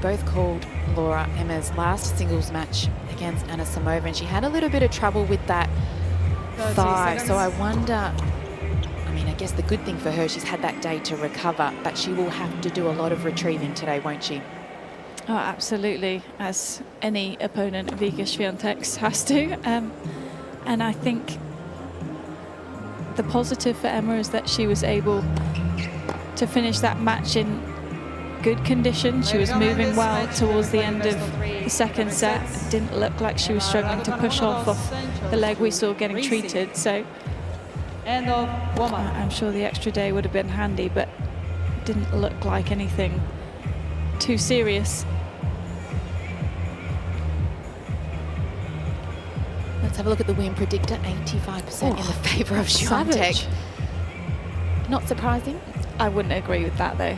both called Laura Emma's last singles match against Aryna Sabalenka, and she had a little bit of trouble with that thigh. So I wonder, I mean, I guess the good thing for her, she's had that day to recover, but she will have to do a lot of retrieving today, won't she? Oh, absolutely, as any opponent of Iga Świątek's has to. And I think the positive for Emma is that she was able to finish that match in good condition. She was moving well towards the end of the second set. It didn't look like she was struggling to push off the leg we saw getting treated. So I'm sure the extra day would have been handy, but it didn't look like anything too serious. Let's have a look at the win predictor. 85% in the favour of Świątek. Not surprising. I wouldn't agree with that, though.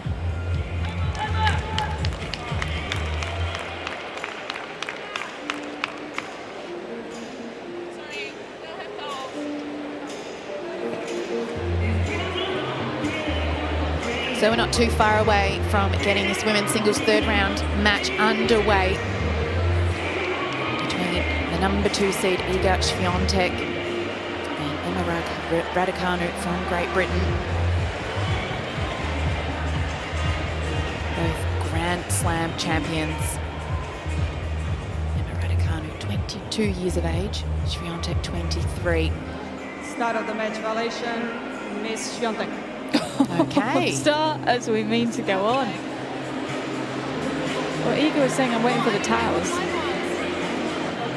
So we're not too far away from getting this women's singles third round match underway between the number 2 seed Iga Świątek and Emma Raducanu from Great Britain. Both Grand Slam champions. Emma Raducanu, 22 years of age, Świątek 23. Start of the match violation, Miss Świątek. Okay. Start as we mean to go on. Well, Iga was saying I'm waiting for the towels.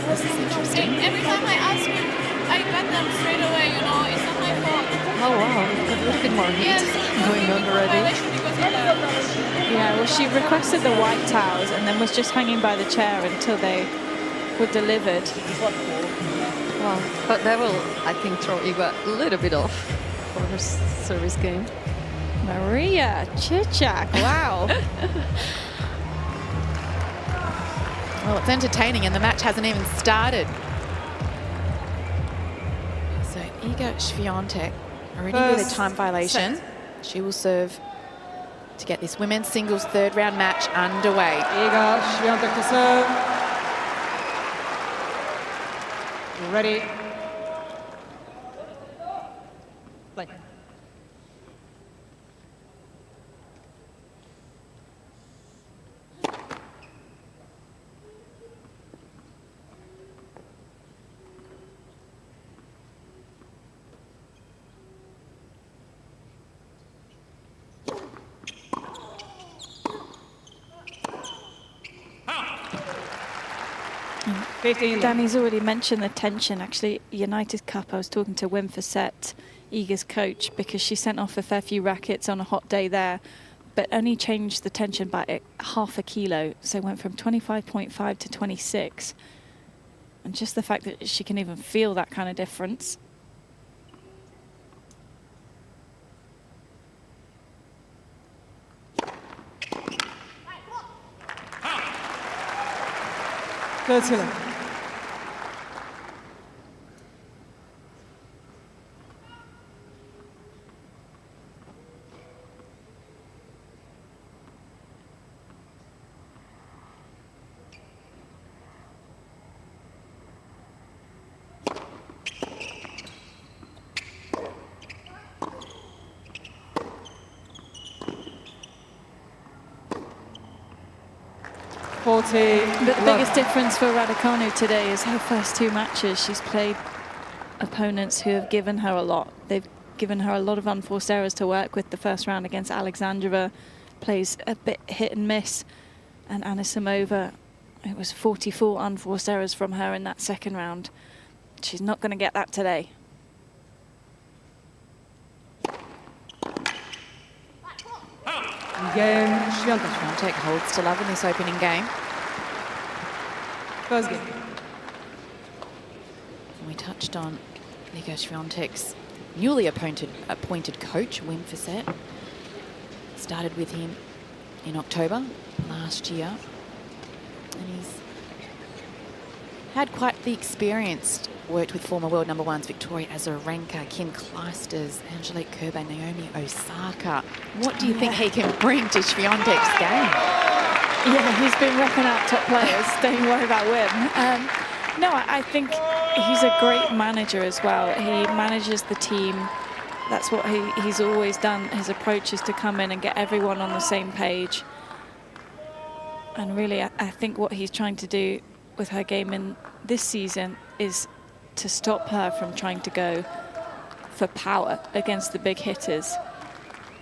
This is interesting. Every time I ask you, I get them straight away, you know, it's not my fault. Oh wow, a little bit more heat going on already. Yeah, well, she requested the white towels and then was just hanging by the chair until they were delivered. Wow, but that will, I think, throw Iga a little bit off for her service game. Maria Cicak, wow. Well, it's entertaining and the match hasn't even started. So Iga Świątek already with a time violation. She will serve to get this women's singles third round match underway. Iga Świątek to serve. Ready. Play. Danny's already mentioned the tension. Actually, United Cup, I was talking to Wim Fissette, Iga's coach, because she sent off a fair few rackets on a hot day there, but only changed the tension by half a kilo. So it went from 25.5 to 26. And just the fact that she can even feel that kind of difference. Let's go. The biggest difference for Raducanu today is her first 2 matches. She's played opponents who have given her a lot. They've given her a lot of unforced errors to work with. The first round against Alexandrova plays a bit hit and miss. And Aryna Sabalenka, it was 44 unforced errors from her in that second round. She's not going to get that today. Game Świątek. Świątek holds to love in this opening game. First game. We touched on Iga Świątek's newly appointed coach, Wim Fissette. Started with him in October last year. And he's had quite the experience. Worked with former world number 1s Victoria Azarenka, Kim Clijsters, Angelique Kerber, Naomi Osaka. What do you think he can bring to Świątek's game? Yeah, he's been repping out top players. Don't worry about Wim. No, I think he's a great manager as well. He manages the team. That's what he's always done. His approach is to come in and get everyone on the same page. And really, I think what he's trying to do with her game in this season is to stop her from trying to go for power against the big hitters.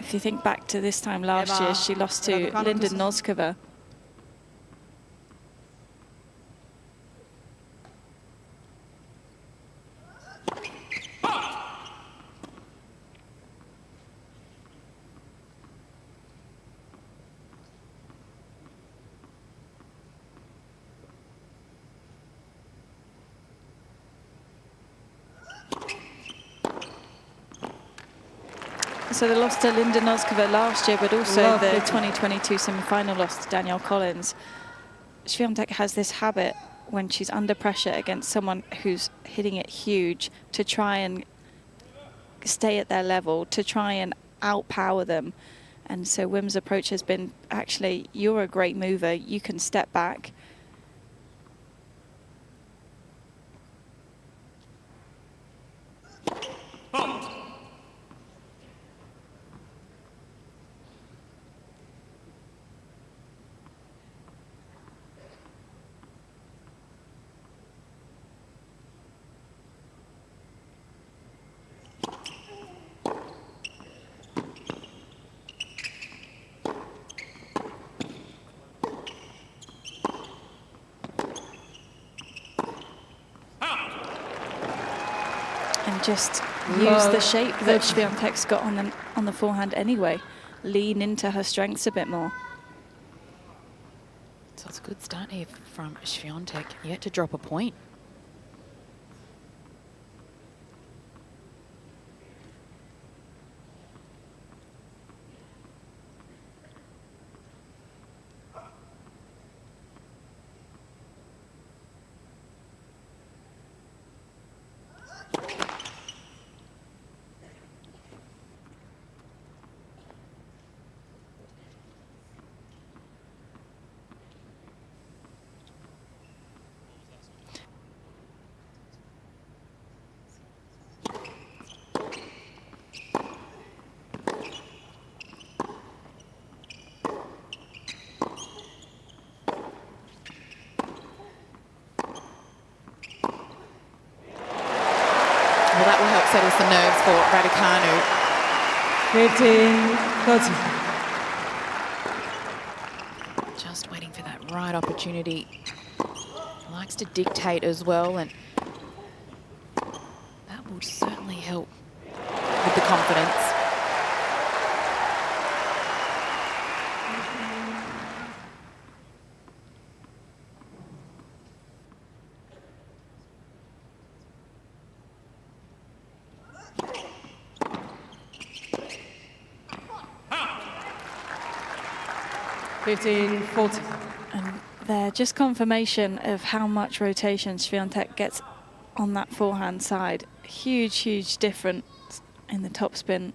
If you think back to this time last year, she lost to Linda Noskova. So they lost to Linda Noskova last year, but also the 2022 semi-final loss to Danielle Collins. Swiatek has this habit when she's under pressure against someone who's hitting it huge to try and stay at their level, to try and outpower them. And so Wim's approach has been, actually, you're a great mover. You can step back. Just use the shape that Swiatek's got on the forehand anyway. Lean into her strengths a bit more. So it's a good start here from Swiatek, yet to drop a point. Well, that will help settle some nerves for Raducanu. 15-30. Just waiting for that right opportunity. Likes to dictate as well, and that will certainly help with the confidence. And they're just confirmation of how much rotation Swiatek gets on that forehand side. Huge, huge difference in the topspin.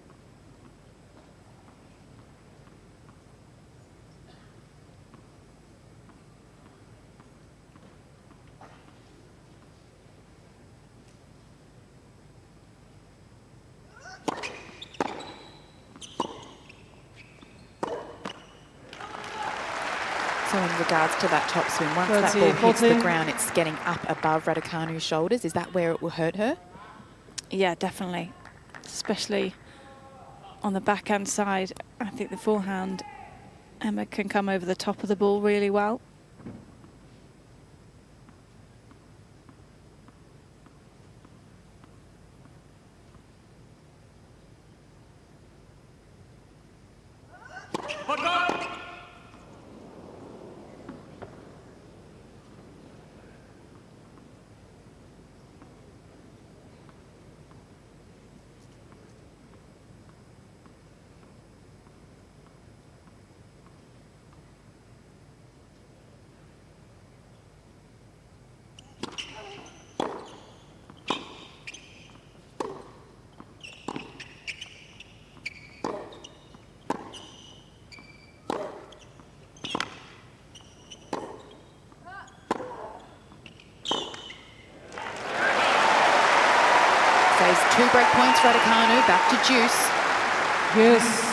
So in regards to that topspin, once that ball hits the ground, it's getting up above Raducanu's shoulders. Is that where it will hurt her? Yeah, definitely. Especially on the backhand side. I think the forehand, Emma can come over the top of the ball really well. 2 break points, Raducanu, back to Juice. Yes.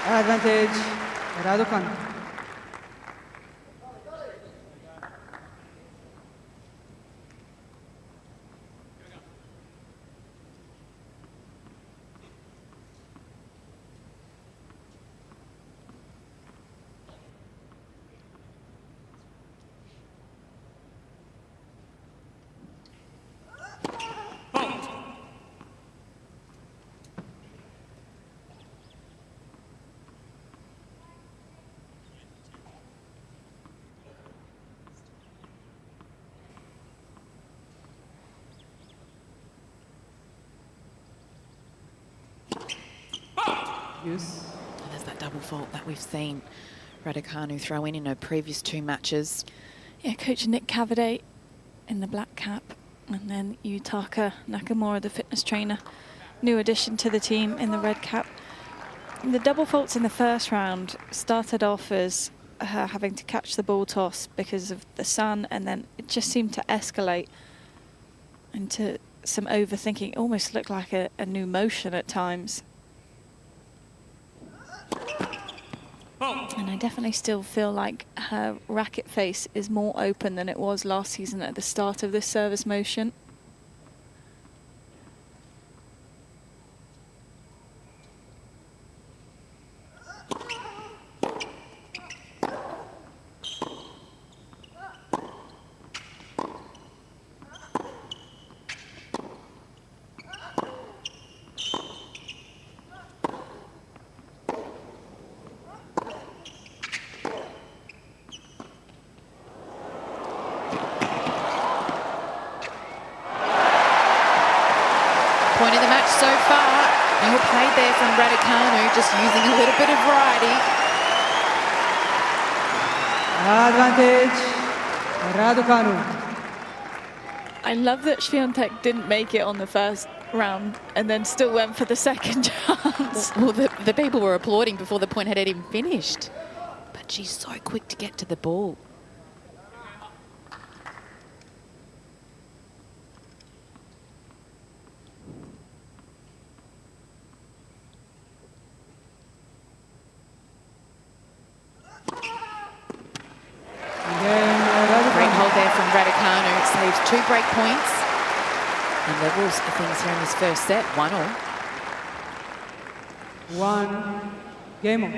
Advantage, Raducanu. Yes. And there's that double fault that we've seen Raducanu throw in her previous 2 matches. Yeah, Coach Nick Cavaday in the black cap, and then Yutaka Nakamura, the fitness trainer, new addition to the team in the red cap. The double faults in the first round started off as her having to catch the ball toss because of the sun, and then it just seemed to escalate into some overthinking. It almost looked like a new motion at times. And I definitely still feel like her racket face is more open than it was last season at the start of this service motion. Point of the match so far. Well played there from Raducanu, just using a little bit of variety. Advantage, Raducanu. I love that Swiatek didn't make it on the first round and then still went for the second chance. Well, the people were applauding before the point had even finished. But she's so quick to get to the ball. Great hold there from Raducanu. It saves 2 break points and levels things here in this first set, 1-1. 1 game on.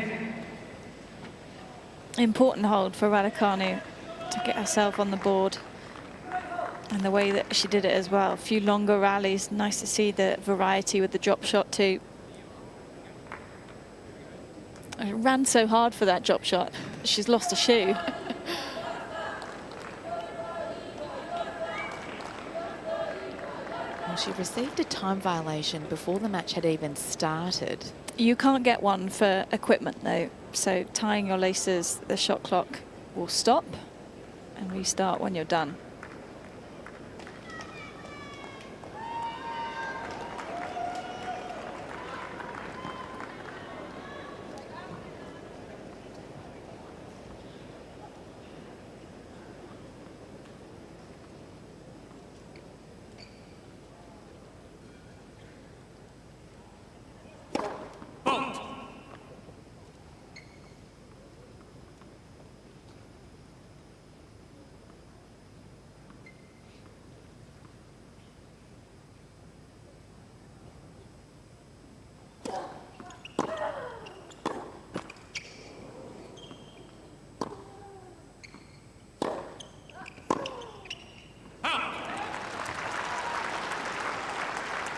Important hold for Raducanu to get herself on the board. And the way that she did it as well. A few longer rallies. Nice to see the variety with the drop shot too. I ran so hard for that drop shot. She's lost a shoe. Well, she received a time violation before the match had even started. You can't get one for equipment though. So tying your laces, the shot clock will stop and restart when you're done.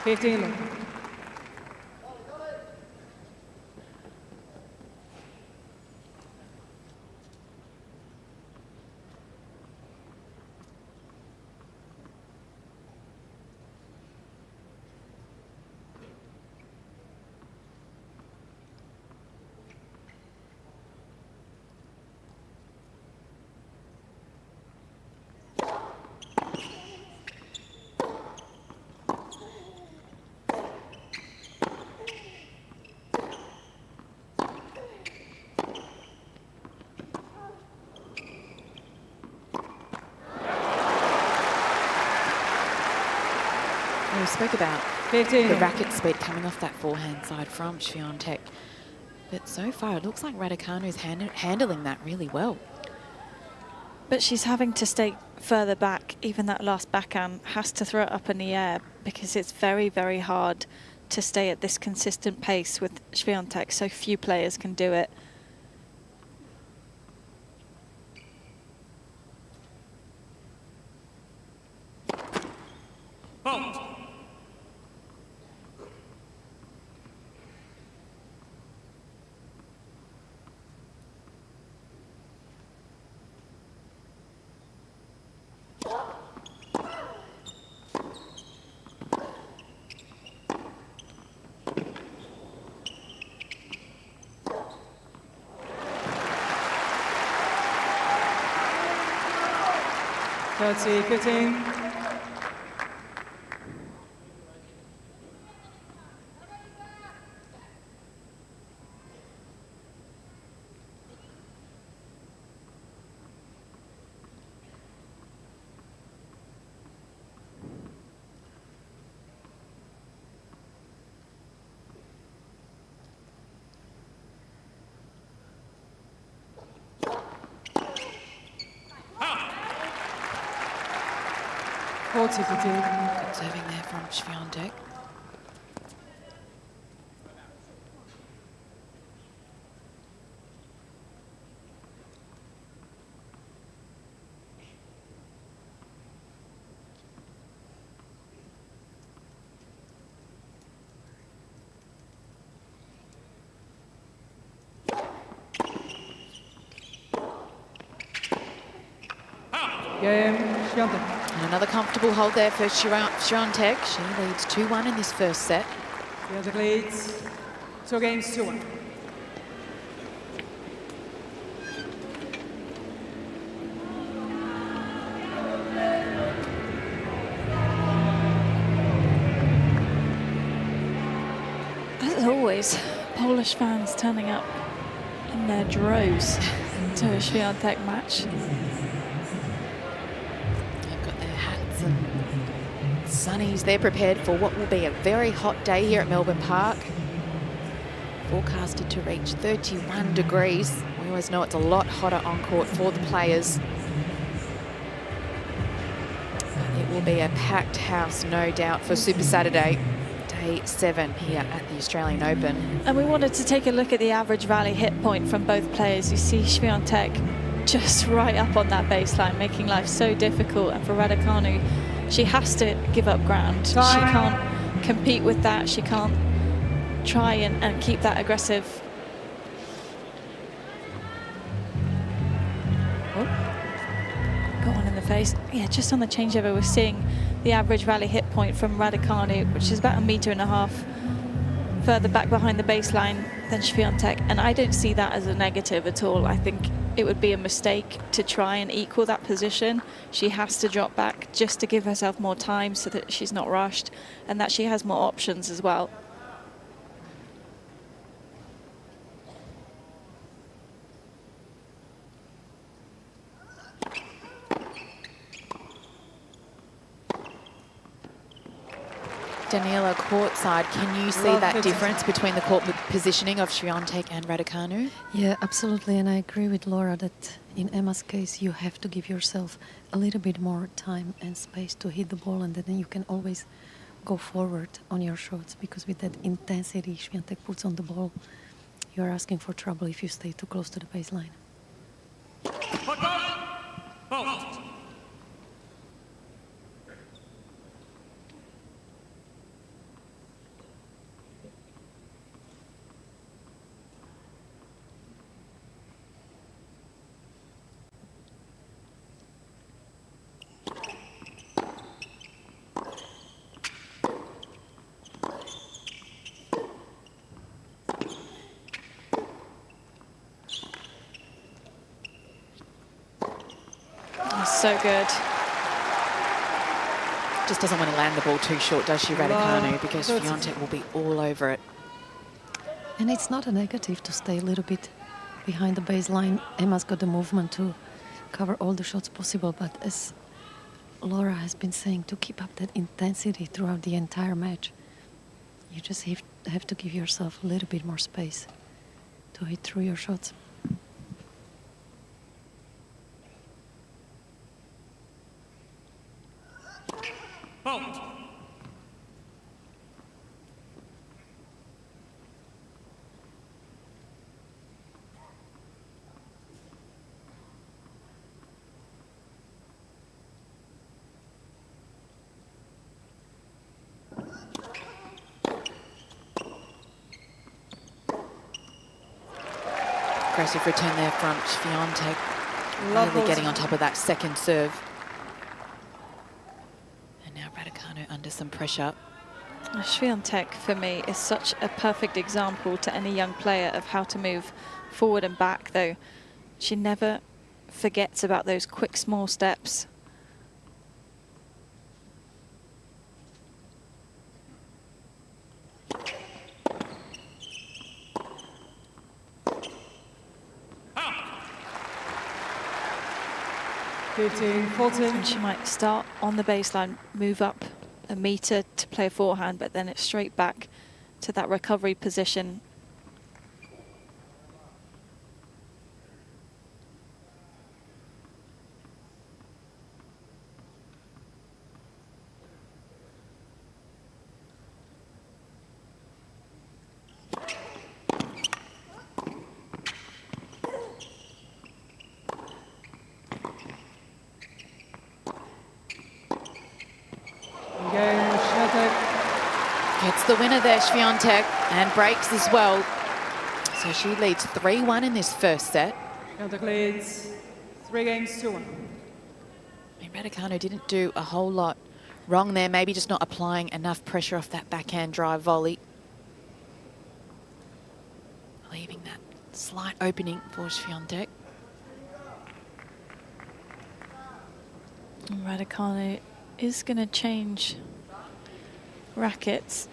$15. spoke about 15. the racket speed coming off that forehand side from Swiatek. But so far, it looks like Raducanu's handling that really well. But she's having to stay further back. Even that last backhand has to throw it up in the air because it's very, very hard to stay at this consistent pace with Swiatek. So few players can do it. Thirty, 15. Good serving there from Swiatek. Game, Swiatek. And another comfortable hold there for Swiatek. She leads 2-1 in this first set. Swiatek leads 2 games, 2-1. As always, Polish fans turning up in their droves to a Swiatek match. They've got their hats and sunnies. They're prepared for what will be a very hot day here at Melbourne Park. Forecasted to reach 31 degrees. We always know it's a lot hotter on court for the players. It will be a packed house, no doubt, for Super Saturday, day 7 here at the Australian Open. And we wanted to take a look at the average rally hit point from both players. You see Swiatek just right up on that baseline, making life so difficult. And for Raducanu, she has to give up ground. She can't compete with that. She can't try and keep that aggressive. Oh. Got one in the face. Yeah, just on the changeover, we're seeing the average rally hit point from Raducanu, which is about 1.5 meters further back behind the baseline than Swiatek. And I don't see that as a negative at all. I think it would be a mistake to try and equal that position. She has to drop back just to give herself more time so that she's not rushed and that she has more options as well. Daniela, courtside, can you see that difference between the court positioning of Swiatek and Raducanu? Yeah, absolutely. And I agree with Laura that in Emma's case, you have to give yourself a little bit more time and space to hit the ball, and then you can always go forward on your shots, because with that intensity Swiatek puts on the ball, you are asking for trouble if you stay too close to the baseline. So good. Just doesn't want to land the ball too short, does she, Raducanu? Because Swiatek will be all over it. And it's not a negative to stay a little bit behind the baseline. Emma's got the movement to cover all the shots possible, but as Laura has been saying, to keep up that intensity throughout the entire match. You just have to give yourself a little bit more space to hit through your shots. Aggressive return there from Swiatek. Really getting on top of that second serve. And now Raducanu under some pressure. Swiatek, for me, is such a perfect example to any young player of how to move forward and back, though. She never forgets about those quick, small steps. And she might start on the baseline, move up a meter to play a forehand, but then it's straight back to that recovery position. Gets the winner there, Swiatek, and breaks as well. So she leads 3-1 in this first set. Swiatek leads 3-2-1. Raducanu didn't do a whole lot wrong there, maybe just not applying enough pressure off that backhand drive volley. Leaving that slight opening for Swiatek. Raducanu is going to change rackets,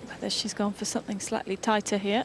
whether she's gone for something slightly tighter here.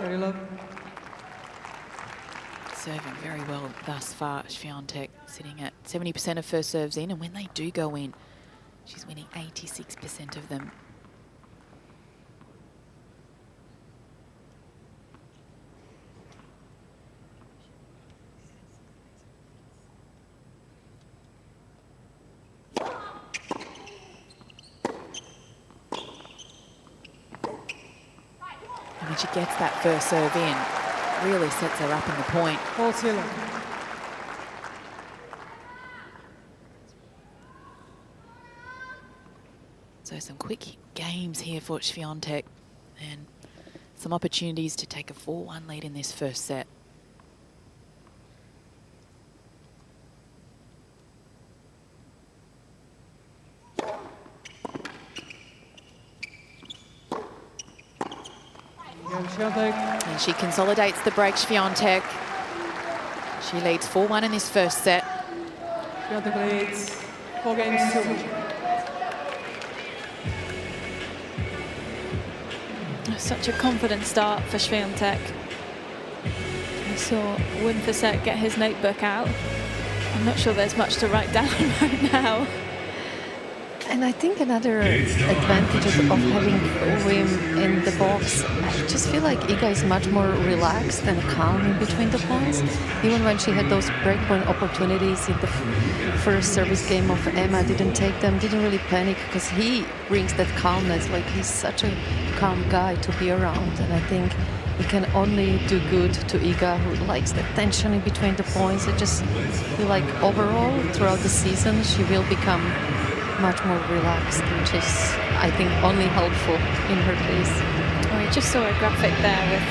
Very low. Serving very well thus far, Swiatek, sitting at 70% of first serves in, and when they do go in, she's winning 86% of them. And when she gets that first serve in, really sets her up in the point. So some quick games here for Swiatek and some opportunities to take a 4-1 lead in this first set. And she consolidates the break, Swiatek. She leads 4-1 in this first set. Swiatek leads 4-2. Such a confident start for Swiatek. I saw win for set get his notebook out. I'm not sure there's much to write down right now. And I think another advantage of having Wim in the box, I just feel like Iga is much more relaxed and calm in between the points. Even when she had those breakpoint opportunities in the first service game of Emma, didn't take them, didn't really panic, because he brings that calmness. Like, he's such a calm guy to be around. And I think it can only do good to Iga, who likes the tension in between the points. I just feel like overall, throughout the season, she will become much more relaxed, which is, I think, only helpful in her case. We just saw a graphic there with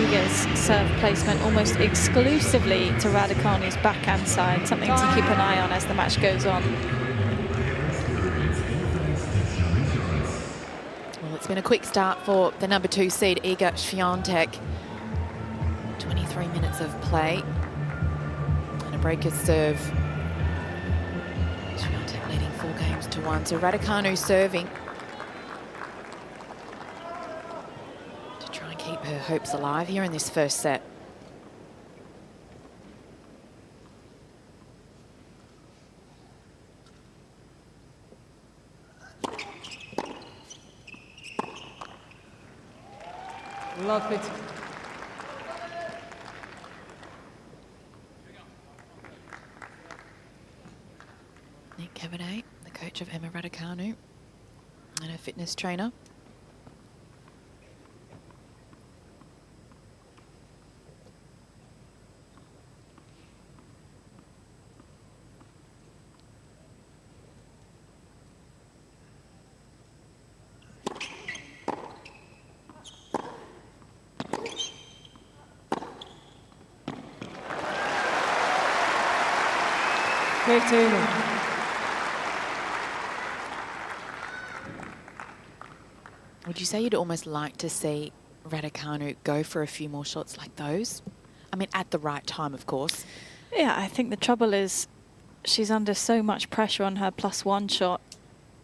Iga's serve placement almost exclusively to Raducanu's backhand side, something to keep an eye on as the match goes on. Well, it's been a quick start for the number 2 seed, Iga Świątek. 23 minutes of play. And a breaker's serve. Świątek leading 4-1. So Raducanu serving to try and keep her hopes alive here in this first set. Love it. Nick Cabernet, the coach of Emma Raducanu, and her fitness trainer. Would you say you'd almost like to see Raducanu go for a few more shots like those? I mean, at the right time, of course. Yeah, I think the trouble is she's under so much pressure on her +1 shot.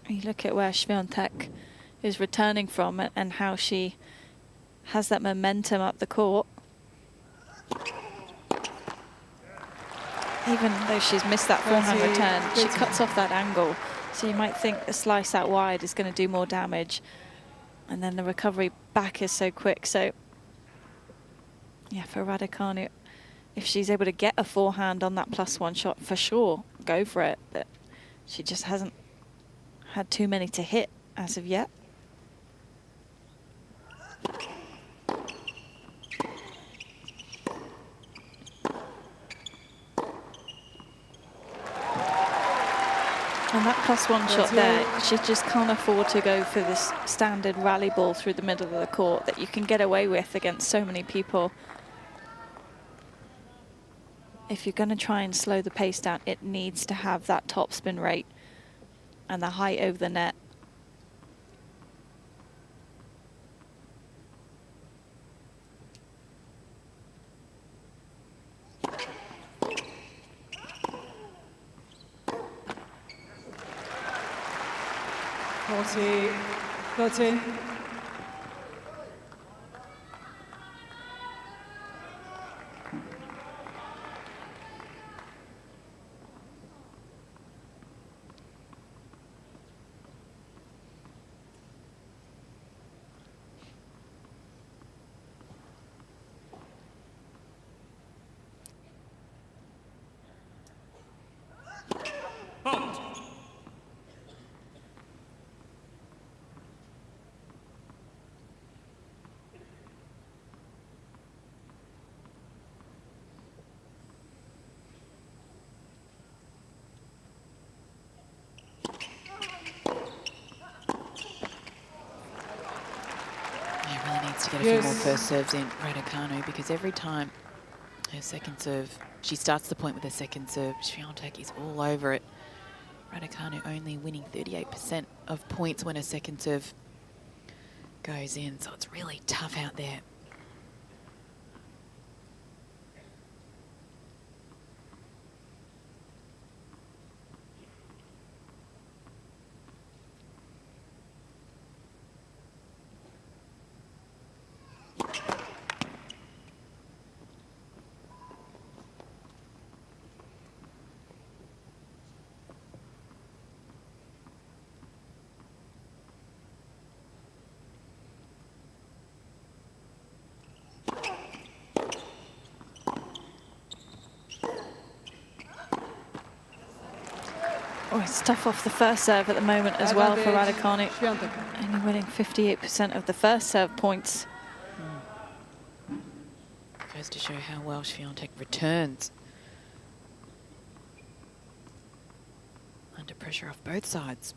You look at where Świątek is returning from and how she has that momentum up the court. Even though she's missed that forehand return, she cuts off that angle. So you might think a slice out wide is going to do more damage. And then the recovery back is so quick. So, yeah, for Raducanu, if she's able to get a forehand on that +1 shot, for sure, go for it. But she just hasn't had too many to hit as of yet. And that +1 shot there, she just can't afford to go for this standard rally ball through the middle of the court that you can get away with against so many people. If you're going to try and slow the pace down, it needs to have that top spin rate and the height over the net. Thirteen. To get a few more first serves in Raducanu, because every time her second serve, she starts the point with her second serve, Świątek is all over it. Raducanu only winning 38% of points when her second serve goes in, so it's really tough out there. Oh, it's tough off the first serve at the moment as well for Raducanu. Only winning 58% of the first serve points. goes to show how well Swiatek returns under pressure off both sides.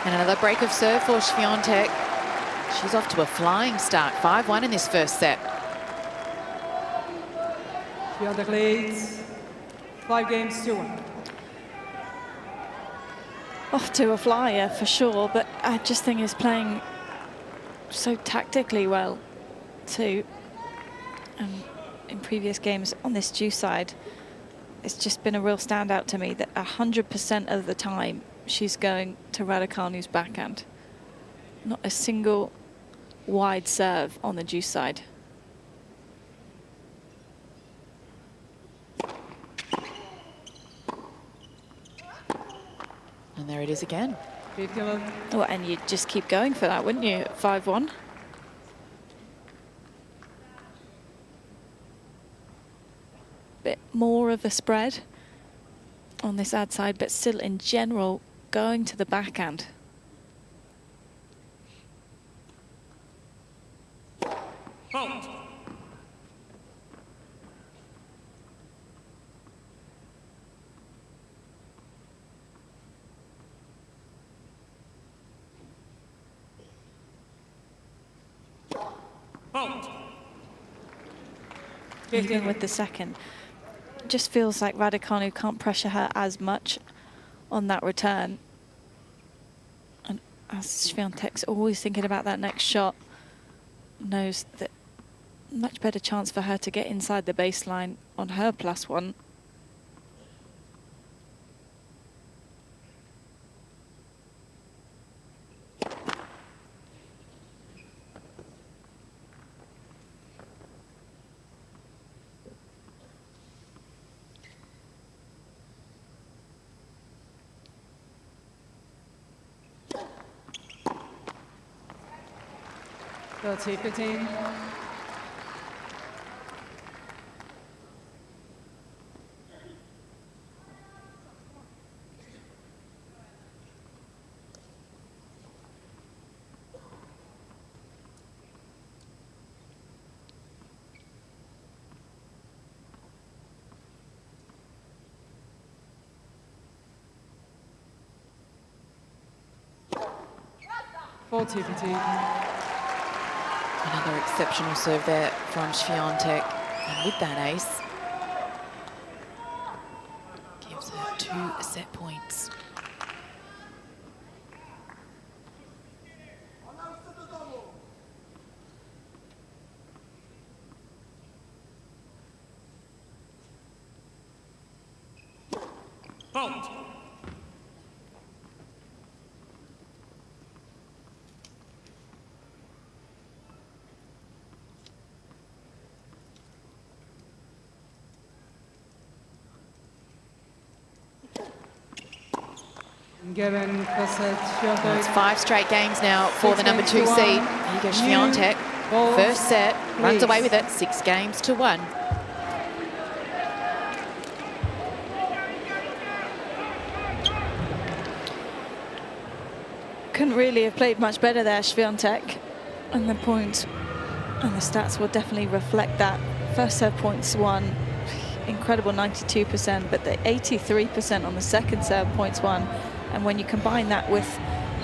And another break of serve for Swiatek. She's off to a flying start. 5-1 in this first set. Swiatek leads 5-1. Off to a flyer for sure, but I just think is playing so tactically well too. In previous games on this due side, it's just been a real standout to me that 100% of the time she's going to Raducanu's backhand. Not a single wide serve on the deuce side. And there it is again. Well, and you'd just keep going for that, wouldn't you, at 5-1? Bit more of a spread on this ad side, but still in general going to the backhand. Even with the second, just feels like Raducanu can't pressure her as much on that return. And as Swiatek's always thinking about that next shot, knows that much better chance for her to get inside the baseline on her +1. T15. Another exceptional serve there from Swiatek. And with that ace, gives her 2 set points. Well, it's 5 straight games now for the number 2 seed. Here goes Swiatek. First set, runs away with it, 6-1. Couldn't really have played much better there, Swiatek. And the points and the stats will definitely reflect that. First serve points won, incredible 92%, but the 83% on the second serve points won. And when you combine that with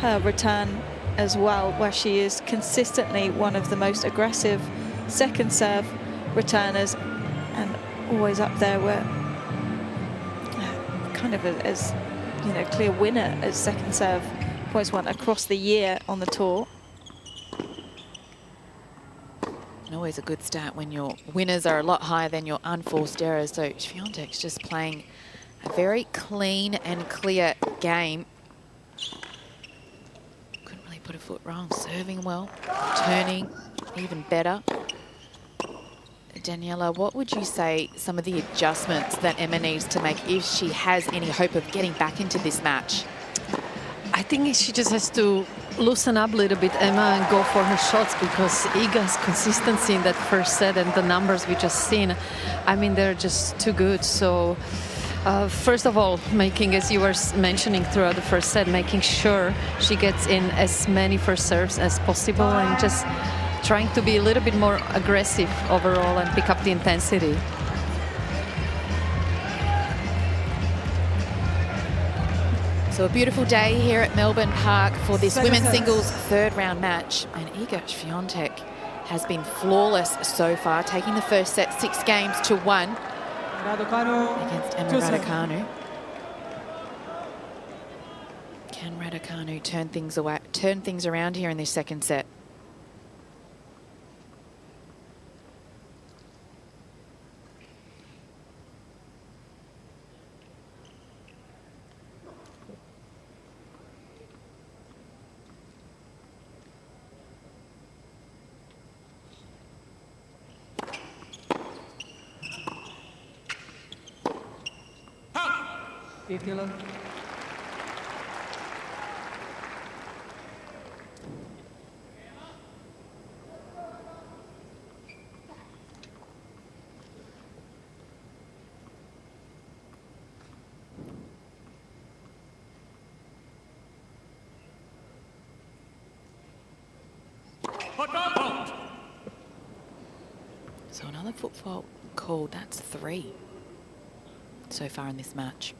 her return as well, where she is consistently one of the most aggressive second serve returners and always up there, where kind of as you know, clear winner as second serve points won across the year on the tour. And always a good start when your winners are a lot higher than your unforced errors. So Swiatek's just playing a very clean and clear game. Couldn't really put a foot wrong. Serving well, turning even better. Daniela, what would you say some of the adjustments that Emma needs to make if she has any hope of getting back into this match? I think she just has to loosen up a little bit, Emma, and go for her shots, because Iga's consistency in that first set and the numbers we just seen, I mean, they're just too good. So first of all, making, as you were mentioning throughout the first set, making sure she gets in as many first serves as possible and just trying to be a little bit more aggressive overall and pick up the intensity. So a beautiful day here at Melbourne Park for this women's singles third round match. And Iga Swiatek has been flawless so far, taking the first set 6-1 against Emma Raducanu. Can Raducanu turn things around here in this second set? So another foot fault called. That's 3 so far in this match.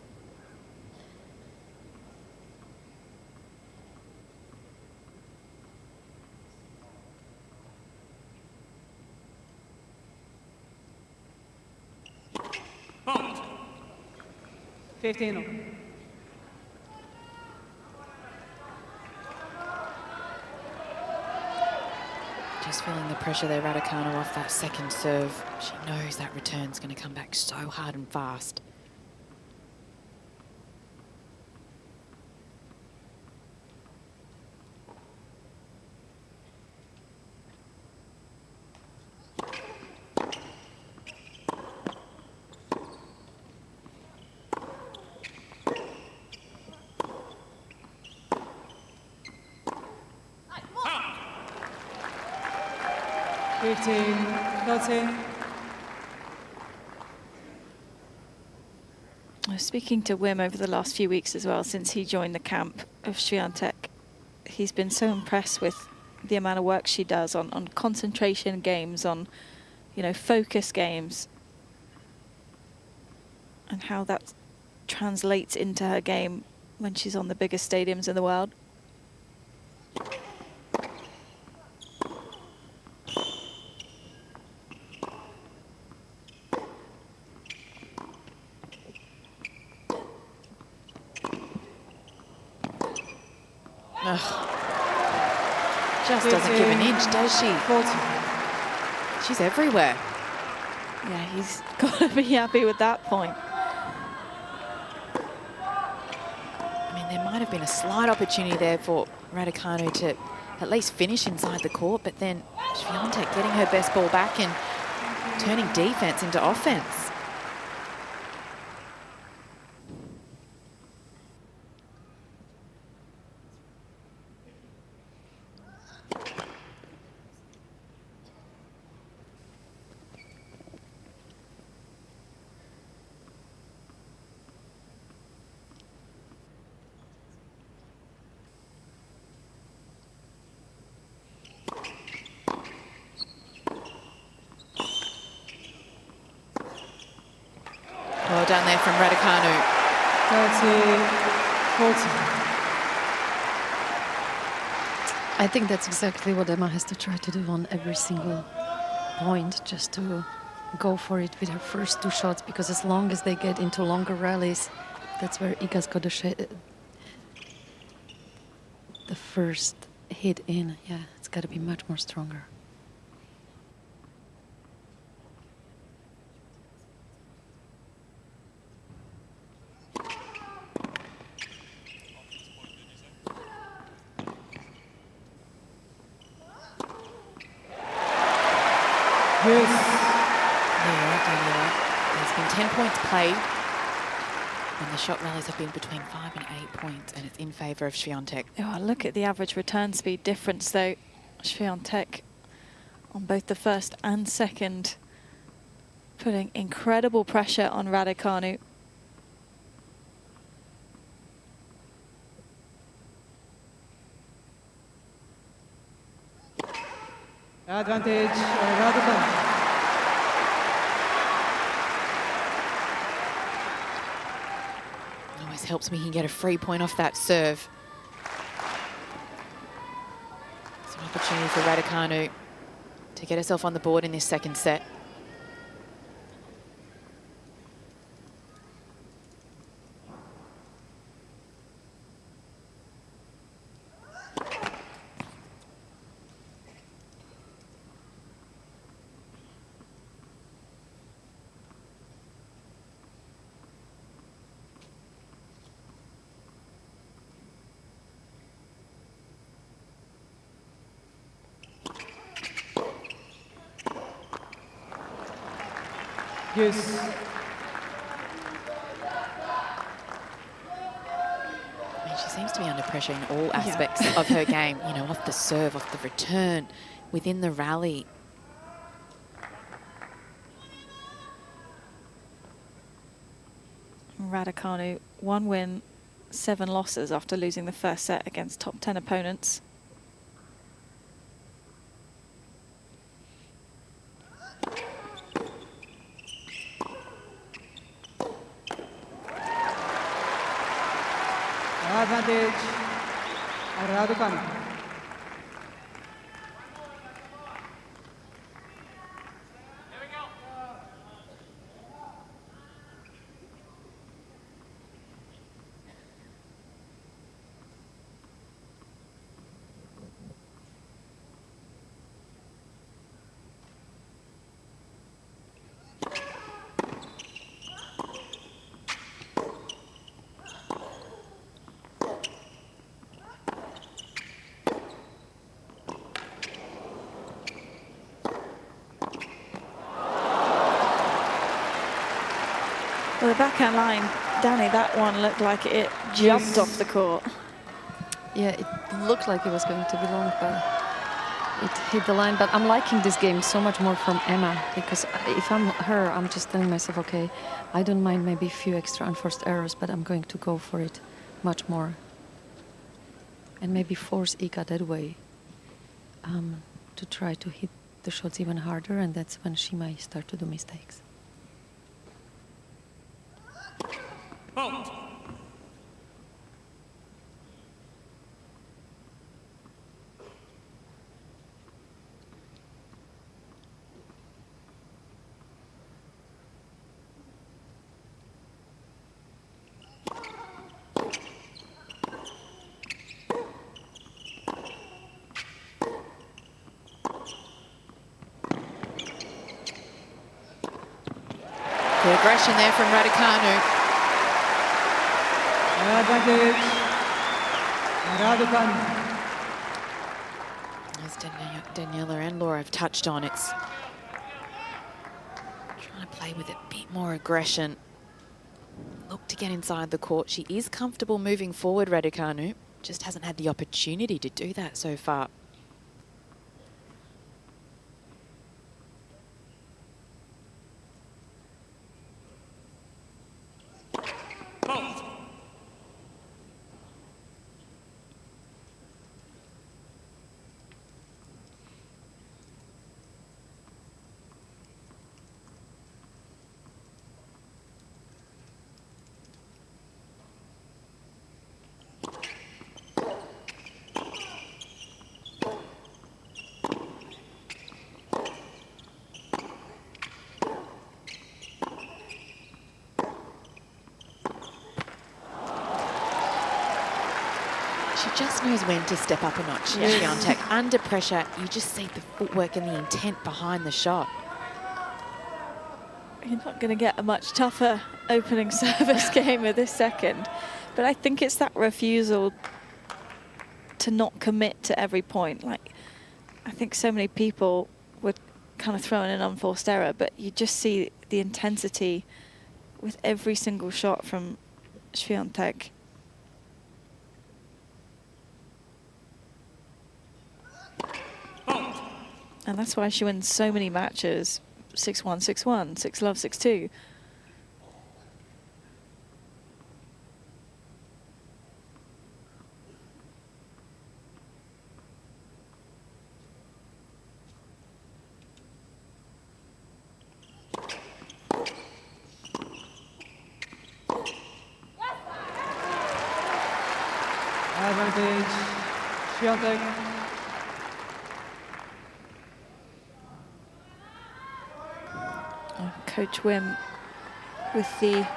Fault. 15. Just feeling the pressure there, Raducanu, off that second serve. She knows that return's going to come back so hard and fast. I was speaking to Wim over the last few weeks as well, since he joined the camp of Swiatek. He's been so impressed with the amount of work she does on concentration games, on, you know, focus games, and how that translates into her game when she's on the biggest stadiums in the world. Just doesn't give an inch, does she? She's everywhere. Yeah, he's got to be happy with that point. I mean, there might have been a slight opportunity there for Raducanu to at least finish inside the court, but then Swiatek getting her best ball back and turning defense into offense. Well done there from Raducanu. 30-40. I think that's exactly what Emma has to try to do on every single point, just to go for it with her first 2 shots, because as long as they get into longer rallies, that's where Iga's got the first hit in. Yeah, it's got to be much more stronger. Yes. right, Danielle. There's been 10 points played, and the shot rallies have been between 5 and 8 points, and it's in favour of Swiatek. Oh, look at the average return speed difference, though. Swiatek on both the first and second, putting incredible pressure on Raducanu. Advantage, Raducanu. Always helps me he can get a free point off that serve. It's an opportunity for Raducanu to get herself on the board in this second set. Yes. I mean, she seems to be under pressure in all aspects of her game, you know, off the serve, off the return, within the rally. Raducanu, 1 win, 7 losses after losing the first set against top 10 opponents. Advantage, Raducanu. Well, the backhand line, Danny, that one looked like it jumped off the court. Yeah, it looked like it was going to be long, but it hit the line. But I'm liking this game so much more from Emma, because if I'm her, I'm just telling myself, okay, I don't mind maybe a few extra unforced errors, but I'm going to go for it much more. And maybe force Iga that way to try to hit the shots even harder, and that's when she might start to do mistakes. Fault. Good aggression there from Raducanu. Advantage, Raducanu. As Daniela and Laura have touched on, it's trying to play with a bit more aggression. Look to get inside the court. She is comfortable moving forward, Raducanu. Just hasn't had the opportunity to do that so far. Fault. She just knows when to step up a notch, Swiatek. Under pressure, you just see the footwork and the intent behind the shot. You're not going to get a much tougher opening service game of this second. But I think it's that refusal to not commit to every point. Like, I think so many people would kind of throwing an unforced error, but you just see the intensity with every single shot from Świątek. And that's why she wins so many matches. 6-1, 6-1, 6-love, 6-2. Advantage, Świątek. Coach Wim with the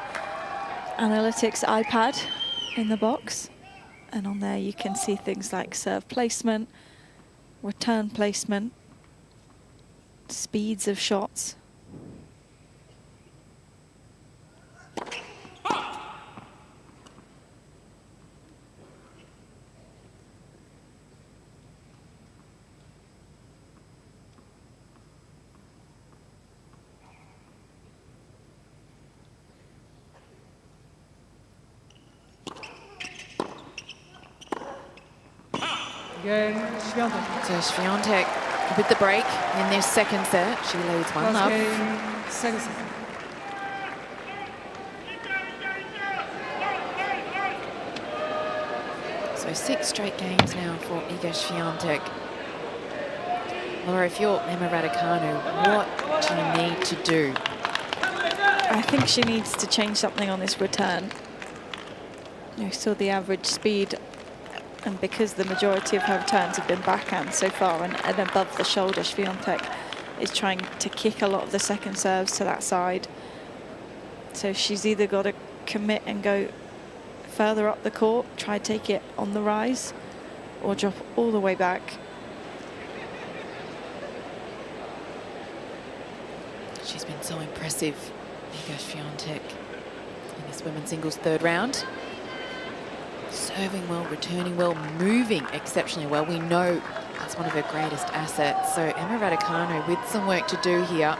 analytics iPad in the box. And on there you can see things like serve placement, return placement, speeds of shots. Game, Świątek. So Świątek with the break in this second set. She leads 1-0. Last game, second set. So 6 straight games now for Iga Świątek. Laura, if you're Emma Raducanu, what do you need to do? I think she needs to change something on this return. You saw the average speed, and because the majority of her returns have been backhand so far and above the shoulder, Świątek is trying to kick a lot of the second serves to that side. So she's either got to commit and go further up the court, try to take it on the rise, or drop all the way back. She's been so impressive, Iga Świątek, in this women's singles third round. Serving well, returning well, moving exceptionally well. We know that's one of her greatest assets. So Emma Raducanu with some work to do here.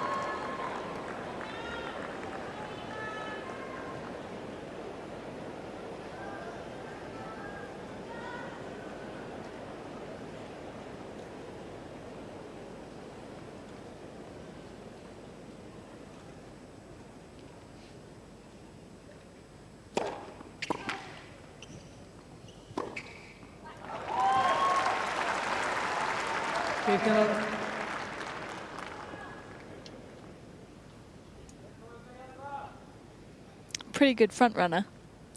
Pretty good front runner,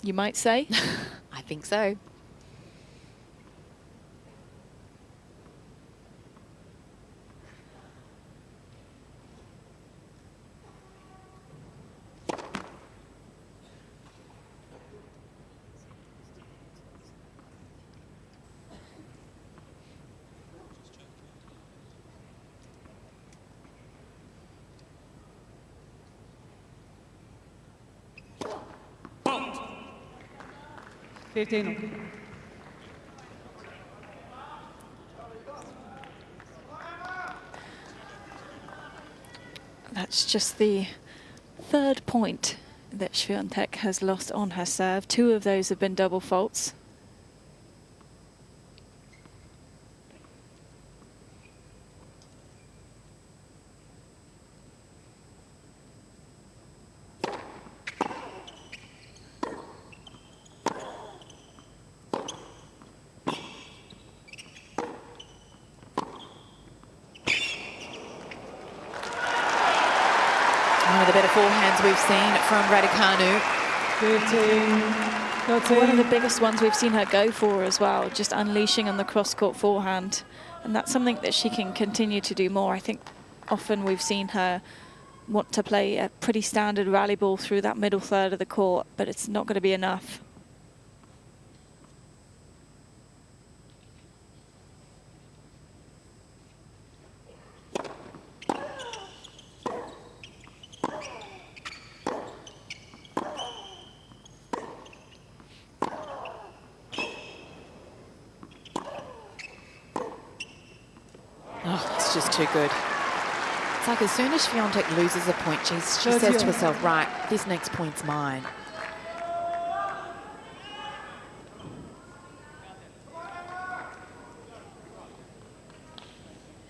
you might say. I think so. Fault. 15. That's just the third point that Świątek has lost on her serve. 2 of those have been double faults. One of the better forehands we've seen from Raducanu. 15, 13. One of the biggest ones we've seen her go for as well, just unleashing on the cross-court forehand. And that's something that she can continue to do more. I think often we've seen her want to play a pretty standard rally ball through that middle third of the court, but it's not going to be enough. Oh, it's just too good. It's like as soon as Swiatek loses a point, she says to herself, right, this next point's mine.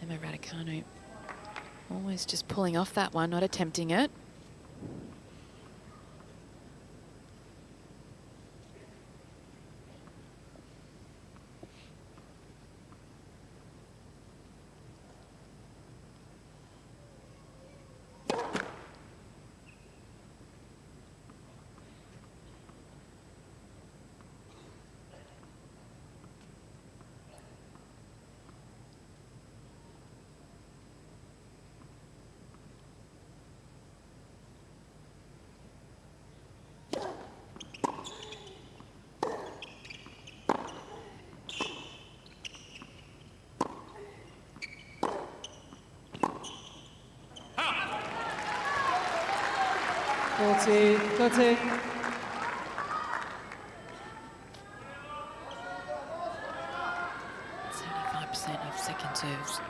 Emma Raducanu always just pulling off that one, not attempting it. Thirty. 75% of second serves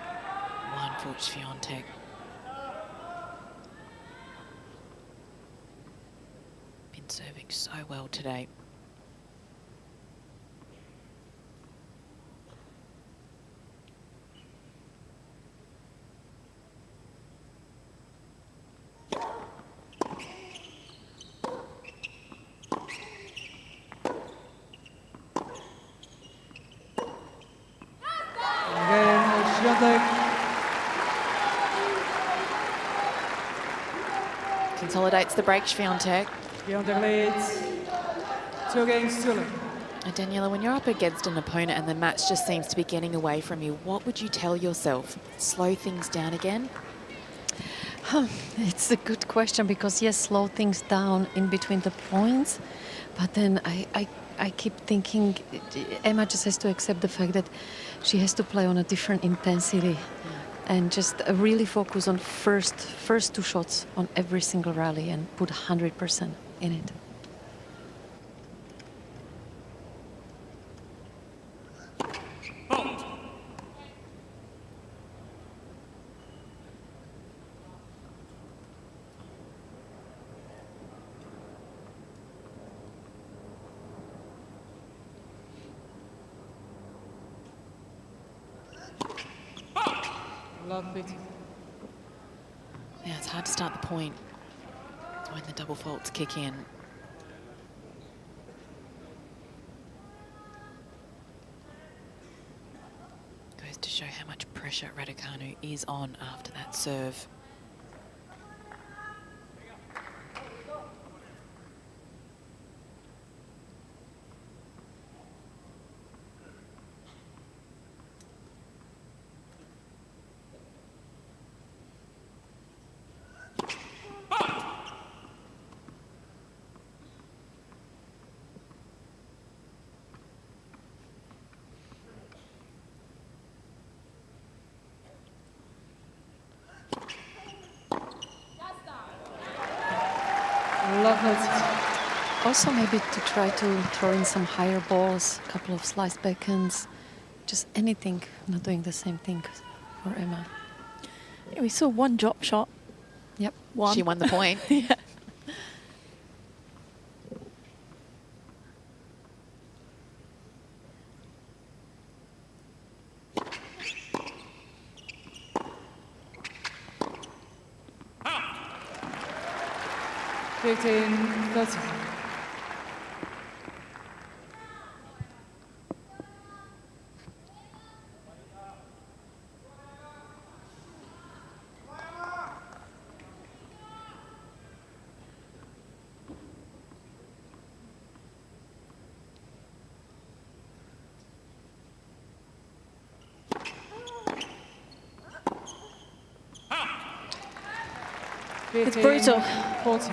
won for Swiatek. Been serving so well today. Consolidates the break, Swiatek. Swiatek leads 2 games to 0. Daniela, when you're up against an opponent and the match just seems to be getting away from you, what would you tell yourself? Slow things down again? It's a good question because, yes, slow things down in between the points. But then I keep thinking Emma just has to accept the fact that she has to play on a different intensity. And just really focus on first 2 shots on every single rally and put 100% in it. Halt. Love it. Yeah, it's hard to start the point when the double faults kick in. Goes to show how much pressure Raducanu is on after that serve. Love it. Also maybe to try to throw in some higher balls, a couple of sliced backhands, just anything, not doing the same thing for Emma. Yeah, we saw one drop shot. Yep. One. She won the point. Yeah. Out. 15-30. It's brutal. 40.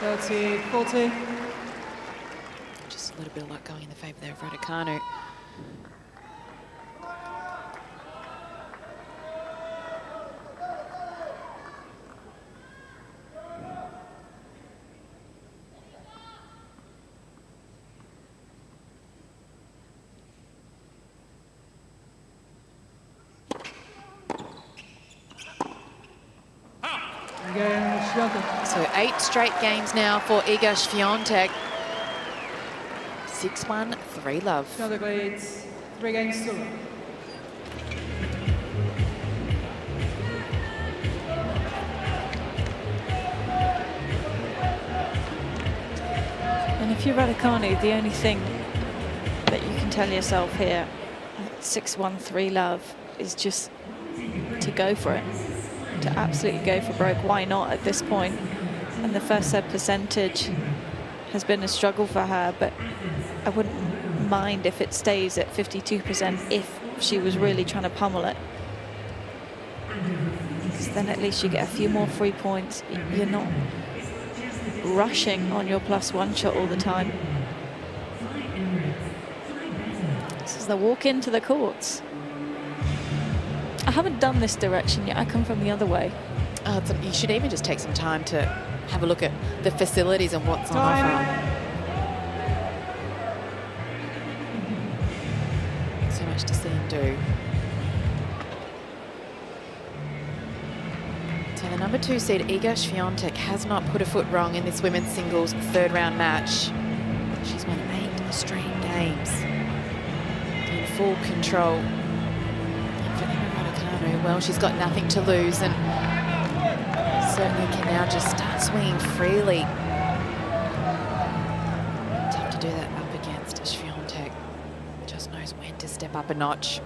30-40. Just a little bit of luck going in the favour there of Raducanu. Again, Świątek. So 8 straight games now for Iga Świątek. 6-1, 3-love. Świątek leads 3 games to love. And if you're Raducanu, the only thing that you can tell yourself here at 6-1, 3-love is just to go for it, to absolutely go for broke. Why not at this point? And the first set percentage has been a struggle for her, but I wouldn't mind if it stays at 52% if she was really trying to pummel it. Because then at least you get a few more free points. You're not rushing on your +1 shot all the time. This is the walk into the courts. I haven't done this direction yet. I come from the other way. You should even just take some time to have a look at the facilities and what's on offer. So much to see and do. So the number 2 seed, Iga Świątek, has not put a foot wrong in this women's singles 3rd round match. She's won 8 straight games. In full control. And for Emma Raducanu, well, she's got nothing to lose and certainly can now just start swinging freely. Tough to do that up against Świątek. Just knows when to step up a notch.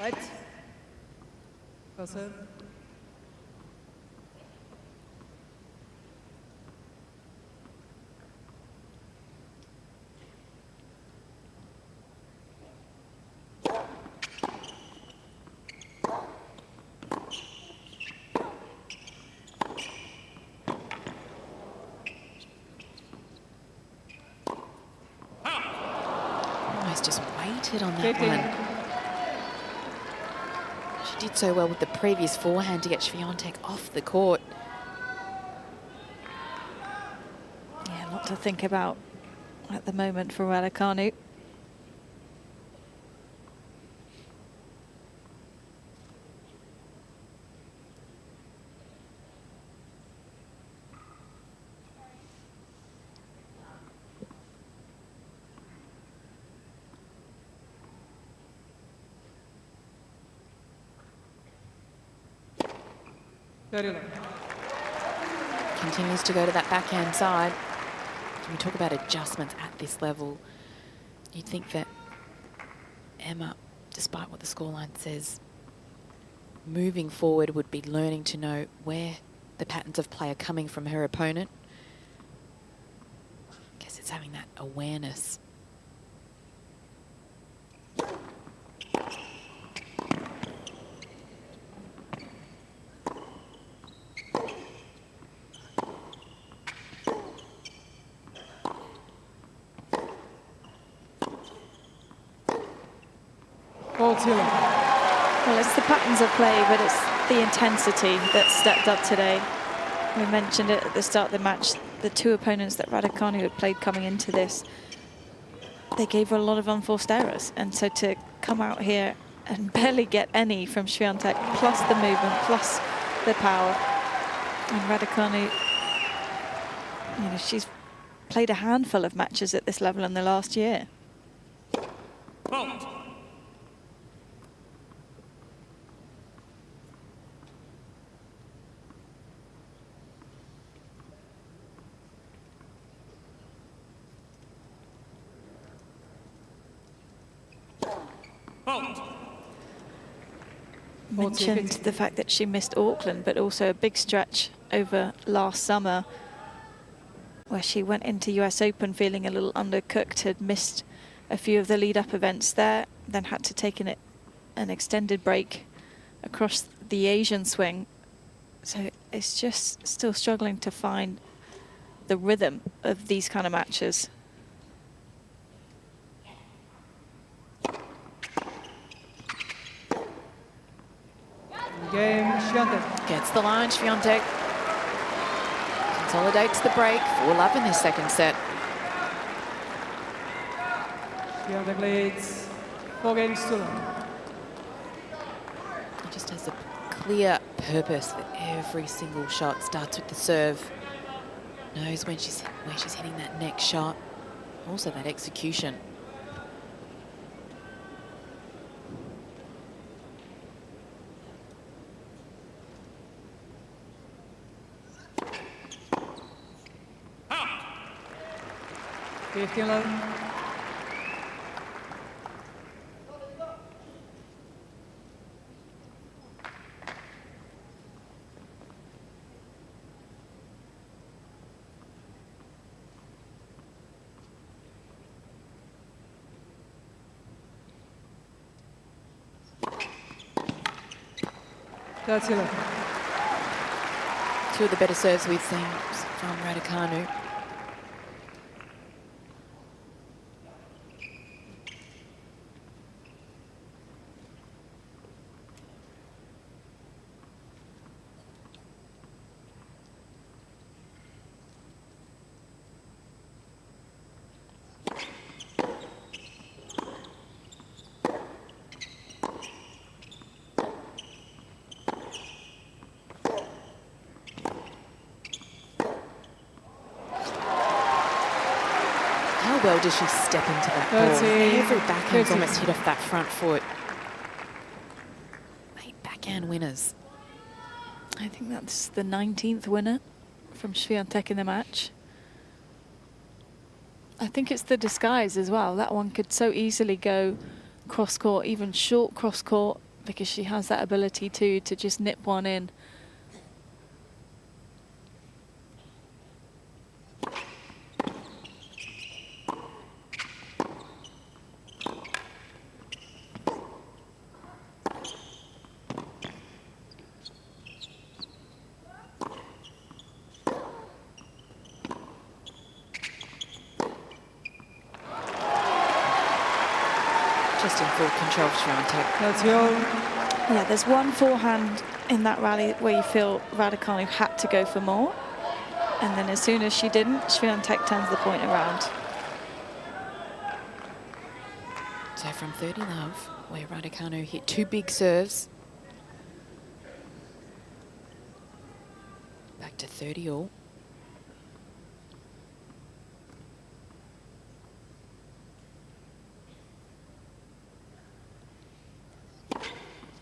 Right. Go serve. Almost just waited on that 15. one. She did so well with the previous forehand to get Świątek off the court. Yeah, a lot to think about at the moment for Raducanu. Continues to go to that backhand side. When we talk about adjustments at this level, you'd think that Emma, despite what the scoreline says, moving forward would be learning to know where the patterns of play are coming from her opponent. I guess it's having that awareness. Well, it's the patterns of play, but it's the intensity that stepped up today. We mentioned it at the start of the match. The 2 opponents that Raducanu had played coming into this, they gave her a lot of unforced errors. And so to come out here and barely get any from Świątek, plus the movement, plus the power. And Raducanu, you know, she's played a handful of matches at this level in the last year. Fault. mentioned the fact that she missed Auckland, but also a big stretch over last summer where she went into US Open feeling a little undercooked, had missed a few of the lead-up events there, then had to take an extended break across the Asian swing. So it's just still struggling to find the rhythm of these kind of matches. Game, Swiatek. Gets the line, Swiatek. Consolidates the break. 4-love in this second set. Swiatek leads 4 games to 0. He just has a clear purpose for every single shot. Starts with the serve. Knows when she's hitting that next shot. Also that execution. Out. 15 love. That's it. Two of the better serves we've seen from Raducanu. How well does she step into that ball? Every backhand's almost hit off that front foot. 8 backhand winners. I think that's the 19th winner from Swiatek in the match. I think it's the disguise as well. That one could so easily go cross-court, even short cross-court, because she has that ability to just nip one in. Just in full control of Swiatek. That's your. Yeah, there's one forehand in that rally where you feel Raducanu had to go for more. And then as soon as she didn't, Swiatek turns the point around. So from 30-love, where Raducanu hit 2 big serves, back to 30-all.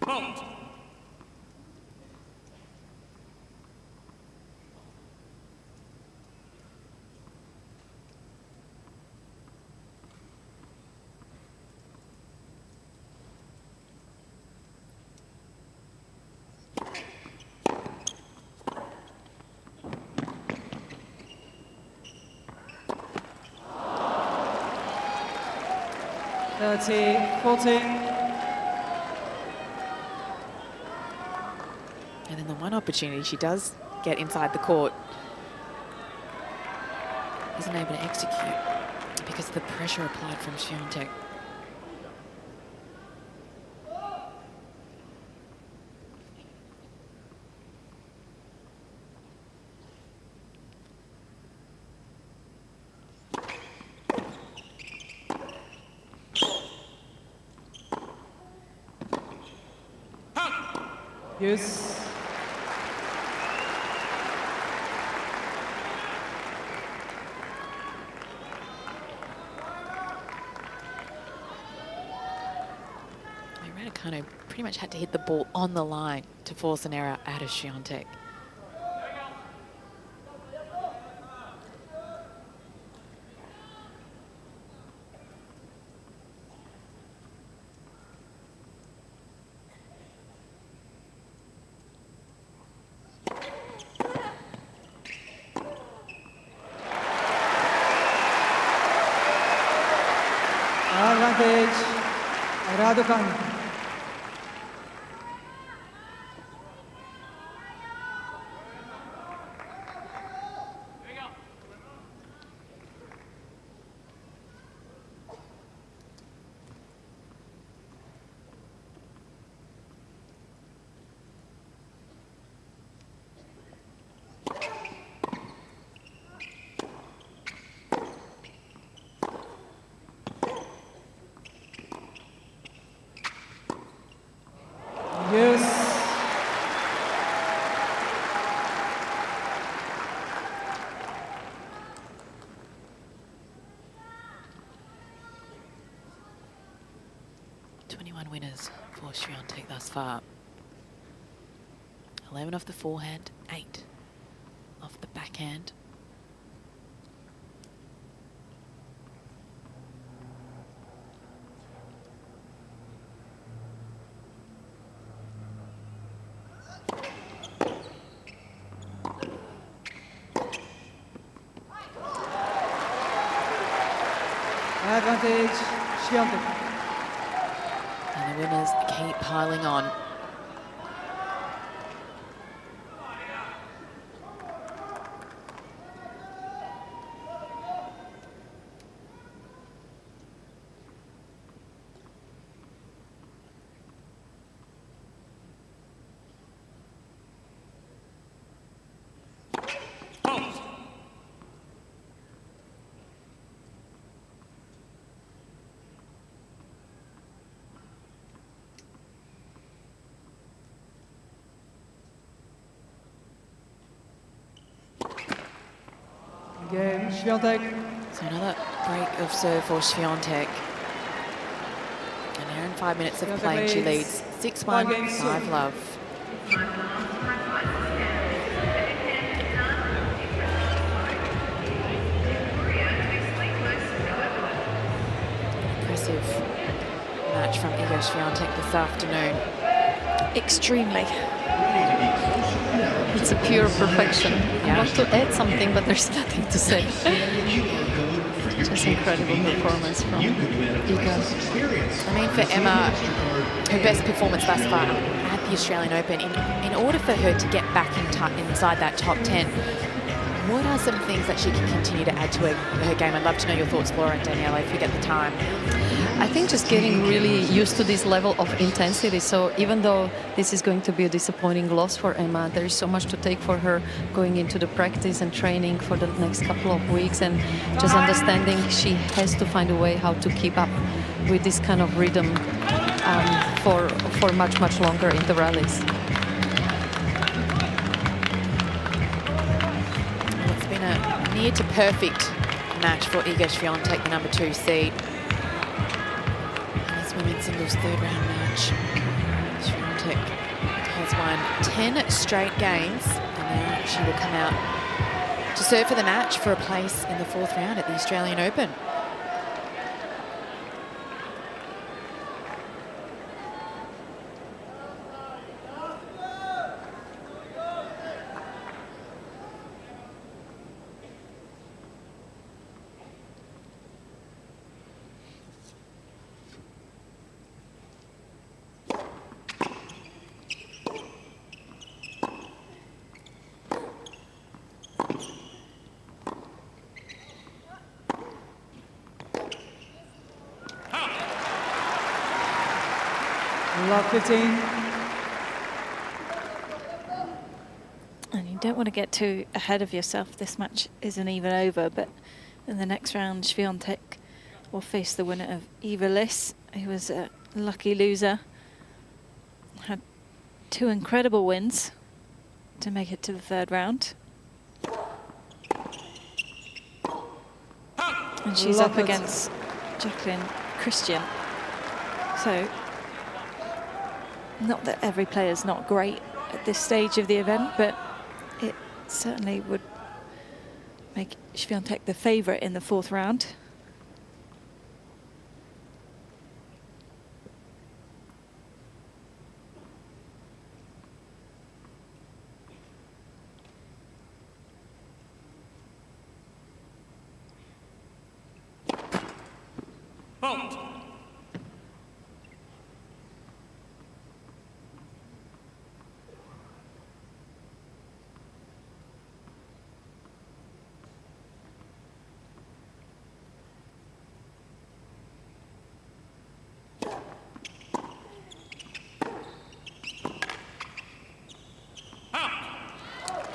Fault. That's 14. And then the one opportunity she does get inside the court isn't able to execute because of the pressure applied from Swiatek. Yes. Raducanu pretty much had to hit the ball on the line to force an error out of Swiatek. Raducan. Yes. Winners for Swiatek thus far. 11 off the forehand, 8 off the backhand. Advantage, Swiatek. And the winners keep piling on. Game, Swiatek. So another break of serve for Swiatek. And now in 5 minutes of Swiatek play, she leads leads 5 6-1, games. 5-love. Impressive match from Iga Swiatek this afternoon. Extremely. It's a pure perfection. Yeah. I want to add something, but there's nothing to say. Just incredible performance from Iga. I mean, for Emma, her best performance thus far at the Australian Open, in order for her to get back inside that top 10, what are some things that she can continue to add to her game? I'd love to know your thoughts, Laura and Danielle, if we get the time. I think just getting really used to this level of intensity. So even though this is going to be a disappointing loss for Emma, there is so much to take for her going into the practice and training for the next couple of weeks, and just understanding she has to find a way how to keep up with this kind of rhythm for much, much longer in the rallies. It's been a near to perfect match for Iga Swiatek, the number 2 seed. Women's singles third round match. Swiatek has won 10 straight games, and now she will come out to serve for the match for a place in the 4th round at the Australian Open. Love 15. And you don't want to get too ahead of yourself. This match isn't even over, but in the next round, Swiatek will face the winner of Eva Liss, who was a lucky loser. Had 2 incredible wins to make it to the 3rd round. And she's up against Jacqueline Christian. So, not that every player's not great at this stage of the event, but it certainly would make Swiatek the favourite in the 4th round.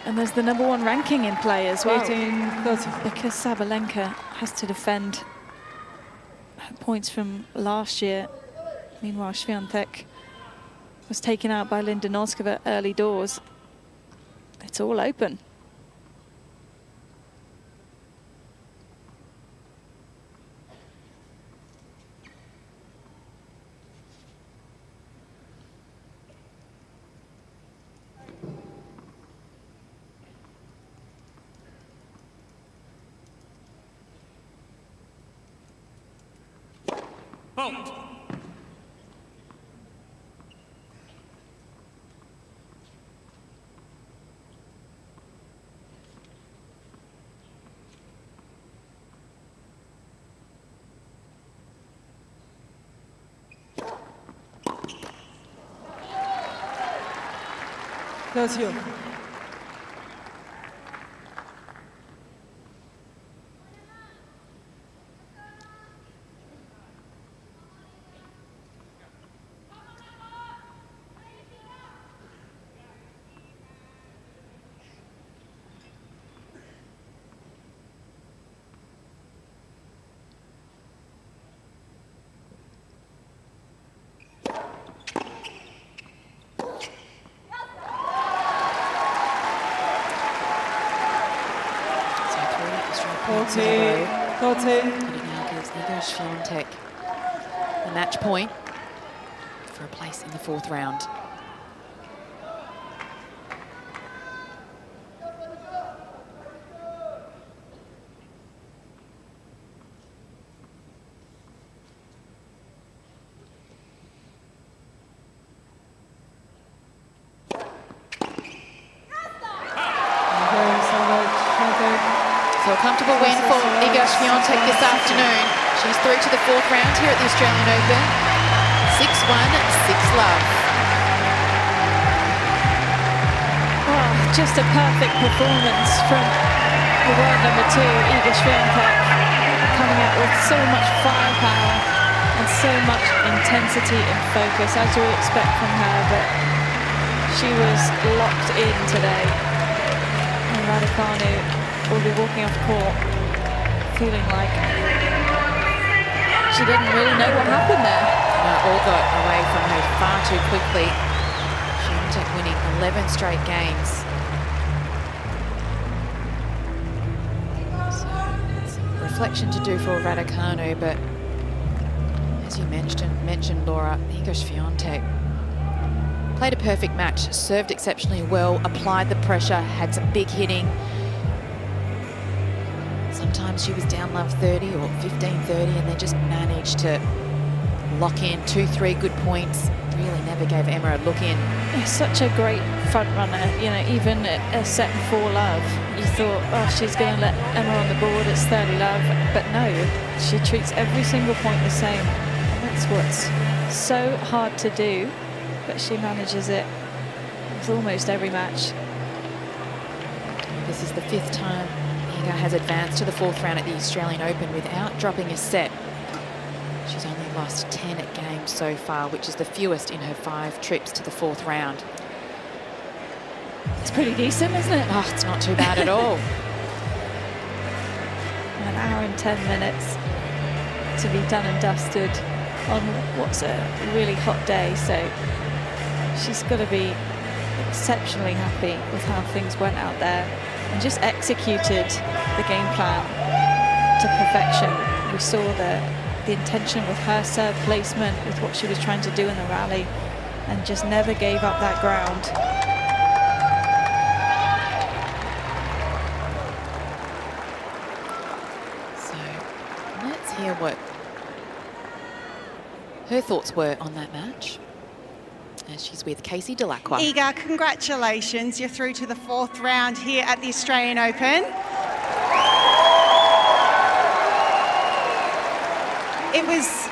And there's the #1 ranking in play as well. 18-30. Because Sabalenka has to defend her points from last year. Meanwhile, Swiatek was taken out by Linda Noskova early doors. It's all open. Halt. That's you. But it now gives Iga Swiatek the match point for a place in the 4th round. So a comfortable win for Iga Swiatek this afternoon. She's through to the 4th round here at the Australian Open. 6-1, 6-love. Oh, just a perfect performance from the world #2, Iga Swiatek, coming out with so much firepower and so much intensity and focus, as you would expect from her, but she was locked in today. And Raducanu will be walking off court feeling like she didn't really know what happened there. No, all got away from her far too quickly. Swiatek winning 11 straight games. So it's a reflection to do for Raducanu, but as you mentioned Laura, Iga Swiatek played a perfect match, served exceptionally well, applied the pressure, had some big hitting. Sometimes she was down love 30 or 15-30 and then just managed to lock in 2-3 good points. Really never gave Emma a look in. It's such a great front runner, you know, even a set 4-love. You thought, oh, she's going to let Emma on the board, it's 30-love. But no, she treats every single point the same. And that's what's so hard to do, but she manages it with almost every match. This is the 5th time Iga has advanced to the 4th round at the Australian Open without dropping a set. She's only lost 10 games so far, which is the fewest in her 5 trips to the 4th round. It's pretty decent, isn't it? Oh, it's not too bad at all. 1 hour and 10 minutes to be done and dusted on what's a really hot day, so she's got to be exceptionally happy with how things went out there and just executed the game plan to perfection. We saw the intention with her serve placement, with what she was trying to do in the rally, and just never gave up that ground. So let's hear what her thoughts were on that match. As she's with Casey Delacroix. Iga, congratulations. You're through to the 4th round here at the Australian Open. It was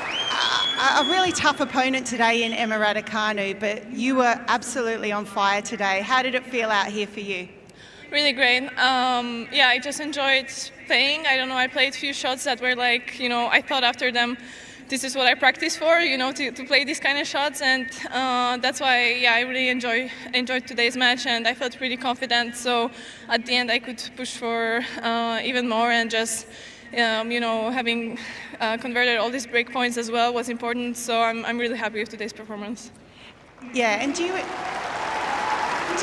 a really tough opponent today in Emma Raducanu, but you were absolutely on fire today. How did it feel out here for you? Really great. Yeah, I just enjoyed playing. I don't know, I played a few shots that were like, you know, I thought after them this is what I practice for, you know, to play these kind of shots, and that's why, yeah, I really enjoyed today's match, and I felt pretty confident. So at the end, I could push for even more, and just you know, having converted all these break points as well was important. So I'm really happy with today's performance. Yeah, and do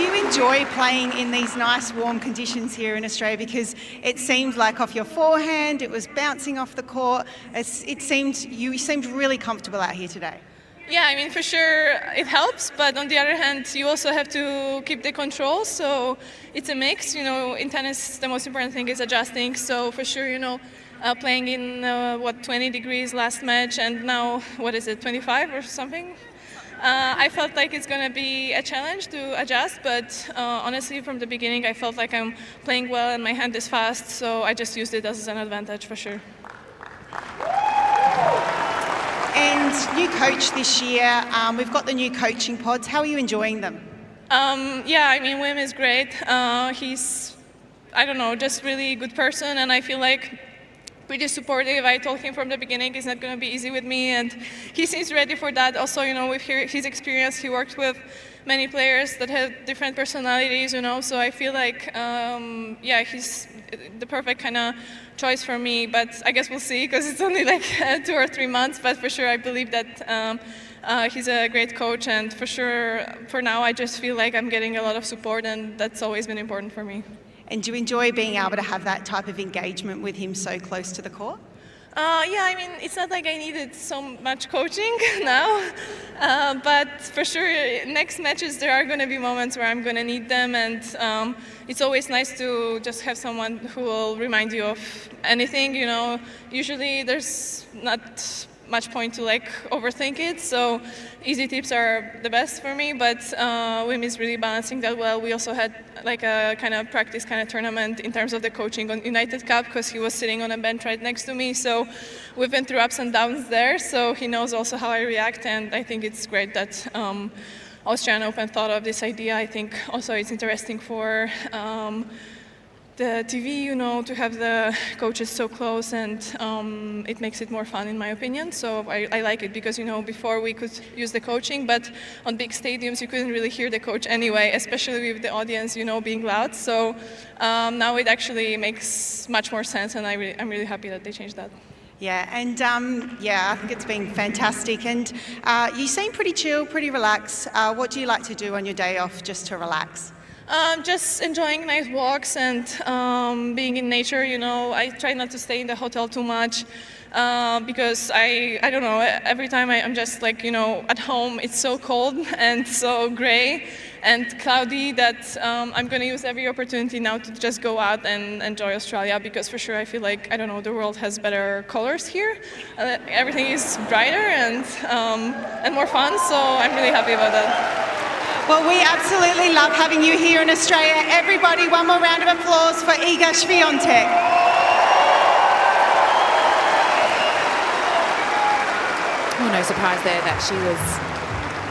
you enjoy playing in these nice warm conditions here in Australia? Because it seemed like off your forehand, it was bouncing off the court. You seemed really comfortable out here today. Yeah, I mean, for sure it helps, but on the other hand, you also have to keep the control. So it's a mix. You know, in tennis, the most important thing is adjusting. So for sure, you know, playing in 20 degrees last match, and now what is it, 25 or something? I felt like it's going to be a challenge to adjust, but honestly, from the beginning, I felt like I'm playing well and my hand is fast, so I just used it as an advantage for sure. And new coach this year, we've got the new coaching pods. How are you enjoying them? Yeah, I mean, Wim is great. He's, I don't know, just really good person, and I feel like pretty supportive. I told him from the beginning it's not going to be easy with me, and he seems ready for that. Also, you know, with his experience, he worked with many players that have different personalities, you know, so I feel like, yeah, he's the perfect kind of choice for me, but I guess we'll see, because it's only like 2 or 3 months, but for sure I believe that he's a great coach, and for sure, for now, I just feel like I'm getting a lot of support, and that's always been important for me. And do you enjoy being able to have that type of engagement with him so close to the court? Yeah, I mean, it's not like I needed so much coaching now, but for sure, next matches there are going to be moments where I'm going to need them, and it's always nice to just have someone who will remind you of anything, you know. Usually there's not much point to like overthink it, so easy tips are the best for me, but Wim is really balancing that well. We also had like a kind of practice kind of tournament in terms of the coaching on United Cup, because he was sitting on a bench right next to me, so we've been through ups and downs there, so he knows also how I react, and I think it's great that Australian Open thought of this idea. I think also it's interesting for the TV, you know, to have the coaches so close, and it makes it more fun in my opinion. So I like it, because, you know, before we could use the coaching, but on big stadiums you couldn't really hear the coach anyway, especially with the audience, you know, being loud. So now it actually makes much more sense, and I'm really happy that they changed that. Yeah, and yeah, I think it's been fantastic. And you seem pretty chill, pretty relaxed. What do you like to do on your day off just to relax? Just enjoying nice walks and being in nature, you know. I try not to stay in the hotel too much because I don't know, every time I'm just like, you know, at home it's so cold and so gray and cloudy that I'm going to use every opportunity now to just go out and enjoy Australia, because for sure I feel like, I don't know, the world has better colors here. Everything is brighter and more fun, so I'm really happy about that. Well, we absolutely love having you here in Australia. Everybody, one more round of applause for Iga Swiatek. Well, no surprise there that she was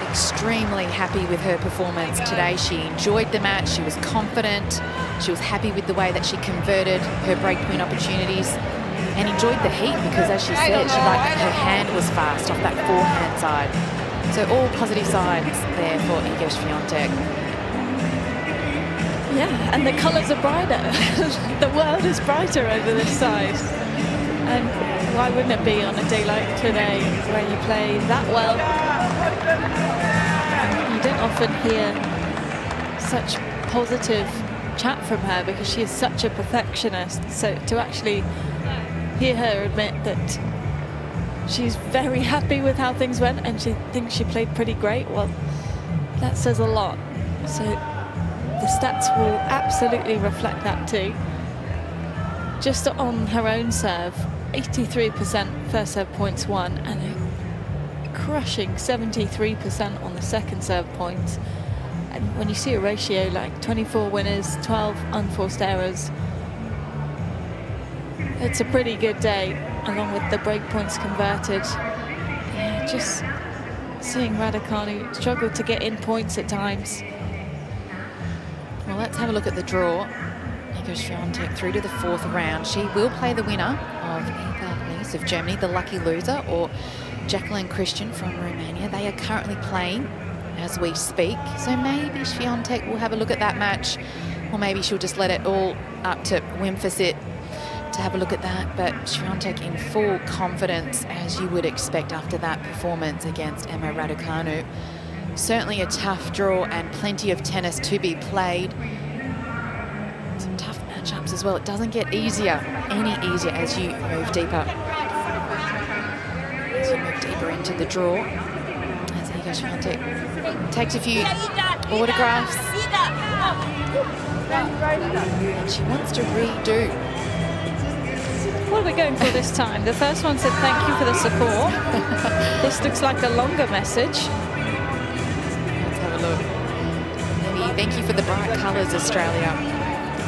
extremely happy with her performance today. She enjoyed the match, she was confident, she was happy with the way that she converted her breakpoint opportunities and enjoyed the heat, because as she said, she liked that her hand was fast off that forehand side. So all positive signs there for Iga Swiatek. Yeah, and the colours are brighter. The world is brighter over this side. And why wouldn't it be on a day like today where you play that well? You don't often hear such positive chat from her, because she is such a perfectionist. So to actually hear her admit that she's very happy with how things went and she thinks she played pretty great, well, that says a lot. So the stats will absolutely reflect that too. Just on her own serve, 83% first serve points won, and a crushing 73% on the second serve points. And when you see a ratio like 24 winners, 12 unforced errors, it's a pretty good day, along with the break points converted. Yeah, just seeing Raducanu struggle to get in points at times. Well, let's have a look at the draw. Iga Swiatek through to the fourth round. She will play the winner of Eva Empress of Germany, the lucky loser, or Jacqueline Christian from Romania. They are currently playing as we speak. So maybe Swiatek will have a look at that match, or maybe she'll just let it all up to Wimfoset to have a look at that. But Swiatek in full confidence, as you would expect after that performance against Emma Raducanu. Certainly a tough draw and plenty of tennis to be played. Some tough matchups as well. It doesn't get any easier as you move deeper. As you move deeper into the draw. As Iga Swiatek takes a few autographs. And she wants to redo. What are we going for this time? The first one said thank you for the support. This looks like a longer message. Let's have a look. Maybe thank you for the bright colours, Australia.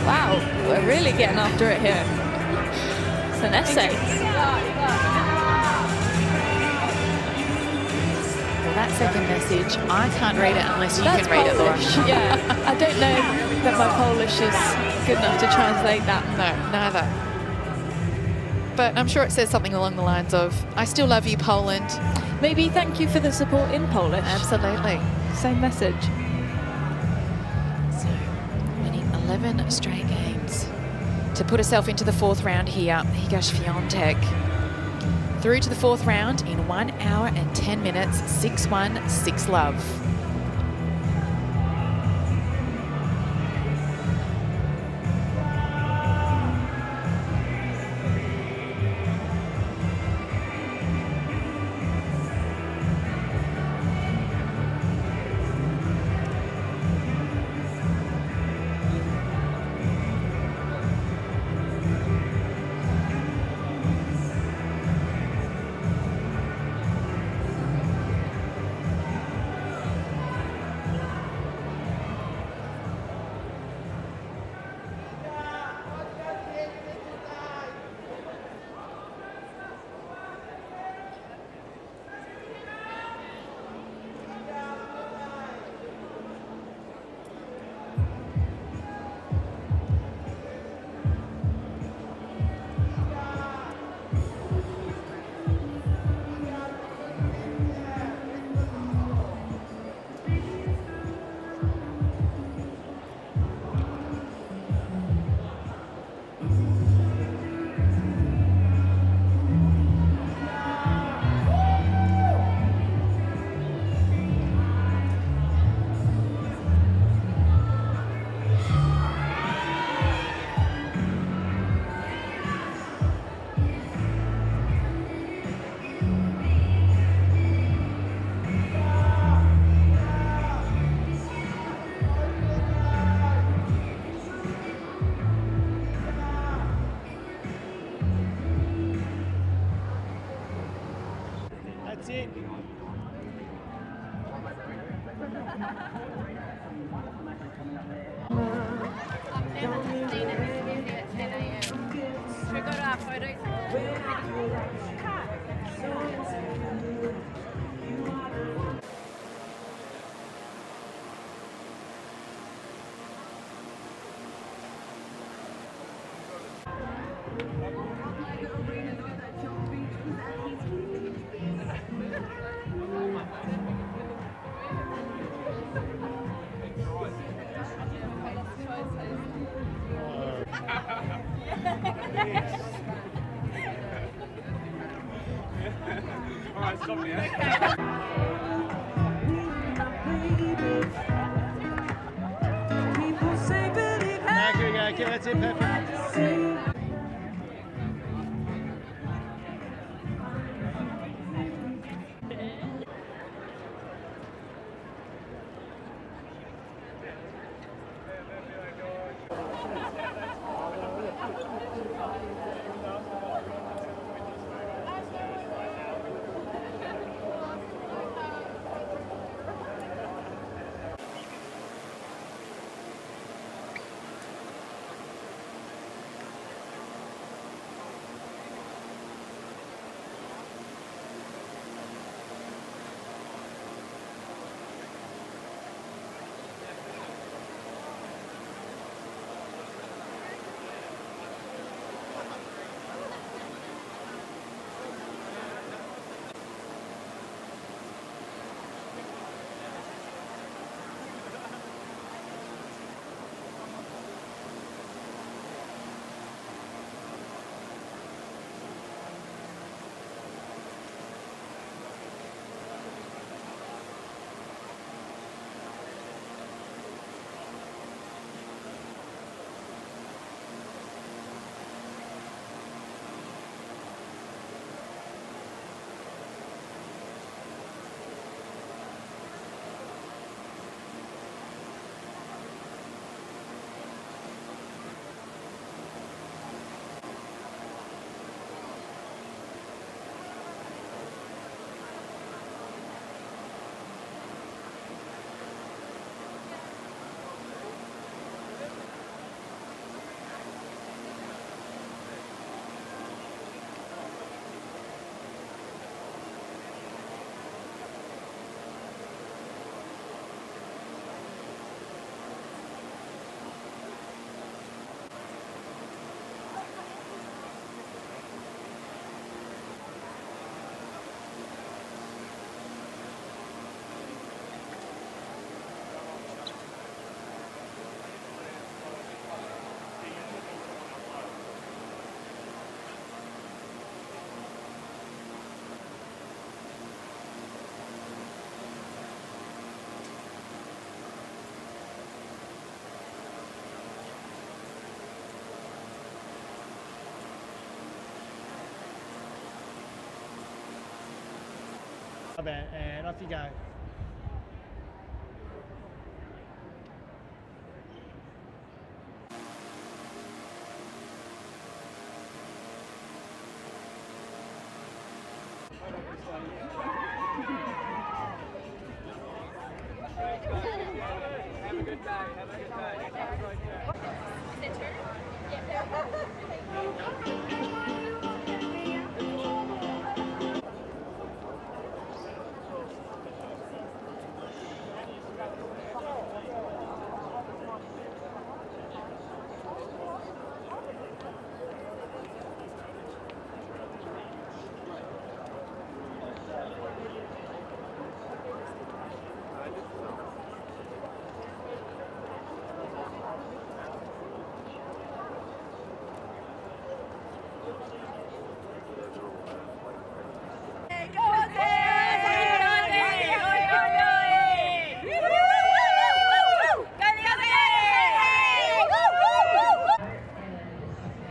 Wow, we're really getting after it here. It's an essay. Well, that second message, I can't read it unless you That's can read Polish. it, Laura. Yeah, I don't know that my Polish is good enough to translate that. No, neither. But I'm sure it says something along the lines of, I still love you, Poland. Maybe thank you for the support in Polish. Absolutely. Same message. So, winning 11 straight games to put herself into the fourth round here. Iga Swiatek through to the fourth round in 1 hour and 10 minutes, 6-1, 6-love. Okay, that's it, perfect. about, and off you go. Have a good day. Have a good day.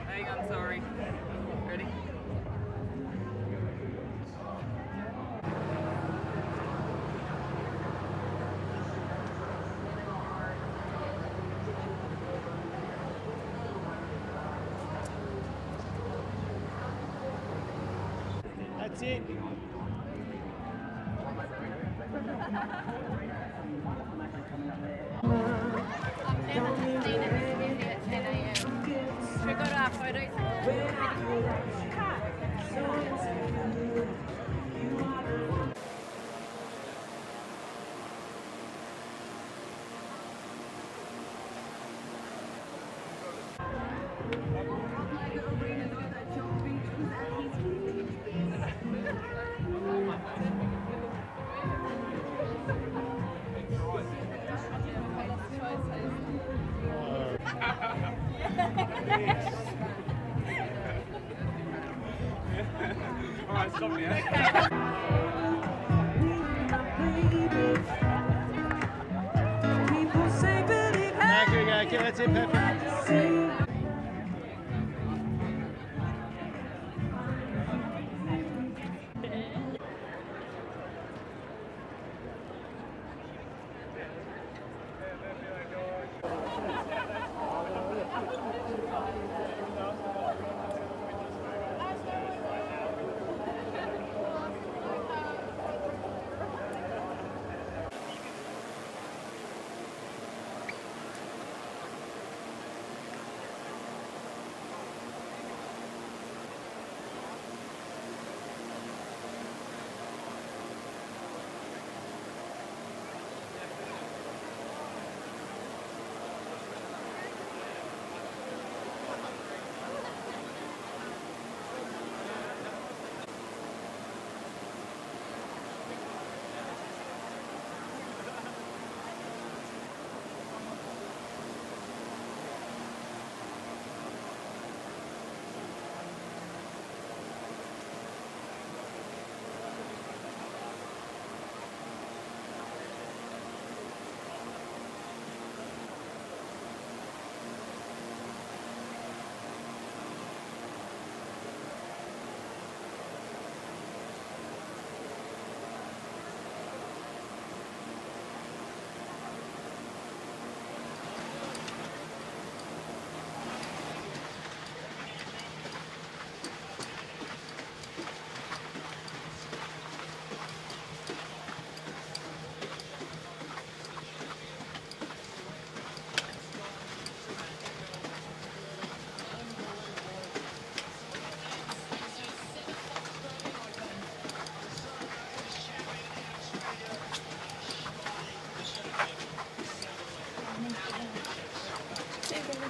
Hang on, sorry. Ready? That's it. Should we go to our photo? All right, stop now. Margaret, okay, that's it, perfect.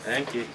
Thank you.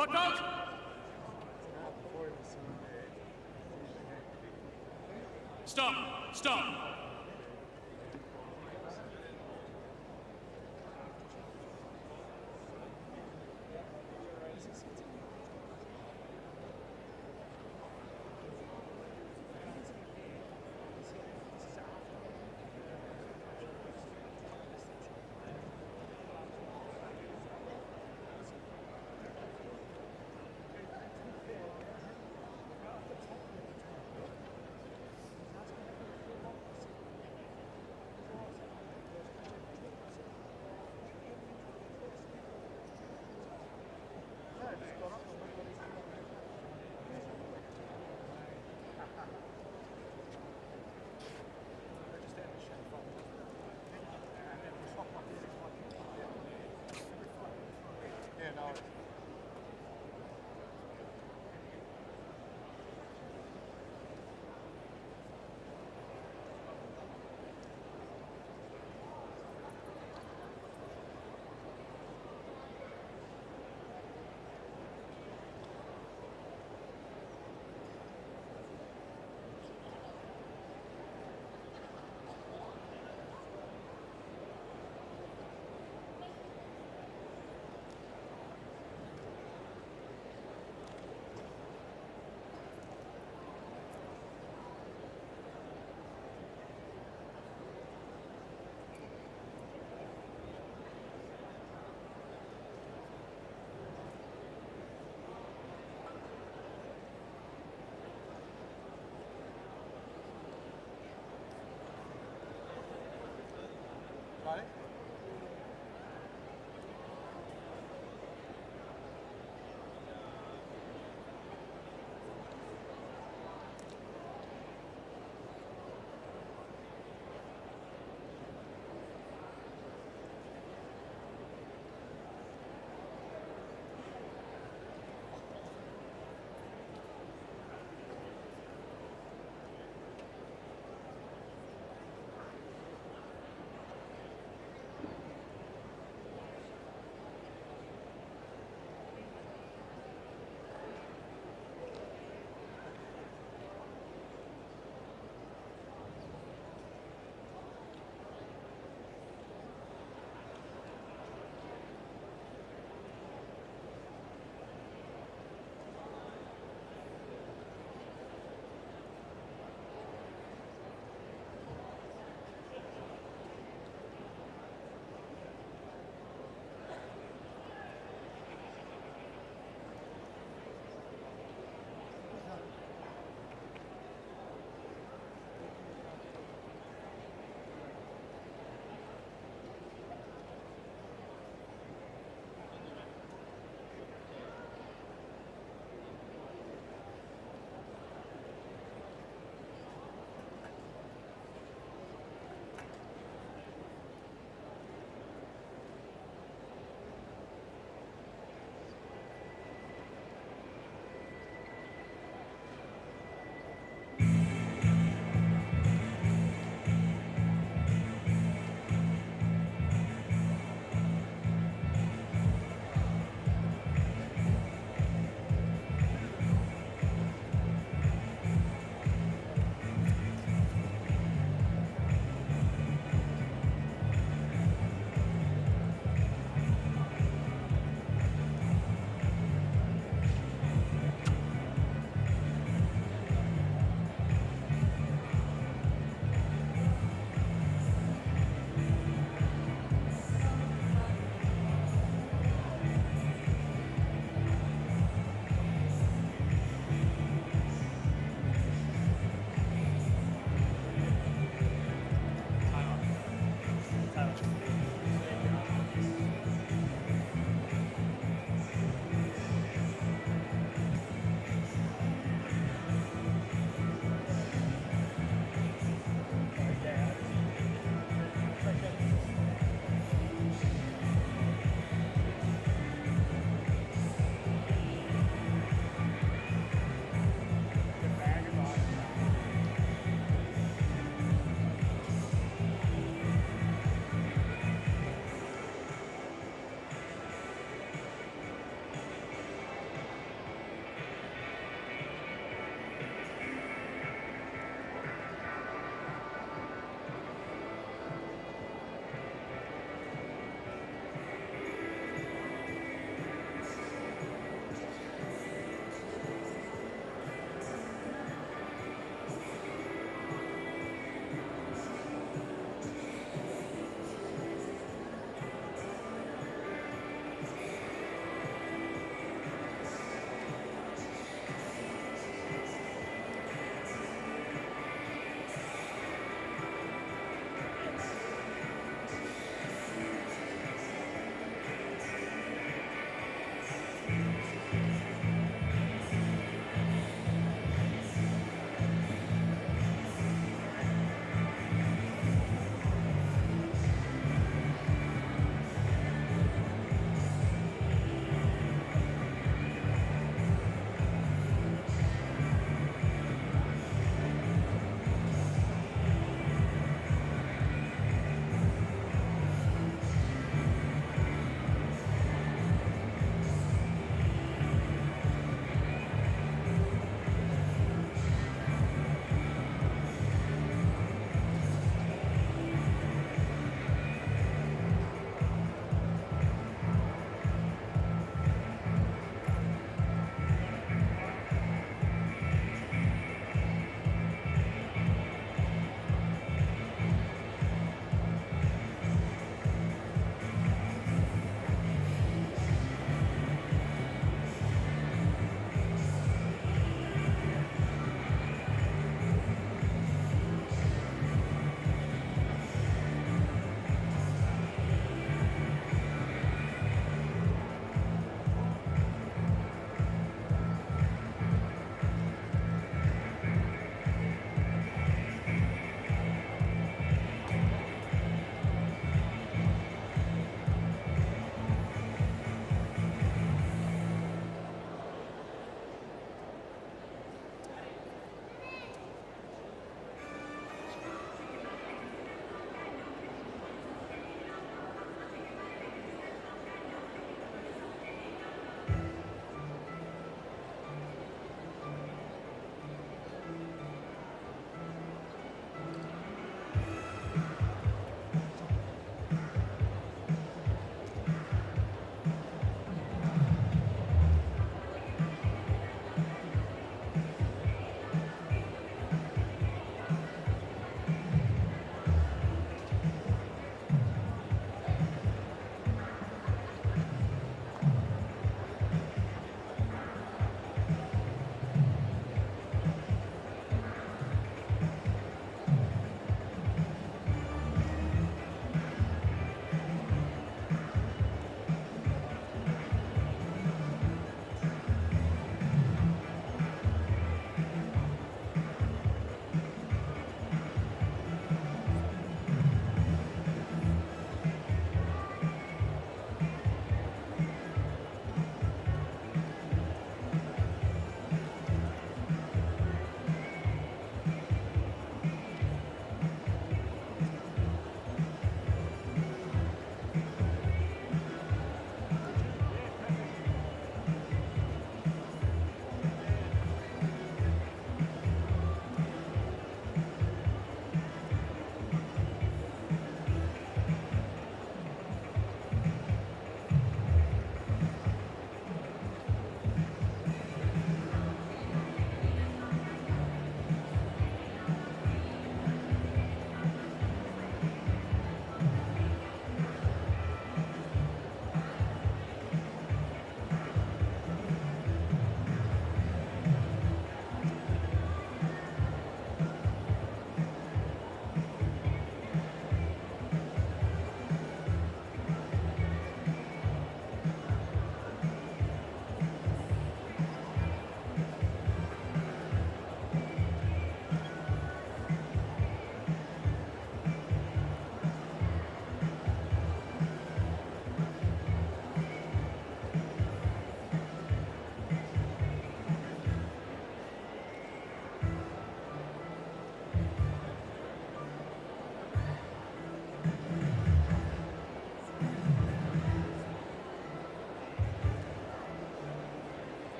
Hot dog! Stop! Stop!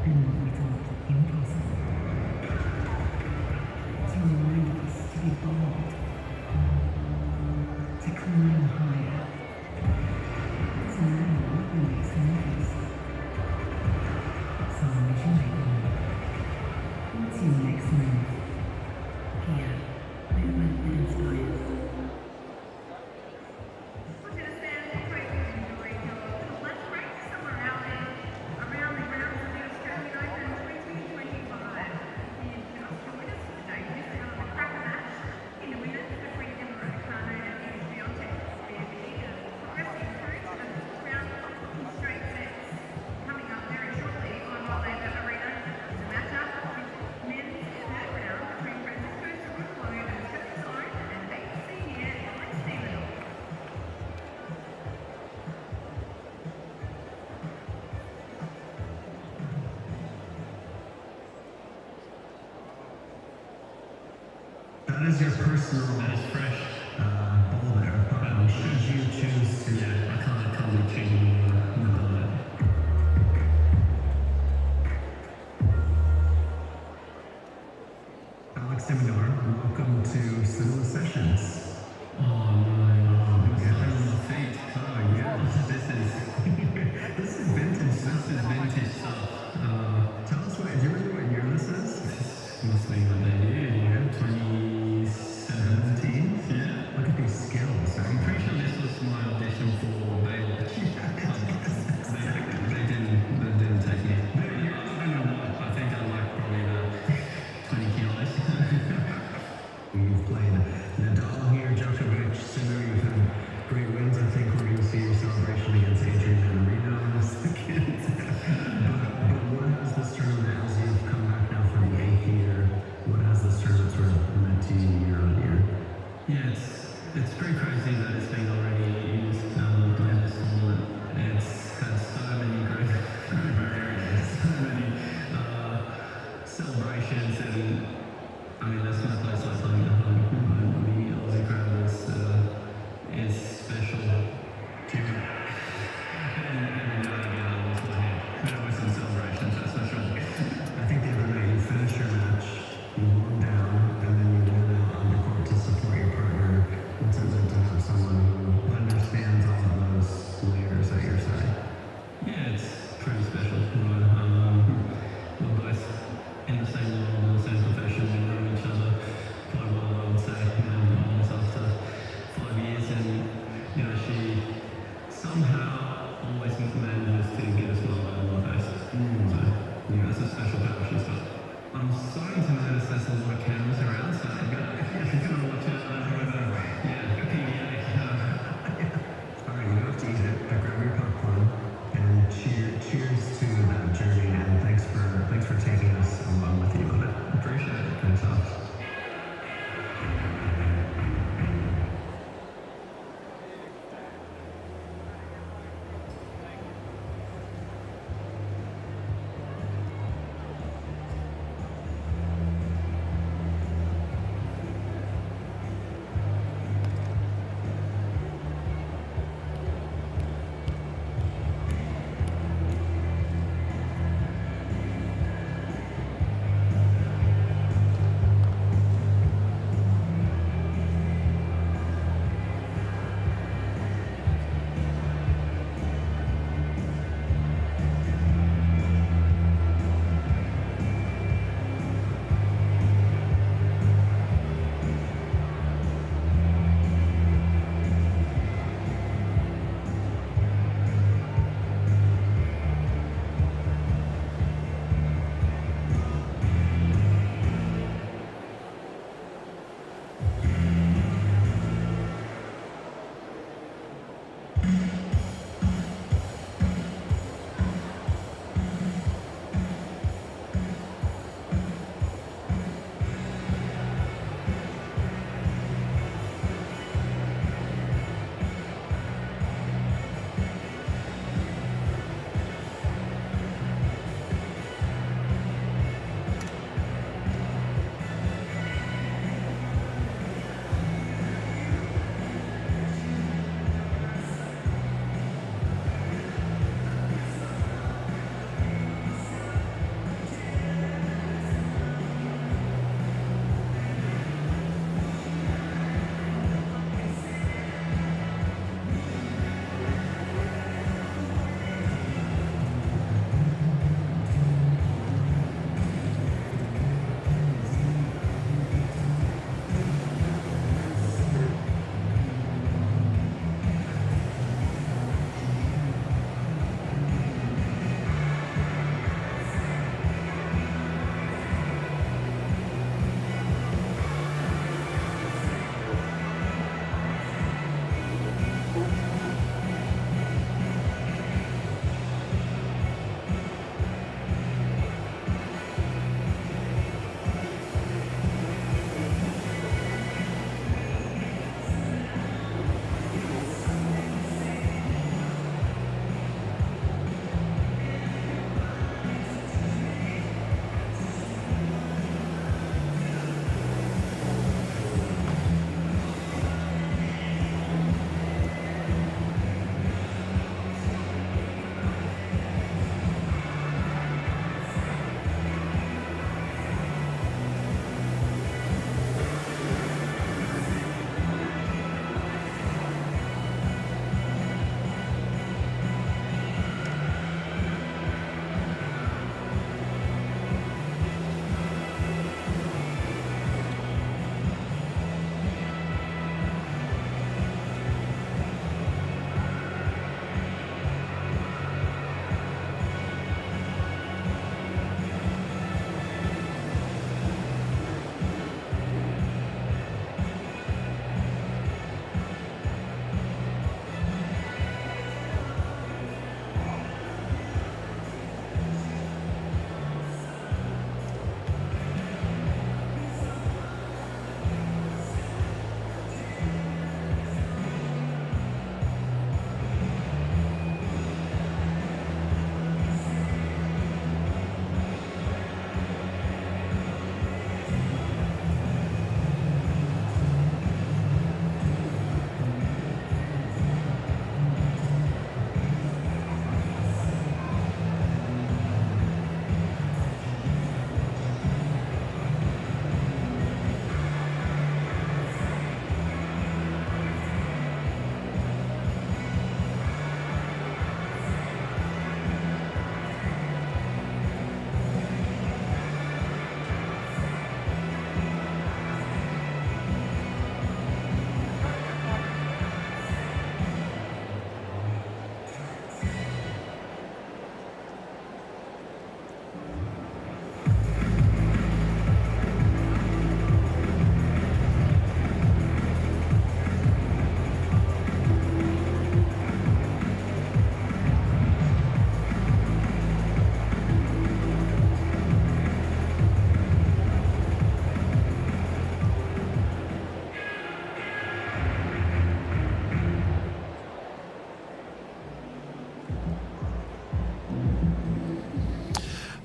and what we thought impossible. To remind us to be bold, to climb higher. So now we make some movies. So what you make them? What's your next move? Here, movement that inspires. That is your personal fresh ball there. Should you choose to, I can't be changing the bullet. Alex Seminor, welcome to Cinema Sessions. Oh no, get on my feet. Oh yeah, this is vintage stuff. Tell us do you remember what year this is? This must be my debut, 2017? Yeah. Look at these skills. I'm pretty sure this was my audition for Baywatch. They didn't take me. I don't know what. I think I like probably the 20 kilos. You've played Nadal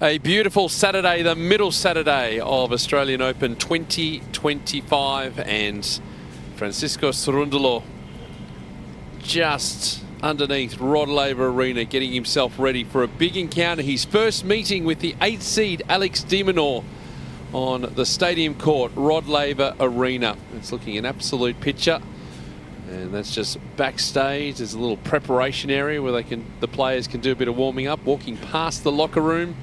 A beautiful Saturday, the middle Saturday of Australian Open 2025, and Francisco Cerundolo just underneath Rod Laver Arena, getting himself ready for a big encounter. His first meeting with the 8th seed Alex de Minaur on the stadium court, Rod Laver Arena. It's looking an absolute picture. And that's just backstage. There's a little preparation area where the players can do a bit of warming up, walking past the locker room.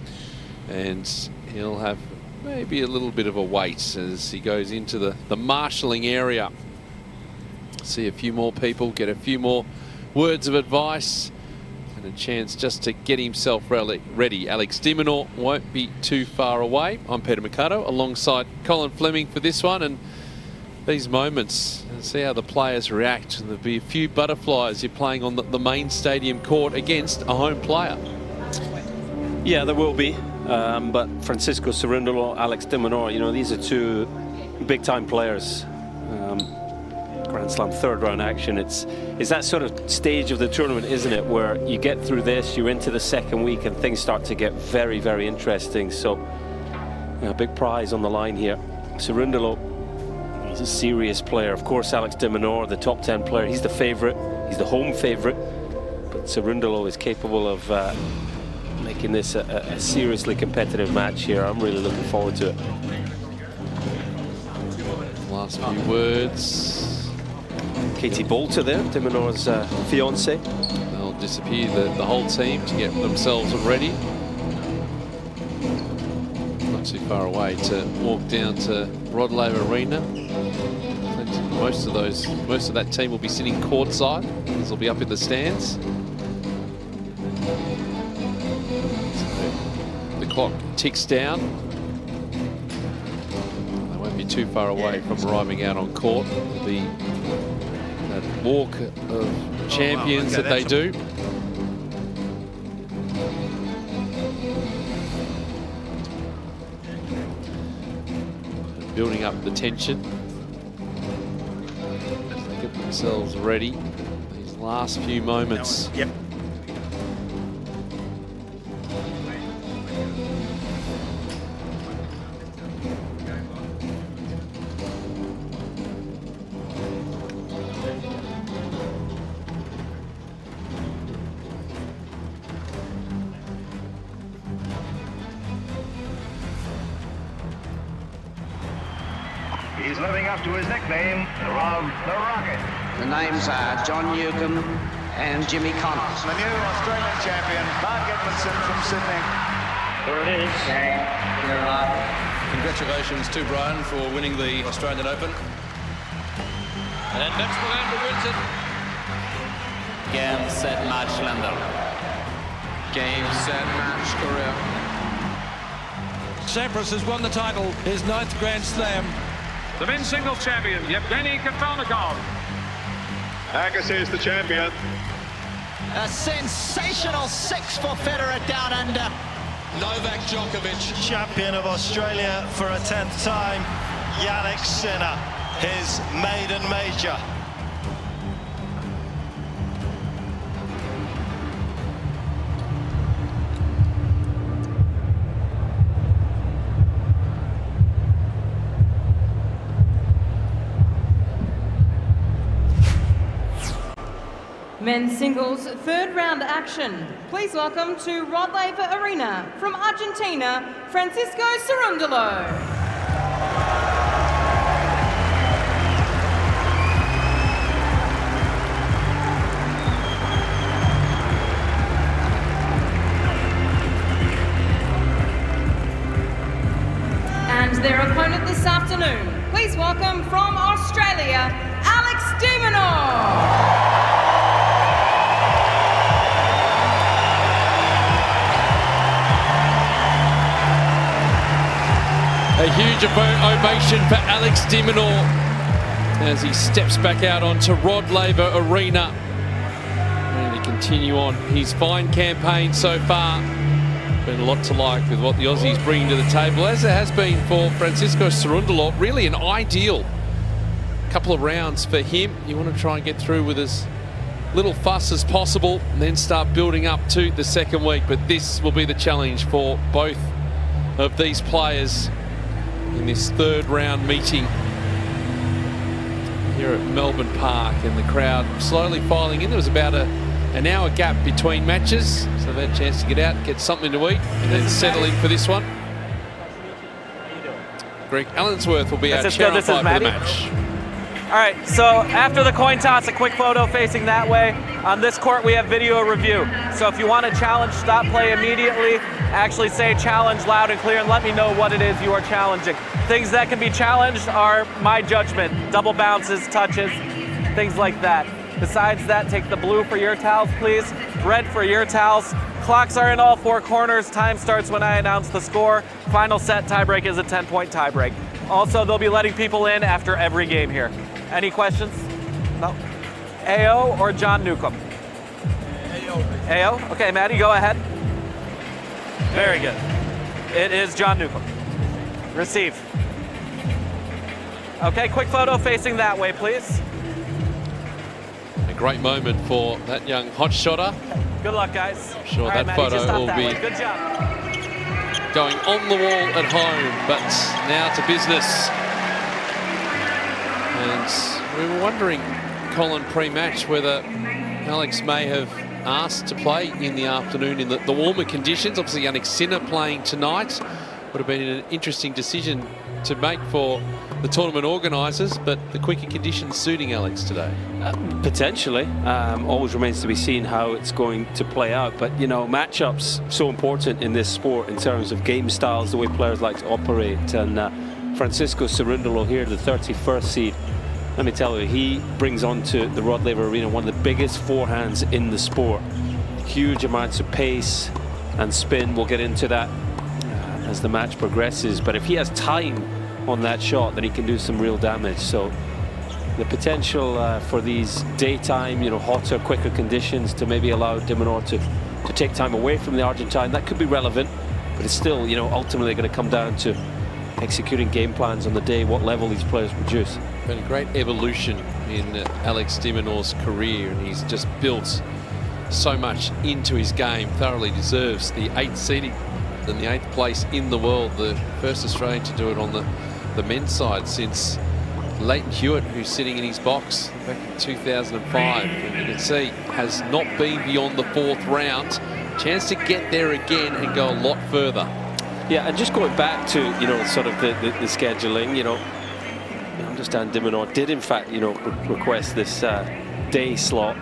And he'll have maybe a little bit of a wait as he goes into the marshalling area. See a few more people, get a few more words of advice, and a chance just to get himself ready. Alex de Minaur won't be too far away. I'm Peter Mercado alongside Colin Fleming for this one, and these moments, see how the players react. There'll be a few butterflies. You're playing on the main stadium court against a home player. Yeah, there will be. But Francisco Cerundolo, Alex de Minaur, you know, these are two big-time players. Grand Slam third-round action. It's that sort of stage of the tournament, isn't it, where you get through this, you're into the second week, and things start to get very, very interesting. So, you know, big prize on the line here. Cerundolo, he's a serious player. Of course, Alex de Minaur, the top 10 player, he's the favourite. He's the home favourite. But Cerundolo is capable of making this a seriously competitive match here. I'm really looking forward to it. Last few words. Katie Bolter there, de Minaur's fiance. They'll disappear, the whole team, to get themselves ready. Not too far away to walk down to Rod Laver Arena. Most of that team will be sitting courtside. These will be up in the stands. So the clock ticks down. They won't be too far away from arriving out on court. There'll be that walk of champions that they do. Building up the tension. Get themselves ready. These last few moments. Yep. He's living up to his nickname, Rod the Rocket. The names are John Newcomb and Jimmy Connors. The new Australian champion, Margaret from Sydney. Here it is. Congratulations to Brian for winning the Australian Open. And Max Miranda wins it. Game, set, match, Lander. Game, set, match, Korea. Sampras has won the title, his 9th Grand Slam. The men's singles champion, Yevgeny Kafelnikov. Agassi is the champion. A sensational 6 for Federer down under. Novak Djokovic. Champion of Australia for a 10th time, Jannik Sinner, his maiden major. Men's singles third round action. Please welcome to Rod Laver Arena from Argentina, Francisco Cerundolo. And their opponent this afternoon. Please welcome from Australia, Alex de Minaur. A huge ovation for Alex de Minaur as he steps back out onto Rod Laver Arena. And to continue on his fine campaign so far. Been a lot to like with what the Aussies bring to the table, as it has been for Francisco Cerundolo. Really an ideal couple of rounds for him. You want to try and get through with as little fuss as possible and then start building up to the second week. But this will be the challenge for both of these players in this third round meeting here at Melbourne Park, and the crowd slowly filing in. There was about an hour gap between matches, so they had a chance to get out, get something to eat, and then settle in for this one. Greg Allensworth will be our chair umpire for the match. All right, so after the coin toss, a quick photo facing that way. On this court, we have video review. So if you want to challenge, stop play immediately. Actually say challenge loud and clear and let me know what it is you are challenging. Things that can be challenged are my judgment, double bounces, touches, things like that. Besides that, take the blue for your towels, please. Red for your towels. Clocks are in all 4 corners. Time starts when I announce the score. Final set tiebreak is a 10-point tiebreak. Also, they'll be letting people in after every game here. Any questions? No? AO or John Newcomb? AO. AO? Okay, Maddie, go ahead. Very good. It is John Newcomb. Receive. Okay, quick photo facing that way, please. A great moment for that young hot shotter. Good luck, guys. I'm sure right, that Maddie, photo will be good job. Going on the wall at home, but now to business. And we were wondering, Colin, pre-match, whether Alex may have asked to play in the afternoon in the warmer conditions. Obviously, Jannik Sinner playing tonight would have been an interesting decision to make for the tournament organisers, but the quicker conditions suiting Alex today. Potentially. Always remains to be seen how it's going to play out. But, you know, matchups so important in this sport in terms of game styles, the way players like to operate. And Francisco Cerundolo here, the 31st seed. Let me tell you, he brings onto the Rod Laver Arena one of the biggest forehands in the sport. Huge amounts of pace and spin. We'll get into that as the match progresses. But if he has time on that shot, then he can do some real damage. So the potential for these daytime, you know, hotter, quicker conditions to maybe allow de Minaur to take time away from the Argentine, that could be relevant. But it's still, you know, ultimately going to come down to executing game plans on the day, what level these players produce. Been a great evolution in Alex de Minaur's career, and he's just built so much into his game. Thoroughly deserves the 8th seeding and the 8th place in the world. The first Australian to do it on the men's side since Leighton Hewitt, who's sitting in his box back in 2005. And you can see has not been beyond the 4th round. Chance to get there again and go a lot further. Yeah, and just going back to, you know, sort of the scheduling, you know, I understand de Minaur did in fact, you know, request this day slot.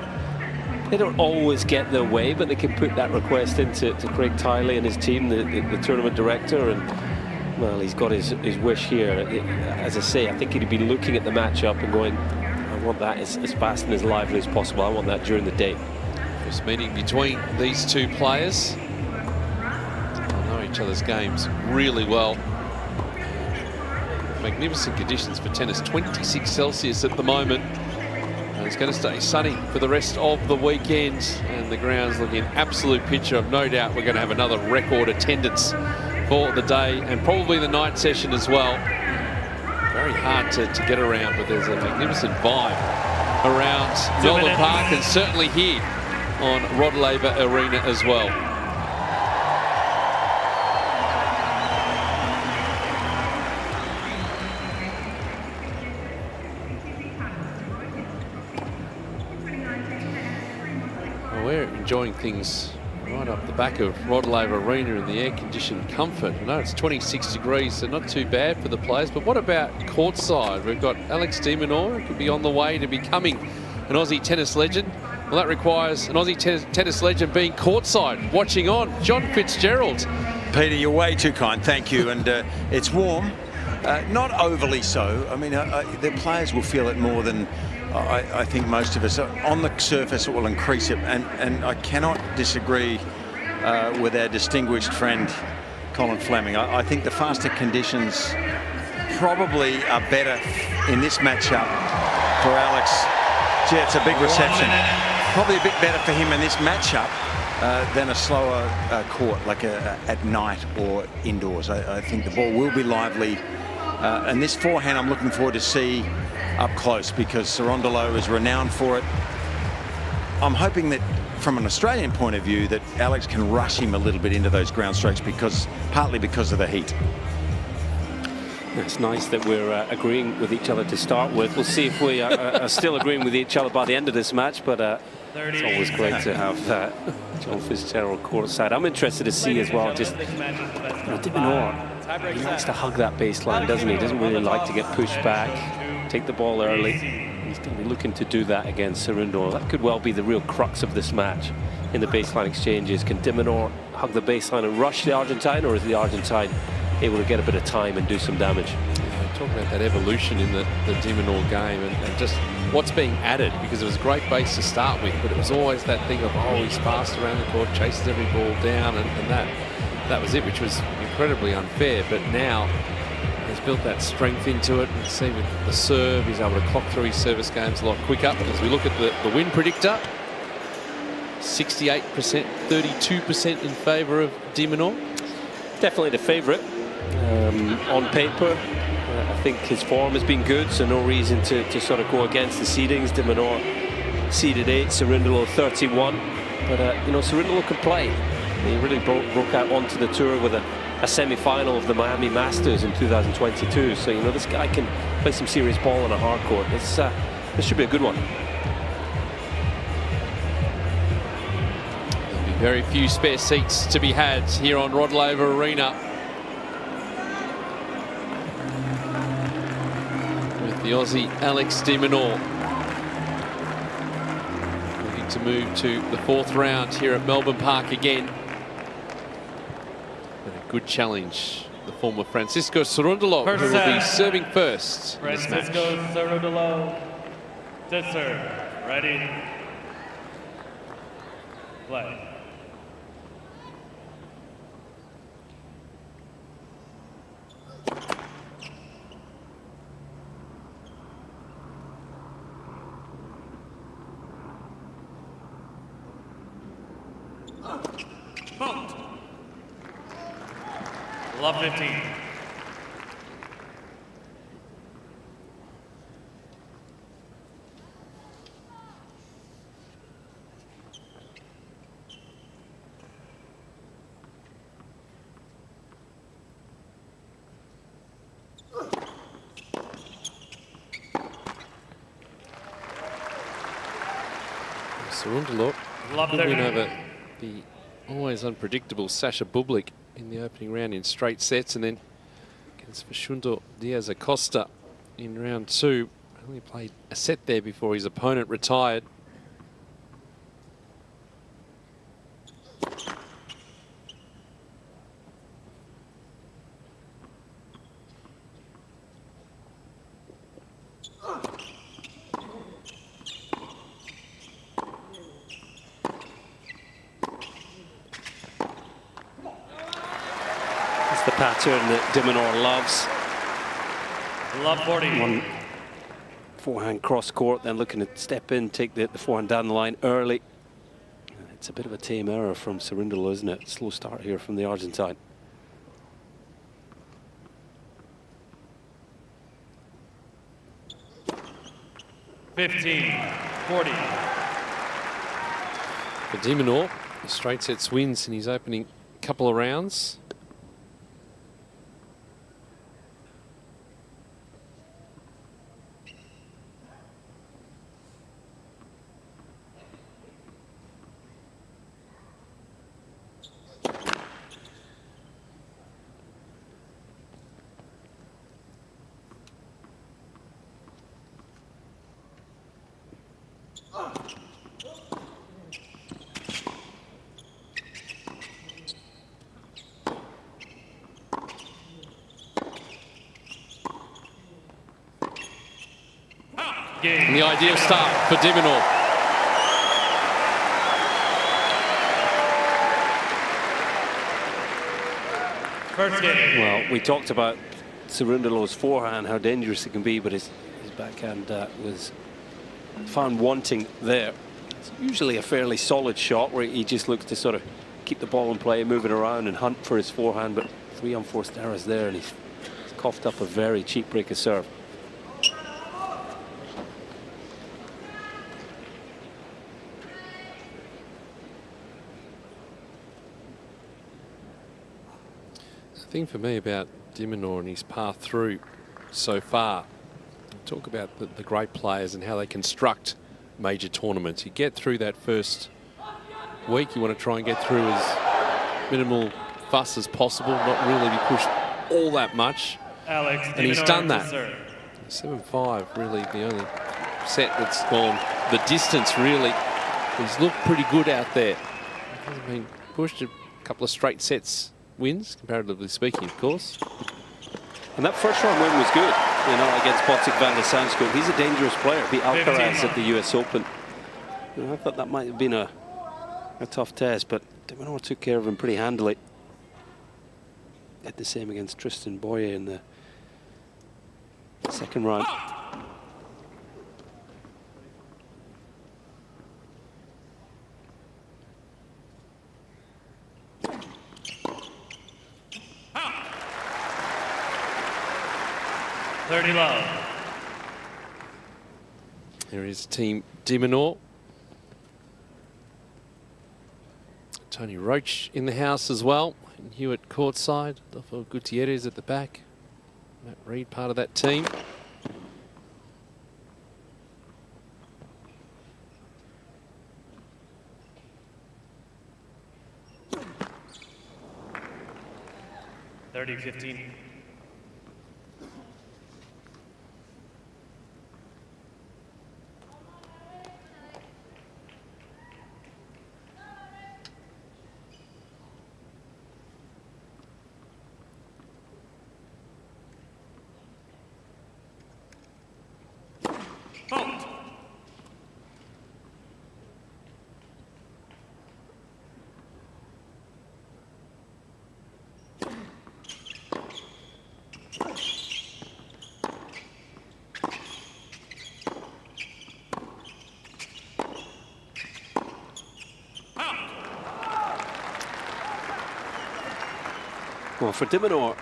They don't always get their way, but they can put that request into Craig Tiley and his team, the tournament director, and well, he's got his wish here. As I say, I think he'd be looking at the matchup and going, I want that as fast and as lively as possible. I want that during the day. First meeting between these two players. Each other's games really well. Magnificent conditions for tennis, 26 Celsius at the moment. And it's going to stay sunny for the rest of the weekend, and the ground's looking an absolute picture. I've no doubt we're going to have another record attendance for the day and probably the night session as well. Very hard to get around, but there's a magnificent vibe around Melbourne Park, and certainly here on Rod Laver Arena as well. We're enjoying things right up the back of Rod Laver Arena in the air-conditioned comfort. I know it's 26 degrees, so not too bad for the players, but what about courtside? We've got Alex de Minaur, who could be on the way to becoming an Aussie tennis legend. Well, that requires an Aussie tennis legend being courtside, watching on. John Fitzgerald. Peter, you're way too kind, thank you. And it's warm, not overly so. I mean, the players will feel it more than I think most of us. On the surface, it will increase it, and I cannot disagree with our distinguished friend Colin Fleming. I think the faster conditions probably are better in this matchup for Alex. Gee, it's a big reception. Probably a bit better for him in this matchup than a slower court, like at night or indoors. I think the ball will be lively, and this forehand I'm looking forward to see up close, because Cerundolo is renowned for it. I'm hoping that from an Australian point of view that Alex can rush him a little bit into those ground strokes, partly because of the heat. It's nice that we're agreeing with each other to start with. We'll see if we are still agreeing with each other by the end of this match, but it's always great to have John Fitzgerald courtside. I'm interested to see as well, just De Minaur, he likes to hug that baseline, doesn't he? He doesn't really like to get pushed back, take the ball early. He's going to be looking to do that against Cerundolo. That could well be the real crux of this match in the baseline exchanges. Can De Minaur hug the baseline and rush the Argentine, or is the Argentine able to get a bit of time and do some damage? Talk about that evolution in the De Minaur game and just what's being added, because it was a great base to start with, but it was always that thing of, oh, he's fast around the court, chases every ball down, and that was it, which was incredibly unfair. But now he's built that strength into it. You see with the serve, he's able to clock through his service games a lot quicker. As we look at the win predictor, 68%, 32% in favour of De Minaur. Definitely the favourite on paper. I think his form has been good, so no reason to sort of go against the seedings. De Minaur seeded 8, Cerundolo 31. But, you know, Cerundolo can play. He really broke out onto the tour with a semi-final of the Miami Masters in 2022. So, you know, this guy can play some serious ball on a hard court. This should be a good one. There'll be very few spare seats to be had here on Rod Laver Arena. The Aussie Alex De Minaur looking to move to the 4th round here at Melbourne Park again. And a good challenge, the former Francisco Cerundolo, who will be serving first in this match. Francisco Cerundolo to serve. Ready? Play. Love 15. Cerundolo, good win over the always unpredictable Sasha Bublik in the opening round in straight sets, and then against Facundo Diaz-Acosta in round 2. Only played a set there before his opponent retired. Pattern that De Minaur loves. Love 40. One forehand cross court, then looking to step in, take the forehand down the line early. It's a bit of a tame error from Cerundolo, isn't it? Slow start here from the Argentine. (15-40). For De Minaur, the straight sets wins in his opening couple of rounds. And the ideal start for De Minaur. First game. Well, we talked about Cerundolo's forehand, how dangerous it can be, but his backhand was found wanting there. It's usually a fairly solid shot where he just looks to sort of keep the ball in play, move it around and hunt for his forehand, but 3 unforced errors there, and he's coughed up a very cheap break of serve. thing for me about Dimonor and his path through so far, talk about the great players and how they construct major tournaments. You get through that first week, you want to try and get through as minimal fuss as possible, not really be pushed all that much. Alex, and he's done that. 7-5, really the only set that's gone the distance, really. He's looked pretty good out there. Hasn't been pushed. A couple of straight sets wins, comparatively speaking, of course. And that first round win was good, you know, against Botic van der Sandskoog. He's a dangerous player. Beat Alcaraz at the US Open. You know, I thought that might have been a tough test, but Dimonor took care of him pretty handily. Did the same against Tristan Boyer in the second round. Love. Here is Team Dimonor. Tony Roach in the house as well. And Hewitt courtside. Adolfo Gutierrez at the back. Matt Reed part of that team. (30-15). Well, for Dimonor,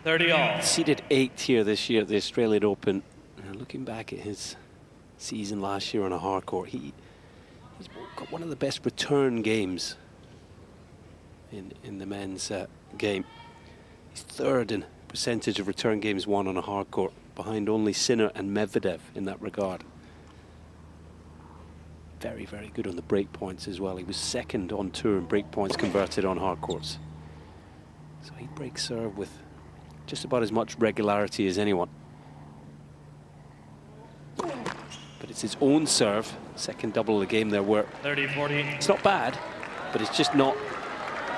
30-all. Seeded 8th here this year at the Australian Open. Looking back at his season last year on a hard court, he's got one of the best return games in the men's game. He's third in percentage of return games won on a hard court, behind only Sinner and Medvedev in that regard. Very, very good on the break points as well. He was second on tour in break points converted on hard courts. So he breaks serve with just about as much regularity as anyone. But it's his own serve, second double of the game there, where 30-40. it's not bad, but it's just not,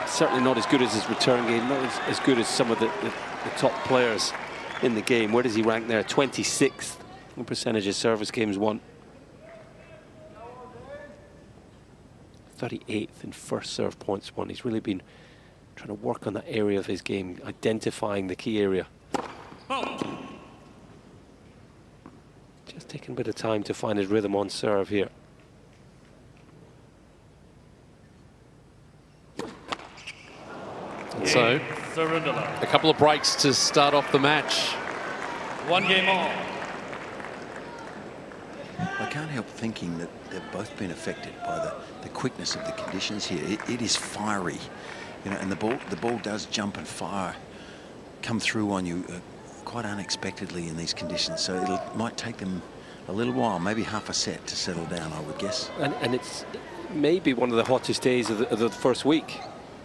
certainly not as good as his return game, not as good as some of the top players in the game. Where does he rank there? 26th in percentage of service games won. 38th in first serve points won. He's really been trying to work on that area of his game, identifying the key area. Just taking a bit of time to find his rhythm on serve here. So, a couple of breaks to start off the match. 1 game all. I can't help thinking that they've both been affected by the quickness of the conditions here. It is fiery, you know, and the ball does jump and fire, come through on you quite unexpectedly in these conditions. So it might take them a little while, maybe half a set to settle down, I would guess. And it's maybe one of the hottest days of the first week.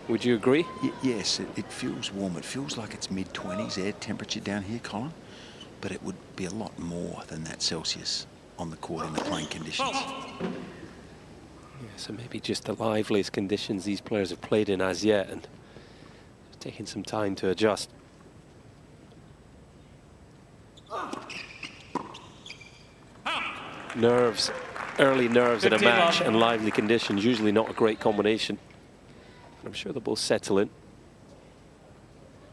Would you agree? Yes, it feels warm. It feels like it's mid-20s air temperature down here, Colin, but it would be a lot more than that Celsius on the court in the playing conditions. Yeah, so maybe just the liveliest conditions these players have played in as yet, and it's taking some time to adjust. Nerves, early nerves in a match and lively conditions, usually not a great combination. I'm sure they'll both settle in.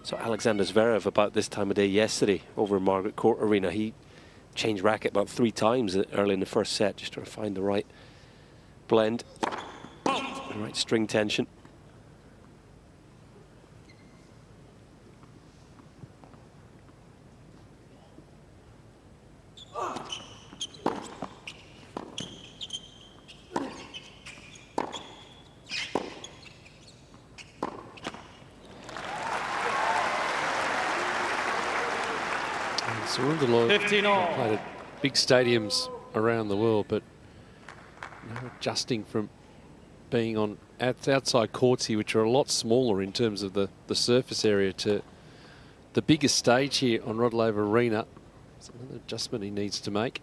So Alexander Zverev about this time of day yesterday over in Margaret Court Arena, he changed racket about 3 times early in the first set, just trying to find the right blend, the right string tension. Cerundolo 15 all. played at big stadiums around the world, but adjusting from being on outside courts here, which are a lot smaller in terms of the surface area, to the biggest stage here on Rod Laver Arena. It's another adjustment he needs to make.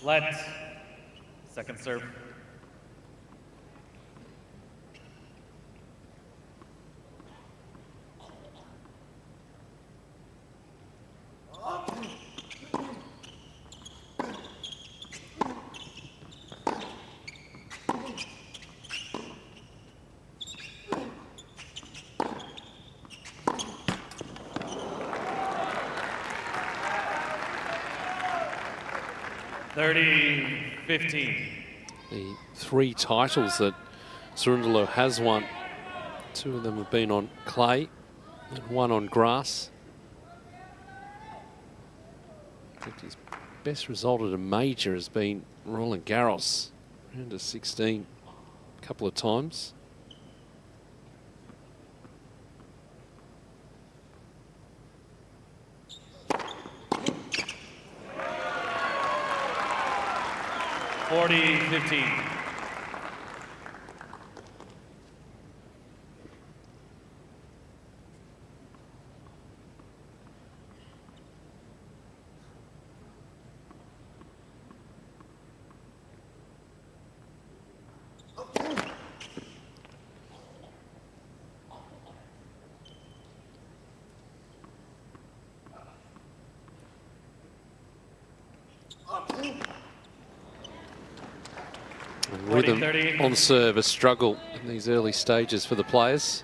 Let. Second serve. $30-15. The 3 titles that Cerundolo has won, 2 of them have been on clay and 1 on grass. I think his best result at a major has been Roland Garros, round of 16 a couple of times. $40-15. Rhythm on serve, a struggle in these early stages for the players.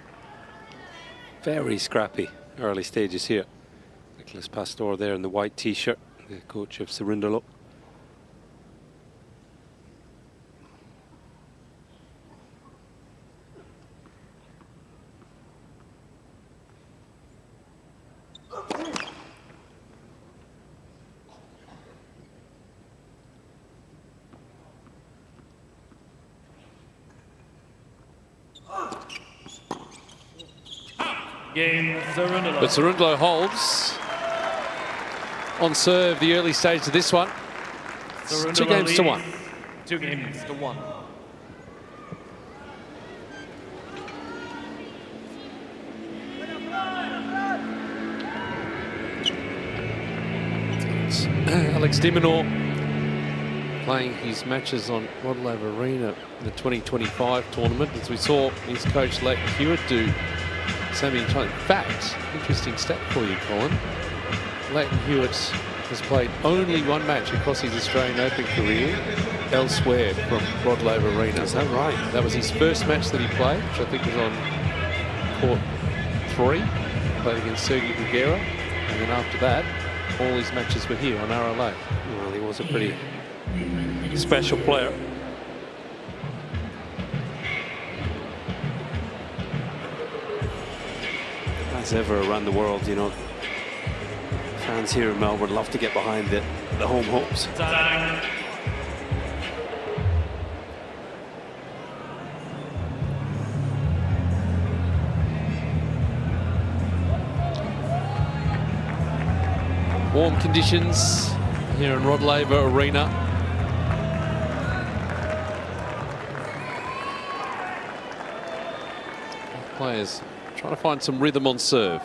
Very scrappy early stages here. Nicolas Pastor there in the white t-shirt, the coach of Cerundolo. Game Cerundolo. But Cerundolo holds on serve the early stage of this one. Cerundolo 2 games to 1. 2 games to 1. Alex de Minaur playing his matches on Rod Laver Arena in the 2025 tournament, as we saw his coach Leighton Hewitt do so many times. In fact, interesting stat for you, Colin. Leighton Hewitt has played only 1 match across his Australian Open career elsewhere from Rod Laver Arena. Is that right? That was his first match that he played, which I think was on court 3. Played against Sergei Bugera, and then after that, all his matches were here on RLA. Well, he was a pretty special player. As ever around the world, you know, fans here in Melbourne love to get behind the home hopes. Warm conditions here in Rod Laver Arena. Players trying to find some rhythm on serve.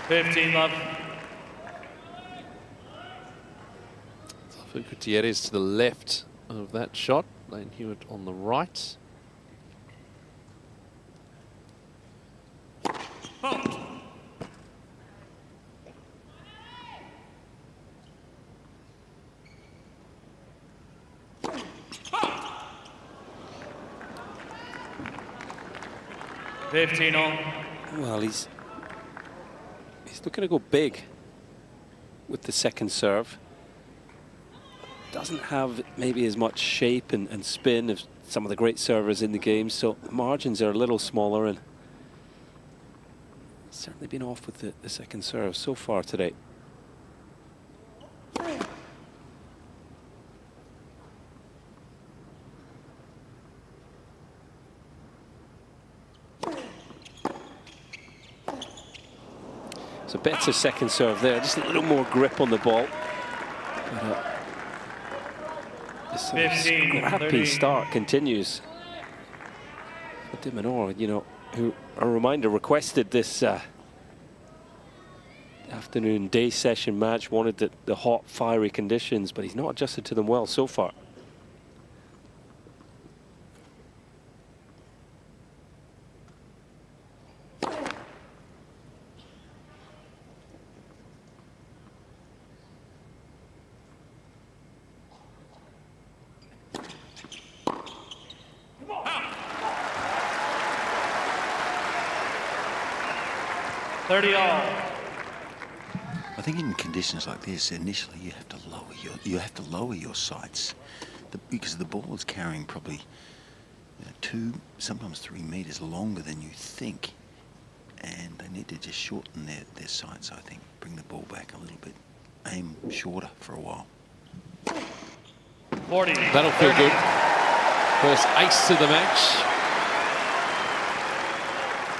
$15 Gutierrez to the left of that shot. Leighton Hewitt on the right. Well, he's looking to go big with the second serve. doesn't have maybe as much shape and spin as some of the great servers in the game, so the margins are a little smaller, and certainly been off with the second serve so far today. So better second serve there, just a little more grip on the ball. But, this 15, scrappy 30. start continues for de Minaur, you know, who, a reminder, requested this afternoon day session match, wanted the hot, fiery conditions, but he's not adjusted to them well so far. I think in conditions like this, initially you have to lower your sights, because the ball is carrying probably 2, sometimes 3 meters longer than you think, and they need to just shorten their sights. I think, bring the ball back a little bit, aim shorter for a while. 40. That'll feel good. First ace to the match,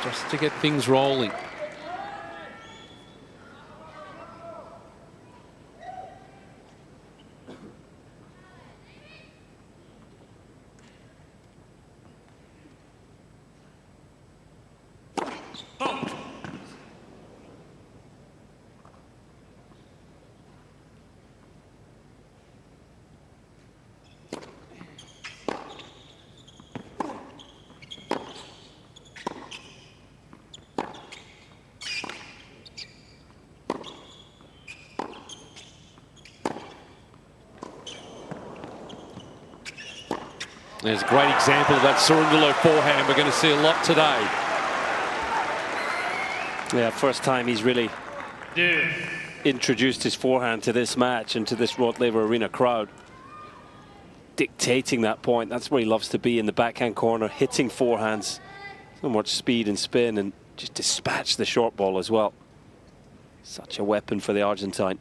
just to get things rolling. There's a great example of that Cerundolo forehand. We're going to see a lot today. Yeah, first time he's really introduced his forehand to this match and to this Rod Laver Arena crowd. Dictating that point. That's where he loves to be, in the backhand corner, hitting forehands. So much speed and spin, and just dispatch the short ball as well. Such a weapon for the Argentine.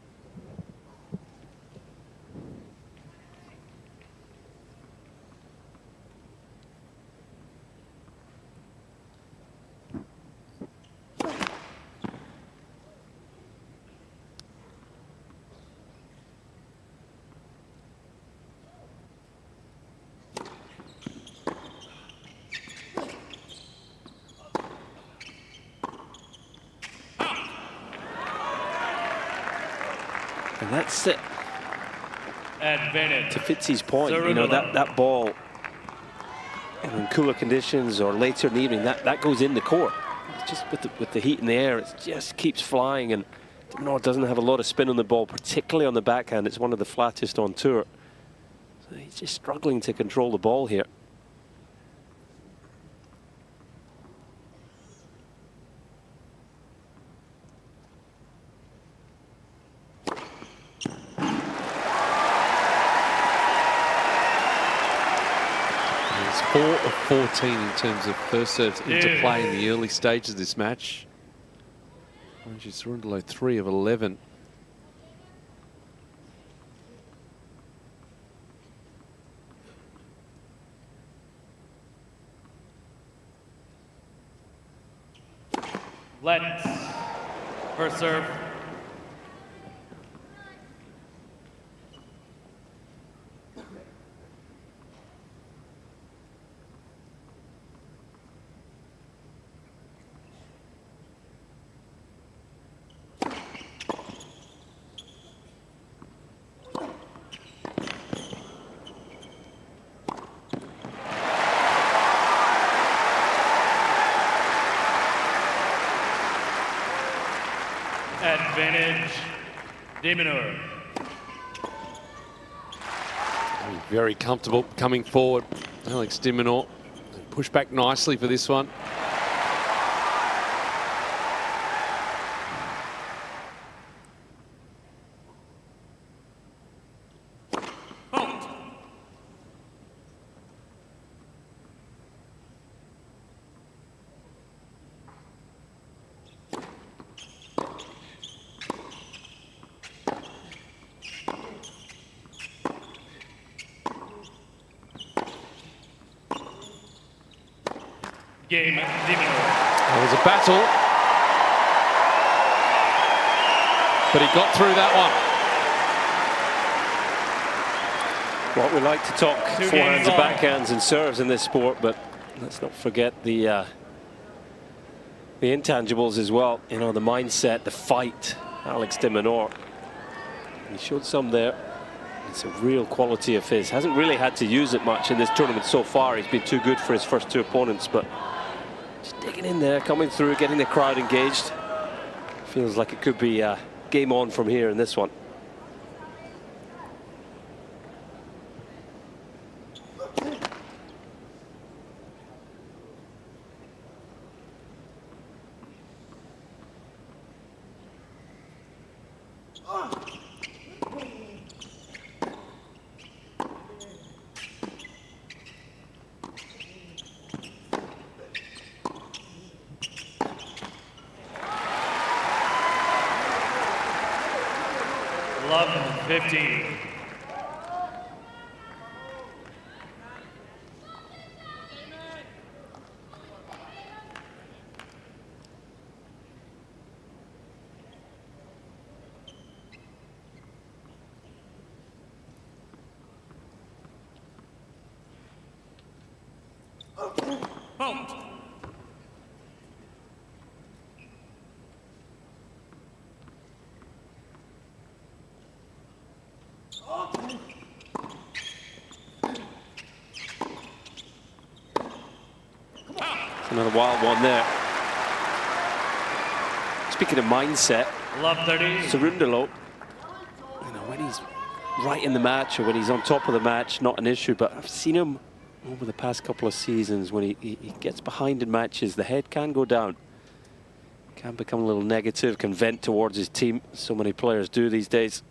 And that's it. Advantage. To Fitzy's point, you know, that ball, and in cooler conditions or later in the evening, that goes in the court. It's just with the heat in the air, it just keeps flying, and de Minaur doesn't have a lot of spin on the ball, particularly on the backhand. It's one of the flattest on tour. So he's just struggling to control the ball here. He's 4 of 14 in terms of first serves into play in the early stages of this match. Cerundolo 3 of 11. Let's first serve. Advantage, de Minaur. Very comfortable coming forward. Alex de Minaur push back nicely for this one. Game Diminor. There was a battle, but he got through that one. Well, we like to talk forehands and backhands and serves in this sport, but let's not forget the intangibles as well. You know, the mindset, the fight. Alex de Minaur. He showed some there. It's a real quality of his. Hasn't really had to use it much in this tournament so far. He's been too good for his first two opponents, but just digging in there, coming through, getting the crowd engaged. Feels like it could be game on from here in this one. Love 15. Point. Another wild one there. Speaking of mindset, Love 30. Cerundolo, you know, when he's right in the match or when he's on top of the match, not an issue, but I've seen him over the past couple of seasons when he gets behind in matches, the head can go down. Can become a little negative, can vent towards his team. So many players do these days.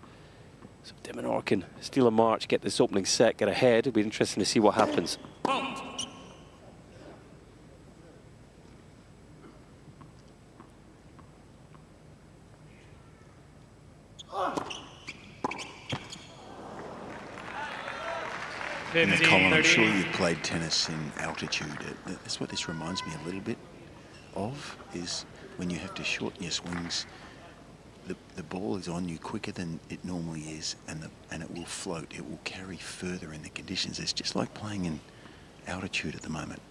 So de Minaur can steal a march, get this opening set, get ahead. It'll be interesting to see what happens. Point. Colin, I'm sure you've played tennis in altitude. That's what this reminds me a little bit of, is when you have to shorten your swings, the ball is on you quicker than it normally is, and it will float. It will carry further in the conditions. It's just like playing in altitude at the moment.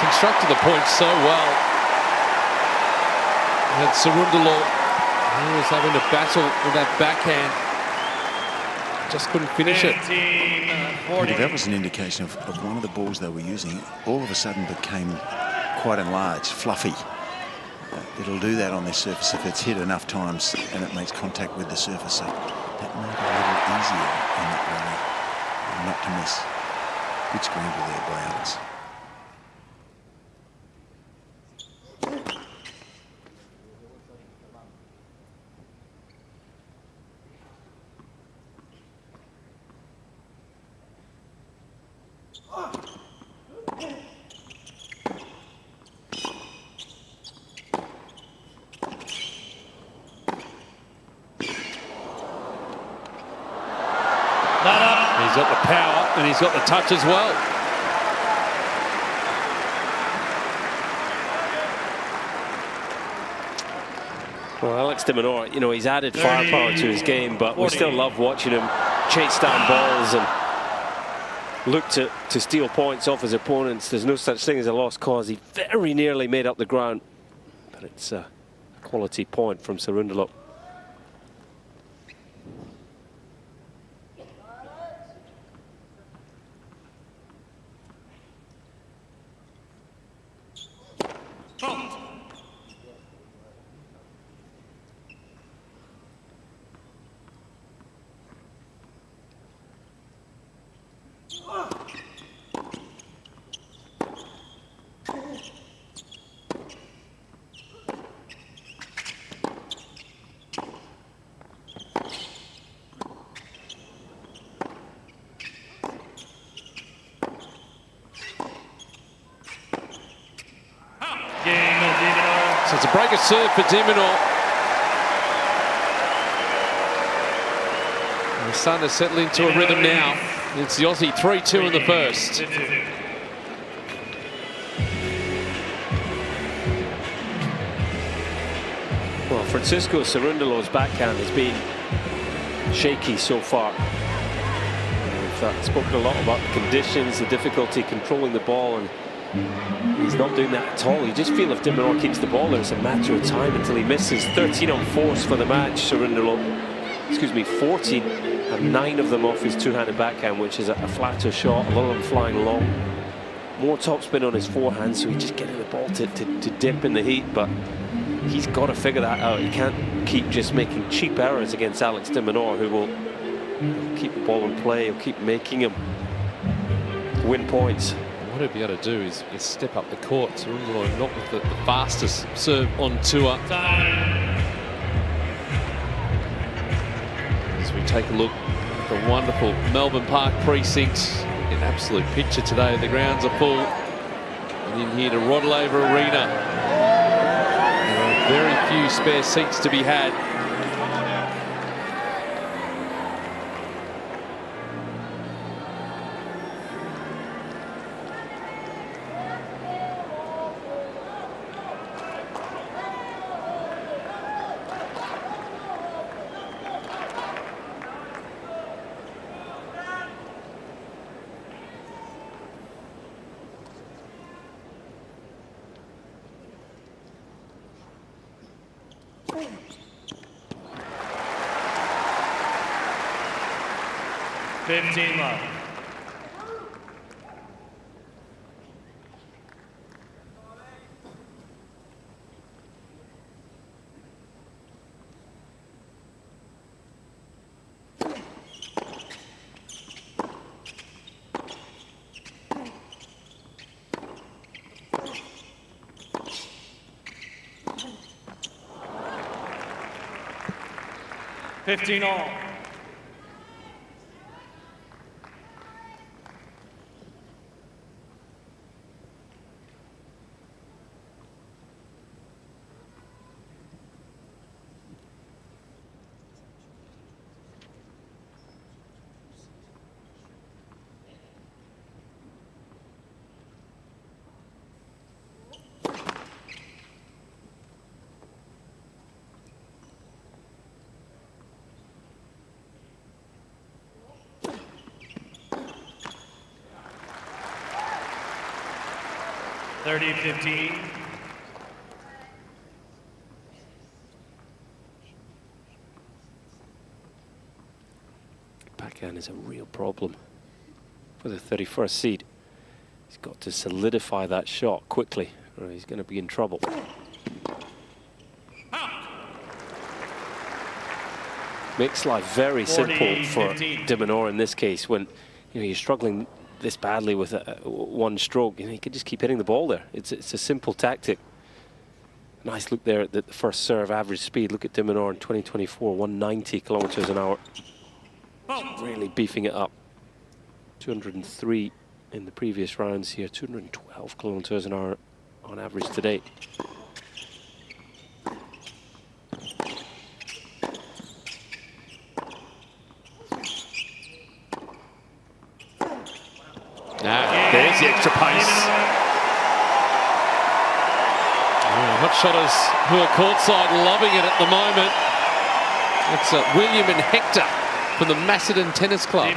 Constructed the point so well. And Cerundolo, he was having a battle with that backhand. Just couldn't finish it. That was an indication of one of the balls they were using. All of a sudden became quite enlarged, fluffy. It'll do that on this surface if it's hit enough times and it makes contact with the surface. So that made it a little easier in that rally not to miss. Good scramble there by Alex. He's got the power and he's got the touch as well. Well, Alex de Minaur, you know, he's added firepower to his game, but we still love watching him chase down balls and look to steal points off his opponents. There's no such thing as a lost cause. He very nearly made up the ground, but it's a quality point from Cerundolo. It's a break of serve for de Minaur. And starting to settle into a rhythm now. It's the Aussie 3-2 in the first. Well, Francisco Cerundolo's backhand has been shaky so far. We've spoken a lot about the conditions, the difficulty controlling the ball, and he's not doing that at all. You just feel if de Minaur keeps the ball there, it's a matter of time until he misses. 13 on force for the match, Cerundolo. 14, and 9 of them off his two-handed backhand, which is a flatter shot, a lot of them flying long. More topspin on his forehand, so he's just getting the ball to dip in the heat, but he's got to figure that out. He can't keep just making cheap errors against Alex de Minaur, who will keep the ball in play, he'll keep making him win points. What he'll be able to do is step up the court. Cerundolo not with the fastest serve on tour. As we take a look at the wonderful Melbourne Park precinct, in absolute picture today. The grounds are full. And in here to Rod Laver Arena. There are very few spare seats to be had. Love. $15 all. $30-15. Backhand is a real problem for the 31st seed. He's got to solidify that shot quickly, or he's going to be in trouble. Makes life very simple for de Minaur in this case when you're struggling this badly with one stroke. He could just keep hitting the ball there. It's a simple tactic. Nice look there at the first serve average speed. Look at de Minaur in 2024, 190 kilometers an hour. Really beefing it up. 203 in the previous rounds here, 212 kilometers an hour on average today. There's the extra pace. Hot shotters who are courtside loving it at the moment. It's William and Hector from the Macedon Tennis Club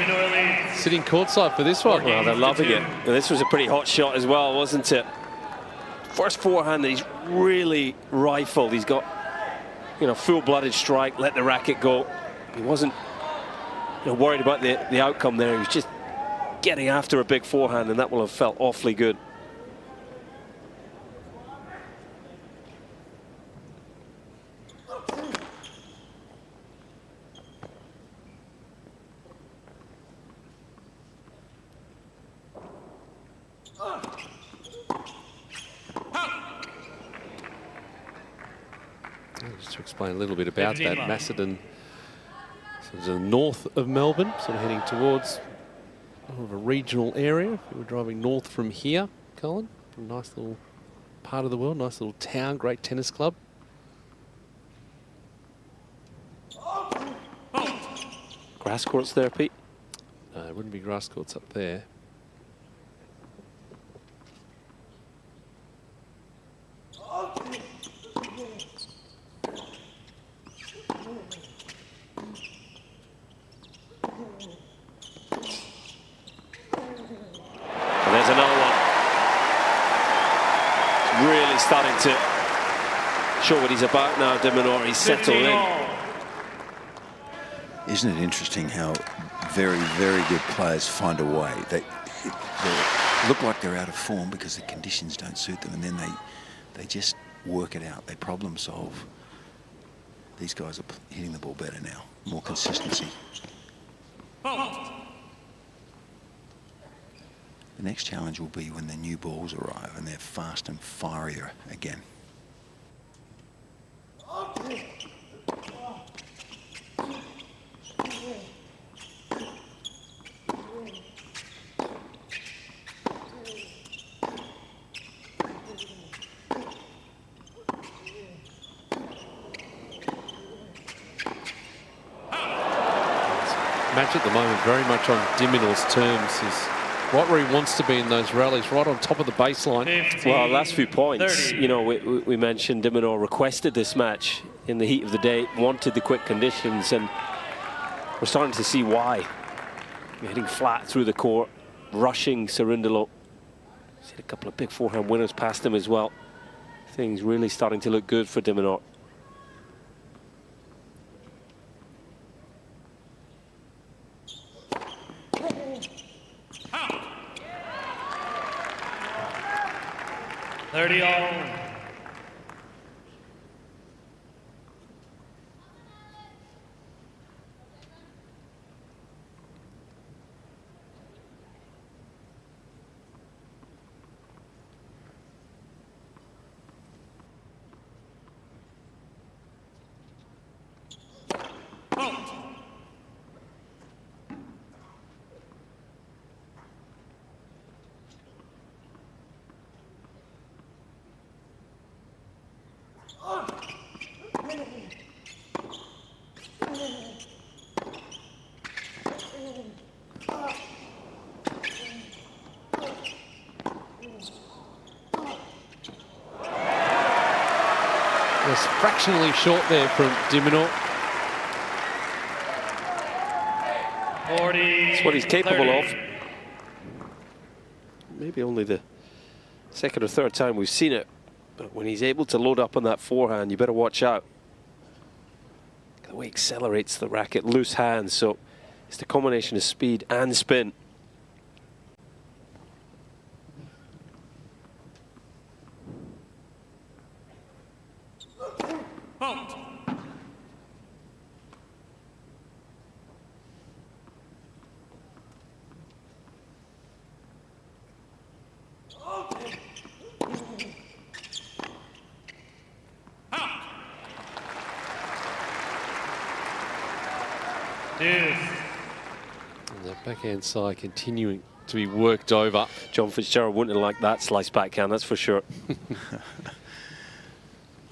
sitting courtside for this one. Well, they're loving it. And this was a pretty hot shot as well, wasn't it? First forehand that he's really rifled. He's got, full-blooded strike, let the racket go. He wasn't worried about the outcome there. He was just getting after a big forehand, and that will have felt awfully good. Just to explain a little bit about that, Macedon, so north of Melbourne, sort of heading towards more of a regional area. If we were driving north from here, Colin, a nice little part of the world. Nice little town, great tennis club. Grass courts there, Pete? No, it wouldn't be grass courts up there. And there's another one. Really starting to show what he's about now, de Minaur. He's settled in. Isn't it interesting how very, very good players find a way? They look like they're out of form because the conditions don't suit them, and then they just work it out. They problem solve. These guys are hitting the ball better now. More consistency. The next challenge will be when the new balls arrive and they're fast and fierier again. Match at the moment very much on de Minaur's terms. Is right where he wants to be in those rallies, right on top of the baseline. Well, last few points, you know, we mentioned de Minaur requested this match in the heat of the day, wanted the quick conditions, and we're starting to see why. We're hitting flat through the court, rushing Cerundolo. He's hit a couple of big forehand winners past him as well. Things really starting to look good for de Minaur. Was fractionally short there from de Minaur. That's what he's capable of. Maybe only the second or third time we've seen it, but when he's able to load up on that forehand, you better watch out. The way he accelerates the racket, loose hands, so it's the combination of speed and spin. And that backhand side continuing to be worked over. John Fitzgerald wouldn't have liked that slice backhand, that's for sure. I'm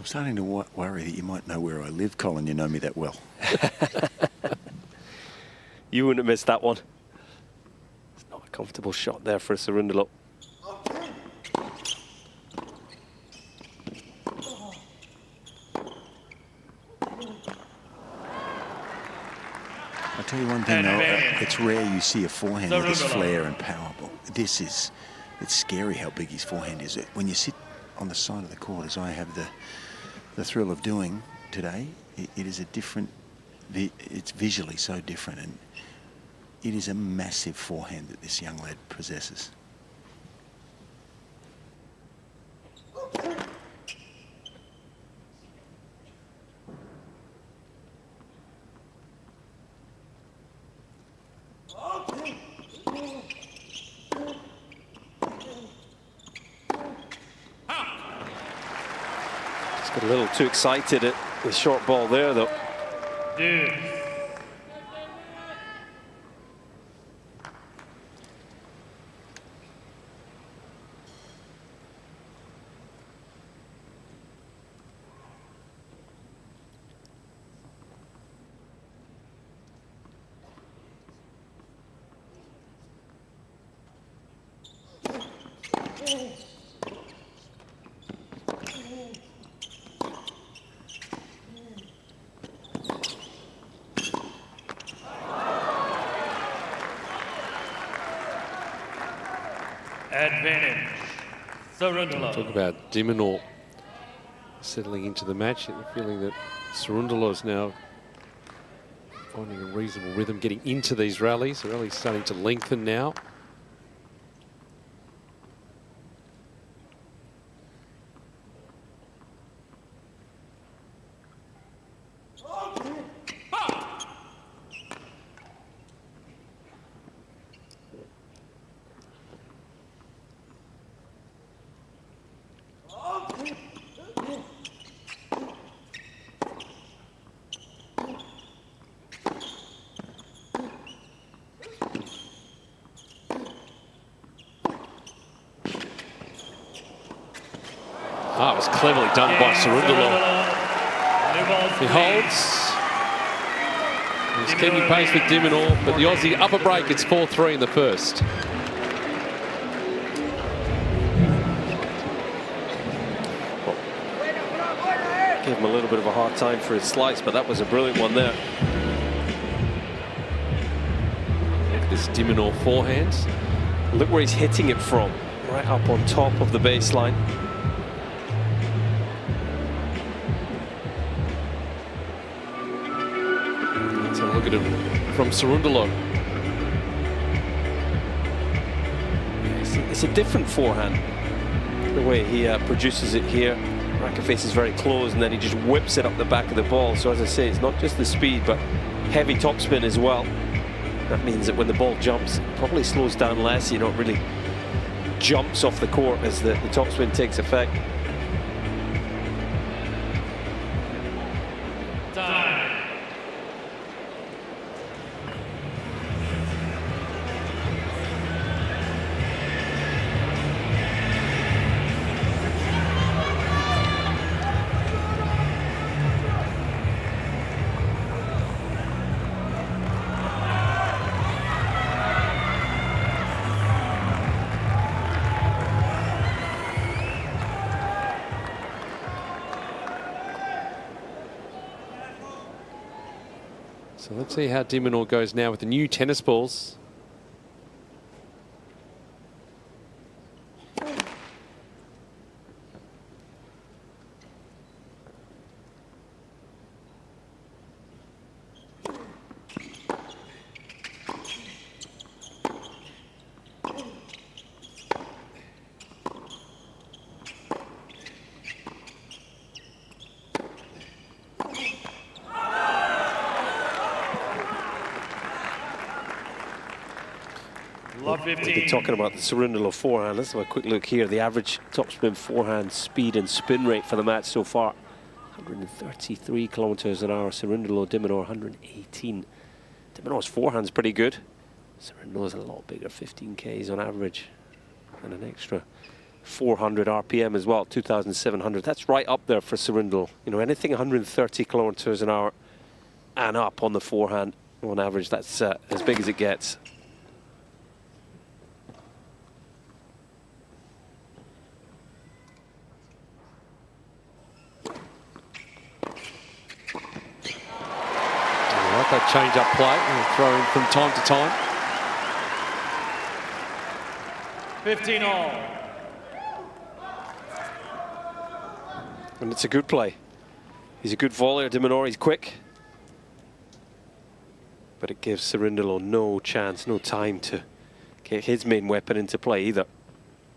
starting to worry that you might know where I live, Colin. You know me that well. You wouldn't have missed that one. It's not a comfortable shot there for Cerundolo. I'll tell you one thing, though. It's rare you see a forehand with this flair and power. But it's scary how big his forehand is. When you sit on the side of the court, as I have the thrill of doing today, it is a different, it's visually so different, and it is a massive forehand that this young lad possesses. Got a little too excited at the short ball there, though. Advantage. Cerundolo. Talk about de Minaur settling into the match. The feeling that Cerundolo is now finding a reasonable rhythm, getting into these rallies. The rally's starting to lengthen now. Oh, it was cleverly done by Cerundolo. He holds. He's keeping pace with de Minaur, but the Aussie up a break. It's 4-3 in the first. Gave him a little bit of a hard time for his slice, but that was a brilliant one there. Look at this de Minaur forehand. Look where he's hitting it from, right up on top of the baseline. Let's have a look at it from Cerundolo. It's a different forehand. The way he produces it here. Racket face is very close, and then he just whips it up the back of the ball. So as I say, it's not just the speed, but heavy topspin as well. That means that when the ball jumps, it probably slows down less. You know, it really jumps off the court as the topspin takes effect. So let's see how de Minaur goes now with the new tennis balls. We've been talking about the Cerundolo forehand. Let's have a quick look here. The average topspin forehand speed and spin rate for the match so far, 133 kilometers an hour. Cerundolo, de Minaur 118. De Minaur's forehand's pretty good. Cerundolo's a lot bigger, 15 Ks on average, and an extra 400 RPM as well, 2,700. That's right up there for Cerundolo. You know, anything 130 kilometers an hour and up on the forehand on average, that's as big as it gets. That change-up play, and throw in from time to time. 15 all. And it's a good play. He's a good volleyer, de Minaur. He's quick. But it gives Cerundolo no chance, no time to get his main weapon into play either.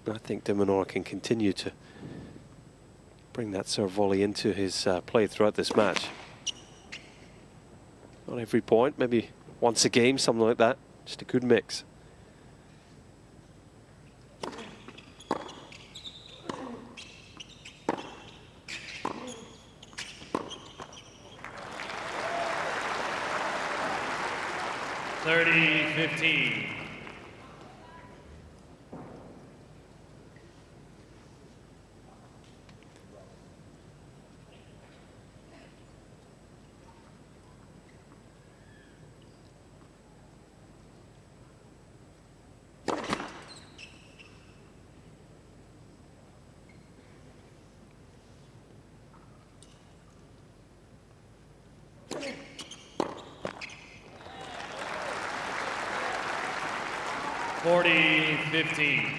I think de Minaur can continue to bring that serve volley into his play throughout this match. Not every point, maybe once a game, something like that. Just a good mix. (30-15). (40-15).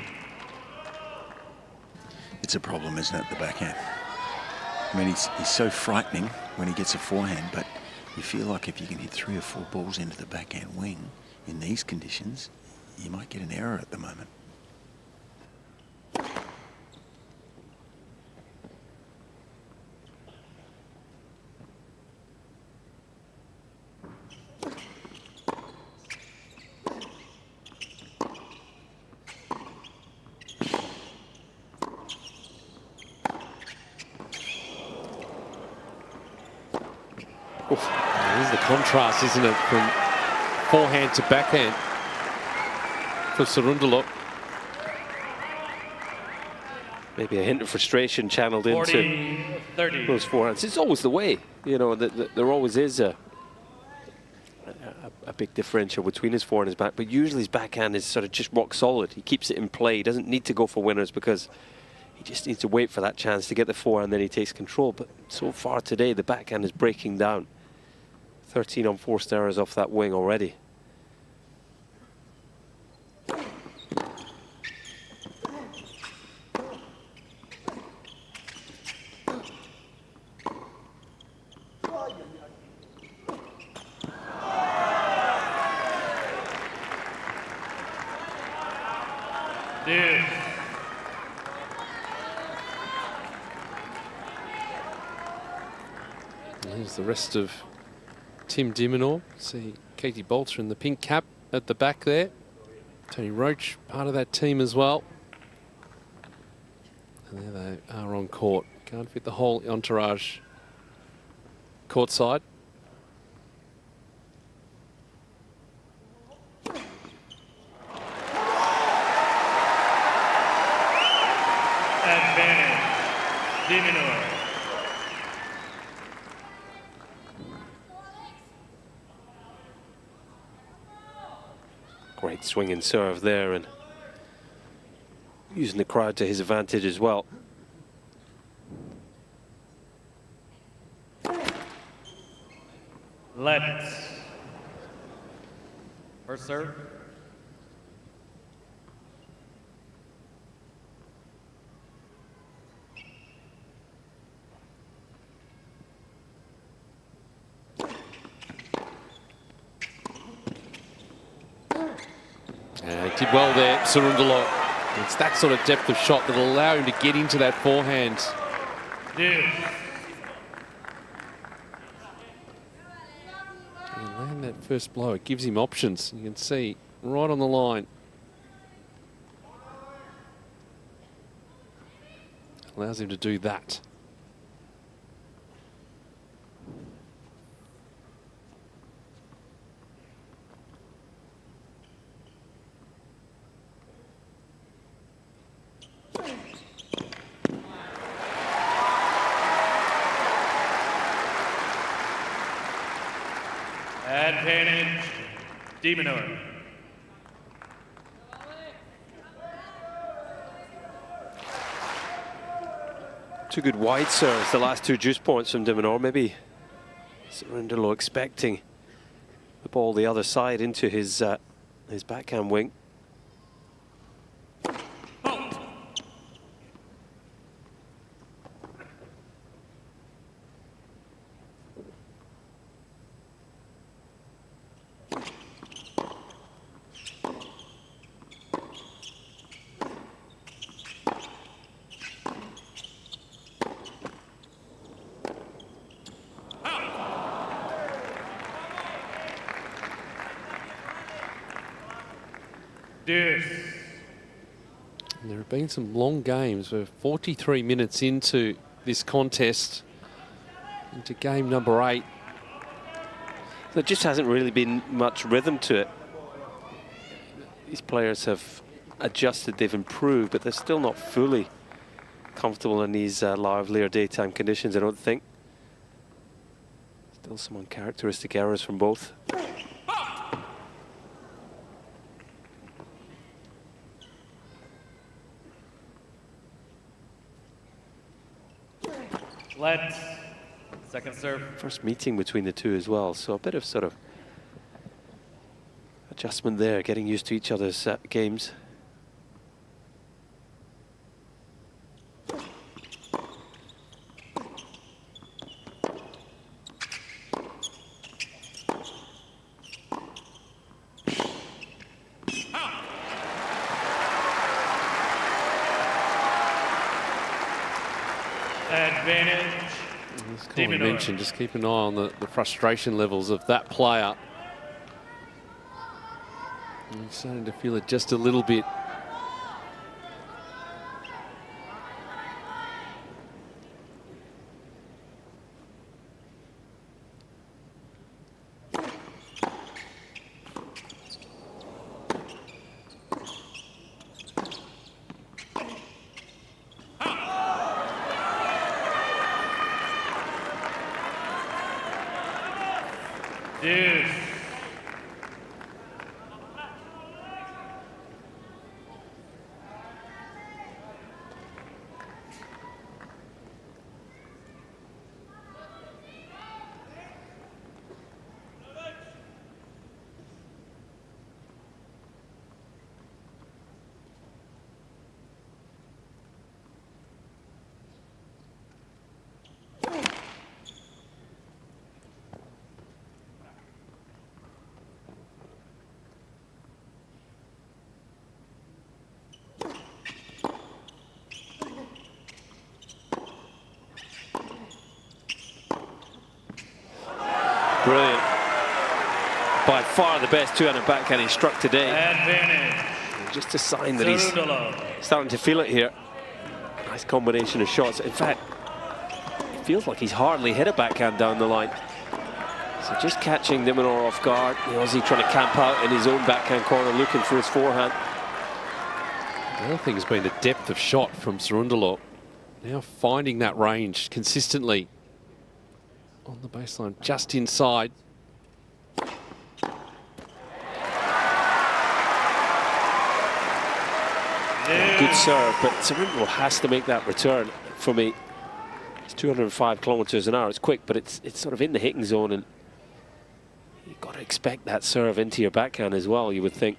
it's a problem, isn't it, the backhand? I mean, he's so frightening when he gets a forehand, but you feel like if you can hit 3 or 4 balls into the backhand wing in these conditions, you might get an error at the moment. There's the contrast, isn't it, from forehand to backhand for Cerundolo. Maybe a hint of frustration channeled into those forehands. It's always the way, you know, there always is a big differential between his forehand and his back, but usually his backhand is sort of just rock solid. He keeps it in play. He doesn't need to go for winners because he just needs to wait for that chance to get the forehand, then he takes control. But so far today, the backhand is breaking down. 13 unforced errors off that wing already. Here's the rest of Tim de Minaur. See Katie Bolter in the pink cap at the back there. Tony Roach, part of that team as well. And there they are on court. Can't fit the whole entourage courtside. Advantage, de Minaur. Great swing and serve there, and using the crowd to his advantage as well. Let's. First serve. He did well there, Cerundolo. It's that sort of depth of shot that'll allow him to get into that forehand. Yeah. And land that first blow, it gives him options. You can see right on the line. Allows him to do that. Advantage, de Minaur. Two good wide serves, the last 2 juice points from de Minaur. Maybe Cerundolo expecting the ball the other side into his backhand wing. And there have been some long games. We're 43 minutes into this contest, into game number 8. There just hasn't really been much rhythm to it. These players have adjusted, they've improved, but they're still not fully comfortable in these livelier daytime conditions, I don't think. Still some uncharacteristic errors from both. Let's. Second serve. First meeting between the two as well, so a bit of sort of adjustment there, getting used to each other's games. Advantage. As Colin mentioned, just keep an eye on the frustration levels of that player. I'm starting to feel it just a little bit. Deuce. Brilliant. By far the best two-handed backhand he struck today. Advantage. Just a sign that he's Cerundolo. starting to feel it here. Nice combination of shots. In fact, it feels like he's hardly hit a backhand down the line. So just catching de Minaur off guard. The Aussie trying to camp out in his own backhand corner, looking for his forehand. The other thing has been the depth of shot from Cerundolo. Now finding that range consistently on the baseline, just inside. Good serve, but Cerundolo has to make that return for me. It's 205 kilometers an hour. It's quick, but it's sort of in the hitting zone, and you've got to expect that serve into your backhand as well, you would think.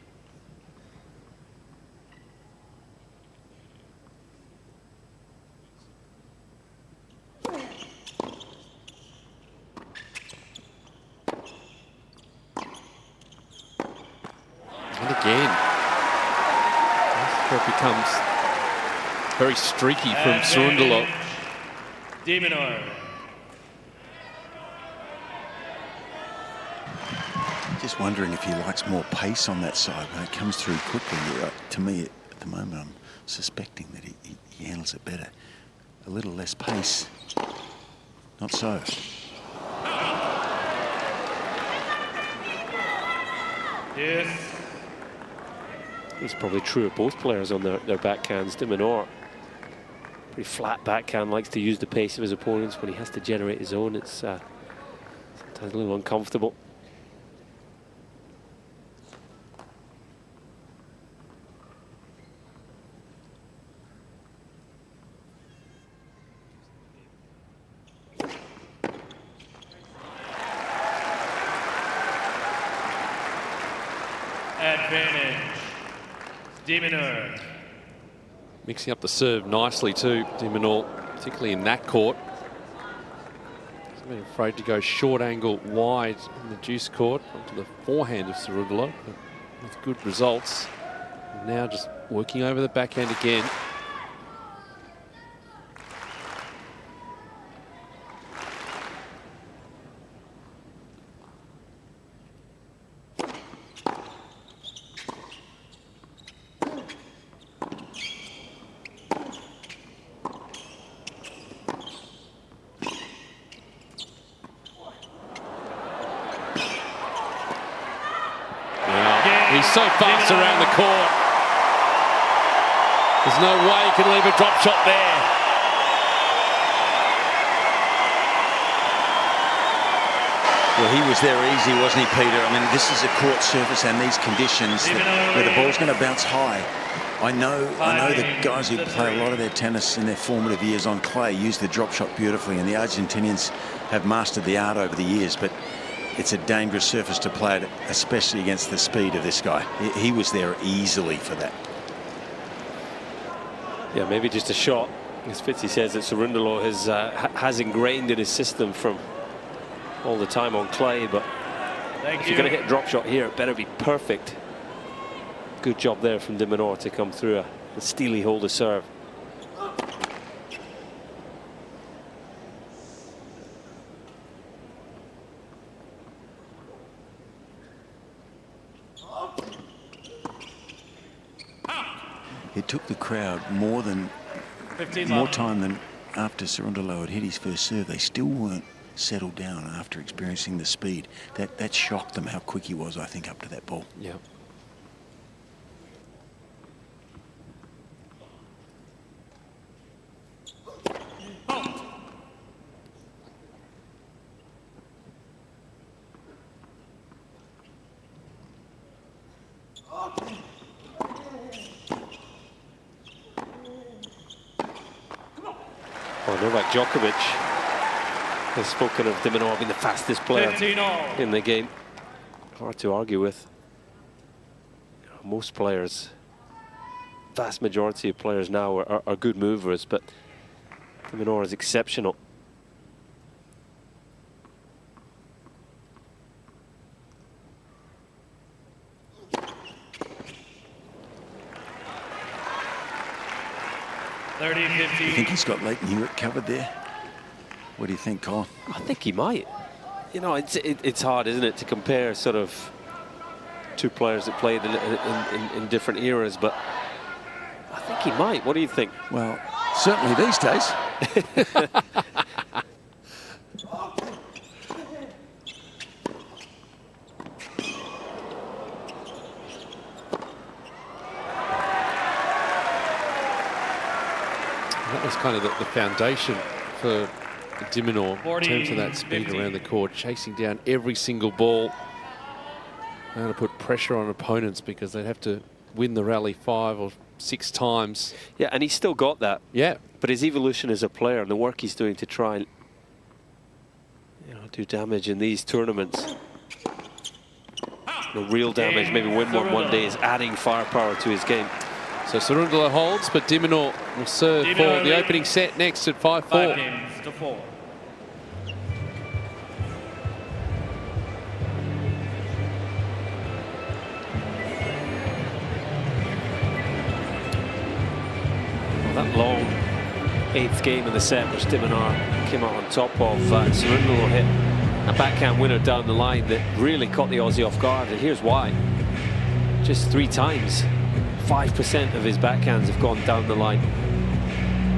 And again, it becomes very streaky from Cerundolo. De Minaur. Just wondering if he likes more pace on that side when it comes through quickly. To me, at the moment, I'm suspecting that he handles it better. A little less pace. Not so. Yes. It's probably true of both players on their backhands. De Minaur, pretty flat backhand, likes to use the pace of his opponents. When he has to generate his own, it's sometimes a little uncomfortable. Advantage. De Minaur. Mixing up the serve nicely too, De Minaur, particularly in that court. He's been afraid to go short angle wide in the juice court onto the forehand of Cerundolo, but with good results. And now just working over the backhand again. He's so fast around the court. There's no way he can leave a drop shot there. Well, he was there easy, wasn't he, Peter? I mean, this is a court surface and these conditions where the ball's going to bounce high. I know the guys who play a lot of their tennis in their formative years on clay use the drop shot beautifully, and the Argentinians have mastered the art over the years, but it's a dangerous surface to play at, especially against the speed of this guy. He was there easily for that. Yeah, maybe just a shot. As Fitzy says, that Cerundolo has ingrained in his system from all the time on clay, but if you're going to hit a drop shot here, it better be perfect. Good job there from de Minaur to come through a steely holder serve. it took the crowd more time than after Cerundolo had hit his first serve. They still weren't settled down after experiencing the speed. That shocked them how quick he was, I think, up to that ball. Yeah. Novak Djokovic has spoken of de Minaur being the fastest player in the game. Hard to argue with. Most players, vast majority of players now are good movers, but de Minaur is exceptional. You think he's got Leighton Hewitt covered there? What do you think, Colin? I think he might. You know, it's hard, isn't it, to compare sort of two players that played in different eras, but I think he might. What do you think? Well, certainly these days. That was kind of the foundation for de Minaur in terms of that speed around the court, chasing down every single ball. How to put pressure on opponents because they'd have to win the rally 5 or 6 times. Yeah, and he's still got that. Yeah. But his evolution as a player and the work he's doing to try and do damage in these tournaments. The real damage, maybe win one day, is adding firepower to his game. So Cerundolo holds, but de Minaur will serve for the opening set next at 5-4. 5 games to 4. That long 8th game in the set, which de Minaur came out on top of, Cerundolo hit a backhand winner down the line that really caught the Aussie off guard, and here's why. Just 3 times, 5% of his backhands have gone down the line.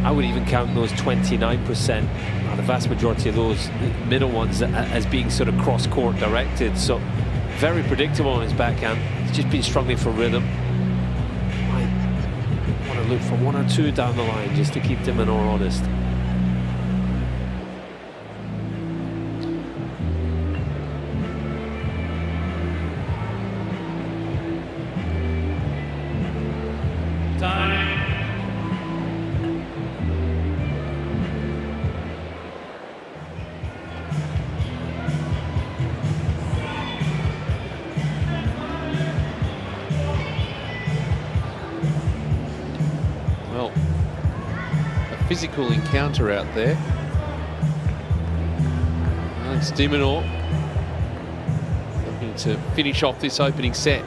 I would even count those 29%, the vast majority of those middle ones, as being sort of cross-court directed. So very predictable on his backhand. He's just been struggling for rhythm. Might want to look for 1 or 2 down the line just to keep de Minaur honest. Physical encounter out there. It's de Minaur looking to finish off this opening set.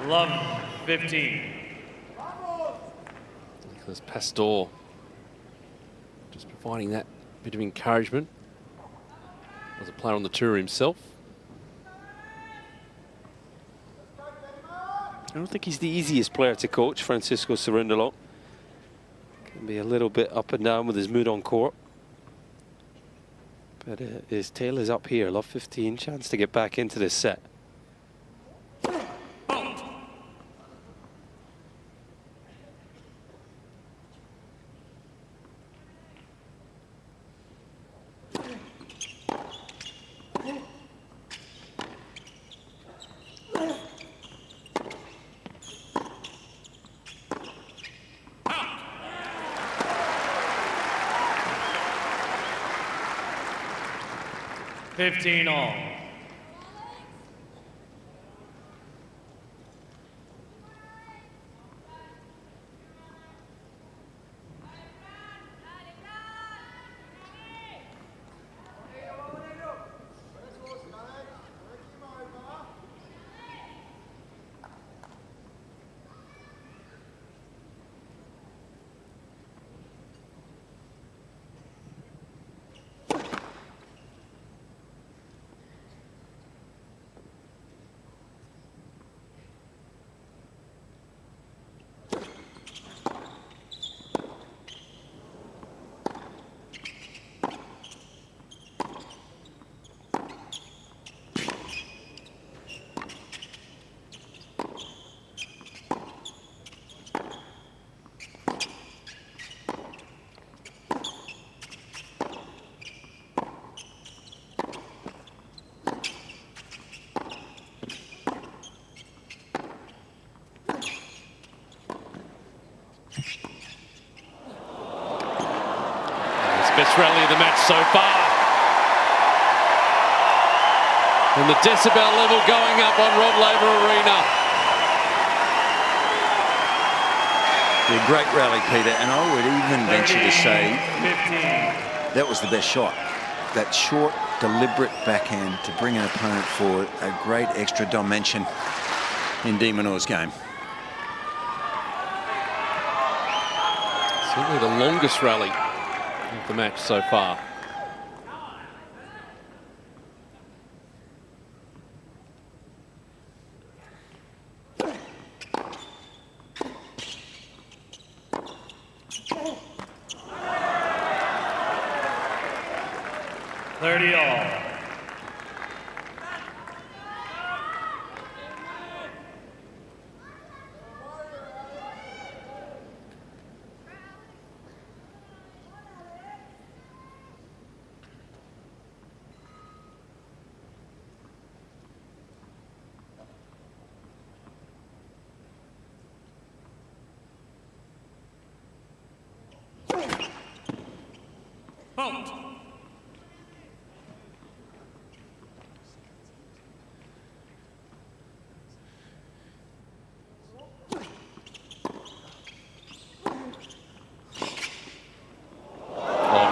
Love 15. Nicholas Pastor just providing that bit of encouragement as a player on the tour himself. I don't think he's the easiest player to coach, Francisco Cerundolo. Can be a little bit up and down with his mood on court. But his tail is up here. Love 15, chance to get back into this set. 15 all. Best rally of the match so far. And the decibel level going up on Rod Laver Arena. Yeah, great rally, Peter, and I would even venture to say that was the best shot. That short, deliberate backhand to bring an opponent forward, a great extra dimension in de Minaur's game. Certainly the longest rally of the match so far.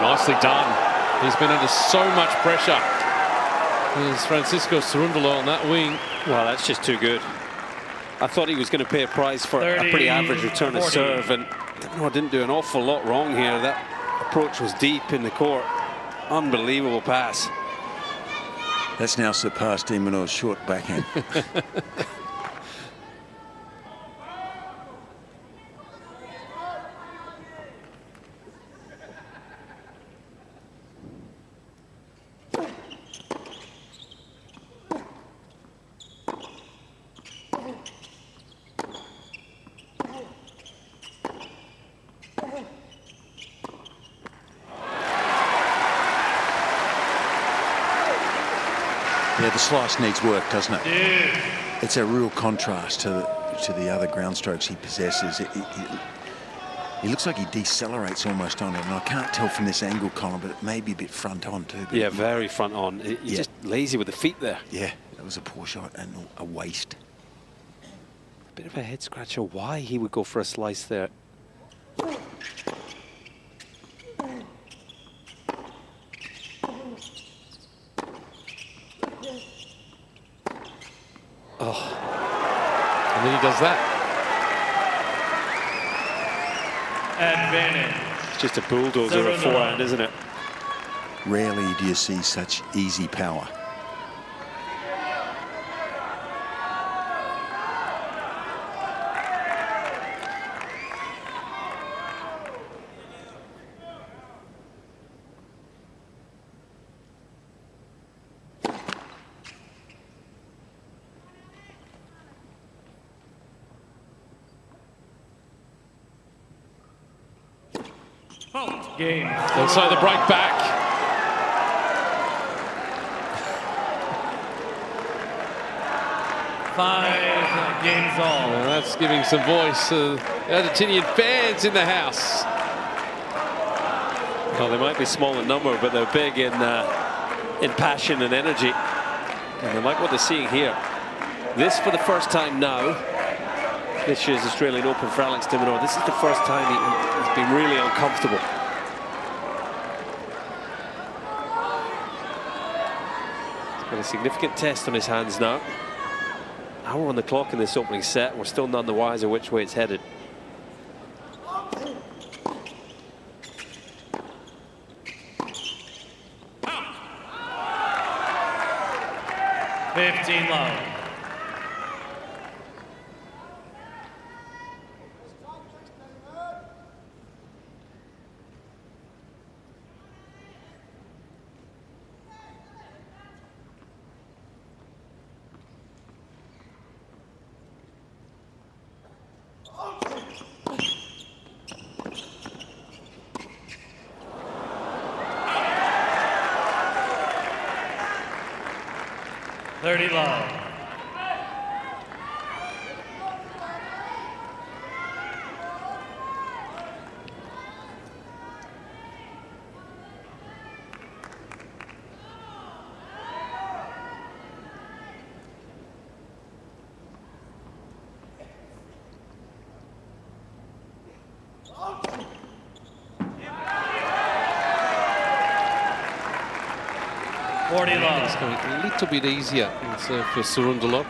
Nicely done. He's been under so much pressure. There's Francisco Cerundolo on that wing. Well, that's just too good. I thought he was going to pay a price for a pretty average return of serve, and didn't do an awful lot wrong here. That approach was deep in the court. Unbelievable pass. That's now surpassed de Minaur's short backhand. Yeah, the slice needs work, doesn't it? Yeah. It's a real contrast to the other ground strokes he possesses. He looks like he decelerates almost on it, and I can't tell from this angle, Colin, but it may be a bit front on too. Yeah, very front on. He's just lazy with the feet there. Yeah, that was a poor shot and a waste. A bit of a head scratcher why he would go for a slice there. Oh, and then he does that. Advantage. It's just a bulldozer of forehand, isn't it? Rarely do you see such easy power. Game. And so the break back. Five games all. Well, that's giving some voice to Argentinian fans in the house. Well, they might be small in number, but they're big in in passion and energy. And I like what they're seeing here. This for the first time now. This year's Australian Open for Alex de Minaur. This is the first time he's been really uncomfortable. He's got a significant test on his hands now. Hour on the clock in this opening set. We're still none the wiser which way it's headed. Love. 30 love. It's going a little bit easier for Cerundolo.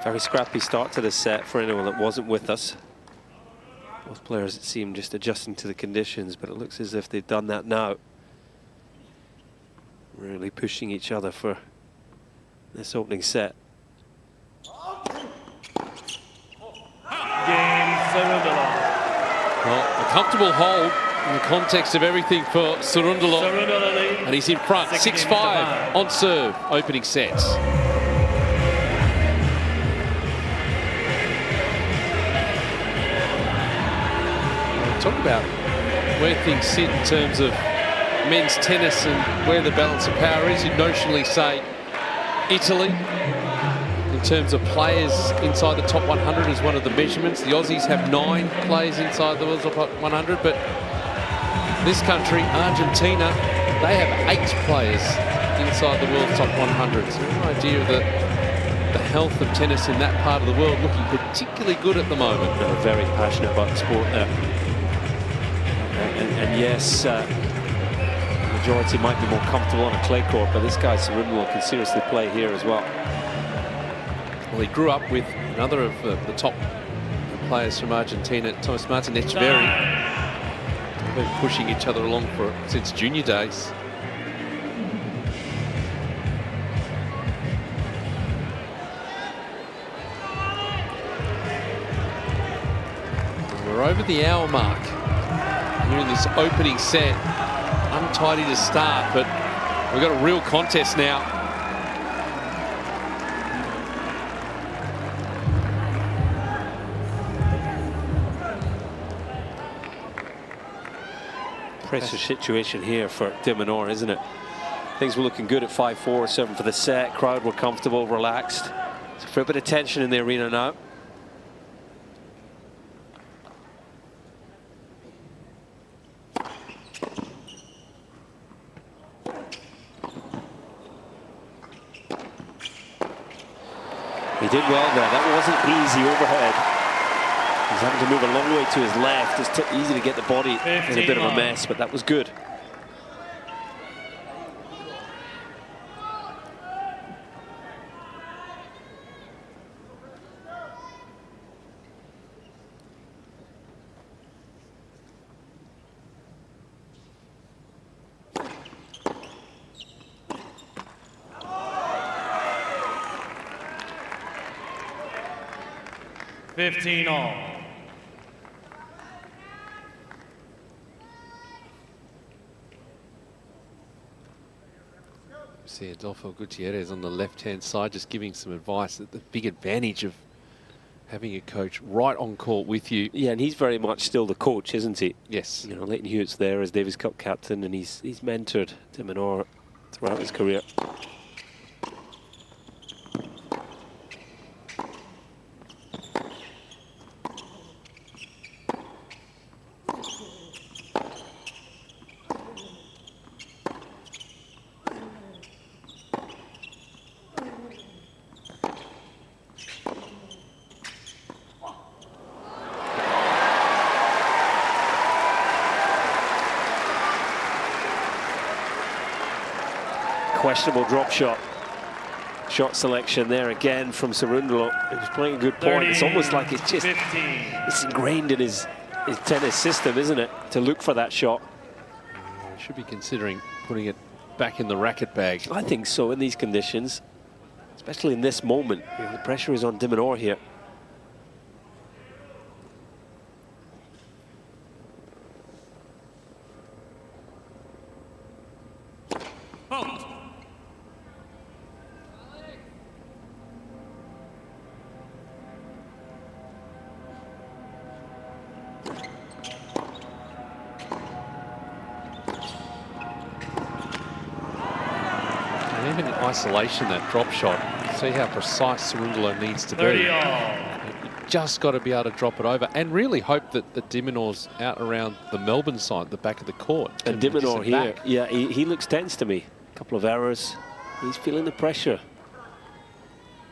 Very scrappy start to this set for anyone that wasn't with us. Both players, it seemed, just adjusting to the conditions, but it looks as if they've done that now. Really pushing each other for this opening set. Well, a comfortable hold in the context of everything for Cerundolo. And he's in front, 6-5 on serve, opening sets. Talk about where things sit in terms of men's tennis and where the balance of power is. You'd notionally say Italy, in terms of players inside the top 100, is one of the measurements. The Aussies have 9 players inside the world's top 100, but this country, Argentina, they have 8 players inside the world's top 100. So an idea of the health of tennis in that part of the world looking particularly good at the moment. They're very passionate about the sport there. And yes, the majority might be more comfortable on a clay court, but this guy Cerundolo can seriously play here as well. Well, he grew up with another of the top players from Argentina, Thomas Martin Echeverry. They've been pushing each other along since junior days. We're over the hour mark here in this opening set. Untidy to start, but we've got a real contest now. Pressure situation here for de Minaur, isn't it? Things were looking good at 5-4, 7 for the set. Crowd were comfortable, relaxed. There's a fair bit of tension in the arena now. He did well there. That wasn't easy overhead. He's having to move a long way to his left. It's easy to get the body in a bit of a mess, but that was good. All. See Adolfo Gutierrez on the left-hand side, just giving some advice. The big advantage of having a coach right on court with you. Yeah, and he's very much still the coach, isn't he? Yes. You know, Leighton Hewitt's there as Davis Cup captain, and he's mentored de Minaur throughout his career. Questionable drop shot. Shot selection there again from Cerundolo. He's playing a good point. 30, it's almost like it's just 15. it's ingrained in his tennis system, isn't it? To look for that shot. Should be considering putting it back in the racket bag. I think so in these conditions, especially in this moment. You know, the pressure is on de Minaur here. Even in isolation, that drop shot, see how precise Cerundolo needs to be. 30 all. You just got to be able to drop it over and really hope that the de Minaur's out around the Melbourne side, the back of the court. And de Minaur here, yeah, he looks tense to me. A couple of errors. He's feeling the pressure.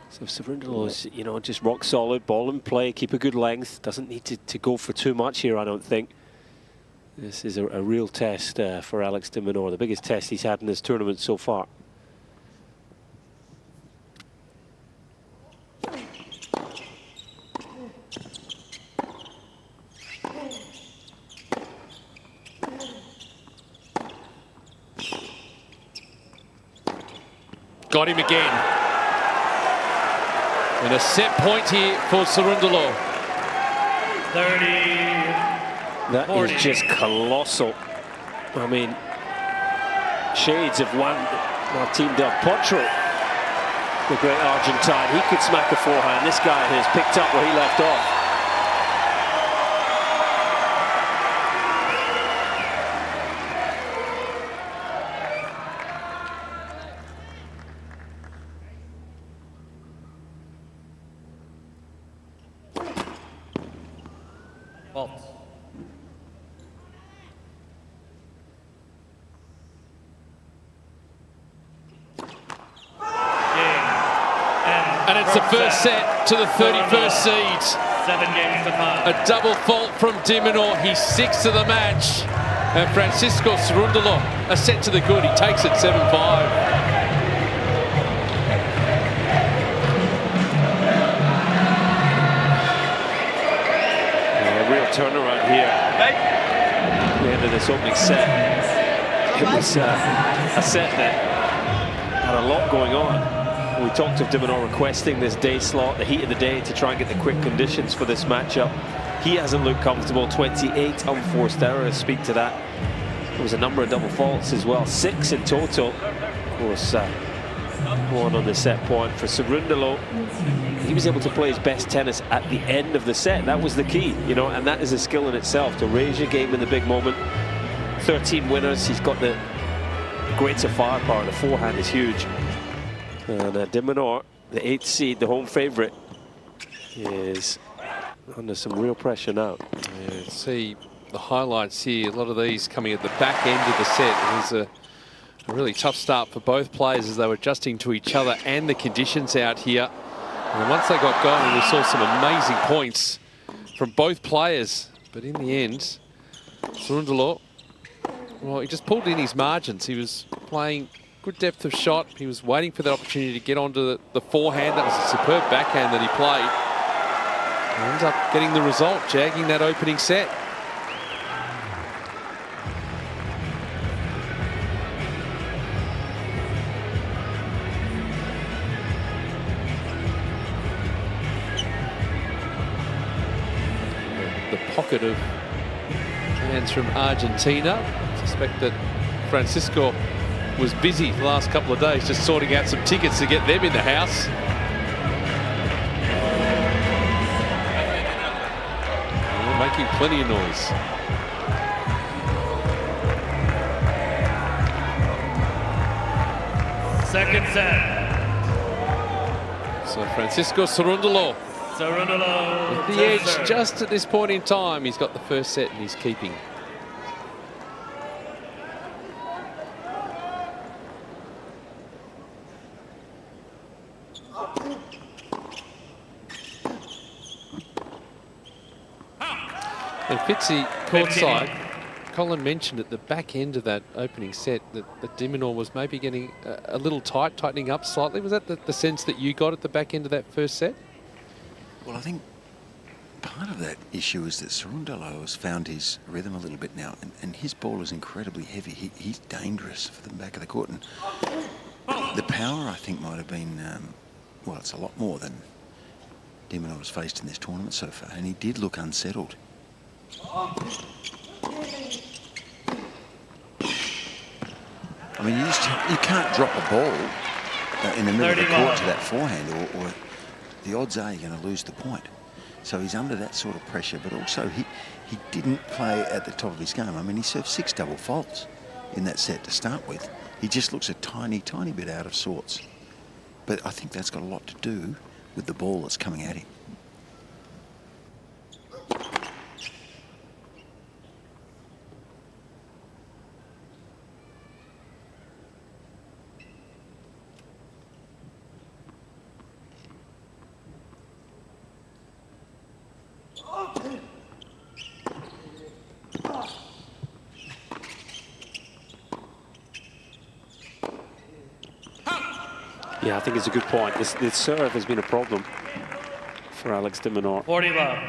So Cerundolo's, you know, just rock solid, ball in play, keep a good length. Doesn't need to go for too much here, I don't think. This is a real test for Alex de Minaur, the biggest test he's had in this tournament so far. Got him again. And a set point here for Cerundolo. 30. That 40. is just colossal. I mean, shades of one Martín del Potro, the great Argentine. He could smack a forehand. This guy has picked up where he left off. And it's the first set to the 31st seed. 7 games to 5. A double fault from de Minaur. He's 6th of the match. And Francisco Cerundolo, a set to the good. He takes it 7-5. A real turnaround here. The end of this opening set. It was a set that had a lot going on. We talked of de Minaur requesting this day slot, the heat of the day, to try and get the quick conditions for this matchup. He hasn't looked comfortable. 28 unforced errors speak to that. There was a number of double faults as well, 6 in total. Of course, one on the set point for Cerundolo. He was able to play his best tennis at the end of the set. That was the key, you know, and that is a skill in itself, to raise your game in the big moment. 13 winners. He's got the greater firepower. The forehand is huge. And de Minaur, the 8th seed, the home favourite, is under some real pressure now. Yeah, see the highlights here. A lot of these coming at the back end of the set. It was a really tough start for both players as they were adjusting to each other and the conditions out here. And once they got going, we saw some amazing points from both players. But in the end, Cerundolo, well, he just pulled in his margins. He was playing good depth of shot. He was waiting for the opportunity to get onto the forehand. That was a superb backhand that he played. He ends up getting the result, jagging that opening set. The pocket of fans from Argentina. I suspect that Francisco was busy the last couple of days just sorting out some tickets to get them in the house. They're making plenty of noise. Second set. So Francisco Cerundolo with the edge serve. just at this point in time. He's got the first set and he's keeping. And Fitzy courtside. Colin mentioned at the back end of that opening set that de Minaur was maybe getting a little tight, tightening up slightly. Was that the sense that you got at the back end of that first set? Well, I think part of that issue is that Cerundolo has found his rhythm a little bit now, and his ball is incredibly heavy. He's dangerous for the back of the court, and the power, I think, might have been, well, it's a lot more than de Minaur has faced in this tournament so far, and he did look unsettled. I mean, you can't drop a ball in the middle of the court to that forehand, or the odds are you're going to lose the point. So he's under that sort of pressure, but also he didn't play at the top of his game. I mean, he served 6 double faults in that set to start with. He just looks a tiny, tiny bit out of sorts. But I think that's got a lot to do with the ball that's coming at him. Yeah, I think it's a good point. This serve has been a problem for Alex de Minaur. 40 love.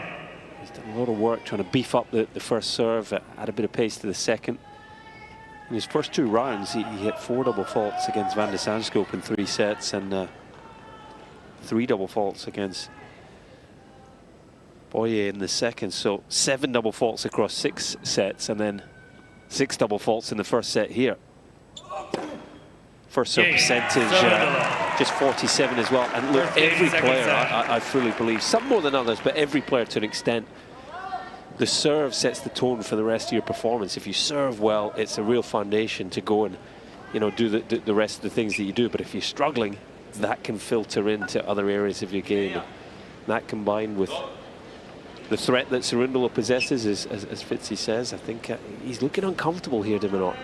He's done a lot of work trying to beef up the first serve, add a bit of pace to the second. In his first 2 rounds, he hit 4 double faults against Van de Zandschulp in 3 sets, and 3 double faults against Boyer in the second. So 7 double faults across 6 sets, and then 6 double faults in the first set here. First serve percentage, just 47 as well. And look, every player, I fully believe, some more than others, but every player to an extent, the serve sets the tone for the rest of your performance. If you serve well, it's a real foundation to go and, you know, do the rest of the things that you do. But if you're struggling, that can filter into other areas of your game. And that combined with the threat that Cerundolo possesses, as Fitzy says, I think he's looking uncomfortable here, de Minaur.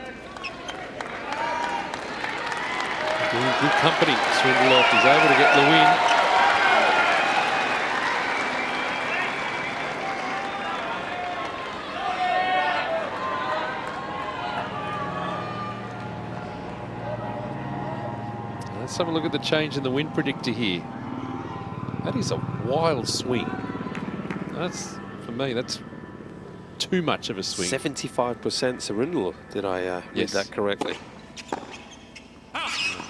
Good company, Cerundolo, if he's able to get the win. Let's have a look at the change in the wind predictor here. That is a wild swing. That's, for me, that's too much of a swing. 75% Cerundolo, did I read that correctly?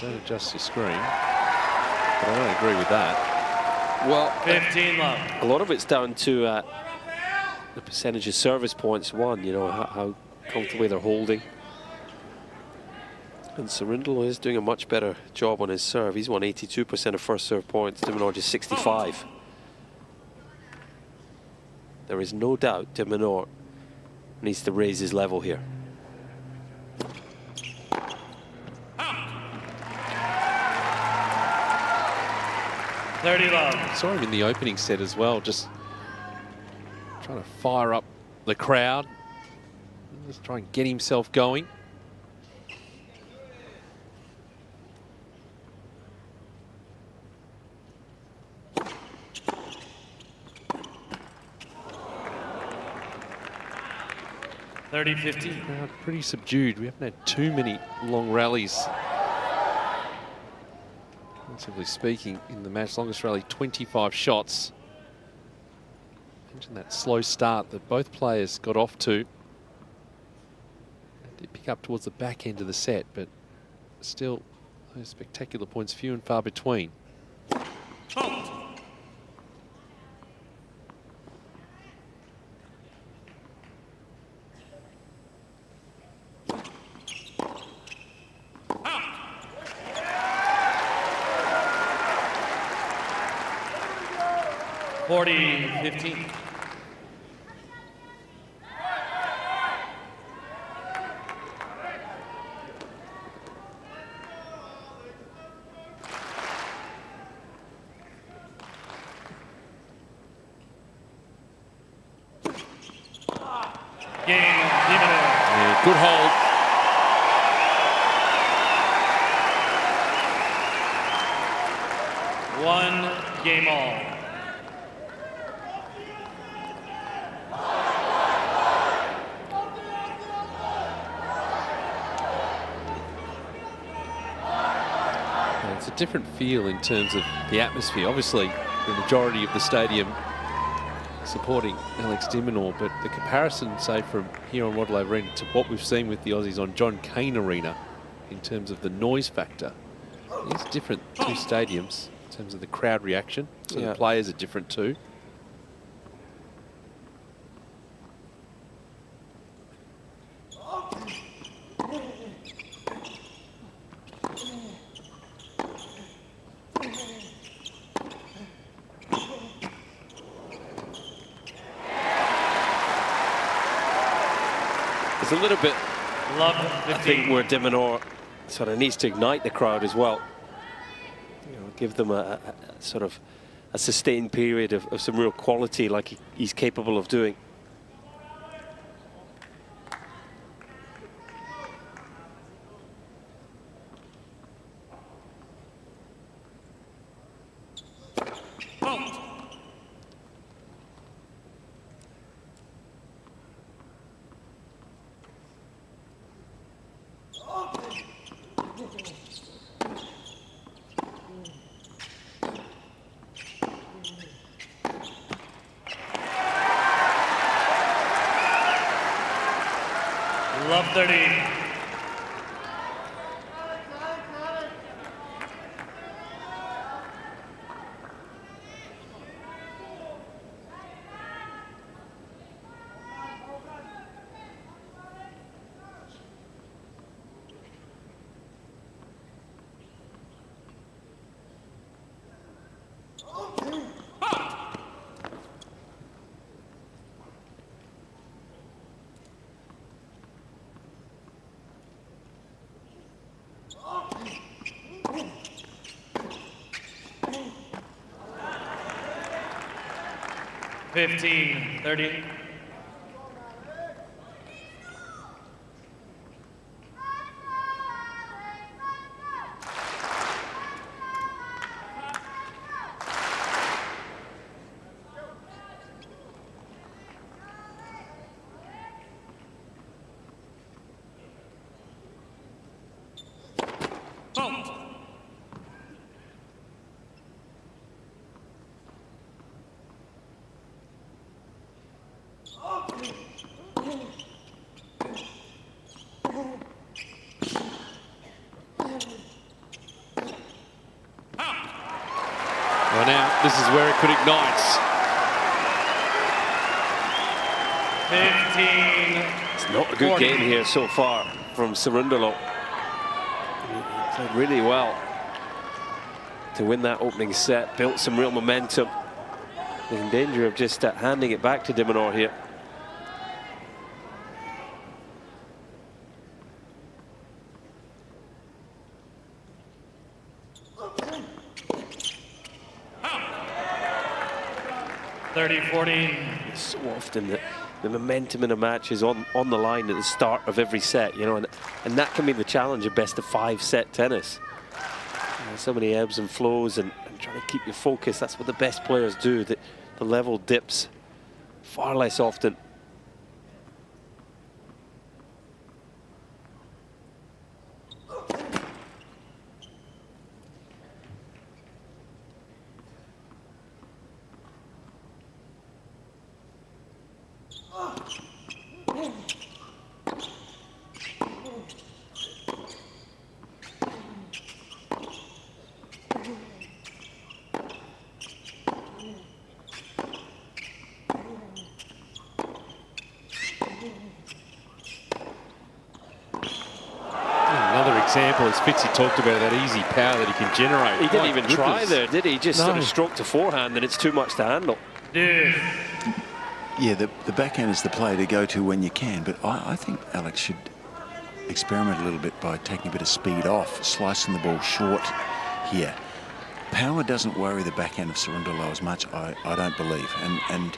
Don't adjust your screen, but I don't agree with that. Well, 15 love. A lot of it's down to the percentage of service points won, you know, how comfortably they're holding. And Cerundolo is doing a much better job on his serve. He's won 82% of first serve points, de Minaur just 65. There is no doubt de Minaur needs to raise his level here. Saw him in the opening set as well, just trying to fire up the crowd, just try and get himself going. Crowd pretty subdued. We haven't had too many long rallies, relatively speaking, in the match. Longest rally, 25 shots. Mentioned that slow start that both players got off to. They did pick up towards the back end of the set, but still those spectacular points few and far between. 40-15. Yeah, good hold. One game all. It's a different feel in terms of the atmosphere. Obviously, the majority of the stadium supporting Alex de Minaur, but the comparison, say, from here on Rod Laver Arena to what we've seen with the Aussies on Cain Arena in terms of the noise factor, it's different. Two stadiums in terms of the crowd reaction, so the players are different too. A little bit, I think, where de Minaur sort of needs to ignite the crowd as well. You know, give them a sort of a sustained period of some real quality, like he's capable of doing. Love 30. $15-30. Well, now this is where it could ignite. 15. It's not a good game here so far from Cerundolo. He played really well to win that opening set, built some real momentum. He's in danger of just handing it back to de Minaur here. It's so often that the momentum in a match is on the line at the start of every set, you know, and that can be the challenge of best of 5 set tennis. You know, so many ebbs and flows and trying to keep your focus. That's what the best players do. The level dips far less often. Example, as Fitzy talked about, that easy power that he can generate. He didn't even try there, did he? Just sort of stroked to forehand, and it's too much to handle. Deuce. Yeah, the backhand is the play to go to when you can, but I think Alex should experiment a little bit by taking a bit of speed off, slicing the ball short here. Power doesn't worry the backhand of Cerundolo as much, I don't believe, and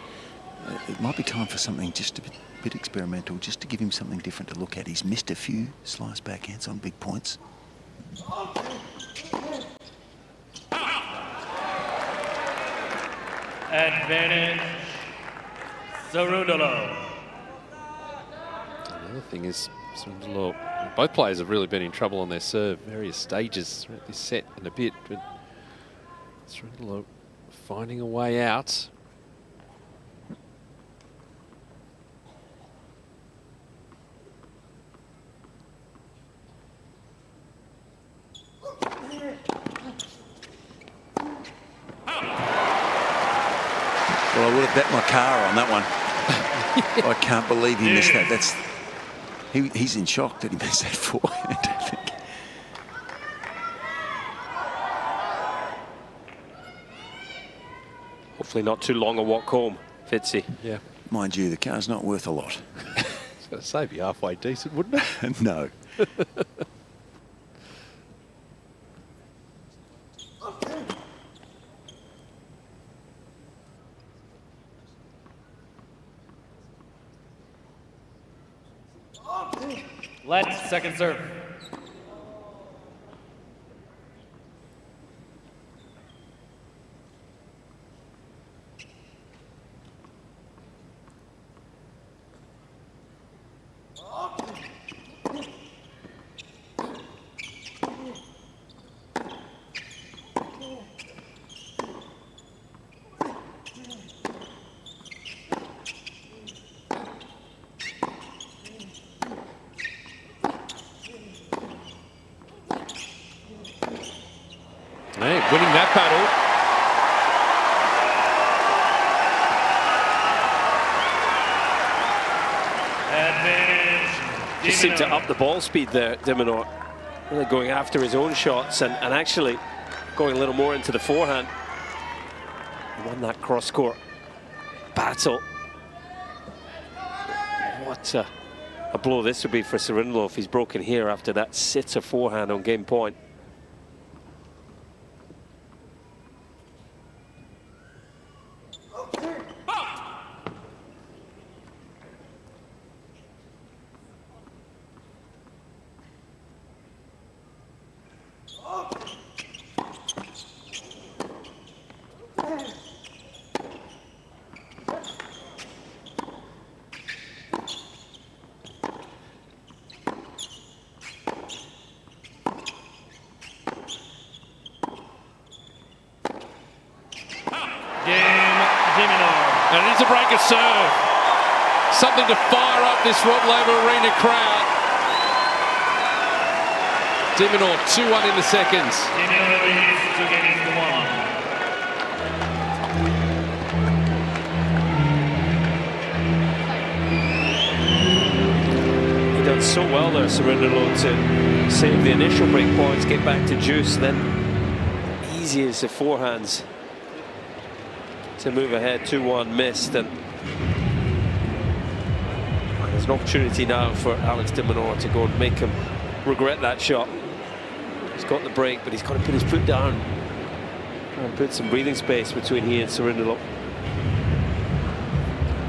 it might be time for something just a bit experimental, just to give him something different to look at. He's missed a few slice backhands on big points. Advantage, Cerundolo. The other thing is, Cerundolo, both players have really been in trouble on their serve, various stages throughout this set and a bit, but Cerundolo finding a way out. Well, I would have bet my car on that one. I can't believe he missed that. He's in shock that he missed that forehand, I think. Hopefully not too long a walk home, Fitzy. Yeah. Mind you, the car's not worth a lot. I was going to say, be halfway decent, wouldn't it? No. Let's second serve. Hey, winning that battle. Advantage. Just seemed to up the ball speed there, de Minaur. Really going after his own shots and actually going a little more into the forehand. He won that cross-court battle. What a blow this would be for Cerundolo if he's broken here after that sitter forehand on game point. And it is a break of serve. Something to fire up this Rod Laver Arena crowd. de Minaur 2-1 in the seconds. Danielle leads 2 games to 1. He done so well there, Cerundolo, to save the initial break points, get back to juice, then easy as the forehands to move ahead. 2-1 missed, and there's an opportunity now for Alex de Minaur to go and make him regret that shot. He's got the break, but he's got to put his foot down and put some breathing space between he and Cerundolo.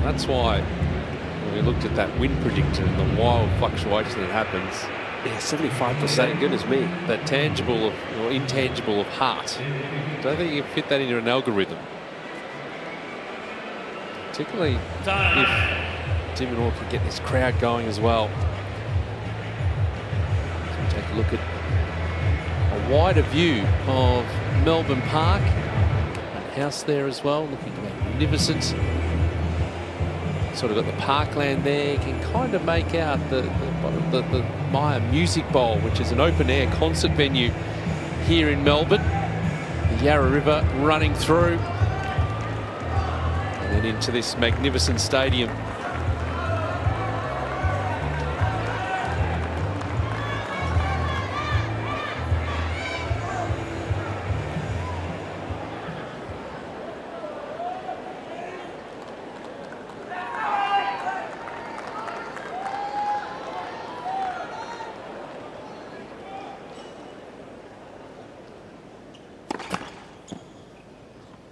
That's why when we looked at that win predictor and the wild fluctuation that happens. Yeah, 75%, goodness me. That tangible or intangible of heart. Don't think you can fit that into an algorithm. Particularly if de Minaur can get this crowd going as well. So we take a look at a wider view of Melbourne Park. That house there as well, looking magnificent. Sort of got the parkland there. You can kind of make out the Maya Music Bowl, which is an open-air concert venue here in Melbourne. The Yarra River running through. And then into this magnificent stadium.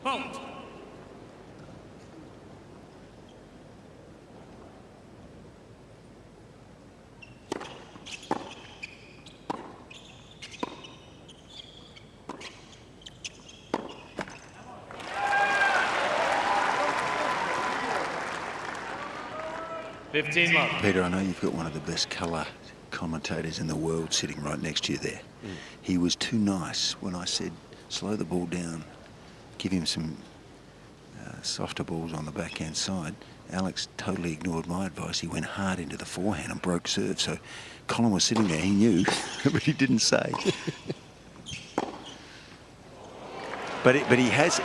Fault. Peter, I know you've got one of the best colour commentators in the world sitting right next to you there. He was too nice when I said, slow the ball down, give him some softer balls on the backhand side. Alex totally ignored my advice. He went hard into the forehand and broke serve. So Colin was sitting there, he knew, but he didn't say. But he has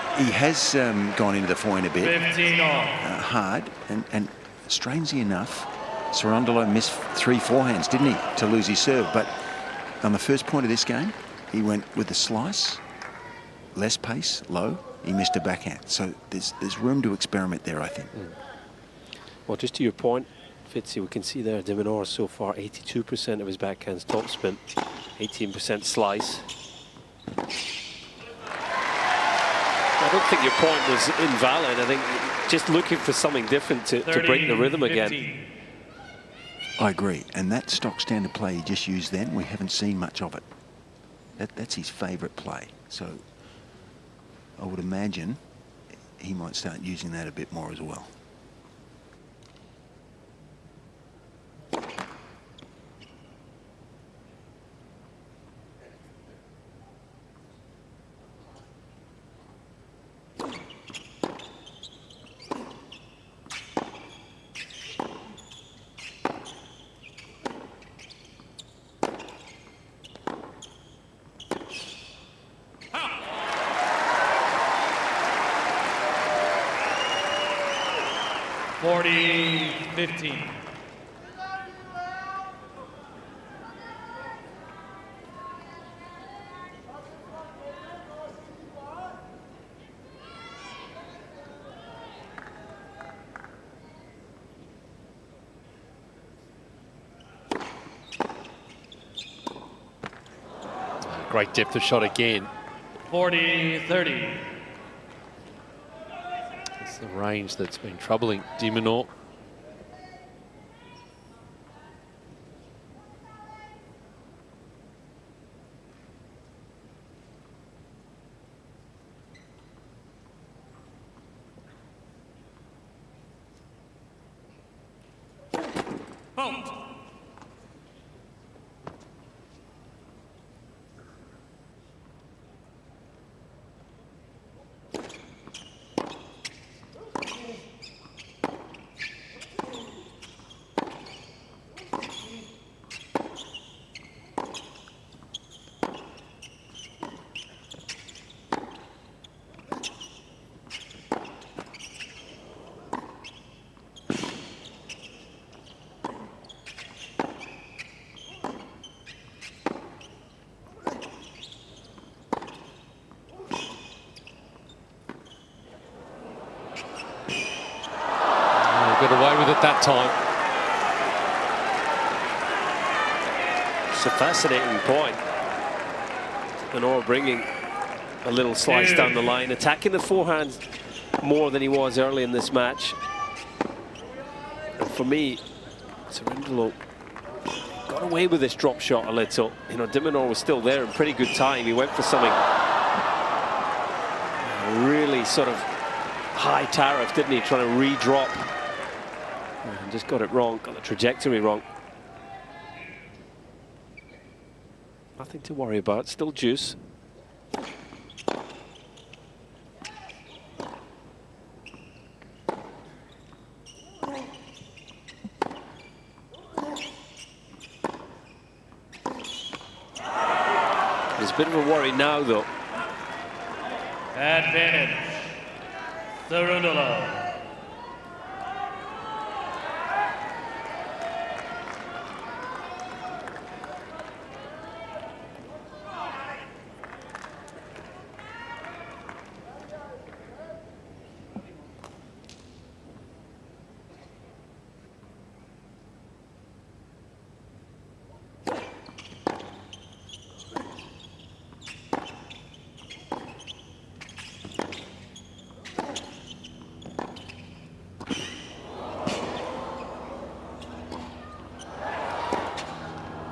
gone into the forehand a bit 15 all. hard, and strangely enough, Cerundolo missed 3 forehands, didn't he, to lose his serve? But on the first point of this game, he went with the slice, less pace, low. He missed a backhand. So there's room to experiment there, I think. Well, just to your point, Fitzy, we can see there de Minaur so far 82% of his backhand's topspin, 18% slice. I don't think your point was invalid. I think just looking for something different to break the rhythm again. I agree. And that stock standard play he just used then, we haven't seen much of it. That's his favourite play. So I would imagine he might start using that a bit more as well. Great depth of shot again. 40-30. It's the range that's been troubling de Minaur. Fault. Got away with it that time. It's a fascinating point. Minaur bringing a little slice down the line, attacking the forehand more than he was early in this match. And for me, Cerundolo got away with this drop shot a little. You know, de Minaur was still there in pretty good time. He went for something really sort of high tariff, didn't he? Trying to re-drop. And just got it wrong, got the trajectory wrong. Nothing to worry about, still juice. There's a bit of a worry now, though. Advantage. Cerundolo.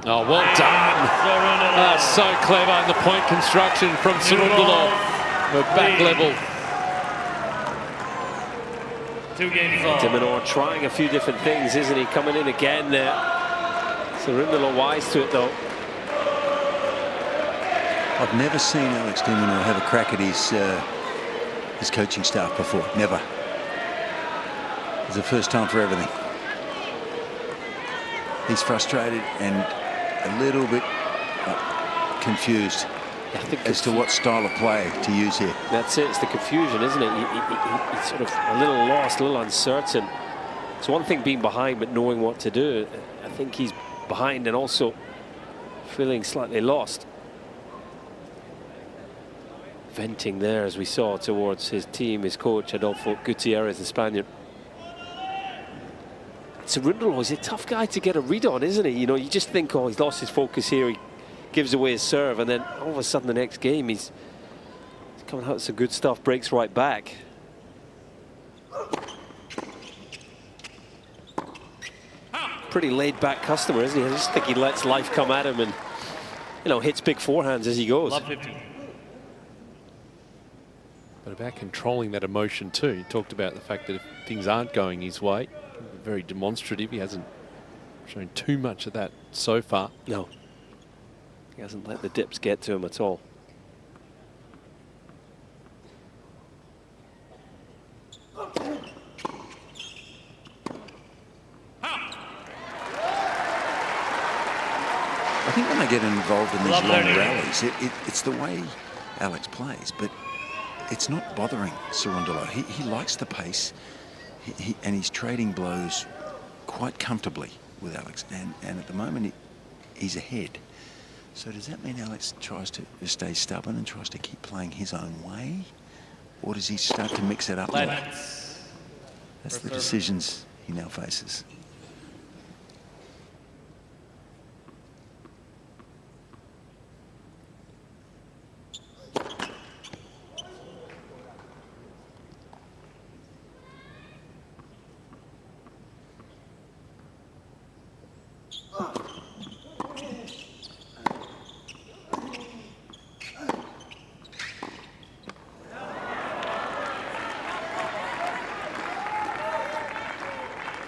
Oh, well done. That's so clever. And the point construction from Cerundolo. We're back level. 2 games on. de Minaur trying a few different things, isn't he? Coming in again there. Cerundolo wise to it, though. I've never seen Alex de Minaur have a crack at his coaching staff before. Never. It's the first time for everything. He's frustrated and a little bit confused as to what style of play to use here. That's it. It's the confusion, isn't it? He's sort of a little lost, a little uncertain. It's one thing being behind, but knowing what to do. I think he's behind and also feeling slightly lost. Venting there, as we saw, towards his team, his coach, Adolfo Gutierrez, the Spaniard. Cerundolo is a tough guy to get a read on, isn't he? You know, you just think, oh, he's lost his focus here, he gives away his serve, and then all of a sudden the next game he's coming out with some good stuff, breaks right back. Pretty laid-back customer, isn't he? I just think he lets life come at him and, you know, hits big forehands as he goes. Love 15. But about controlling that emotion too. He talked about the fact that if things aren't going his way, very demonstrative. He hasn't shown too much of that so far. No. He hasn't let the dips get to him at all. I think when they get involved in these long rallies, it's the way Alex plays, but it's not bothering Cerundolo. He likes the pace, and he's trading blows quite comfortably with Alex. And at the moment, he's ahead. So does that mean Alex tries to stay stubborn and tries to keep playing his own way? Or does he start to mix it up more? That's the decisions he now faces.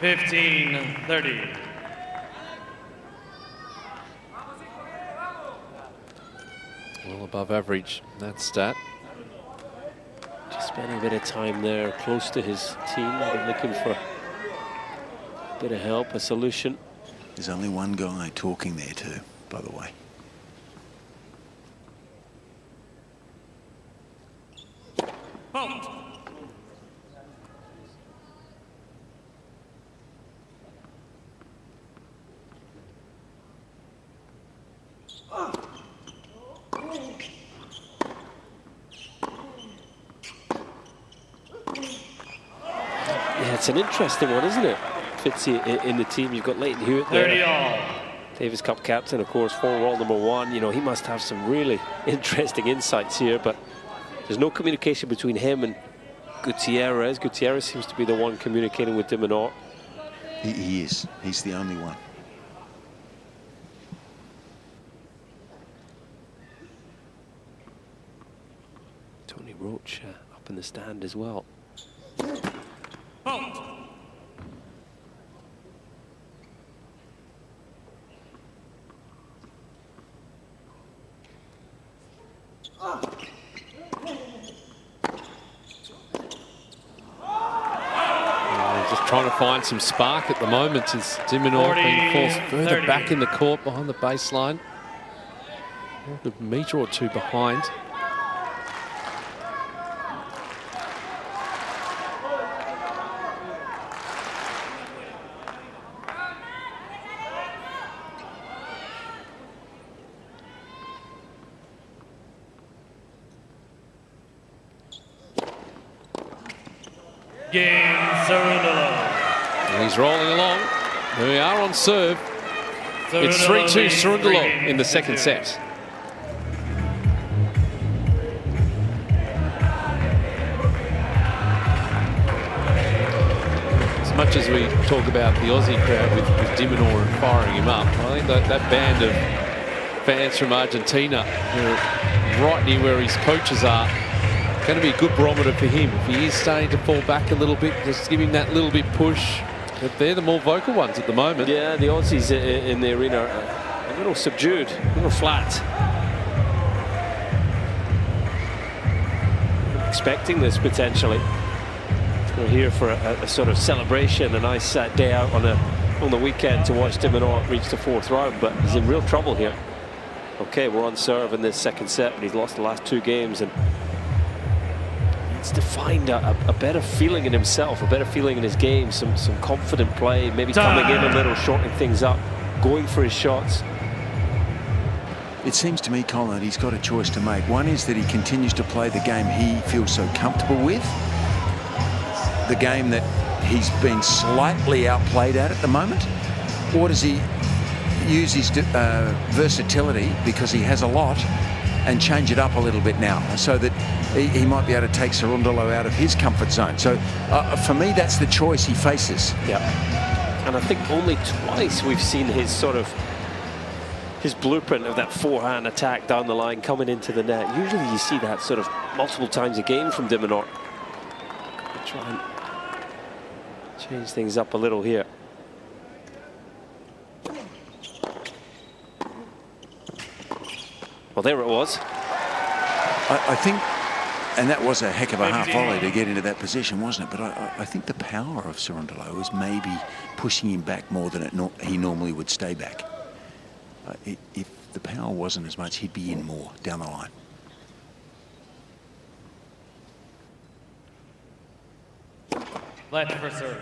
$15-30. Well above average, that stat. Just spending a bit of time there close to his team, looking for a bit of help, a solution. There's only one guy talking there too, by the way. Halt. Yeah, it's an interesting one, isn't it? Fitzy in the team. You've got Leighton Hewitt there. 30 all. Davis Cup captain, of course, former world #1. You know, he must have some really interesting insights here, but there's no communication between him and Gutierrez. Gutierrez seems to be the one communicating with de Minaur. He is. He's the only one. Tony Roach up in the stand as well. Halt. Just trying to find some spark at the moment as de Minaur being forced further back in the court behind the baseline. A metre or two behind. Game Cerundolo. And he's rolling along. Here we are on serve. It's 3-2 Cerundolo in the second set. much as we talk about the Aussie crowd with Dimonor and firing him up, I think that band of fans from Argentina who are right near where his coaches are, going to be a good barometer for him. If he is starting to fall back a little bit, just give him that little bit push. But they're the more vocal ones at the moment. Yeah, the Aussies in the arena are a little subdued, a little flat. Expecting this potentially. We're here for a sort of celebration, a nice day out on the weekend to watch Dimonor reach the 4th round, but he's in real trouble here. Okay, we're on serve in this second set, but he's lost the last 2 games and needs to find a better feeling in himself, a better feeling in his game, some confident play, maybe coming in a little, shortening things up, going for his shots. It seems to me, Colin, that he's got a choice to make. One is that he continues to play the game he feels so comfortable with, the game that he's been slightly outplayed at the moment, or does he use his versatility, because he has a lot, and change it up a little bit now so that he might be able to take Cerundolo out of his comfort zone. So for me, that's the choice he faces. Yeah, and I think only twice we've seen his blueprint of that forehand attack down the line coming into the net. Usually you see that sort of multiple times a game from Dimonor. Try and change things up a little here. Well, there it was. I think, and that was a heck of a half volley to get into that position, wasn't it? But I think the power of Cerundolo was maybe pushing him back more than he normally would stay back. If the power wasn't as much, he'd be in more down the line. Let for serve.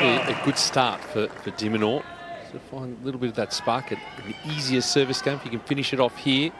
A good start for Dimonor. So find a little bit of that spark, an easier service game if you can finish it off here.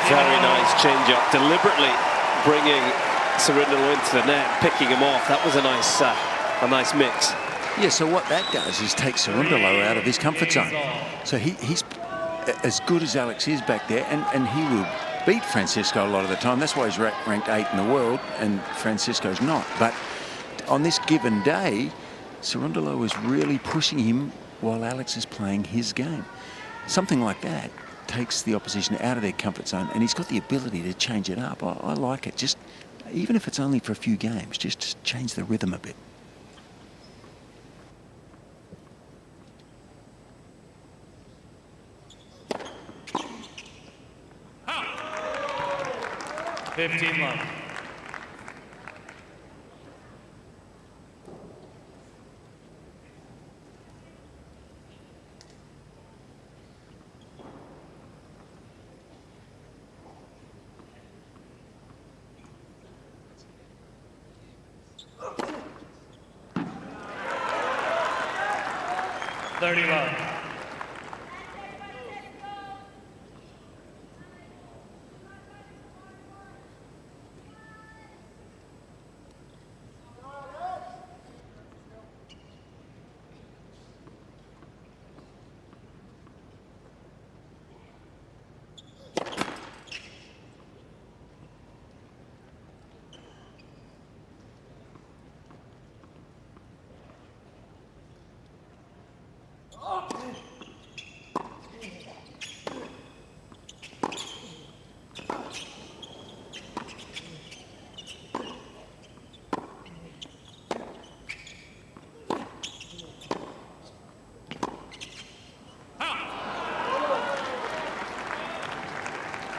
Very nice change-up, deliberately bringing Cerundolo into the net, picking him off. That was a nice mix. Yeah, so what that does is take Cerundolo out of his comfort zone. So he's as good as Alex is back there, and he will beat Francisco a lot of the time. That's why he's ranked 8th in the world, and Francisco's not. But on this given day, Cerundolo is really pushing him while Alex is playing his game. Something like that takes the opposition out of their comfort zone, and he's got the ability to change it up. I like it. Just, even if it's only for a few games, just change the rhythm a bit. Out. 15 left.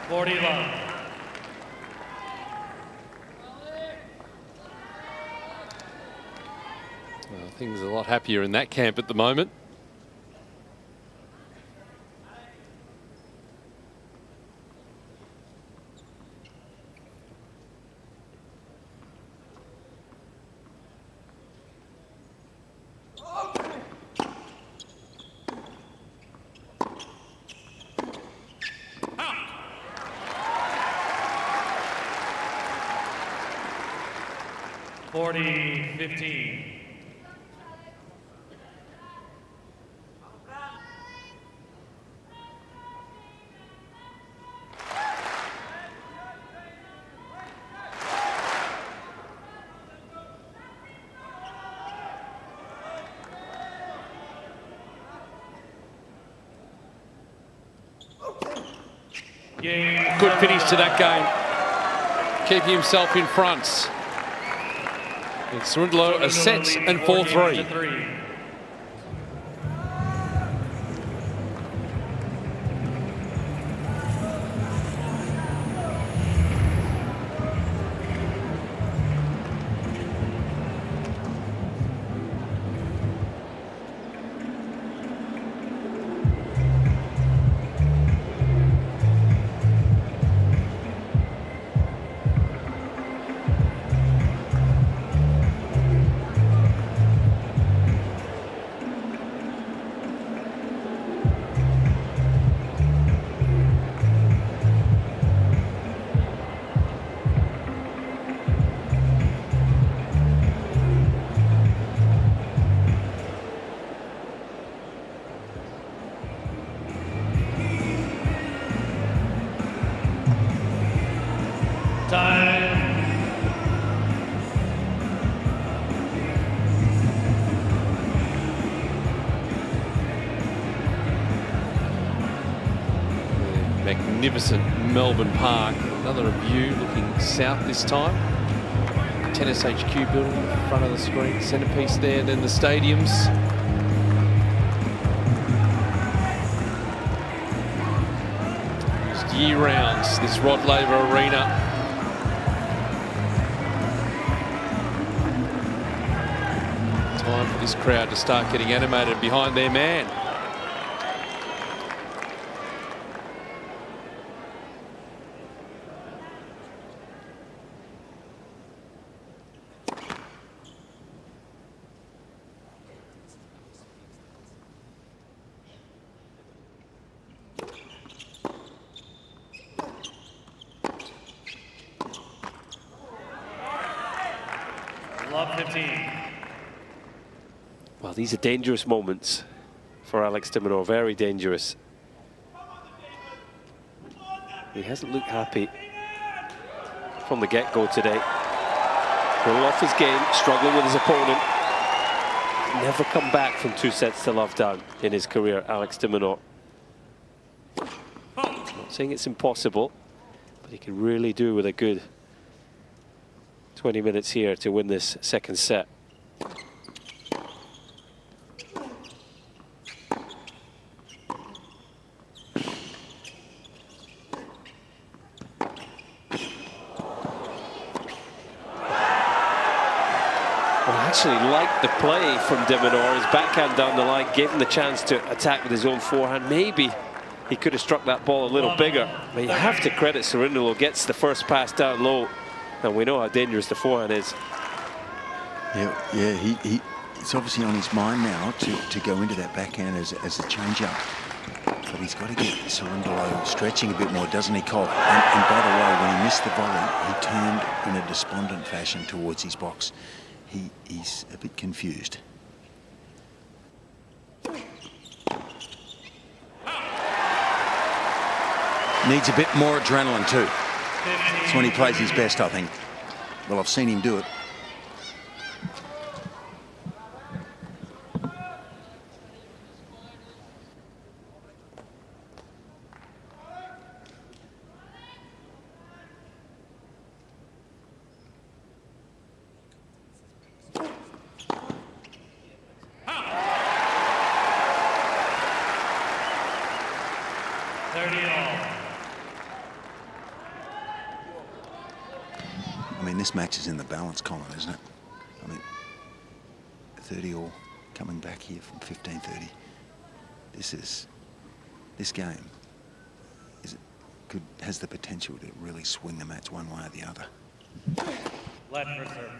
40 love. Well, things are a lot happier in that camp at the moment. Good finish to that game, keeping himself in front. And Cerundolo a set and 4-3. Magnificent Melbourne Park. Another view looking south this time. Tennis HQ building in the front of the screen. Centrepiece there, then the stadiums. Just year rounds, this Rod Laver Arena. Time for this crowd to start getting animated behind their man. Well, these are dangerous moments for Alex de Minaur, very dangerous. He hasn't looked happy from the get-go today. Well off his game, struggling with his opponent. Never come back from 2 sets to love down in his career, Alex de Minaur. Not saying it's impossible, but he can really do with a good 20 minutes here to win this second set. Actually liked the play from de Minaur. His backhand down the line gave him the chance to attack with his own forehand. Maybe he could have struck that ball a little bigger. But you have to credit Cerundolo, gets the first pass down low. And we know how dangerous the forehand is. Yeah, it's obviously on his mind now to go into that backhand as a change-up. But he's got to get Cerundolo stretching a bit more, doesn't he, Cole? And by the way, when he missed the volley, he turned in a despondent fashion towards his box. He's a bit confused. Needs a bit more adrenaline too. It's when he plays his best, I think. Well, I've seen him do it. mean, this match is in the balance column, isn't it? I mean, 30 all coming back here from 15-30. This game has the potential to really swing the match one way or the other. Let for serve.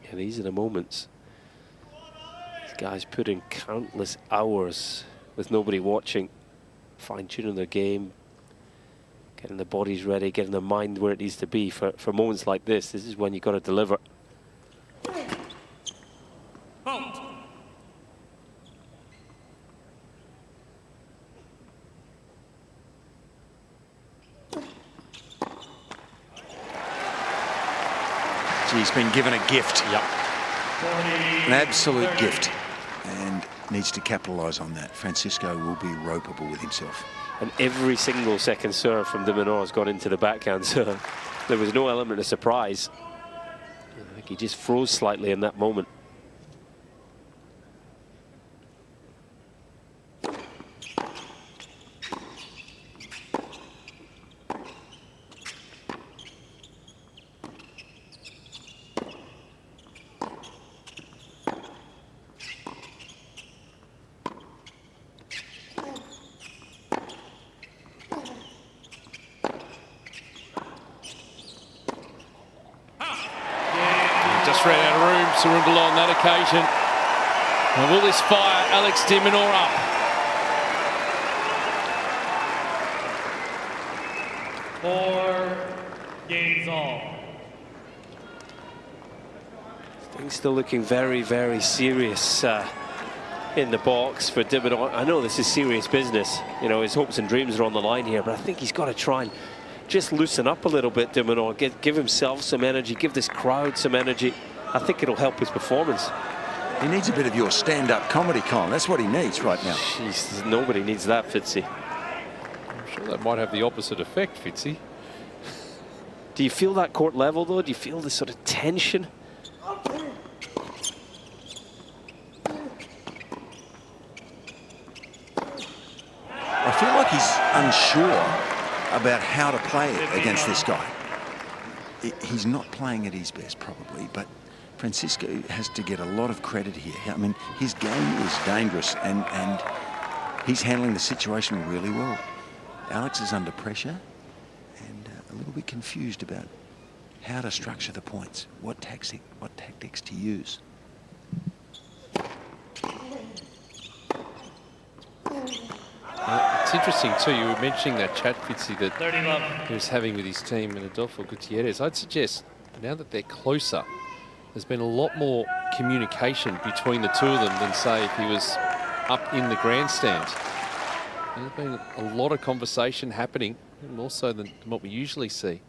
Yeah, these are the moments. These guys put in countless hours with nobody watching, fine-tuning their game, getting their bodies ready, getting their mind where it needs to be for moments like this. This is when you've got to deliver. Fault. He's been given a gift. Yep. An absolute gift. And needs to capitalise on that. Francisco will be ropeable with himself. And every single second serve from de Minaur has gone into the backhand serve. There was no element of surprise. I think he just froze slightly in that moment. Just ran out of room, Cerundolo on that occasion. And will this fire Alex de Minaur up? Games all. Things still looking very, very serious in the box for de Minaur. I know this is serious business. You know, his hopes and dreams are on the line here, but I think he's got to try and just loosen up a little bit, de Minaur. Give himself some energy, give this crowd some energy. I think it'll help his performance. He needs a bit of your stand-up comedy, Colin. That's what he needs right now. Jeez, nobody needs that, Fitzy. I'm sure that might have the opposite effect, Fitzy. Do you feel that court level, though? Do you feel this sort of tension? I feel like he's unsure about how to play it against this guy. He's not playing at his best, probably, but Francisco has to get a lot of credit here. I mean, his game is dangerous, and he's handling the situation really well. Alex is under pressure and a little bit confused about how to structure the points, what tactics to use. It's interesting too, you were mentioning that chat, Fitzy, that 30-11. he was having with his team and Adolfo Gutierrez. I'd suggest, now that they're closer, there's been a lot more communication between the two of them than, say, if he was up in the grandstand. There's been a lot of conversation happening, more so than what we usually see.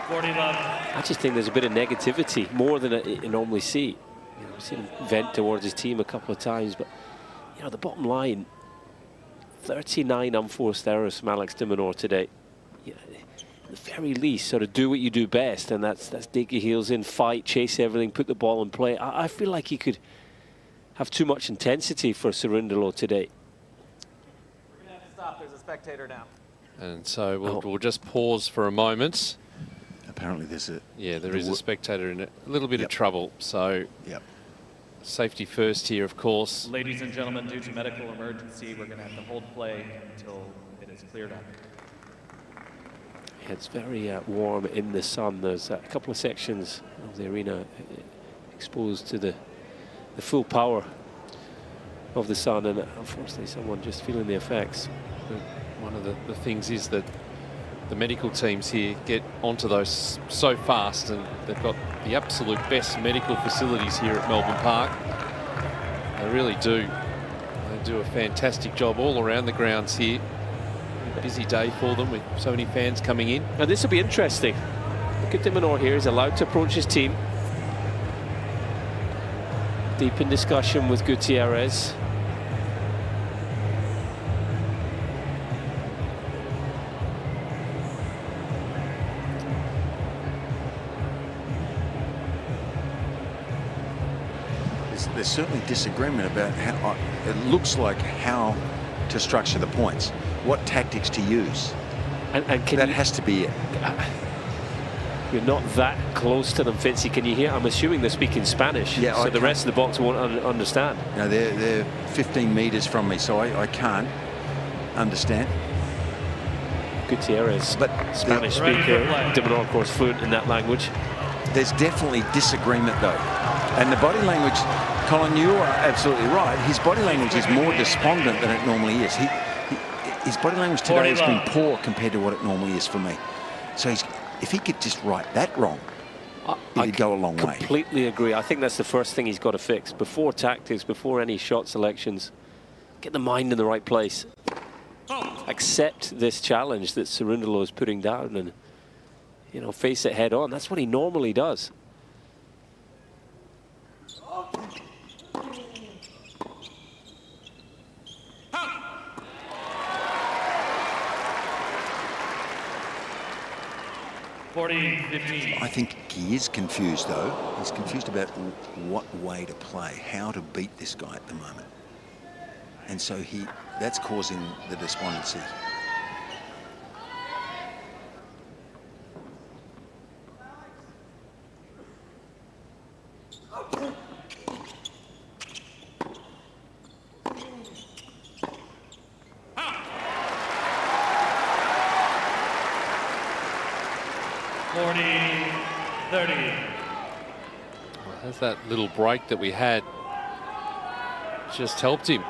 I just think there's a bit of negativity, more than you normally see. You know, we've seen him vent towards his team a couple of times, but you know, the bottom line, 39 unforced errors from Alex de Minaur today. You know, at the very least, sort of do what you do best, and that's dig your heels in, fight, chase everything, put the ball in play. I feel like he could have too much intensity for Cerundolo today. We're going to have to stop. There's a spectator now. And so we'll just pause for a moment. Apparently there's a... Yeah, there is a spectator in a little bit of trouble. So safety first here, of course. Ladies and gentlemen, due to medical emergency, we're going to have to hold play until it is cleared up. Yeah, it's very warm in the sun. There's a couple of sections of the arena exposed to the full power of the sun, and unfortunately someone just feeling the effects. One of the things is that the medical teams here get onto those so fast, and they've got the absolute best medical facilities here at Melbourne Park. They really do. They do a fantastic job all around the grounds here. A busy day for them with so many fans coming in. Now this will be interesting. Look at de Minaur here. He's allowed to approach his team. Deep in discussion with Gutierrez. there's certainly disagreement about how it looks like how to structure the points, what tactics to use. And that has to be it. You're not that close to them, Fitzy. Can you hear? I'm assuming they're speaking Spanish, yeah, so the rest of the box won't understand. No, they're 15 metres from me, so I can't understand. Gutierrez, but Spanish speaker. De Minaur, of course, fluent in that language. There's definitely disagreement, though. And the body language, Colin, you are absolutely right. His body language is more despondent than it normally is. His body language today has been poor compared to what it normally is for me. So if he could just right that wrong, it'd go a long way. I completely agree. I think that's the first thing he's got to fix. Before tactics, before any shot selections, get the mind in the right place. Accept this challenge that Cerundolo is putting down and, you know, face it head on. That's what he normally does. I think he is confused, though. He's confused about what way to play, how to beat this guy at the moment. And so that's causing the despondency. Has that little break that we had just helped him.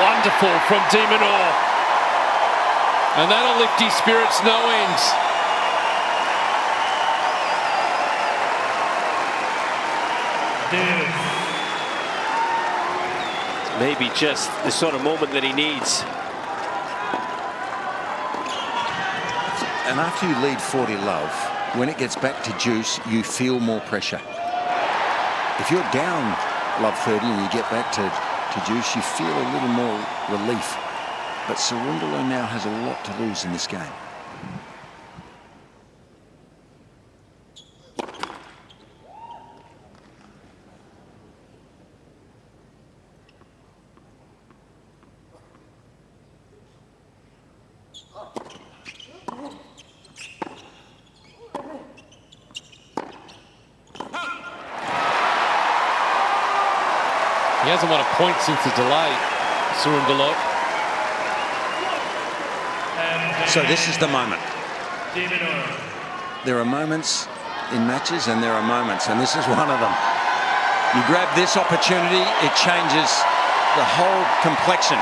Wonderful from De Minaur. And that'll lift his spirits no ends. Maybe just the sort of moment that he needs. And after you lead 40-love, when it gets back to juice, you feel more pressure. If you're down love 30 and you get back to juice, you feel a little more relief. But Cerundolo now has a lot to lose in this game. He hasn't won a point since the delay, Cerundolo. So this is the moment. There are moments in matches and there are moments, and this is one of them. You grab this opportunity, it changes the whole complexion.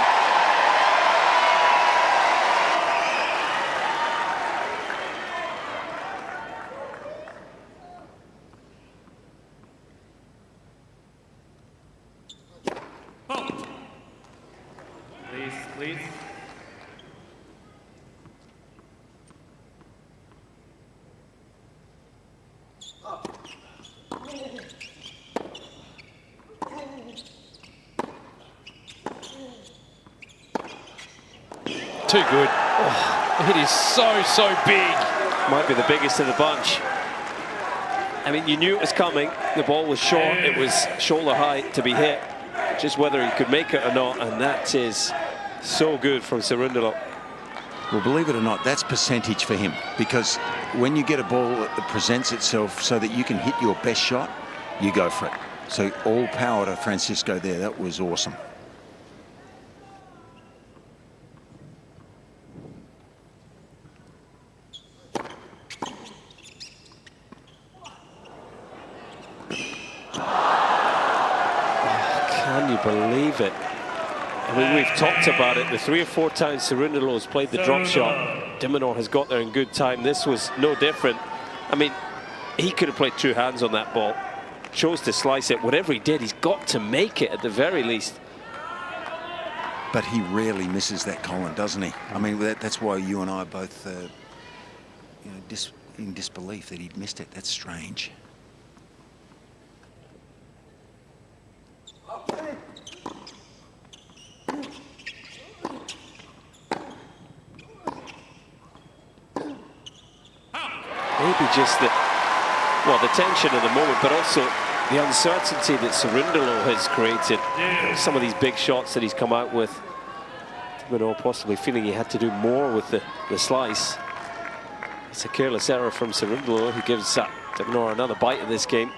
Please. Too good. Oh, it is so big. Might be the biggest of the bunch. I mean, you knew it was coming. The ball was short. It was shoulder height to be hit. Just whether he could make it or not, and that is so good from Cerundolo. Well, believe it or not, that's percentage for him, because when you get a ball that presents itself so that you can hit your best shot, you go for it. So all power to Francisco there. That was awesome. Can you believe it? I mean, we've talked about it. The 3 or 4 times Cerundolo has played the drop shot, de Minaur has got there in good time. This was no different. I mean, he could have played 2 hands on that ball. Chose to slice it. Whatever he did, he's got to make it at the very least. But he rarely misses that, Colin, doesn't he? I mean, that's why you and I are both you know, in disbelief that he'd missed it. That's strange. Maybe just the, well, the tension of the moment, but also the uncertainty that Cerundolo has created. Some of these big shots that he's come out with. De Minaur possibly feeling he had to do more with the slice. It's a careless error from Cerundolo, who gives de Minaur another bite of this game.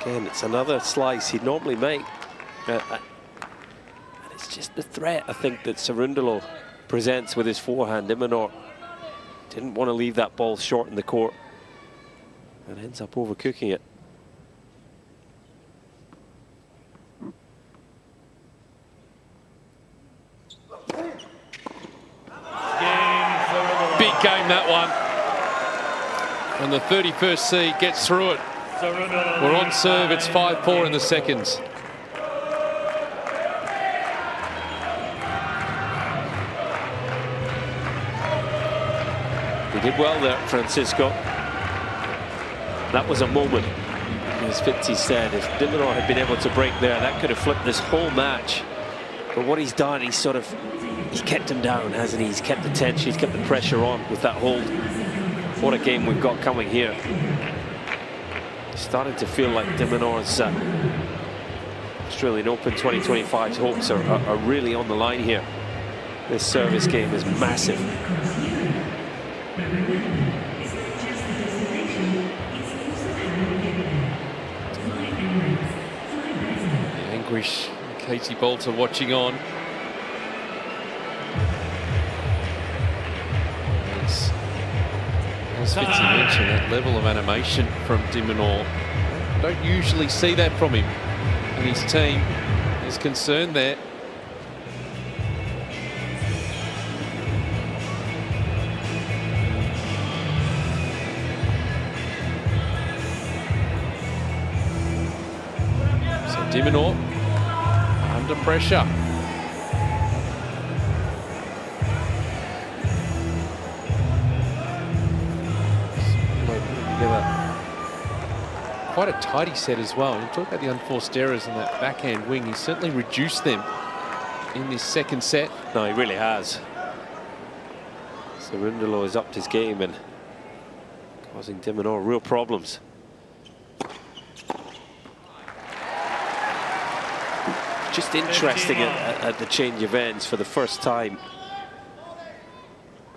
Again, it's another slice he'd normally make. And it's just the threat, I think, that Cerundolo presents with his forehand. De Minaur didn't want to leave that ball short in the court and ends up overcooking it. Big game, that one. And the 31st seed gets through it. We're on serve, it's 5-4 in the seconds. He did well there, Francisco. That was a moment, as Fitzy said. If de Minaur had been able to break there, that could have flipped this whole match. But what he's done, he's kept him down, hasn't he? He's kept the tension, he's kept the pressure on with that hold. What a game we've got coming here. Starting to feel like de Minaur's Australian Open 2025 hopes are really on the line here. This service game is massive. The anguish, Katie Bolter watching on. As Fitzy mentioned, that level of animation from de Minaur. Don't usually see that from him. And his team is concerned there. So de Minaur under pressure. Quite a tidy set as well. You talk about the unforced errors in that backhand wing. He's certainly reduced them in this second set. No, he really has. Cerundolo has upped his game and causing de Minaur real problems. Just interesting at the change of ends for the first time.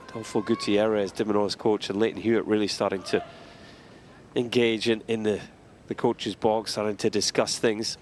Adolfo Gutierrez, de Minaur's coach, and Leighton Hewitt really starting to engage in the coach's box, starting to discuss things.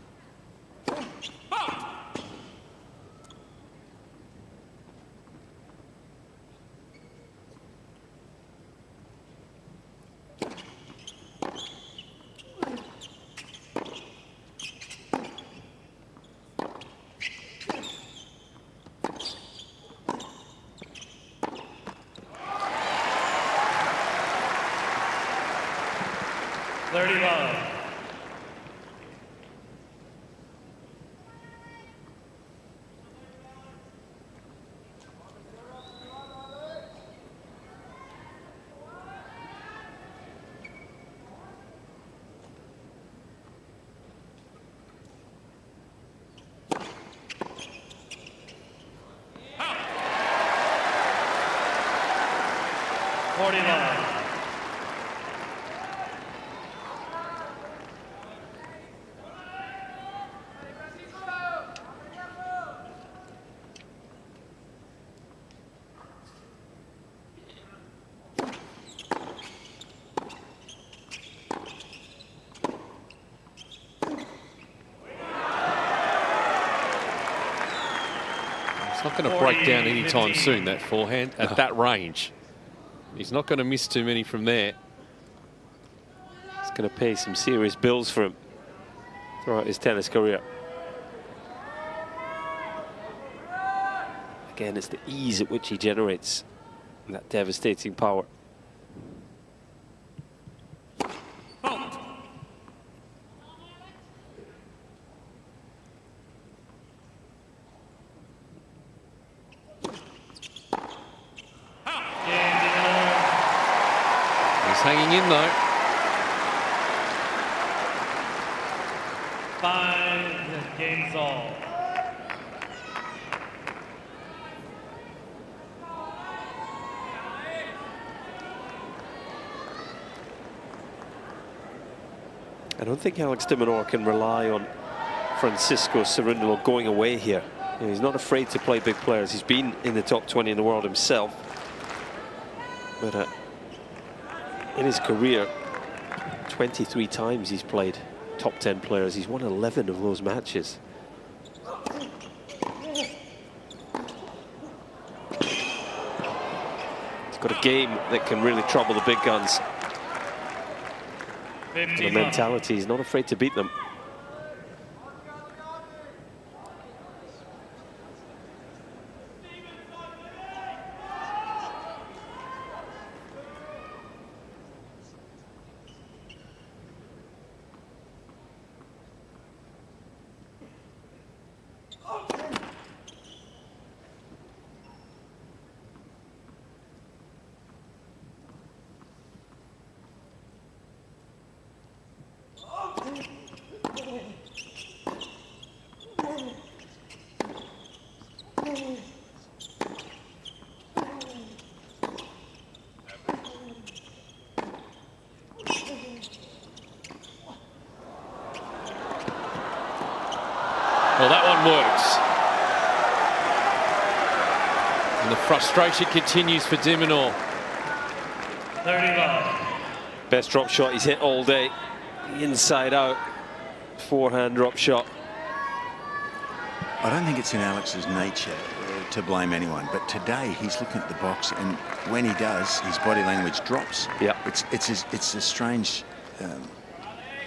40 love. Not going to break down anytime soon, that forehand, at that range. He's not going to miss too many from there. It's going to pay some serious bills for him throughout his tennis career. Again, it's the ease at which he generates that devastating power. Hanging in though. 5 games all. I don't think Alex de Minaur can rely on Francisco Cerundolo going away here. You know, he's not afraid to play big players. He's been in the top 20 in the world himself. But in his career, 23 times he's played top 10 players. He's won 11 of those matches. He's got a game that can really trouble the big guns. And the mentality, he's not afraid to beat them. Well, that one works. And the frustration continues for de Minaur. 30 love. Best drop shot he's hit all day. Inside out forehand drop shot. I don't think it's in Alex's nature to blame anyone, but today he's looking at the box, and when he does, his body language drops. Yeah, it's a strange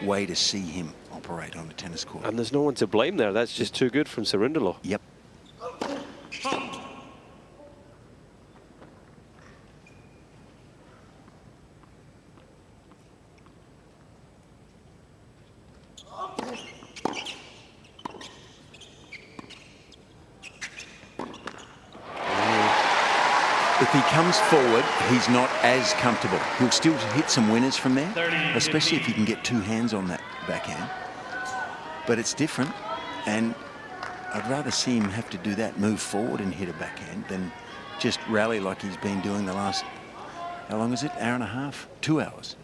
way to see him operate on the tennis court. And there's no one to blame there. That's just too good from Cerundolo. Yep. If he comes forward, he's not as comfortable. He'll still hit some winners from there, especially if he can get two hands on that backhand. But it's different, and I'd rather see him have to do that, move forward and hit a backhand, than just rally like he's been doing the last, how long is it, hour and a half? 2 hours.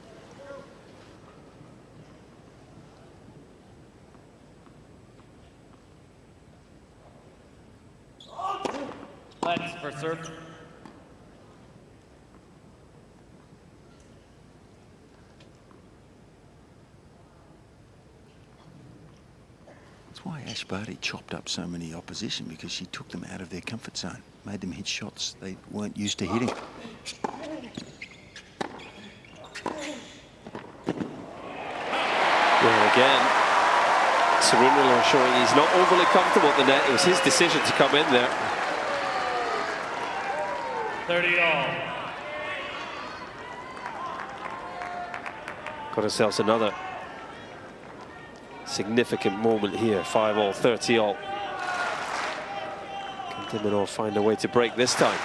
Let's for serve. That's why Ash Barty chopped up so many opposition, because she took them out of their comfort zone, made them hit shots they weren't used to hitting. Well, again, Cerundolo showing he's not overly comfortable at the net. It was his decision to come in there. 30 all. Got ourselves another significant moment here. 5 all, 30 all. Can de Minaur find a way to break this time?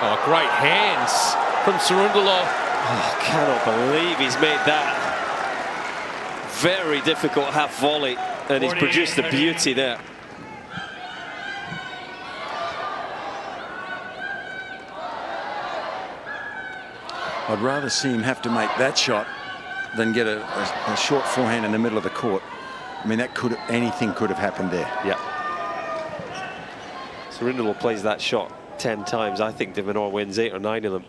Oh, great hands from Cerundolo. Oh, cannot believe he's made that very difficult half volley, and he's produced the beauty there. I'd rather see him have to make that shot than get a short forehand in the middle of the court. I mean, that anything could have happened there. Yeah. Cerundolo plays that shot 10 times. I think de Minaur wins 8 or 9 of them.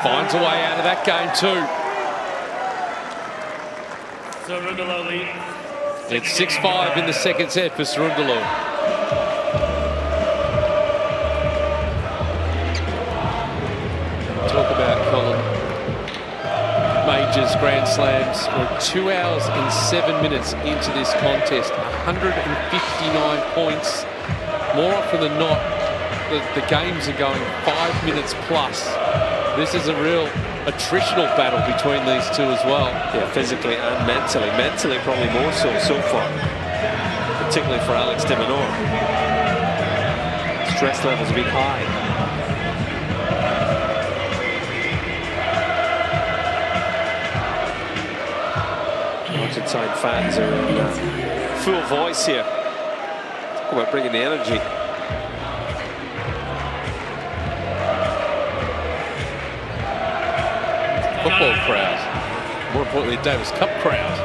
Finds a way out of that game too. Cerundolo lead. It's 6-5 in the second set for Cerundolo. Talk about Colin. Majors, Grand Slams. We're 2 hours and 7 minutes into this contest. 159 points. More often than not, the games are going 5 minutes plus. This is a real attritional battle between these two as well. Yeah, physically and mentally. Mentally, probably more so far, particularly for Alex de Minaur. Stress levels have been high. Argentine fans are in full voice here. Talk about bringing the energy. Football crowd. More importantly, Davis Cup crowd.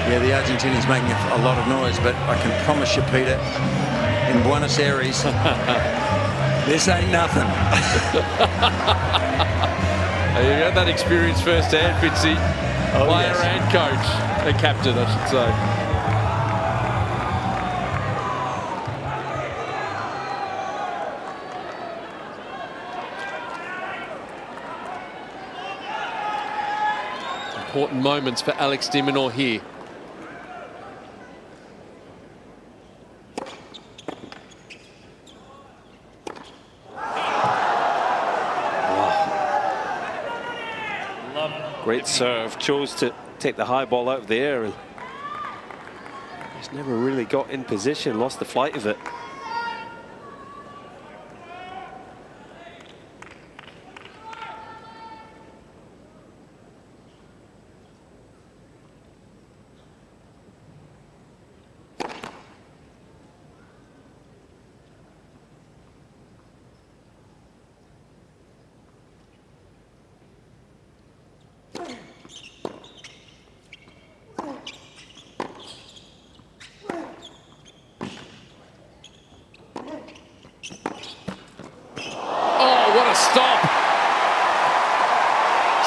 Yeah, the Argentinians making a lot of noise, but I can promise you, Peter, in Buenos Aires, this ain't nothing. You had that experience firsthand, Fitzy. Player yes. and coach, a captain, I should say. Important moments for Alex de Minaur here. Great serve. Chose to take the high ball out of the air and just never really got in position. Lost the flight of it.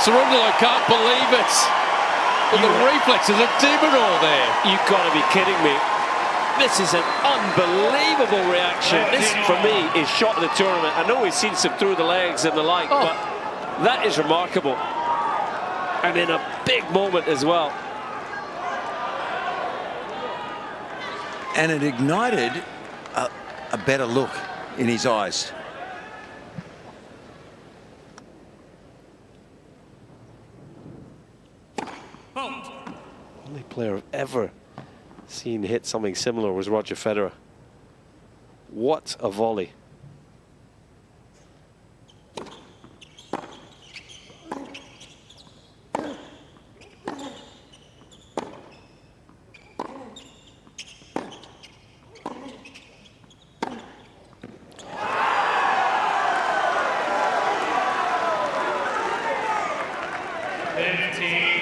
Cerundolo can't believe it. But the reflexes of de Minaur there. You've got to be kidding me. This is an unbelievable reaction. This, for me, is shot of the tournament. I know we've seen some through the legs and the like, but that is remarkable. And in a big moment as well. And it ignited a better look in his eyes. Only player I've ever seen hit something similar was Roger Federer. What a volley.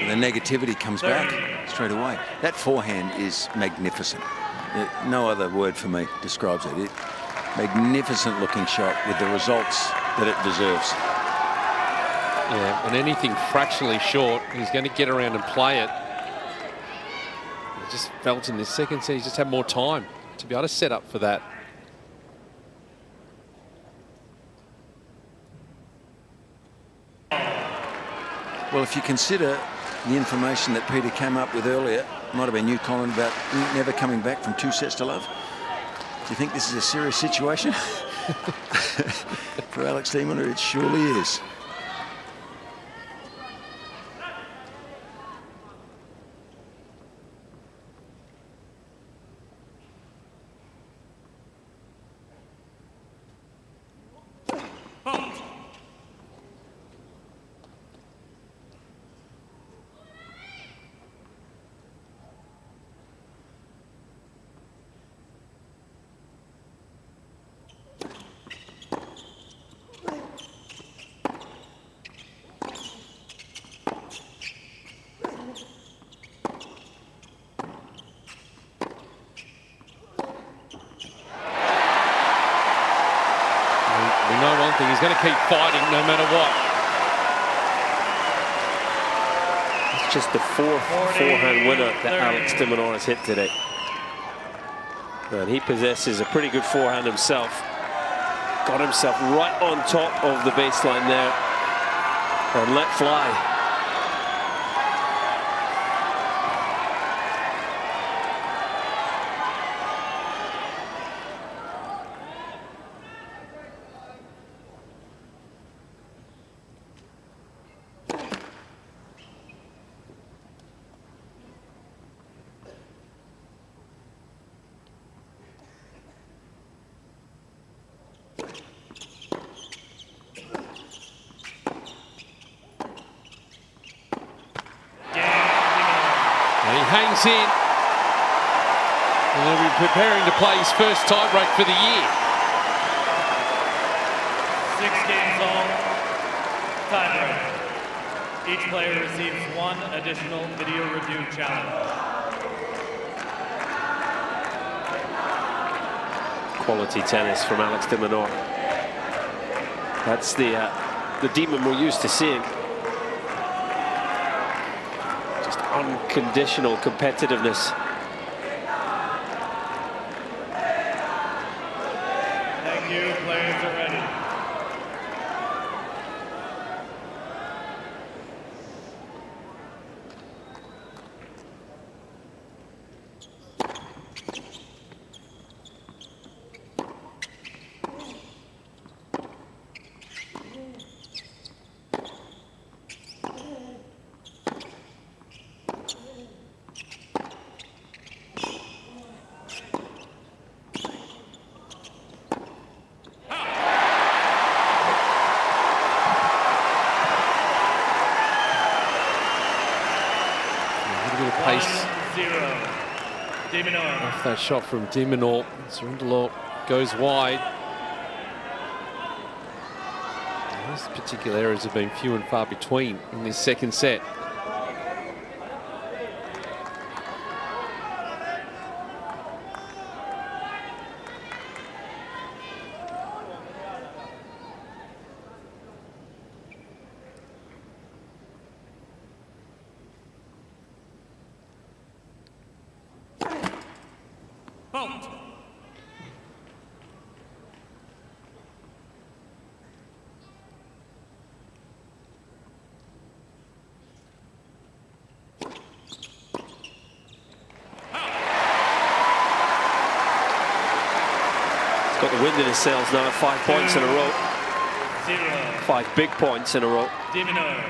The negativity comes back straight away. That forehand is magnificent. No other word for me describes it. Magnificent looking shot with the results that it deserves. Yeah, and anything fractionally short, he's going to get around and play it. I just felt in this second set, he just had more time to be able to set up for that. Well, if you consider the information that Peter came up with earlier, might have been you, Colin, about never coming back from 2 sets to love. Do you think this is a serious situation? For Alex de Minaur, it surely is. He's going to keep fighting no matter what. It's just the fourth forehand winner that Alex de Minaur has hit today. And he possesses a pretty good forehand himself. Got himself right on top of the baseline there and let fly. Hangs in. And he'll be preparing to play his first tiebreak for the year. 6 games all. Tiebreak. Each player receives 1 additional video review challenge. Quality tennis from Alex de Minaur. That's the demon we're used to seeing. Unconditional competitiveness. Thank you. Players are ready. Off that shot from de Minaur. Cerundolo goes wide. Those particular areas have been few and far between in this second set. Got the wind in his sails now, 5 points in a row. 5 big points in a row. De Minaur.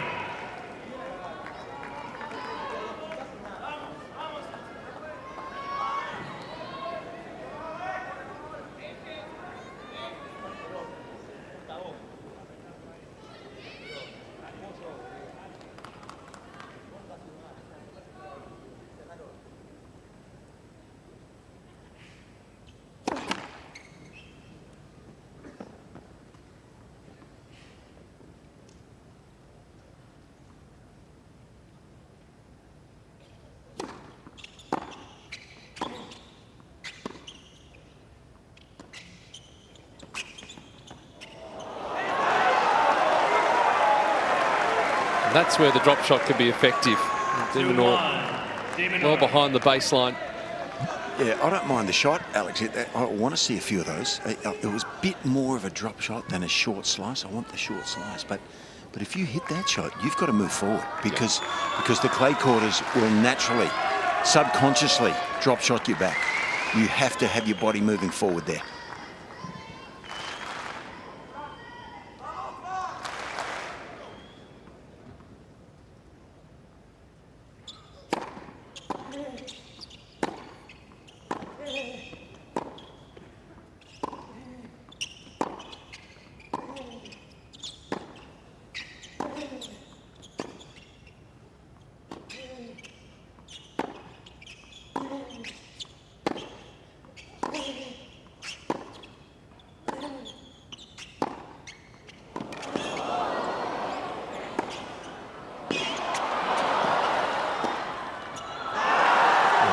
That's where the drop shot could be effective. De Minaur well behind the baseline. Yeah, I don't mind the shot, Alex. I want to see a few of those. It was a bit more of a drop shot than a short slice. I want the short slice, but if you hit that shot, you've got to move forward because the clay quarters will naturally, subconsciously drop shot you back. You have to have your body moving forward there.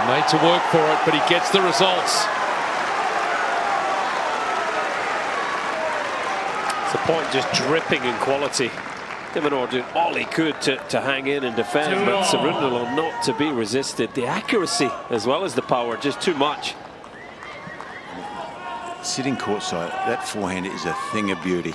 Made to work for it, but he gets the results. The point just dripping in quality. de Minaur doing all he could to hang in and defend, but Cerundolo not to be resisted. The accuracy as well as the power, just too much. Sitting courtside, that forehand is a thing of beauty.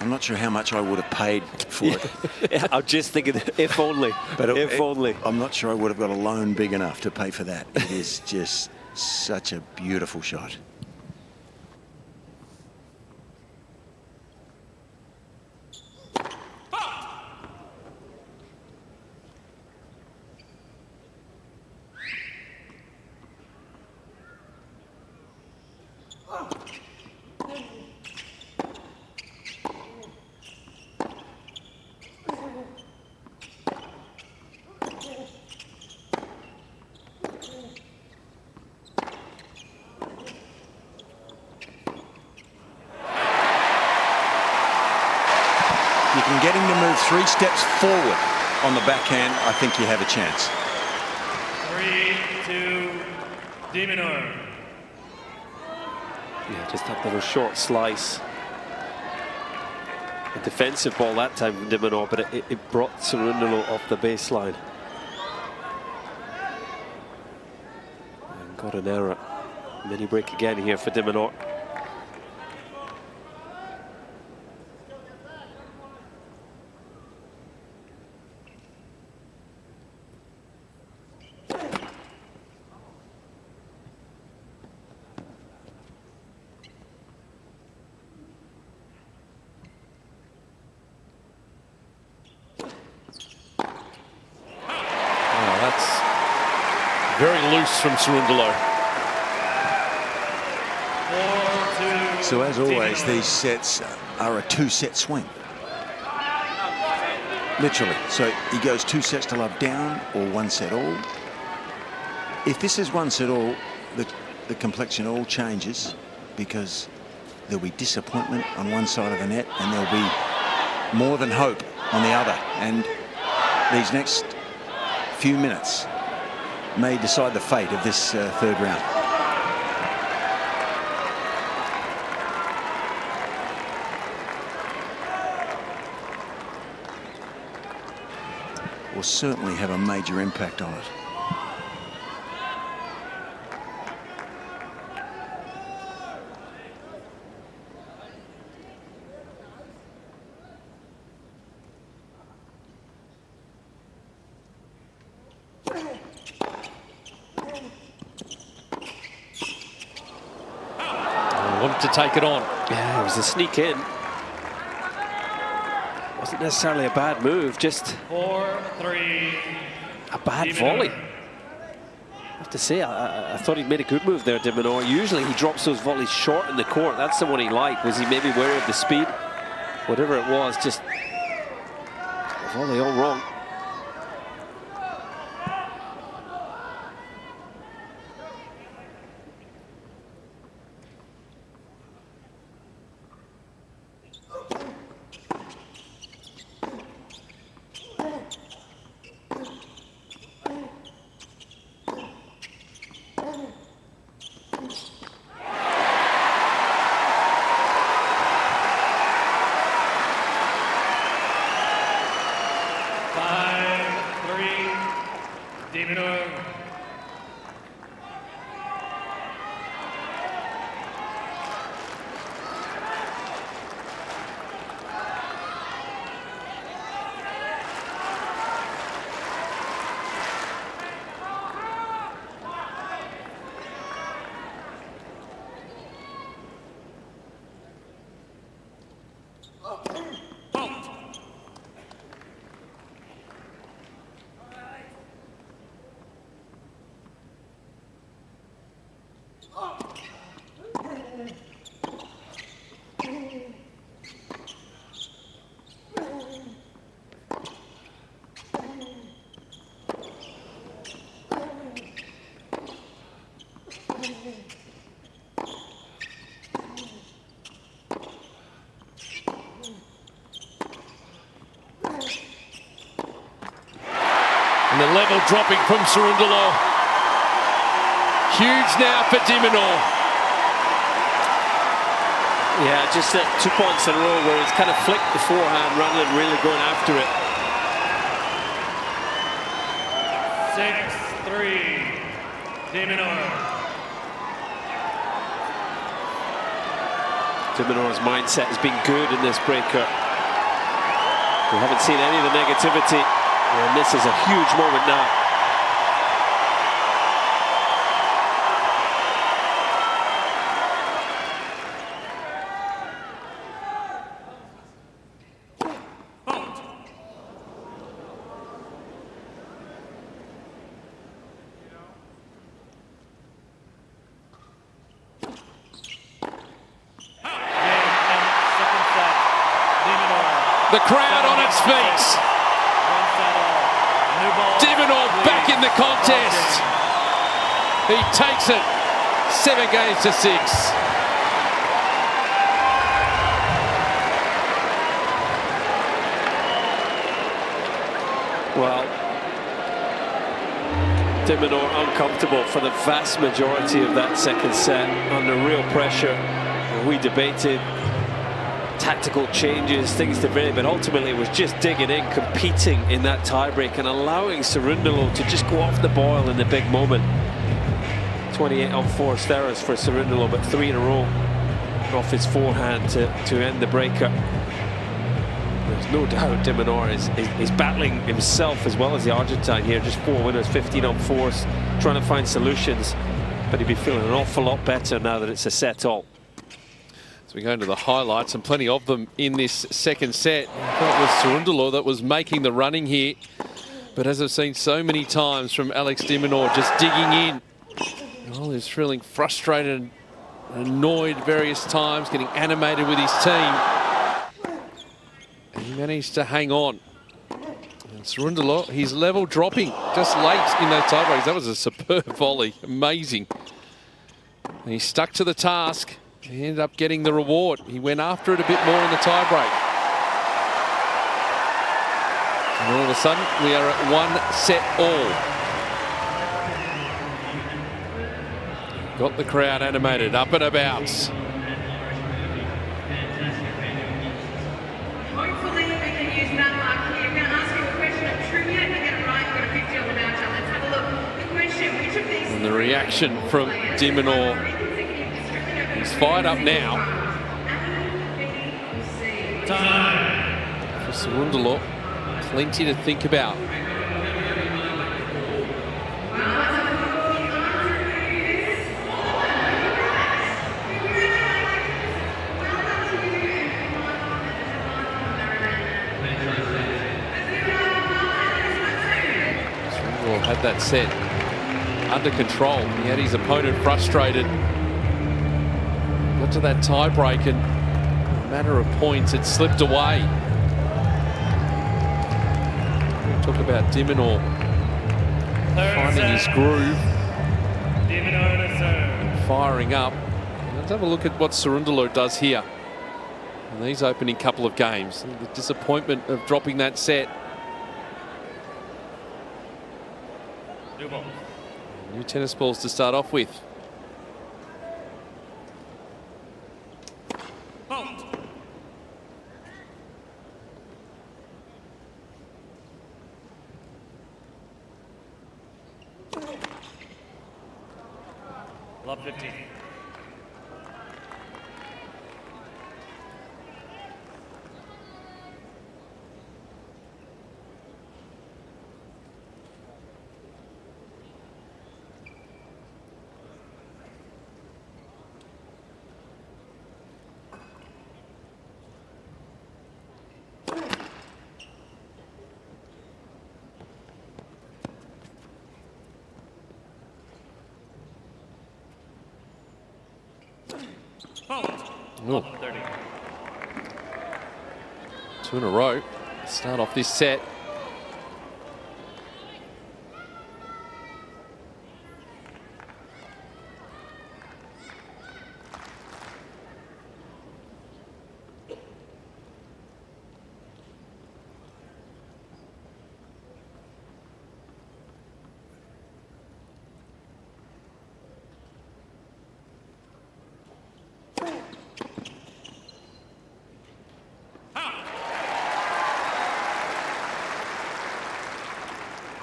I'm not sure how much I would have paid for it. Yeah, I'm just thinking, if only. But if only. I'm not sure I would have got a loan big enough to pay for that. It is just such a beautiful shot. You can get him to move 3 steps forward on the backhand. I think you have a chance. 3-2, de Minaur. Yeah, just that little short slice. A defensive ball that time from de Minaur, but it brought Cerundolo off the baseline. And got an error. Mini break again here for de Minaur. Very loose from Cerundolo. So as always, these sets are a 2-set swing. Literally. So he goes 2 sets to love down or 1 set all. If this is 1 set all, the complexion all changes, because there'll be disappointment on one side of the net and there'll be more than hope on the other. And these next few minutes may decide the fate of this third round. Will certainly have a major impact on it. To take it on. Yeah, it was a sneak in. Wasn't necessarily a bad move, just 4-3. a bad volley. I have to say, I thought he'd made a good move there, de Minaur. Usually he drops those volleys short in the court. That's the one he liked. Was he maybe wary of the speed? Whatever it was, just a volley all wrong. De Minaur. Level dropping from Cerundolo. Huge now for de Minaur. Yeah, just 2 points in a row where he's kind of flicked the forehand rather than really going after it. 6-3, de Minaur. De Minaur's mindset has been good in this breaker. We haven't seen any of the negativity, and this is a huge moment now. The crowd on its feet. De Minaur back in the contest. He takes it 7-6. Well, de Minaur uncomfortable for the vast majority of that second set, under real pressure. We debated tactical changes, things to vary, but ultimately it was just digging in, competing in that tiebreak and allowing Cerundolo to just go off the boil in the big moment. 28 unforced errors for Cerundolo, but 3 in a row off his forehand to end the breaker. There's no doubt de Minaur is battling himself as well as the Argentine here. Just 4 winners, 15 unforced, trying to find solutions, but he'd be feeling an awful lot better now that it's a set all. We go into the highlights, and plenty of them in this second set. I thought it was Cerundolo that was making the running here, but as I've seen so many times from Alex de Minaur, just digging in. Oh, he's feeling frustrated and annoyed various times, getting animated with his team. And he managed to hang on. And Cerundolo, his level dropping just late in those tiebreaks. That was a superb volley, amazing. And he stuck to the task. He ended up getting the reward. He went after it a bit more in the tiebreak. And all of a sudden, we are at 1 set all. Got the crowd animated, up and about. Hopefully we can use that mark here. I'm going to ask you a question of trivia. If you get it right, you've got a 50 on the voucher. Let's have a look. The question, which of these... And the reaction from de Minaur. He's fired up now. For Cerundolo, plenty to think about. Cerundolo had that set under control. He had his opponent frustrated. Got to that tie break, and a matter of points, it slipped away. We'll talk about de Minaur finding his groove, firing up. Let's have a look at what Cerundolo does here in these opening couple of games. The disappointment of dropping that set. New tennis balls to start off with. Love 15. Oh. 2 in a row. Start off this set.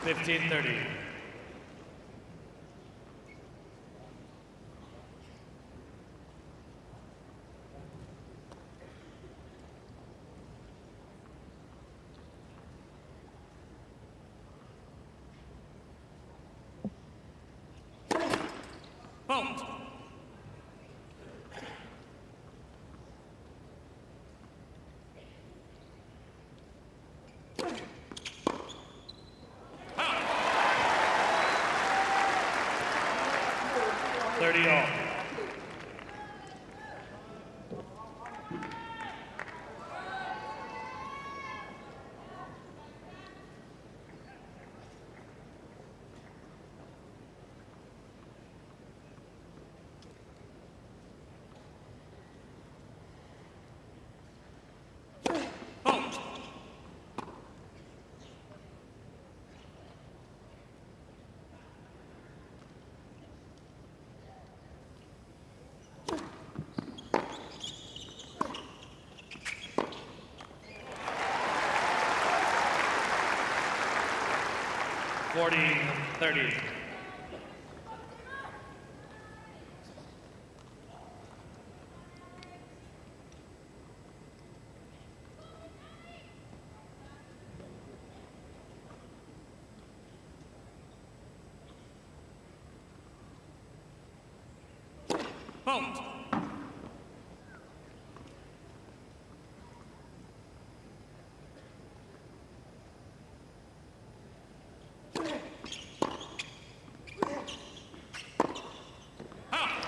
15-30. Fault. All. Forty 30. Fault.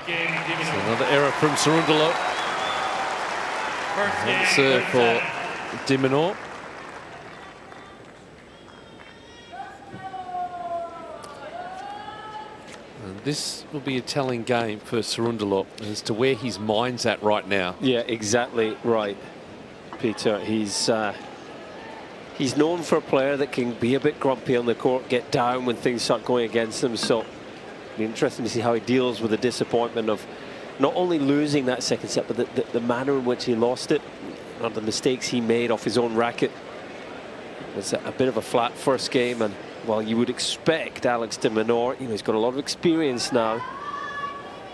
It's another error from Cerundolo. And serve for de Minaur. And this will be a telling game for Cerundolo as to where his mind's at right now. Yeah, exactly right, Peter. He's known for a player that can be a bit grumpy on the court, get down when things start going against him. So it'll be interesting to see how he deals with the disappointment of not only losing that second set, but the manner in which he lost it, and the mistakes he made off his own racket. It was a bit of a flat first game, and while you would expect Alex de Minaur, he's got a lot of experience now,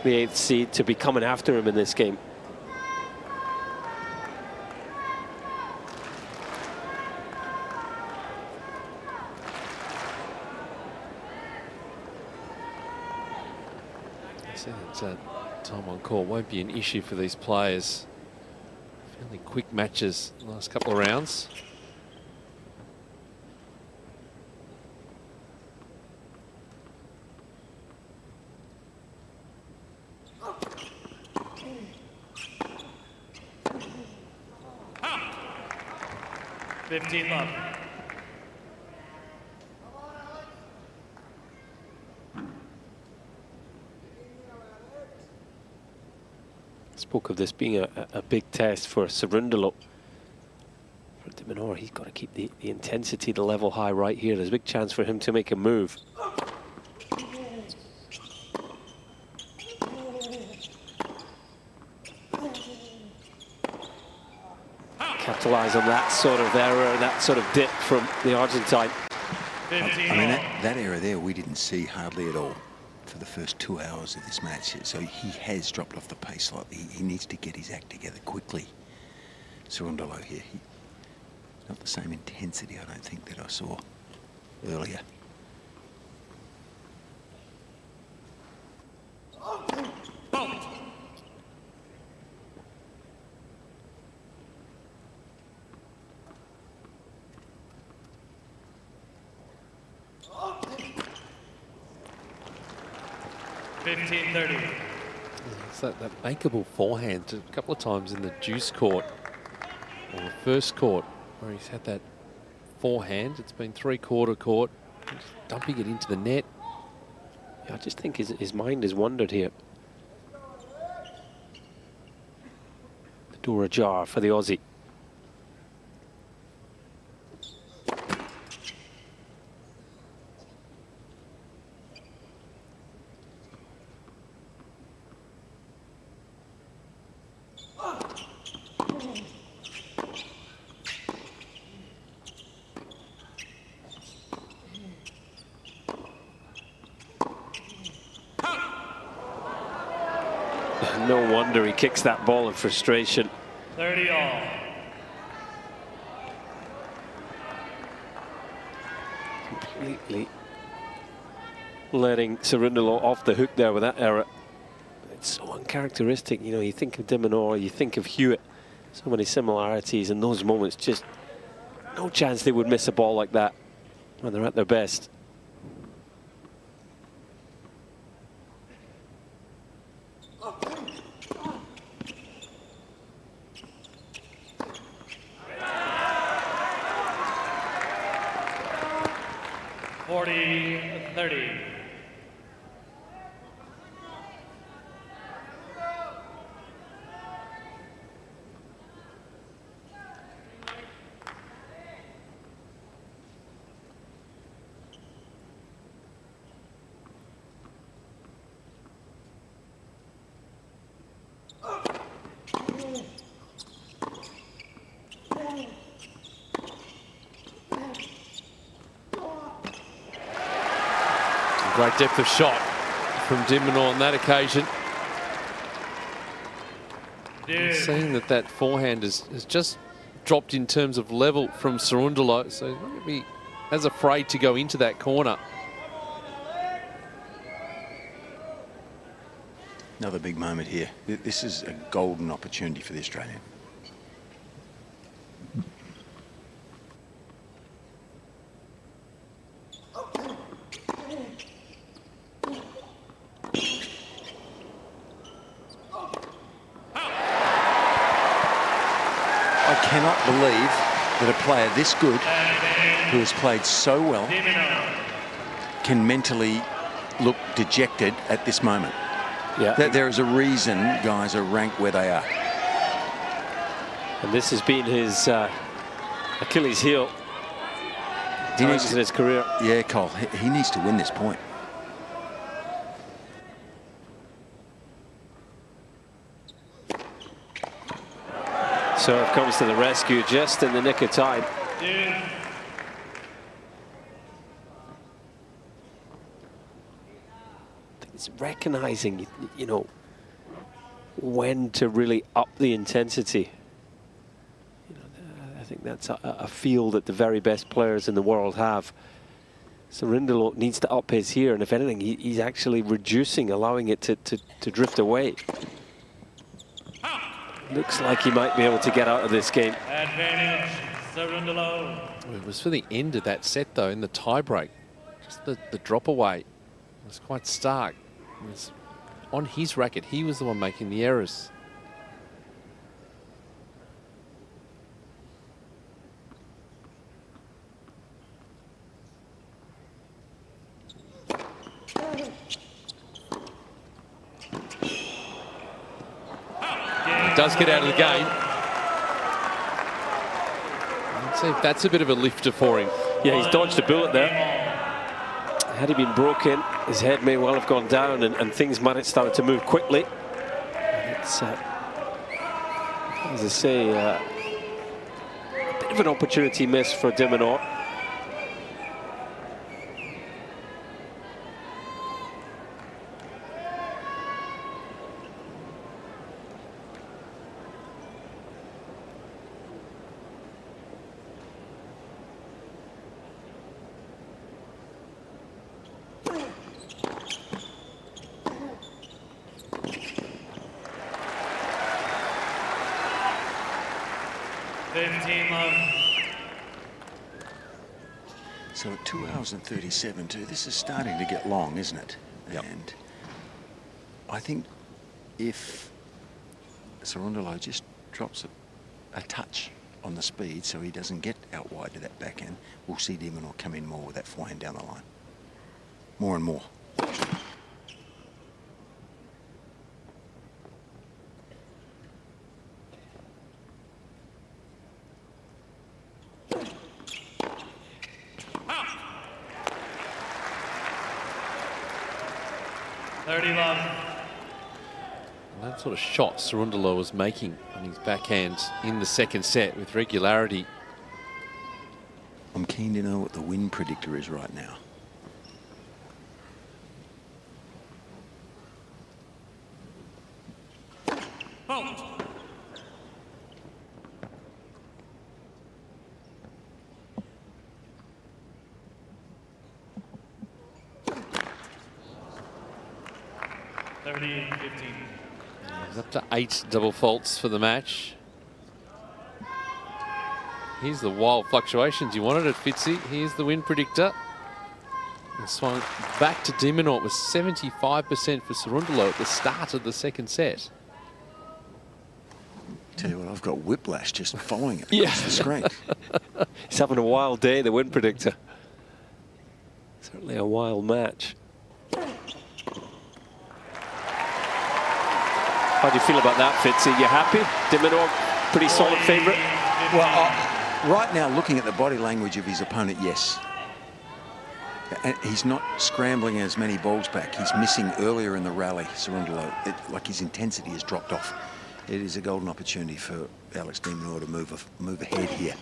the 8th seed, to be coming after him in this game. Time on court won't be an issue for these players. Fairly quick matches the last couple of rounds. Ah. 15 love. Spoke of this being a big test for Cerundolo. For de Minaur, he's got to keep the intensity, the level high right here. There's a big chance for him to make a move. Capitalize on that sort of error, that sort of dip from the Argentine. I mean, that error there we didn't see hardly at all for the first 2 hours of this match. So he has dropped off the pace slightly. He needs to get his act together quickly. Cerundolo here, not the same intensity, I don't think, that I saw earlier. It's that makeable forehand a couple of times in the juice court, or the first court, where he's had that forehand. It's been three-quarter court, just dumping it into the net. Yeah, I just think his mind has wandered here. The door ajar for the Aussie. No wonder he kicks that ball in frustration. 30 all. Completely letting Cerundolo off the hook there with that error. It's so uncharacteristic. You know, you think of de Minaur, you think of Hewitt. So many similarities in those moments. Just no chance they would miss a ball like that when they're at their best. $40-30. Great depth of shot from de Minaur on that occasion. Seeing that forehand has just dropped in terms of level from Cerundolo, so he's not going to be as afraid to go into that corner. Another big moment here. This is a golden opportunity for the Australian. I cannot believe that a player this good, who has played so well, can mentally look dejected at this moment. Yeah. There is a reason guys are ranked where they are. And this has been his Achilles heel He needs in his career. Yeah, Cole, he needs to win this point. So it comes to the rescue just in the nick of time. It's recognizing, you know, when to really up the intensity. You know, I think that's a feel that the very best players in the world have. Cerundolo needs to up his here, and if anything, he's actually reducing, allowing it to drift away. Looks like he might be able to get out of this game. Advantage, Cerundolo. It was for the end of that set, though, in the tie-break. Just the drop away was quite stark. It was on his racket. He was the one making the errors. He does get out of the game. Let's see if that's a bit of a lifter for him. Yeah, he's dodged a bullet there. Had he been broken, his head may well have gone down, and things might have started to move quickly. It's, as I say, a bit of an opportunity miss for de Minaur. So at 2 hours and 37 too, this is starting to get long, isn't it? Yep. And I think if Cerundolo just drops a touch on the speed so he doesn't get out wide to that backhand, we'll see de Minaur come in more with that forehand down the line. More and more. And that sort of shot Cerundolo was making on his backhand in the second set with regularity. I'm keen to know what the win predictor is right now. He's up to 8 double faults for the match. Here's the wild fluctuations. You wanted it, Fitzy. Here's the win predictor. And swung back to de Minaur. It was 75% for Cerundolo at the start of the second set. Tell you what, I've got whiplash just following it across the screen. He's having a wild day, the win predictor. Certainly a wild match. How do you feel about that, Fitzy? You happy? De Minaur, pretty solid favourite? Well, right now, looking at the body language of his opponent, yes. And he's not scrambling as many balls back. He's missing earlier in the rally, Cerundolo. Like his intensity has dropped off. It is a golden opportunity for Alex de Minaur to move ahead here.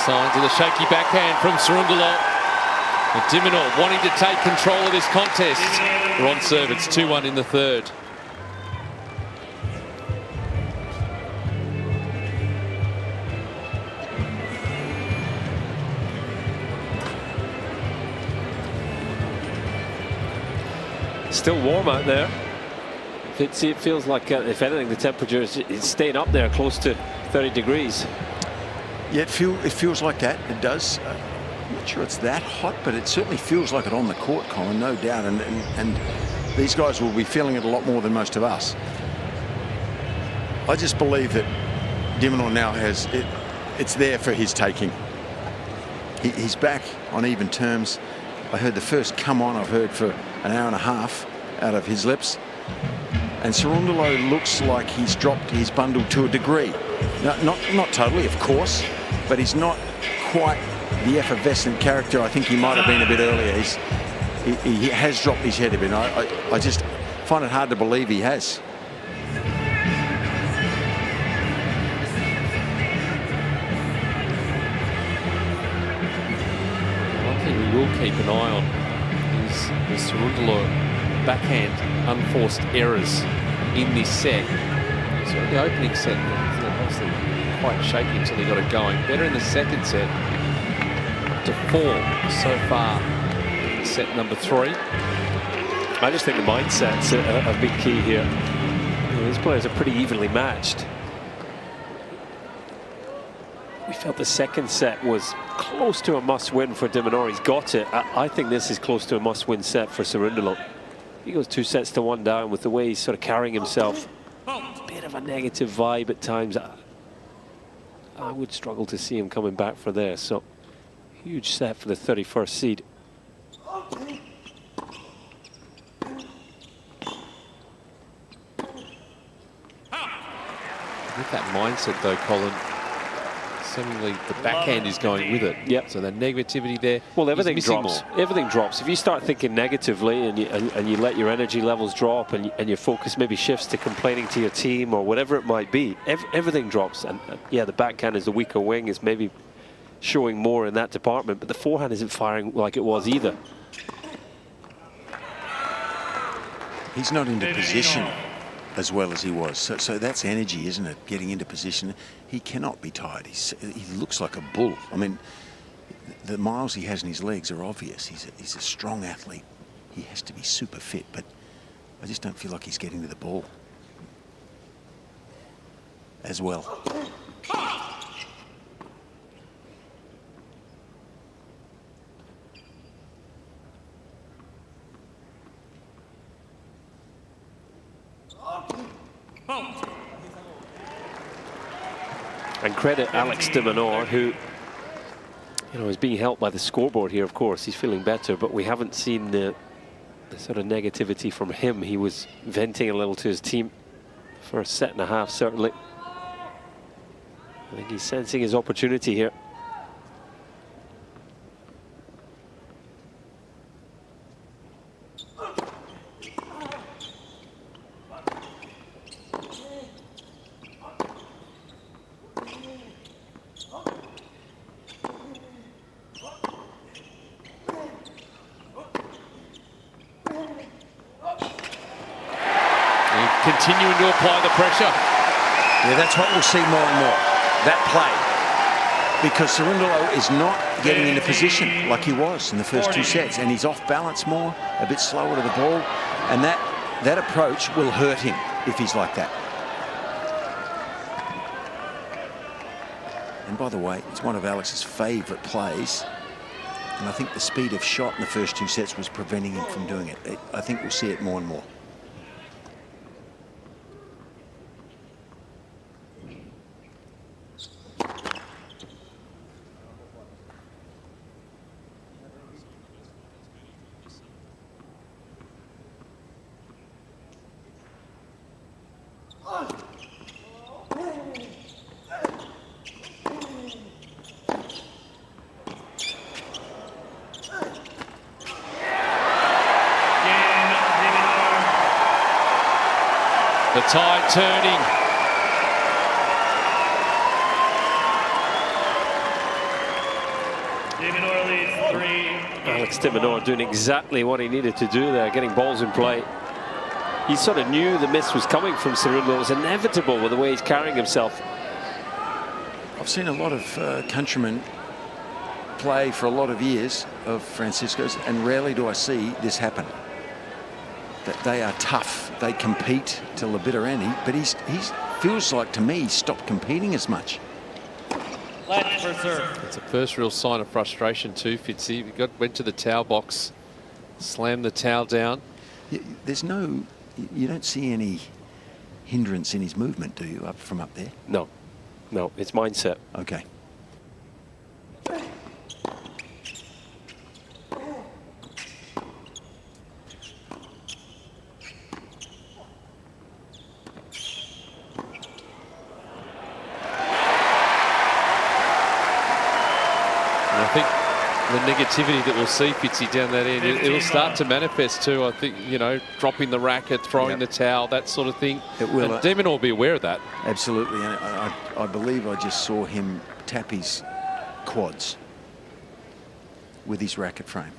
Signs of the shaky backhand from Cerundolo. And de Minaur wanting to take control of this contest. We're on serve. It's 2-1 in the third. Still warm out there. Fitzy, it feels like, if anything, the temperature is staying up there close to 30 degrees. Yeah, it feels like that. It does. I'm not sure it's that hot, but it certainly feels like it on the court, Colin, no doubt. And these guys will be feeling it a lot more than most of us. I just believe that de Minaur now has it. It's there for his taking. He's back on even terms. I heard the first come on I've heard for an hour and a half out of his lips. And Cerundolo looks like he's dropped his bundle to a degree. Not totally, of course, but he's not quite the effervescent character I think he might have been a bit earlier. He has dropped his head a bit. I just find it hard to believe he has. One thing we will keep an eye on is Cerundolo backhand unforced errors in this set. So in the opening set, obviously quite shaky until he got it going. Better in the second set. To 4 so far in set number 3. I just think the mindset's a big key here. These players are pretty evenly matched. We felt the second set was close to a must-win for de Minaur. He's got it. I think this is close to a must-win set for Cerundolo. He goes 2 sets to 1 down with the way he's sort of carrying himself. A bit of a negative vibe at times. I would struggle to see him coming back for this. So huge set for the 31st seed. With that mindset though, Colin, seemingly the backhand is going with it. Yep. So the negativity there. Well, everything drops. Everything drops. If you start thinking negatively and you let your energy levels drop and your focus maybe shifts to complaining to your team or whatever it might be, everything drops. And yeah, the backhand is the weaker wing, is maybe showing more in that department, but the forehand isn't firing like it was either. He's not into position as well as he was. So that's energy, isn't it? Getting into position. He cannot be tired. He looks like a bull. I mean, the miles he has in his legs are obvious. He's a strong athlete. He has to be super fit, but I just don't feel like he's getting to the ball as well. And credit Alex de Minaur, who is being helped by the scoreboard here, of course. He's feeling better, but we haven't seen the sort of negativity from him. He was venting a little to his team for a set and a half, certainly. I think he's sensing his opportunity here. continuing to apply the pressure. Yeah, that's what we'll see more and more, that play. Because Cerundolo is not getting into position like he was in the first 2 sets, and he's off balance more, a bit slower to the ball, and that approach will hurt him if he's like that. And by the way, it's one of Alex's favourite plays, and I think the speed of shot in the first 2 sets was preventing him from doing it. I think we'll see it more and more. The tide turning. Alex de Minaur doing exactly what he needed to do there, getting balls in play. He sort of knew the miss was coming from Cerundolo. It was inevitable with the way he's carrying himself. I've seen a lot of countrymen play for a lot of years of Francisco's, and rarely do I see this happen. That they are tough, they compete till the bitter end, but he feels like, to me, he stopped competing as much. It's a first real sign of frustration too, Fitzy. He went to the towel box, slammed the towel down. There's no, you don't see any hindrance in his movement, do you, from up there? No, no, it's mindset. Okay. I think the negativity that we'll see, Fitzy, down that end, it'll start to manifest too. I think, you know, dropping the racket, throwing the towel, that sort of thing. It will. And Demon will be aware of that. Absolutely. And I believe I just saw him tap his quads with his racket frame.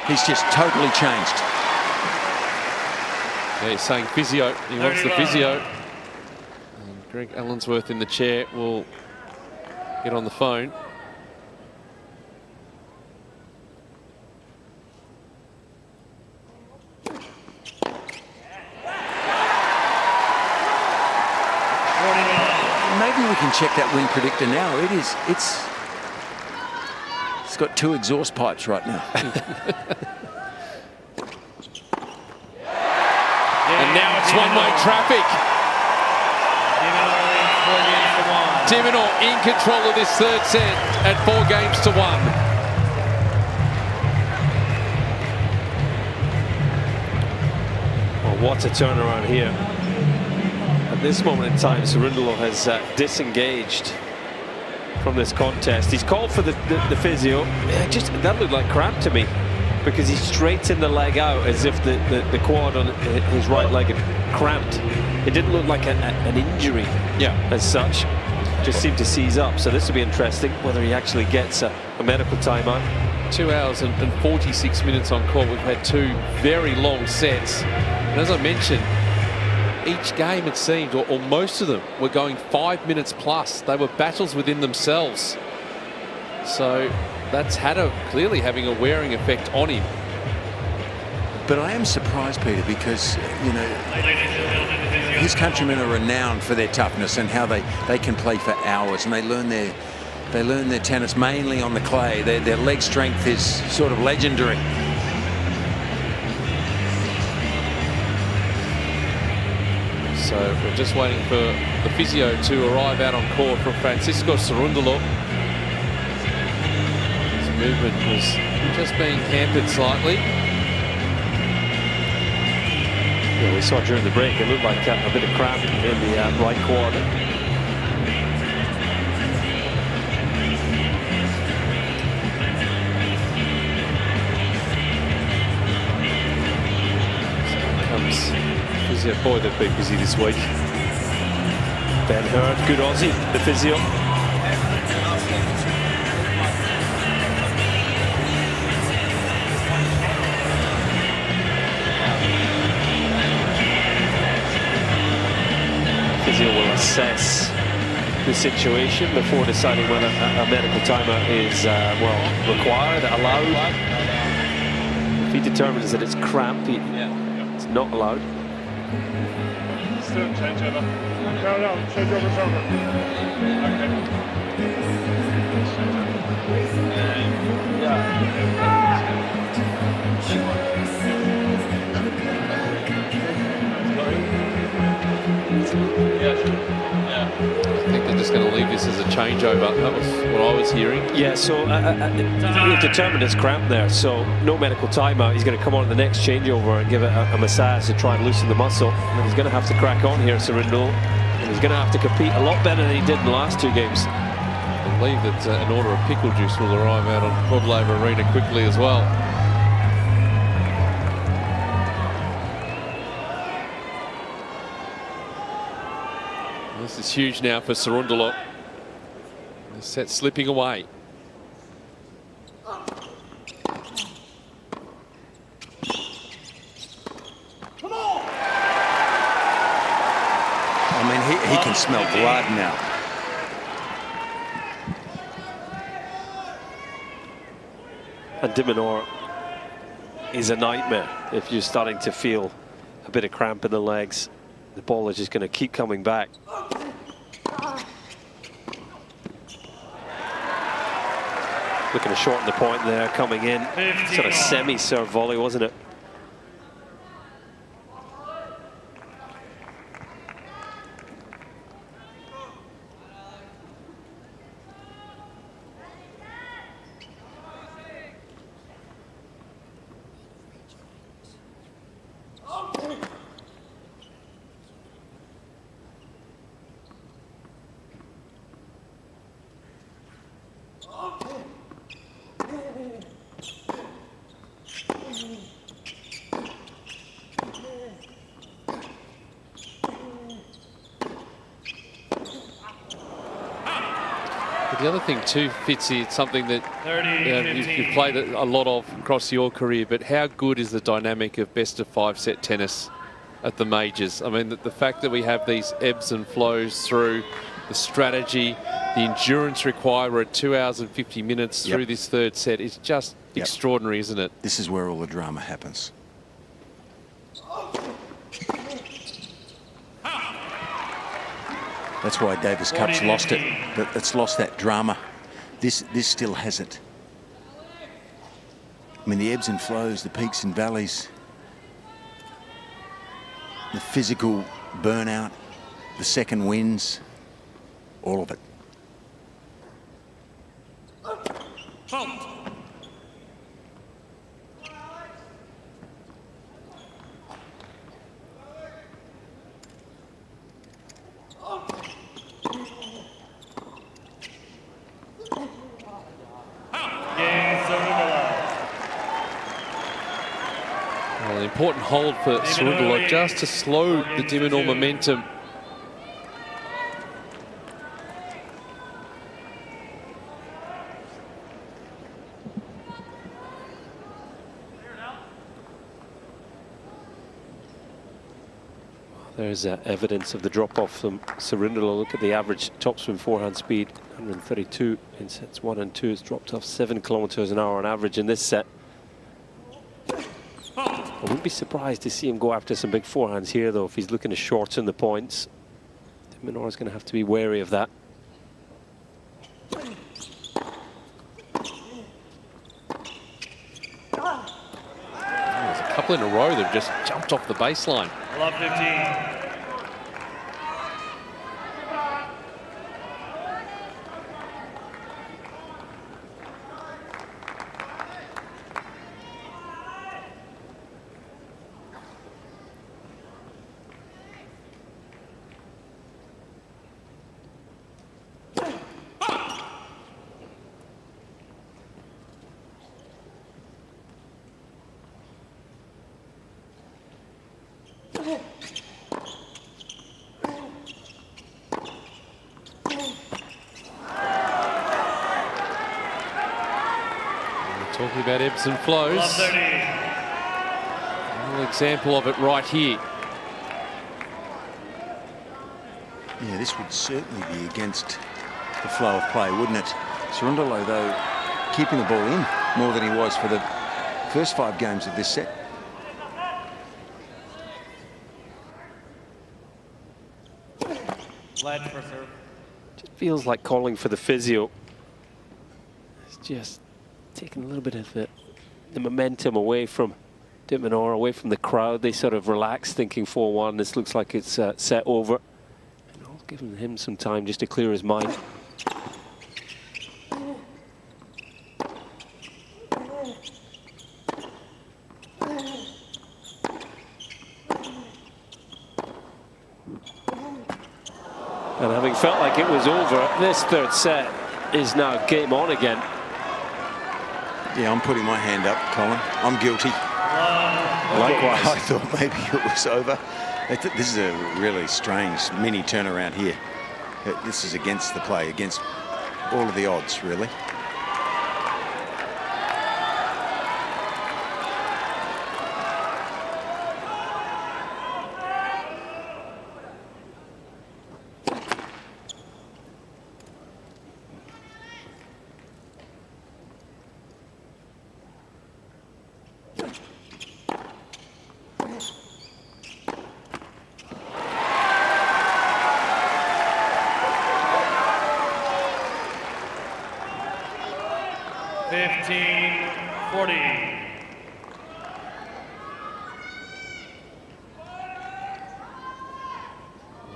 He's just totally changed. Yeah, he's saying physio. He wants the physio. And Greg Allensworth in the chair will get on the phone. Maybe we can check that win predictor now. It's got 2 exhaust pipes right now. And now it's one-way traffic. de Minaur in control of this third set at 4 games to 1. Well, what a turnaround here. At this moment in time, Cerundolo has disengaged from this contest. He's called for the physio. That looked like cramp to me, because he straightened the leg out as if the quad on his right leg had cramped. It didn't look like an injury as such. Just seemed to seize up. So this will be interesting, whether he actually gets a medical timeout. 2 hours and 46 minutes on court. We've had 2 very long sets. And as I mentioned, each game, it seemed, or most of them, were going 5 minutes plus. They were battles within themselves. So that's clearly having a wearing effect on him. But I am surprised, Peter, because, you know, his countrymen are renowned for their toughness and how they can play for hours, and they learn their tennis mainly on the clay. Their leg strength is sort of legendary. So we're just waiting for the physio to arrive out on court from Francisco Cerundolo. His movement was just being hampered slightly. Yeah, we saw during the break, it looked like a bit of cramp in the right quad. Physio, boy, they've been busy this week. Ben Hurd, good Aussie, the physio. assess the situation before deciding whether a medical timeout is, well, required, allowed. If he determines that it's cramp, it's not allowed. Still change over. No, change over's over. I think they're just going to leave this as a changeover. That was what I was hearing. Yeah, so you've determined it's cramp there, so no medical timeout. He's going to come on to the next changeover and give it a massage to try and loosen the muscle. And he's going to have to crack on here, Sarindel. And he's going to have to compete a lot better than he did in the last 2 games. I believe that an order of pickle juice will arrive out on Rod Laver Arena quickly as well. This is huge now for Sarundalo. The set slipping away. I mean, he can smell blood now. And de Minaur is a nightmare if you're starting to feel a bit of cramp in the legs. The ball is just going to keep coming back. Looking to shorten the point there, coming in. Sort of semi-serve volley, wasn't it? The other thing too, Fitzy, it's something that you've played a lot of across your career, but how good is the dynamic of best of 5 set tennis at the majors? I mean, the fact that we have these ebbs and flows through, the strategy, the endurance required. We're at 2 hours and 50 minutes through this 3rd set. It's just extraordinary, isn't it? This is where all the drama happens. That's why Davis Cup's lost it. It's lost that drama. This still has it. I mean, the ebbs and flows, the peaks and valleys, the physical burnout, the second wins, all of it. Well, an important hold for Sarundalo just to slow the de Minaur momentum. There's evidence of the drop-off from Sarindalo. Look at the average topspin forehand speed, 132 in sets 1 and 2. It's dropped off 7 kilometers an hour on average in this set. I wouldn't be surprised to see him go after some big forehands here, though, if he's looking to shorten the points. De Minaur is going to have to be wary of that. There's a couple in a row that have just jumped off the baseline. Love 15. Talking about ebbs and flows. An example of it right here. Yeah, this would certainly be against the flow of play, wouldn't it? Cerundolo, though, keeping the ball in more than he was for the first 5 games of this set. Ledge for serve. Just feels like calling for the physio. It's just taking a little bit of the momentum away from de Minaur, away from the crowd. They sort of relax, thinking 4-1. This looks like it's set over. And all giving him some time just to clear his mind. And having felt like it was over, this third set is now game on again. Yeah, I'm putting my hand up, Colin. I'm guilty. Likewise. I thought maybe it was over. This is a really strange mini turnaround here. This is against the play, against all of the odds, really.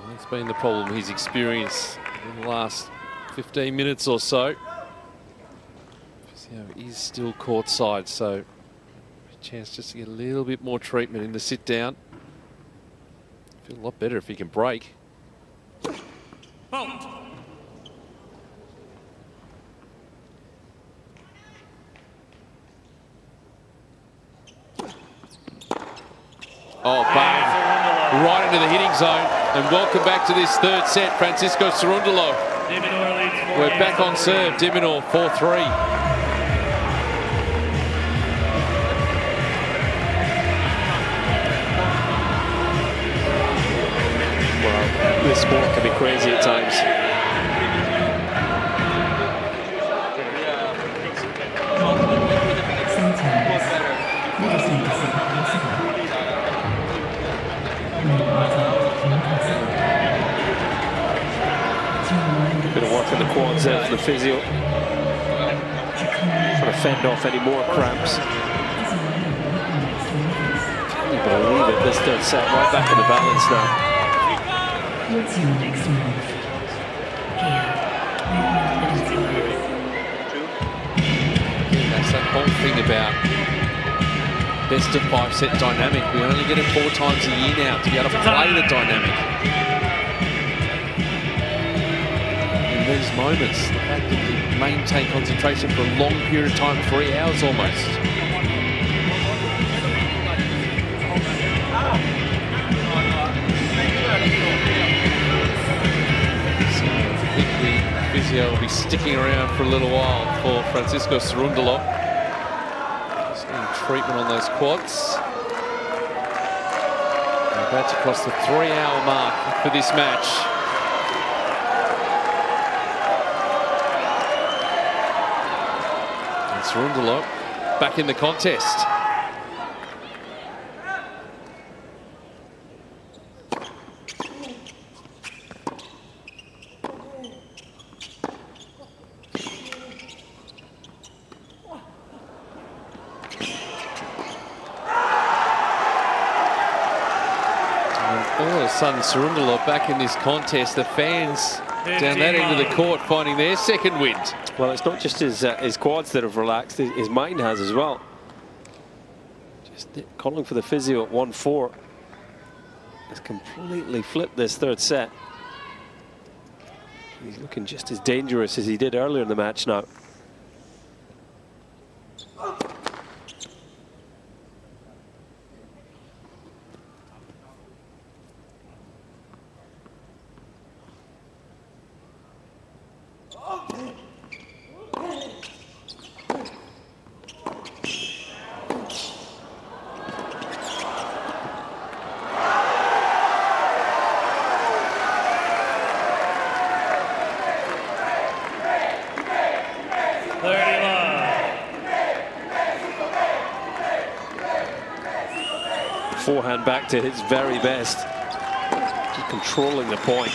That's been the problem he's experienced in the last 15 minutes or so. He's still courtside, so a chance just to get a little bit more treatment in the sit down. Feel a lot better if he can break. Oh, bang. Right into the hitting zone. And welcome back to this third set, Francisco Cerundolo. We're back on serve, de Minaur 4-3. Well, this sport can be crazy at times. Bit of work in the quads there for the physio. Trying to fend off any more cramps. Can you believe it? This third set right back in the balance now. What's your next move? Yeah, that's that whole thing about best of 5 set dynamic. We only get it 4 times a year now to be able to play the dynamic. These moments, the fact that you maintain concentration for a long period of time, 3 hours almost. So I think the physio will be sticking around for a little while for Francisco Cerundolo. Just getting treatment on those quads. We're about to cross the 3-hour mark for this match. Cerundolo back in the contest. And all of a sudden, Cerundolo back in this contest. The fans down that end of the court finding their second wind. Well, it's not just his quads that have relaxed, his mind has as well. Just calling for the physio at 1-4 has completely flipped this third set. He's looking just as dangerous as he did earlier in the match now. forehand back to his very best. Just controlling the point.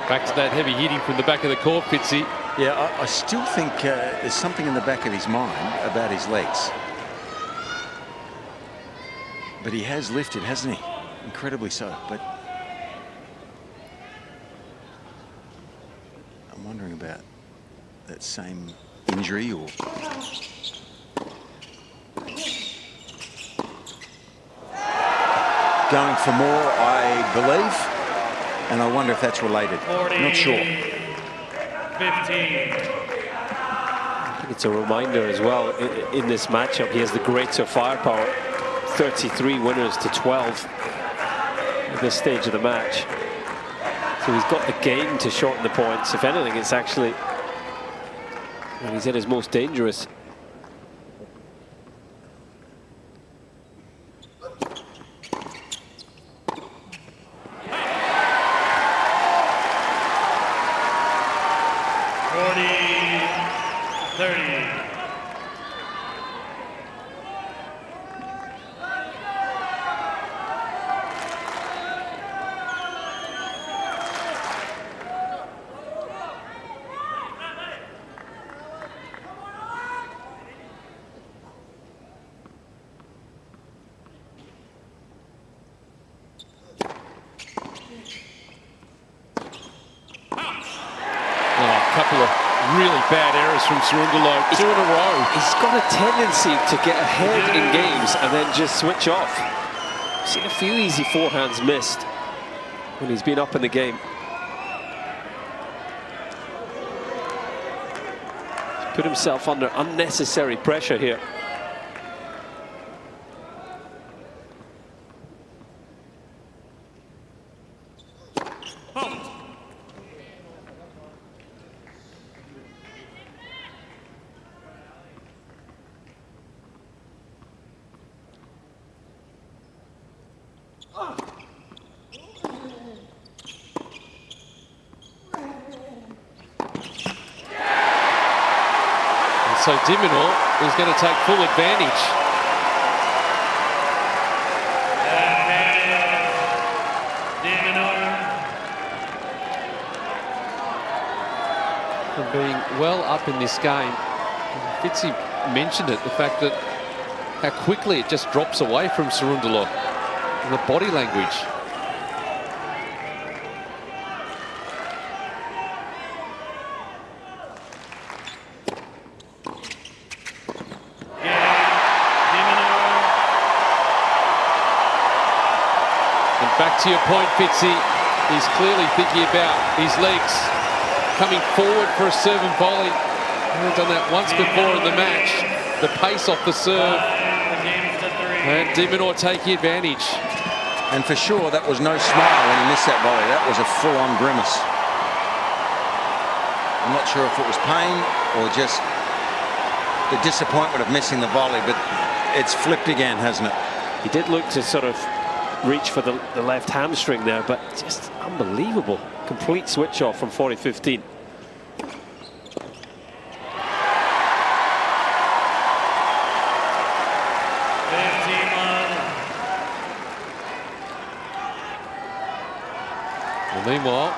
Back to that heavy hitting from the back of the court, Fitzy. Yeah, I still think there's something in the back of his mind about his legs. But he has lifted, hasn't he? Incredibly so. But I'm wondering about that same injury or... Going for more, I believe. And I wonder if that's related. 40, Not sure. 15. I think it's a reminder as well in this matchup. He has the greater firepower. 33 winners to 12 at this stage of the match. So he's got the game to shorten the points. If anything, it's actually when he's at his most dangerous. From Cerundolo, 2 in a row. He's got a tendency to get ahead in games and then just switch off. I've seen a few easy forehands missed when he's been up in the game. He's put himself under unnecessary pressure here. So de Minaur is going to take full advantage. From being well up in this game. Fitzy mentioned it, the fact that how quickly it just drops away from Cerundolo. And the body language. Back to your point, Fitzy, he's clearly thinking about his legs, coming forward for a serve and volley. He's done that once before in the match. The pace off the serve. And de Minaur taking advantage. And for sure, that was no smile when he missed that volley. That was a full-on grimace. I'm not sure if it was pain or just the disappointment of missing the volley, but it's flipped again, hasn't it? He did look to sort of reach for the left hamstring there, but just unbelievable. Complete switch off from 40-15. Well, meanwhile,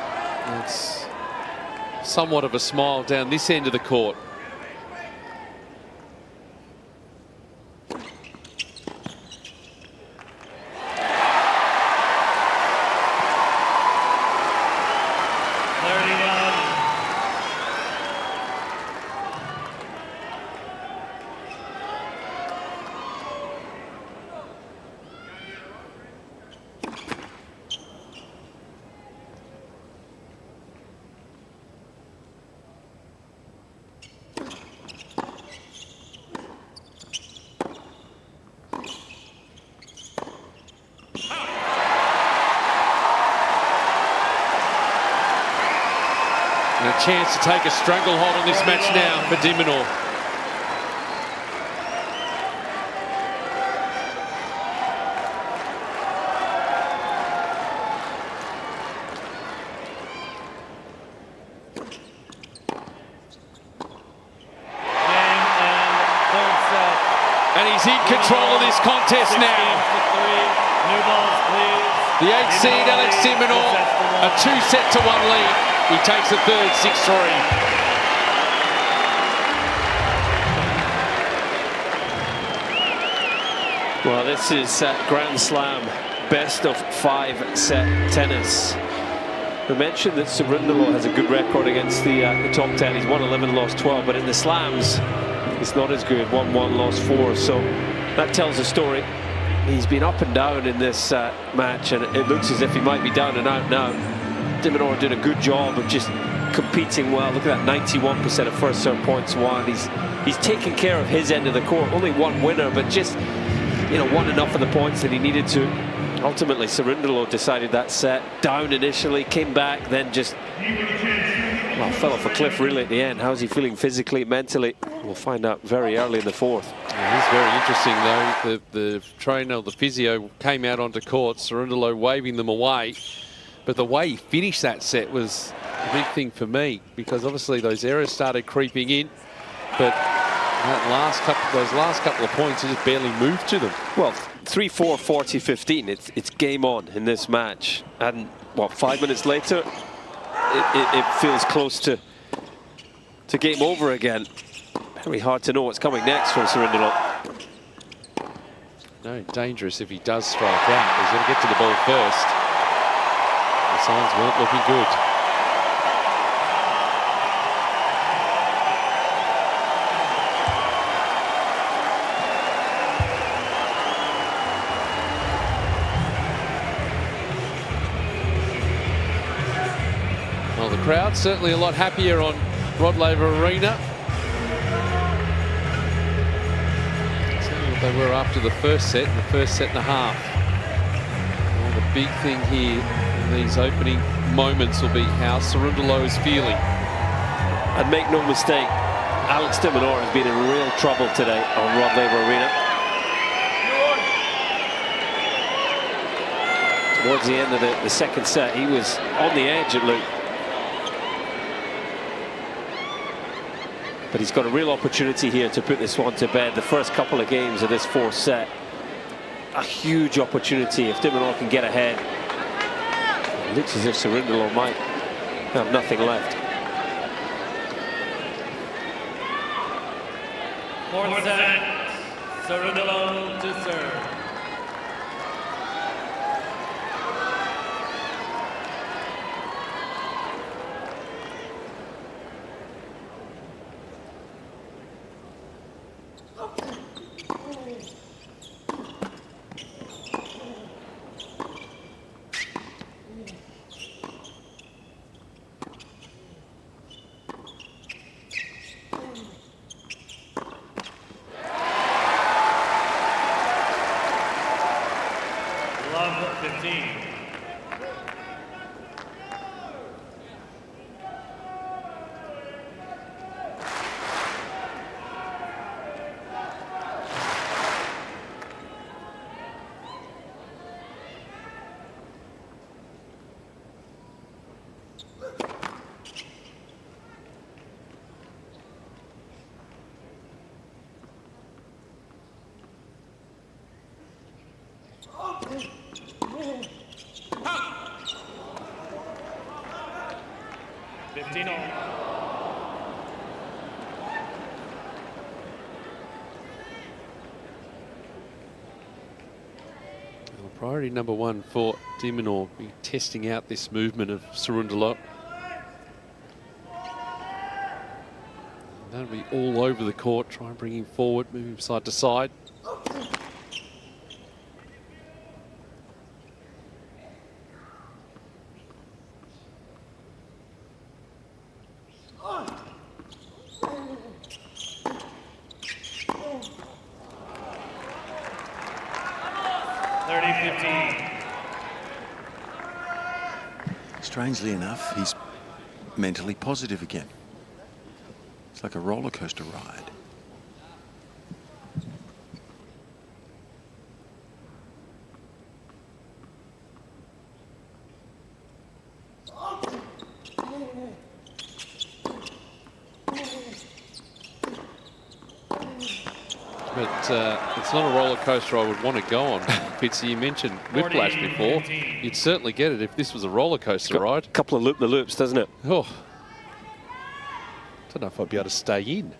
it's somewhat of a smile down this end of the court. And a chance to take a stranglehold on this match now for de Minaur. And he's in control of this contest now. The 8th seed, Alex de Minaur, a 2-set-to-1 lead. He takes the third, 6-3. Well, this is Grand Slam best of 5-set tennis. We mentioned that Cerundolo has a good record against the top 10. He's won 11, lost 12, but in the slams, it's not as good. 1-1, lost 4. So that tells a story. He's been up and down in this match, and it looks as if he might be down and out now. De Minaur did a good job of just competing well. Look at that, 91% of first serve points won. He's taken care of his end of the court. Only one winner, but just, you know, won enough of the points that he needed to. Ultimately, Cerundolo decided that set, down initially, came back, then just, well, fell off a cliff really at the end. How's he feeling physically, mentally? We'll find out very early in the fourth. Yeah, he's very interesting, though. The trainer, the physio, came out onto court, Cerundolo waving them away. But the way he finished that set was a big thing for me, because obviously those errors started creeping in. But those last couple of points, he just barely moved to them. Well, 3-4, 40-15. It's game on in this match. And what, 5 minutes later, it feels close to game over again. Very hard to know what's coming next from Cerundolo. No, dangerous if he does strike out. He's going to get to the ball first. The signs weren't looking good. Well, the crowd certainly a lot happier on Rod Laver Arena. They were after the first set and the first set and a half. Well, the big thing here in these opening moments will be how Cerundolo is feeling. And make no mistake, Alex de Minaur has been in real trouble today on Rod Laver Arena. Towards the end of the second set, he was on the edge, it looked. But he's got a real opportunity here to put this one to bed. The first couple of games of this fourth set, a huge opportunity if de Minaur can get ahead. It looks as if Cerundolo might have nothing left. Fourth set, Cerundolo to serve. Love 15. Priority number one for de Minaur, be testing out this movement of Cerundolo. That'll be all over the court, try and bring him forward, move him side to side. Strangely enough, he's mentally positive again. It's like a roller coaster ride. But it's not a roller coaster I would want to go on. Pitsy, you mentioned whiplash before. You'd certainly get it if this was a roller coaster ride. A couple of loop-the-loops, doesn't it? Oh, don't know if I'd be able to stay in.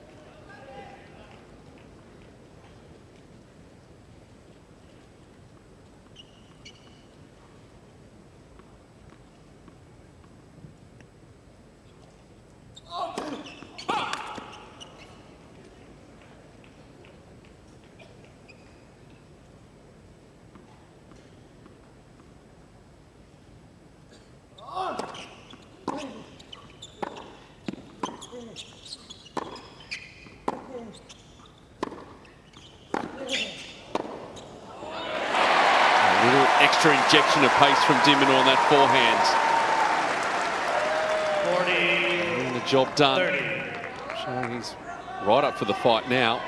Extra injection of pace from Dimon on that forehand. 40. Getting the job done. 30. Showing he's right up for the fight now.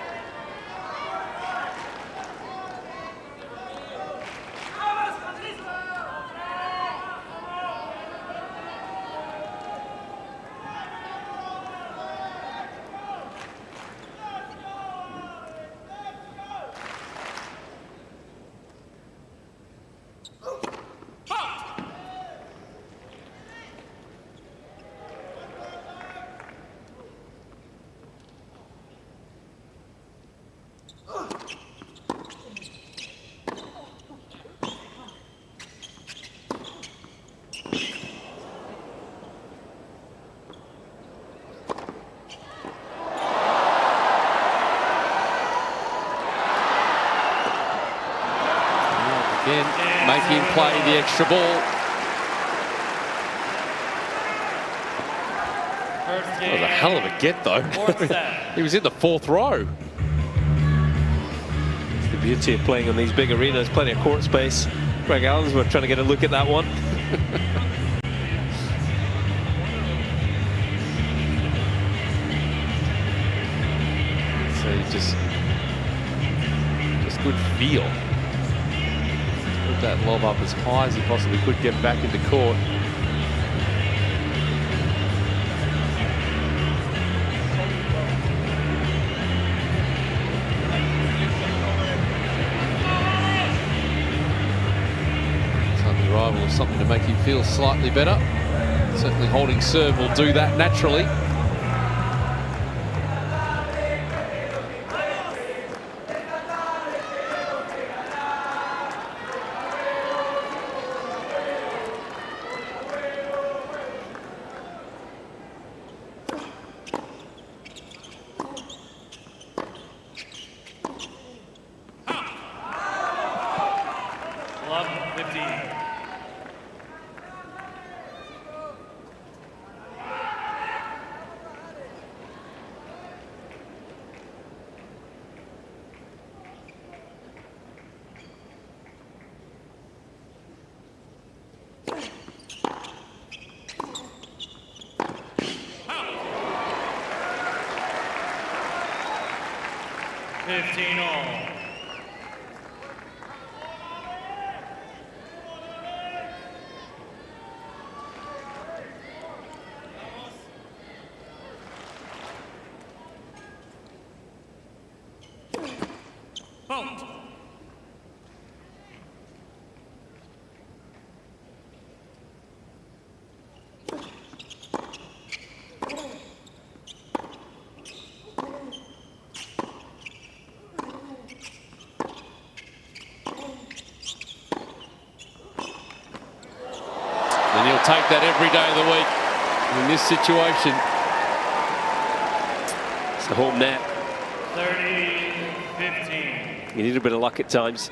Again, making him play the extra ball. That was a hell of a get, though. He was in the fourth row. It's the beauty of playing on these big arenas. Plenty of court space. Greg Allen's were trying to get a look at that one. So just good feel. Put that lob up as high as he possibly could, get back into court. Sudden arrival of something to make him feel slightly better. Certainly holding serve will do that naturally. And he'll take that every day of the week in this situation. It's the home net. 30-15. You need a bit of luck at times.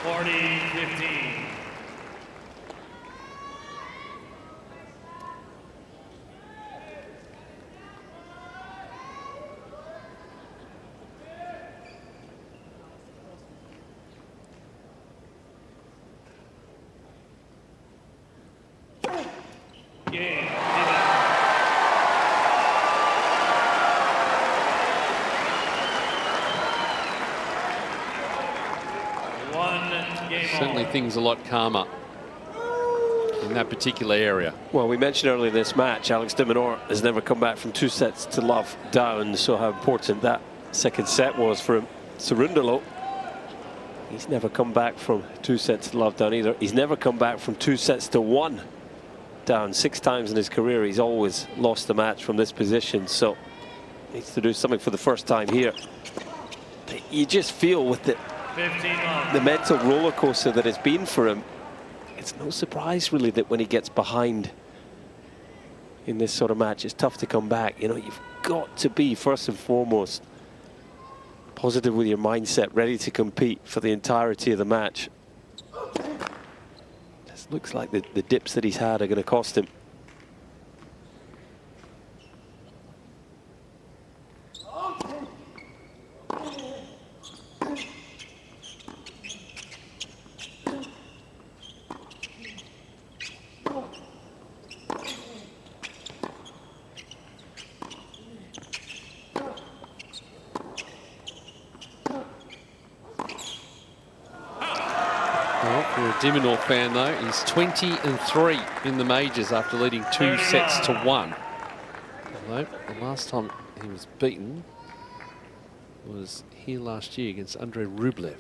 40-15. Game. Certainly things a lot calmer in that particular area. Well, we mentioned earlier in this match, Alex de Minaur has never come back from 2 sets to love down, so how important that second set was for him. Cerundolo, he's never come back from 2 sets to love down either. He's never come back from 2 sets to 1 down. 6 times in his career, he's always lost the match from this position, so needs to do something for the first time here. You just feel with the mental roller coaster that it's been for him, it's no surprise really that when he gets behind in this sort of match, it's tough to come back. You know, you've got to be first and foremost positive with your mindset, ready to compete for the entirety of the match. This looks like the dips that he's had are going to cost him. De Minaur fan though, he's 20-3 in the majors after leading 2 sets to 1. Although the last time he was beaten was here last year against Andrei Rublev.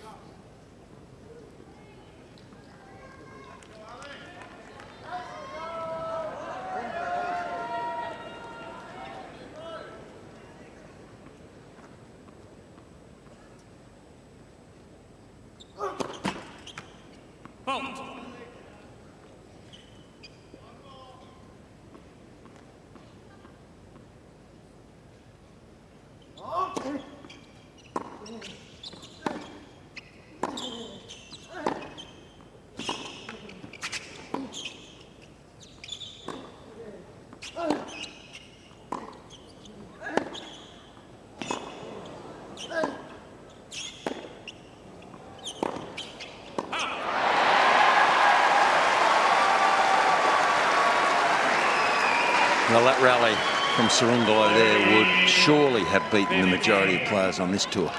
Well, that rally from Cerundolo there would surely have beaten the majority of players on this tour.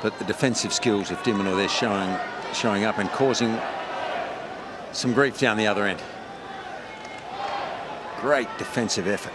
But the defensive skills of de Minaur there showing up and causing some grief down the other end. Great defensive effort.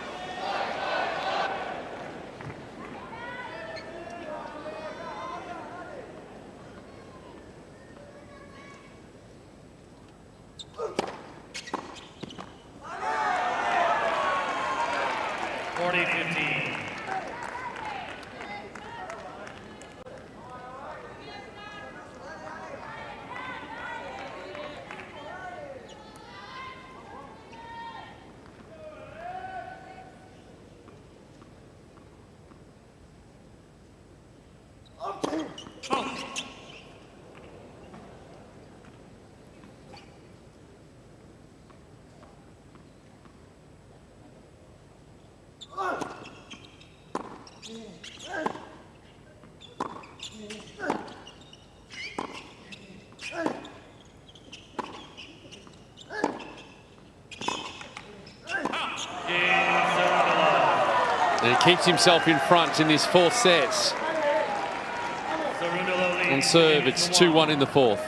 And he keeps himself in front in his 4th set. On serve, it's 2-1 in the 4th.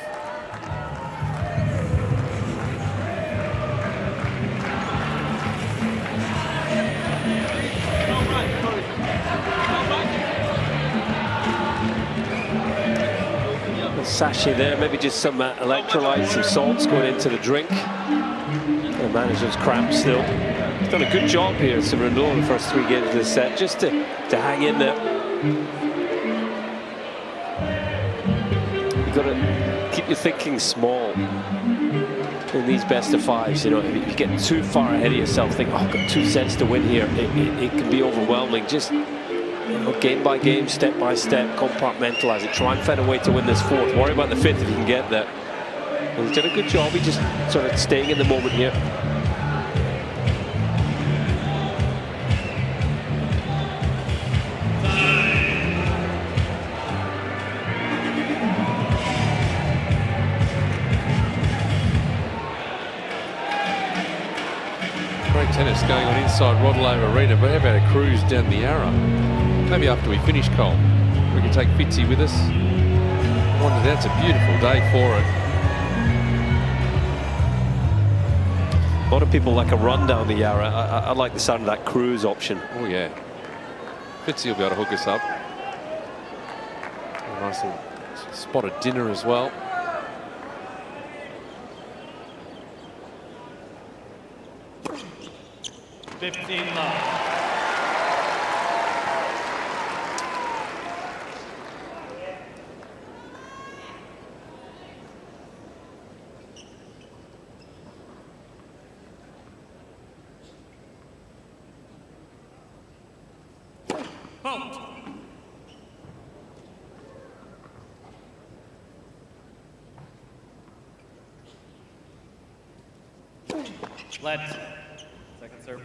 Sachet there, maybe just some electrolytes, some salts going into the drink. The manager's cramped still. He's done a good job here, Cerundolo, in the first 3 games of the set, just to hang in there. You've got to keep your thinking small in these best of 5s. You know, if you get too far ahead of yourself, think, oh, I've got 2 sets to win here, it can be overwhelming. Just, you know, game by game, step by step, compartmentalise it. Try and find a way to win this fourth. Worry about the fifth if you can get there. And he's done a good job. He's just sort of staying in the moment here. Great tennis going on inside Rod Laver Arena, but how about a cruise down the Yarra? Maybe after we finish, Cole, we can take Fitzy with us. I wonder, that's a beautiful day for it. A lot of people like a run down the Yarra. I like the sound of that cruise option. Oh yeah. Fitzy will be able to hook us up. A nice little spot of dinner as well. Let. Second serve.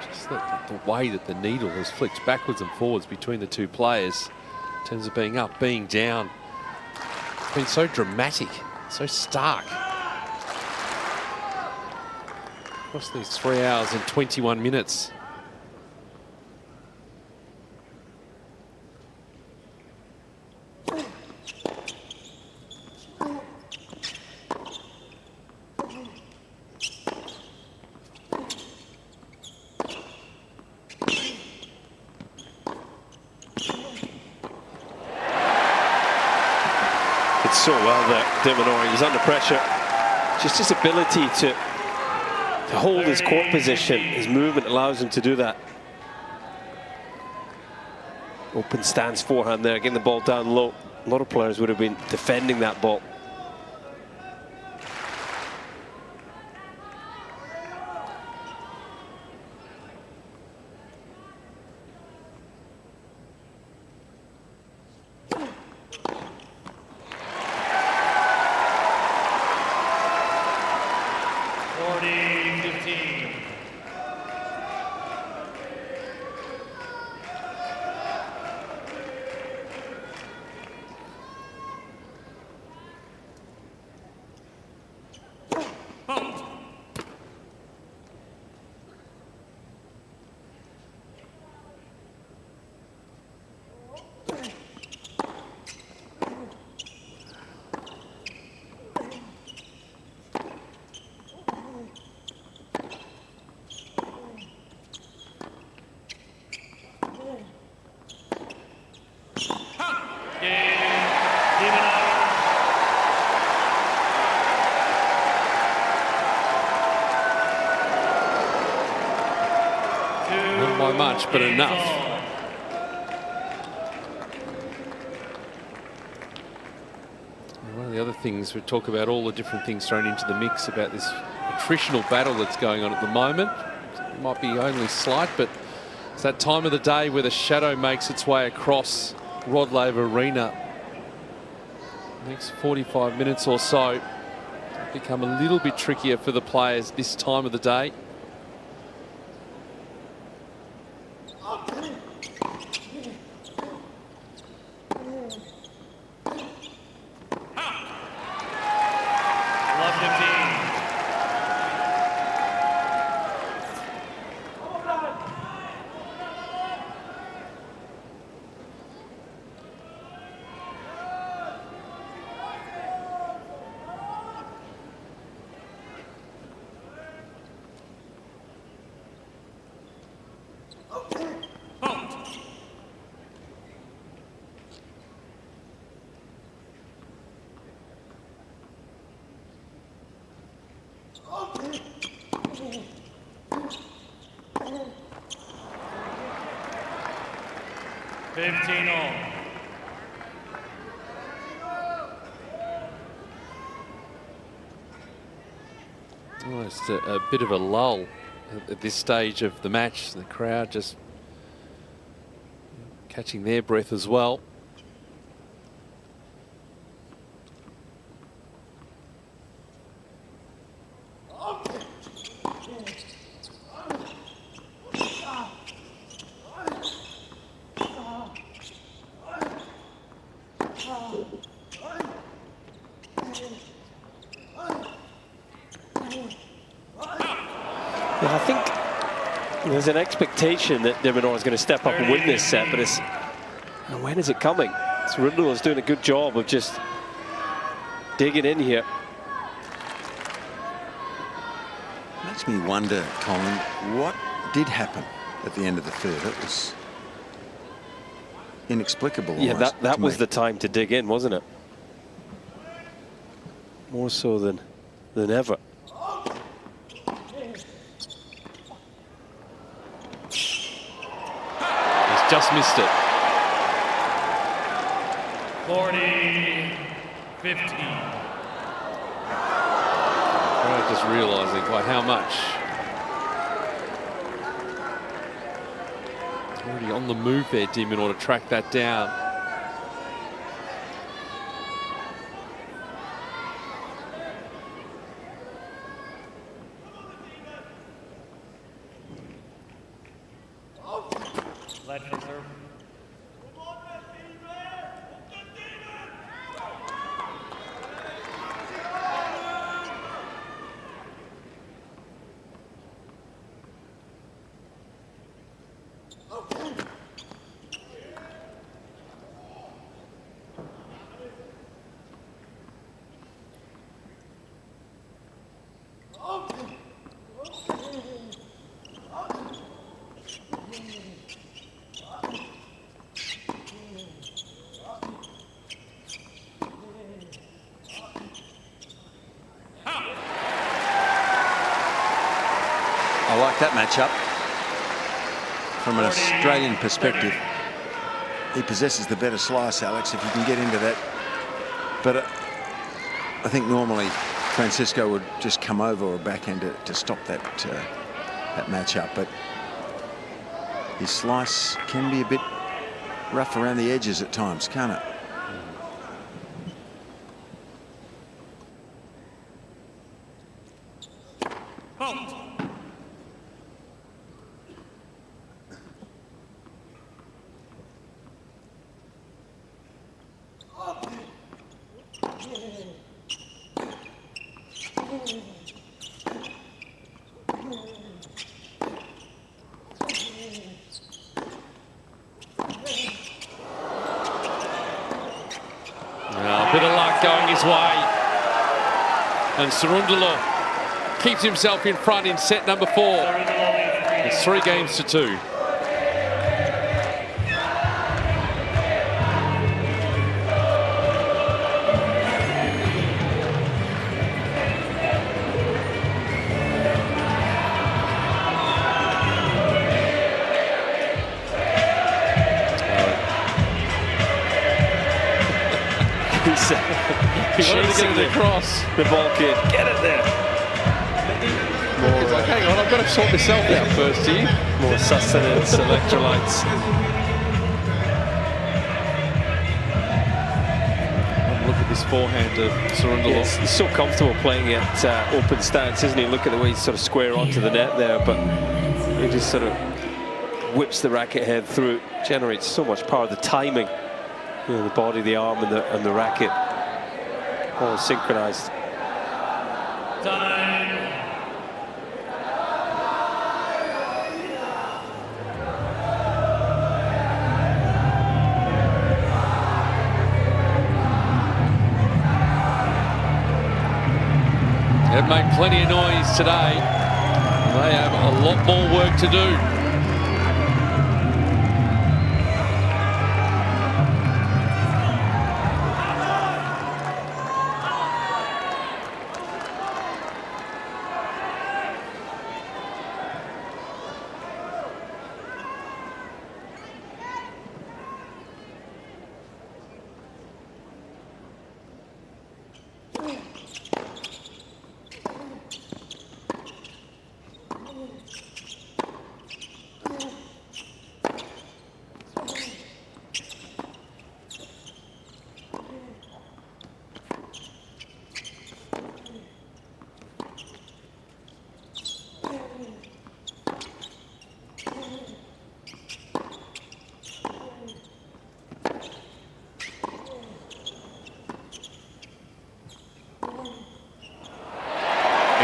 Just the way that the needle has flicked backwards and forwards between the two players in terms of being up, being down. It's been so dramatic, so stark. Across these 3 hours and 21 minutes. It's so well there, de Minaur. He was under pressure. Just his ability to hold his court position, his movement allows him to do that. Open stance forehand there, getting the ball down low. A lot of players would have been defending that ball. Not by much, but enough. One of the other things, we talk about all the different things thrown into the mix about this attritional battle that's going on at the moment. It might be only slight, but it's that time of the day where the shadow makes its way across Rod Laver Arena. The next 45 minutes or so become a little bit trickier for the players this time of the day. 15-all. Almost a bit of a lull at this stage of the match. The crowd just catching their breath as well. Yeah, I think there's an expectation that de Minaur is going to step up and win this set, but it's, when is it coming? Cerundolo is doing a good job of just digging in here. Makes me wonder, Colin, what did happen at the end of the third? It was inexplicable. Yeah, almost, that to was me. the time to dig in, wasn't it? More so than ever. He's just missed it. 40-15. Just realising quite how much. Already on the move there, de Minaur, to track that down. Ledford serve. I like that matchup. From an Australian perspective, he possesses the better slice, Alex, if you can get into that. But I think normally Francisco would just come over or backhand to stop that that matchup. But his slice can be a bit rough around the edges at times, can't it? A bit of luck going his way. And Cerundolo keeps himself in front in set number 4. It's 3-2. He wanted to get it across. The ball kid. Get it there. He's like, hang on, I've got to sort myself out first here. More sustenance, electrolytes. Look at this forehand of Cerundolo. Yes, he's so comfortable playing at open stance, isn't he? Look at the way he's sort of square onto the net there, but he just sort of whips the racket head through. Generates so much power. The timing, you know, the body, the arm, and the racket, all synchronized. Time. They've made plenty of noise today. They have a lot more work to do.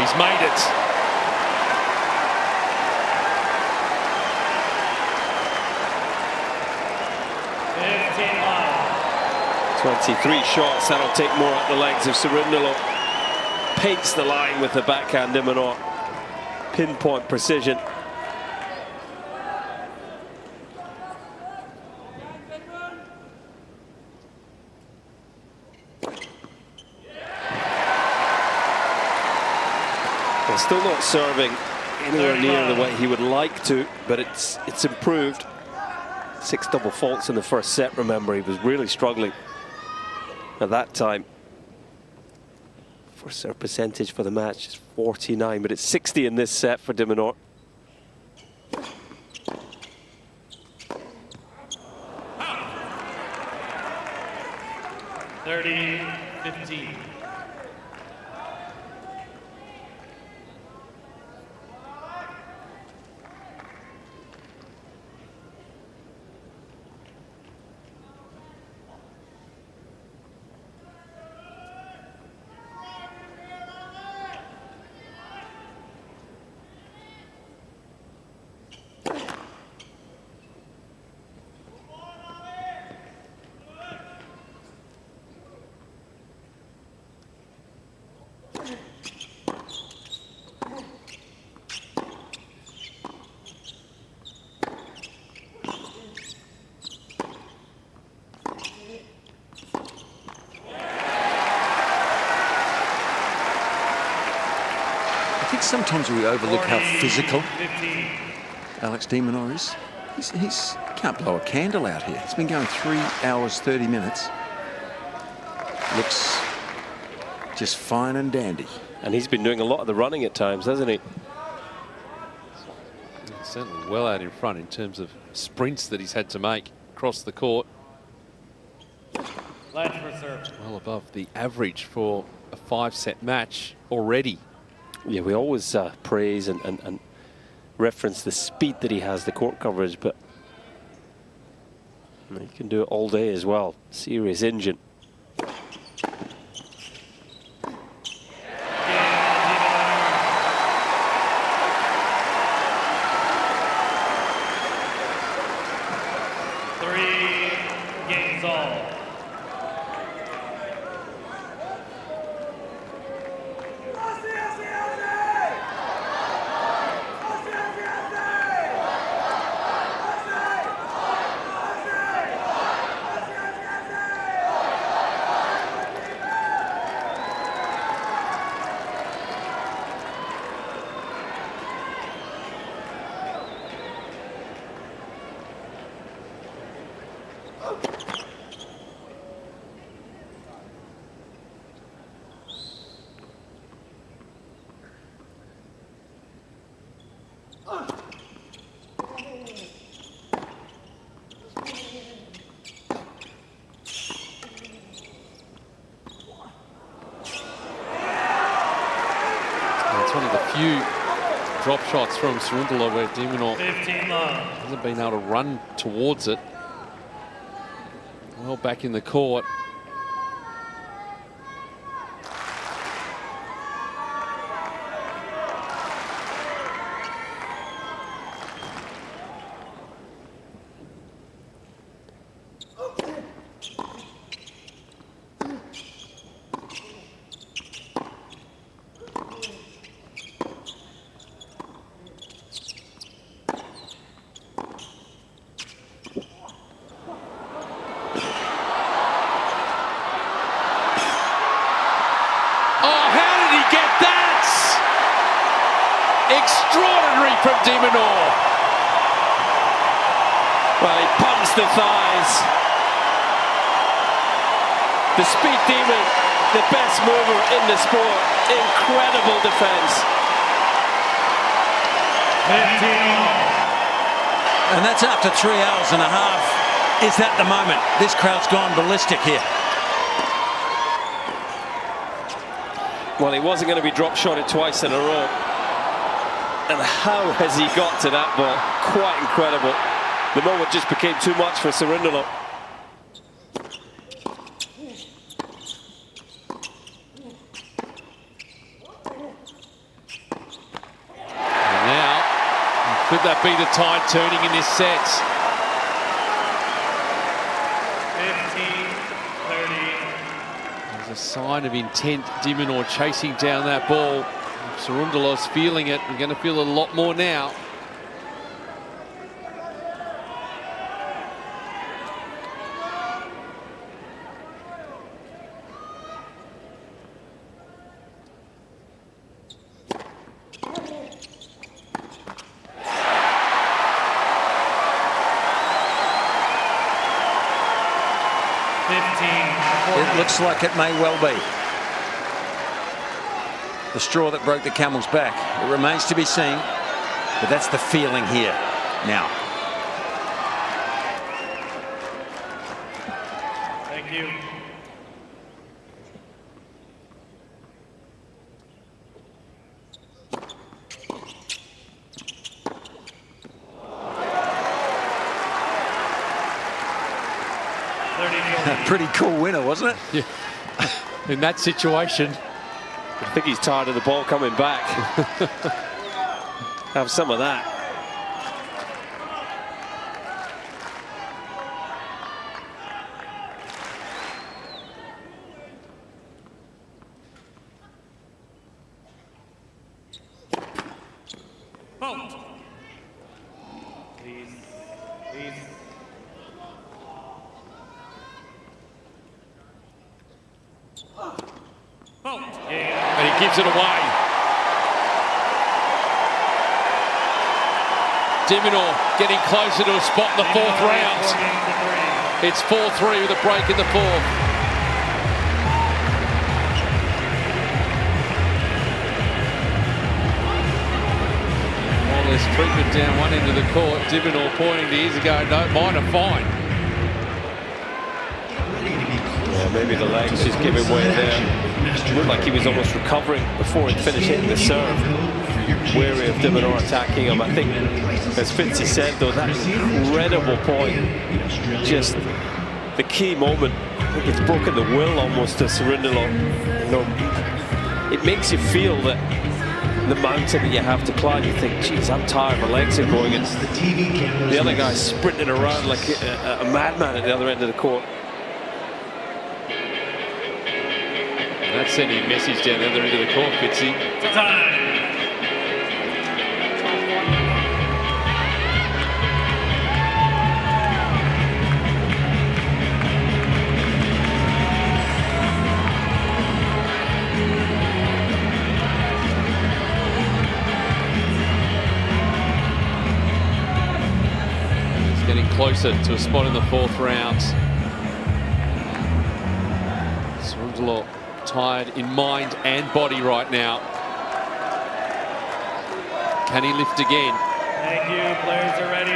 He's made it. Love. 23 shots, that'll take more at the legs of Cerundolo. Paints the line with the backhand de Minaur. Pinpoint precision. Well, still not serving anywhere near the way he would like to, but it's improved. 6 double faults in the first set, remember. He was really struggling at that time. First serve percentage for the match is 49, but it's 60 in this set for de Minaur. 30-15. Sometimes we overlook how physical Alex de Minaur is. He can't blow a candle out here. He's been going 3 hours, 30 minutes. Looks just fine and dandy. And he's been doing a lot of the running at times, hasn't he? He's certainly well out in front in terms of sprints that he's had to make across the court. Ledge for serve. Well above the average for a 5-set match already. Yeah, we always praise and reference the speed that he has, the court coverage, but he can do it all day as well. Serious engine. Drop shots from Cerundolo where de Minaur hasn't been able to run towards it. Well back in the court. From de Minaur. Well, he pumps the thighs. The speed demon, the best mover in the sport. Incredible defense. And that's after 3 hours and a half. Is that the moment? This crowd's gone ballistic here. Well, he wasn't going to be drop shotted twice in a row. And how has he got to that ball? Quite incredible. The moment just became too much for Cerundolo. that be the tide turning in this set? 15-30. There's a sign of intent. de Minaur chasing down that ball. Cerundolo's feeling it. We're going to feel a lot more now. It looks like it may well be the straw that broke the camel's back. It remains to be seen, but that's the feeling here now. Thank you. Pretty cool winner, wasn't it? Yeah. In that situation. I think he's tired of the ball coming back. Have some of that. Halt. Please. Please. And he gives it away. de Minaur getting closer to a spot in the fourth round. It's 4-3 with a break in the fourth. All this treatment down one end of the court. de Minaur pointing to years ago, no, mine are fine. Yeah, maybe the legs just giving way there. It looked like he was almost recovering before he'd finished hitting the serve. Wary of de Minaur attacking him. I think, as Fitzy said, though, that incredible point, just the key moment. I think it's broken the will almost to Cerundolo. You know, it makes you feel that the mountain that you have to climb, you think, geez, I'm tired, my legs are going, and the other guy's sprinting around like a madman at the other end of the court. That's sending a message down the other end of the court, Fitzy. Time. He's getting closer to a spot in the fourth round. Cerundolo tired in mind and body right now. Can he lift again? Thank you. Players are ready.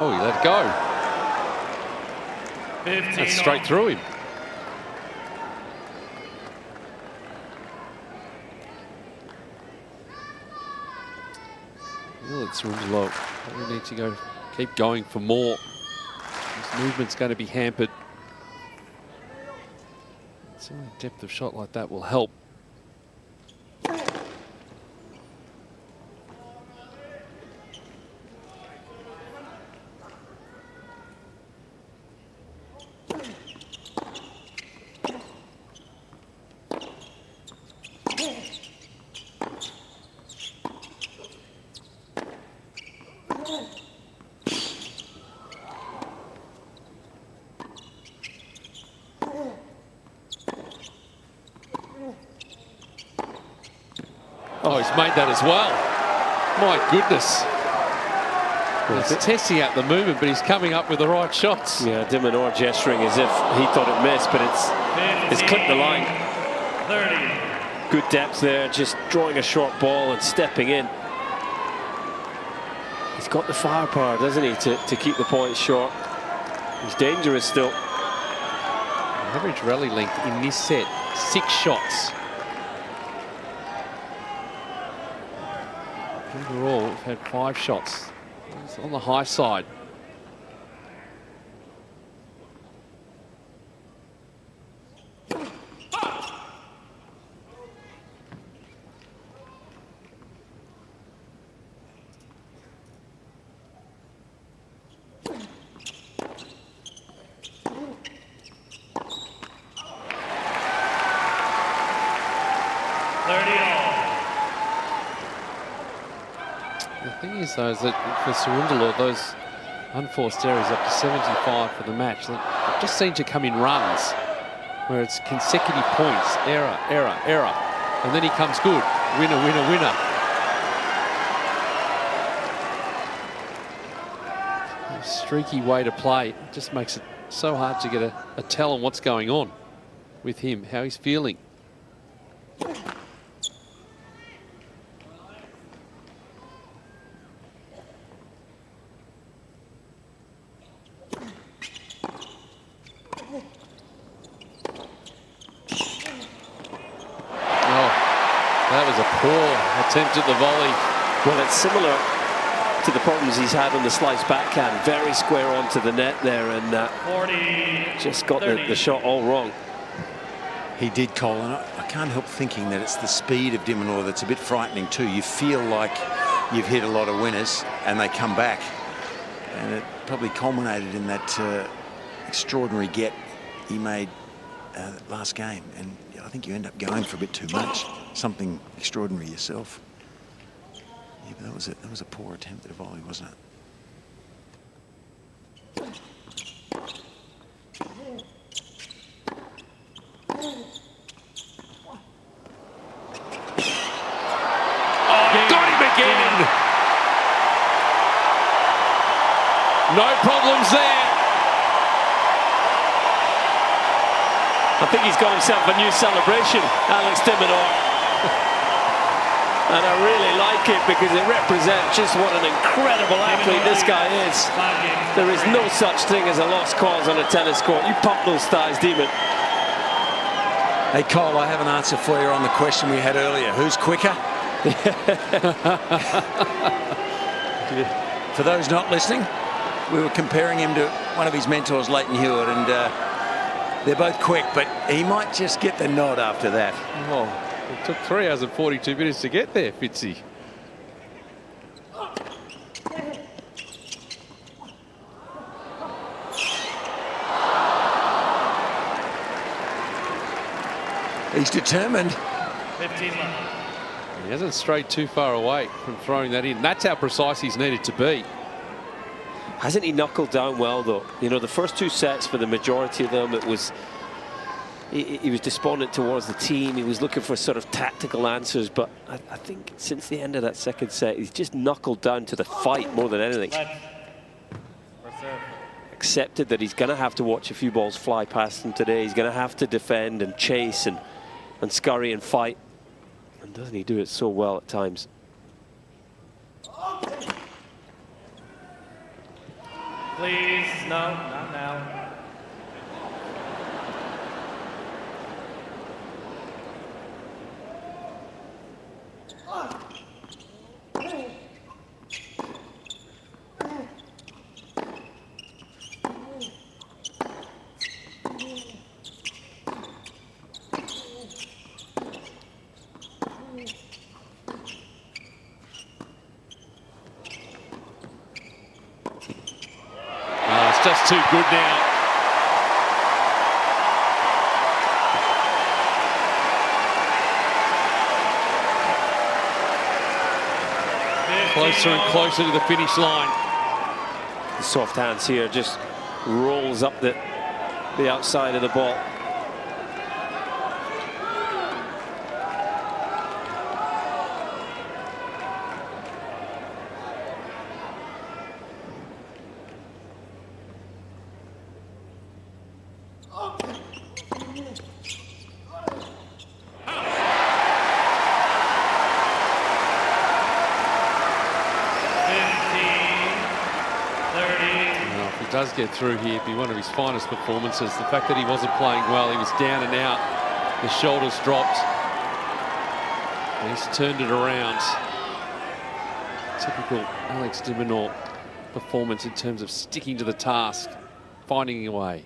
Oh, he let it go. That's straight through him. Well, it's really low. We need to go, keep going for more. This movement's going to be hampered. Certainly depth of shot like that will help. Oh, he's made that as well. My goodness. He's testing out the movement, but he's coming up with the right shots. Yeah, de Minaur gesturing as if he thought it missed, but it's clipped the line. 30. Good depth there, just drawing a short ball and stepping in. He's got the firepower, doesn't he, to keep the points short. He's dangerous still. Average rally length in this set, 6 shots. Overall, we've had 5 shots. It's on the high side. The thing is, though, is that for Surundalo, those unforced errors up to 75 for the match, they just seem to come in runs where it's consecutive points, error, error, error, and then he comes good, winner, winner, winner. A streaky way to play. It just makes it so hard to get a tell on what's going on with him, how he's feeling. Attempt at the volley. Well, it's similar to the problems he's had on the slice backhand. Very square onto the net there, and just got the shot all wrong. He did, Colin. I can't help thinking that it's the speed of de Minaur that's a bit frightening too. You feel like you've hit a lot of winners and they come back. And it probably culminated in that extraordinary get he made last game. And I think you end up going for a bit too much. Something extraordinary yourself. Yeah, but that was a poor attempt at a volley, wasn't it? Got him again. No problems there. I think he's got himself a new celebration, Alex de Minaur. And I really like it because it represents just what an incredible athlete this guy is. There is no such thing as a lost cause on a tennis court. You pump those thighs, Demon. Hey, Cole, I have an answer for you on the question we had earlier. Who's quicker? For those not listening, we were comparing him to one of his mentors, Leighton Hewitt, and they're both quick, but he might just get the nod after that. Oh, it took 3 hours and 42 minutes to get there, Fitzy. He's determined. 15 left. He hasn't strayed too far away from throwing that in. That's how precise he's needed to be. Hasn't he knuckled down well, though? You know, the first 2 sets, for the majority of them, it was... He was despondent towards the team. He was looking for sort of tactical answers. But I think since the end of that second set, he's just knuckled down to the fight more than anything. Accepted that he's going to have to watch a few balls fly past him today. He's going to have to defend and chase and scurry and fight. And doesn't he do it so well at times? Please, no, not now. Just too good now. Closer and closer to the finish line. The soft hands here just rolls up the outside of the ball. does get through here, it'd be one of his finest performances. The fact that he wasn't playing well, he was down and out, the shoulders dropped. And he's turned it around. Typical Alex de Minaur performance in terms of sticking to the task, finding a way.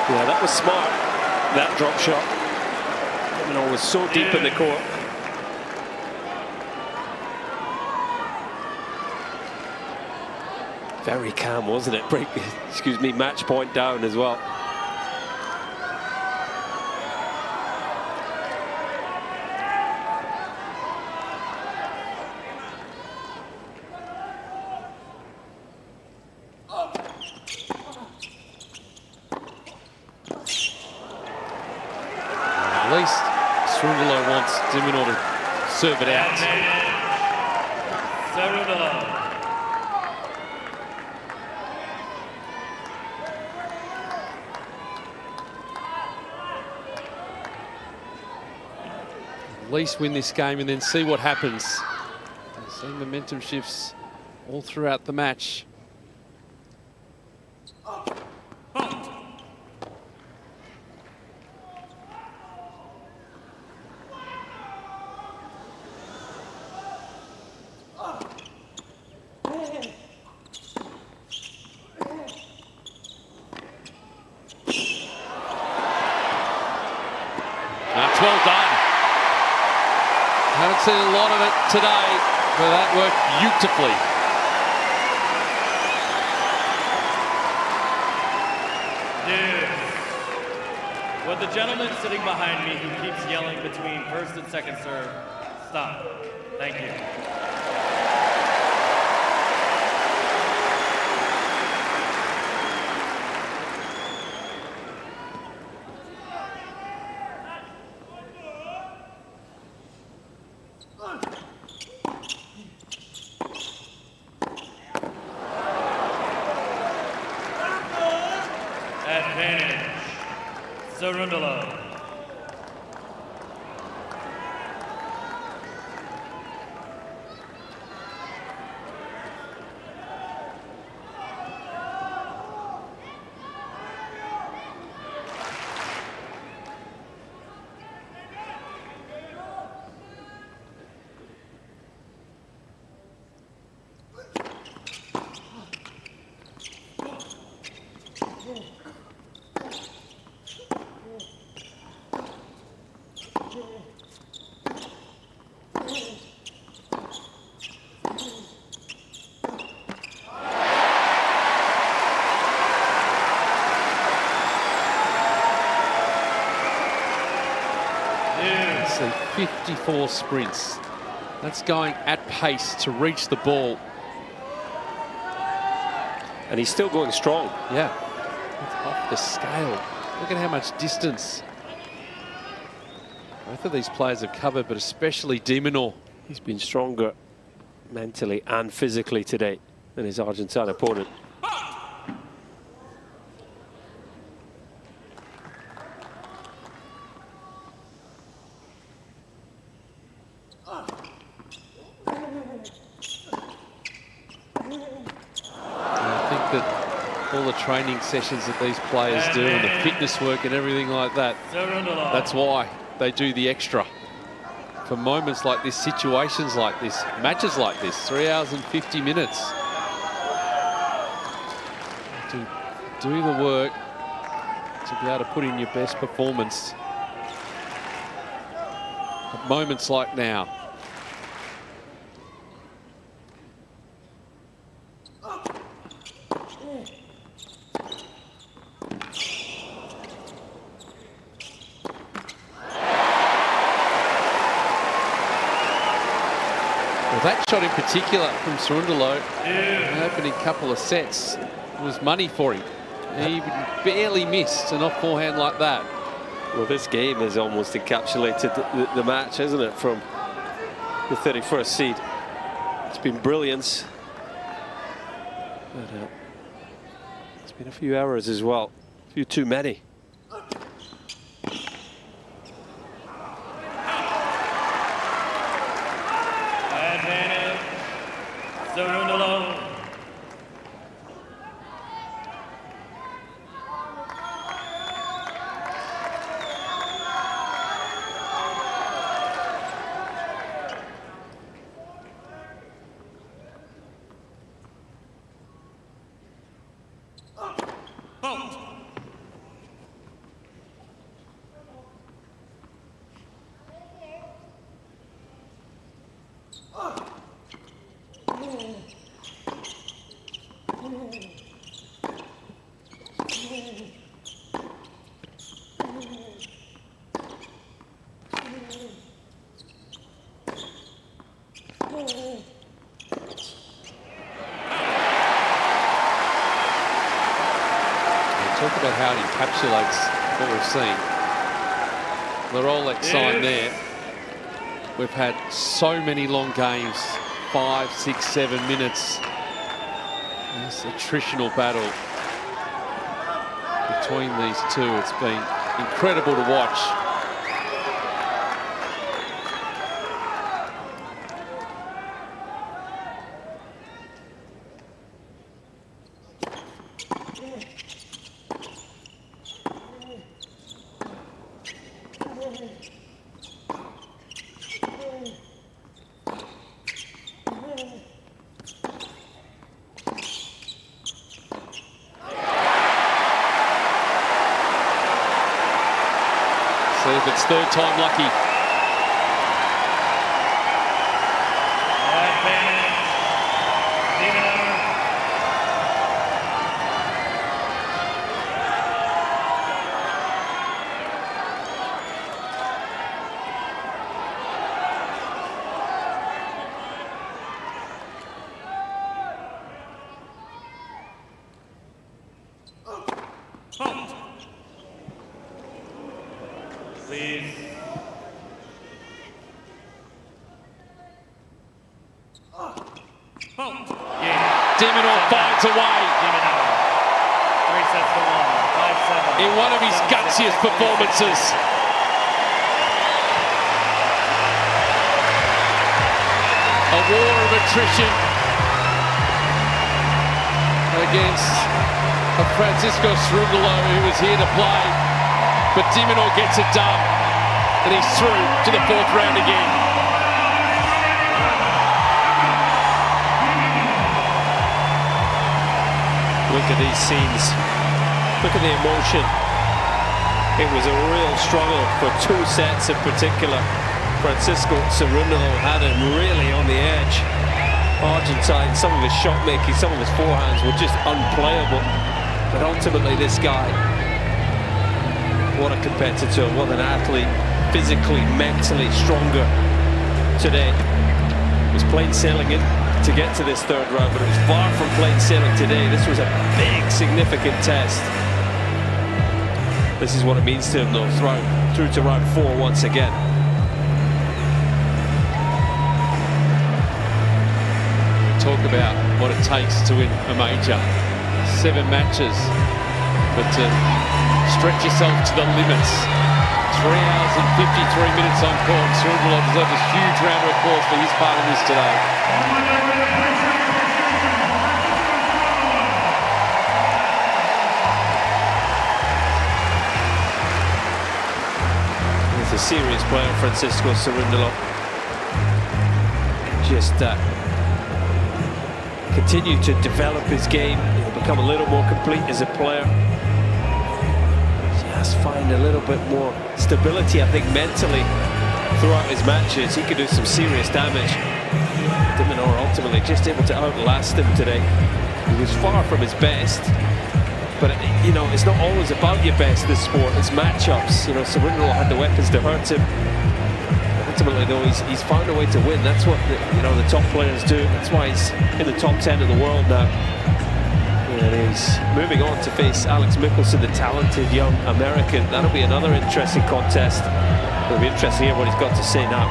Yeah, that was smart, that drop shot. You know, was so deep in the court. Very calm, wasn't it? Break, excuse me, match point down as well. At least Cerundolo wants de Minaur to serve it out. Cerundolo. At least win this game and then see what happens. See momentum shifts all throughout the match. That's well done. Haven't seen a lot of it today, but that worked beautifully. Dude, would the gentleman sitting behind me who keeps yelling between first and second serve stop? Thank you. Advantage, Cerundolo. See 54 sprints. That's going at pace to reach the ball. And he's still going strong. Yeah, it's off the scale. Look at how much distance both of these players have covered, but especially de Minaur. He's been stronger mentally and physically today than his Argentine opponent. all the training sessions that these players do and the fitness work and everything like that. That's why they do the extra. For moments like this, situations like this, matches like this, 3 hours and 50 minutes. To do the work, to be able to put in your best performance at moments like now. That shot in particular from Cerundolo, the opening couple of sets, was money for him. He barely missed an off forehand like that. Well, this game has almost encapsulated the match, hasn't it, from the 31st seed. It's been brilliance. But it's been a few errors as well, a few too many. Cerundolo. Talk about how it encapsulates what we've seen. The Rolex sign there. We've had so many long games, 5, 6, 7 minutes. This attritional battle between these two. It's been incredible to watch. See if it's third time lucky. Please. Diminor finds a way. 3 sets to 1, 5-7. In one of his gutsiest performances. A war of attrition against a Francisco Cerundolo who was here to play. But Diminor gets it done, and he's through to the 4th round again. Look at these scenes. Look at the emotion. It was a real struggle for 2 sets in particular. Francisco Cerundolo had him really on the edge. Argentine, some of his shot making, some of his forehands were just unplayable. But ultimately this guy, what a competitor, what an athlete, physically, mentally stronger today. It was plain sailing in to get to this 3rd round, but it was far from plain sailing today. This was a big, significant test. This is what it means to him, though, through to round 4 once again. Talk about what it takes to win a major. 7 matches, but to stretch yourself to the limits. 3 hours and 53 minutes on court. Cerundolo deserves a huge round of applause for his part in this today. serious player, Francisco Cerundolo. Just continue to develop his game, become a little more complete as a player. Just find a little bit more stability, I think, mentally throughout his matches. He could do some serious damage. de Minaur ultimately just able to outlast him today. He was far from his best, but you know, it's not always about your best, this sport. It's matchups. You know, Cerundolo had the weapons to hurt him. Ultimately, though, he's found a way to win. That's what the top players do. That's why he's in the top 10 of the world now. And he's moving on to face Alex Michelsen, the talented young American. That'll be another interesting contest. It'll be interesting to hear what he's got to say now.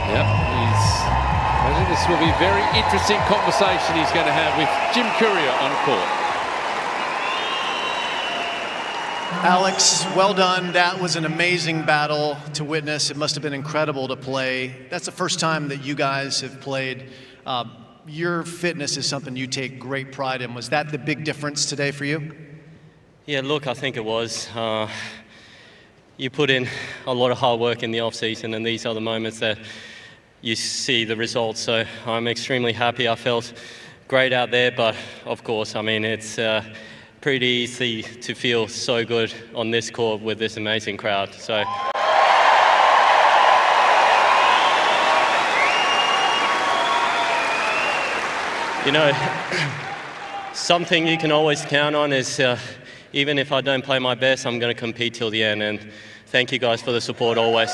Yep, I think this will be a very interesting conversation he's going to have with Jim Courier on court. Alex, well done. That was an amazing battle to witness. It must have been incredible to play. That's the first time that you guys have played. Your fitness is something you take great pride in. Was that the big difference today for you? Yeah, look, I think it was. You put in a lot of hard work in the off-season, and these are the moments that you see the results. So I'm extremely happy. I felt great out there, but of course, I mean, it's pretty easy to feel so good on this court with this amazing crowd. So. You know, something you can always count on is even if I don't play my best, I'm going to compete till the end. And thank you guys for the support always.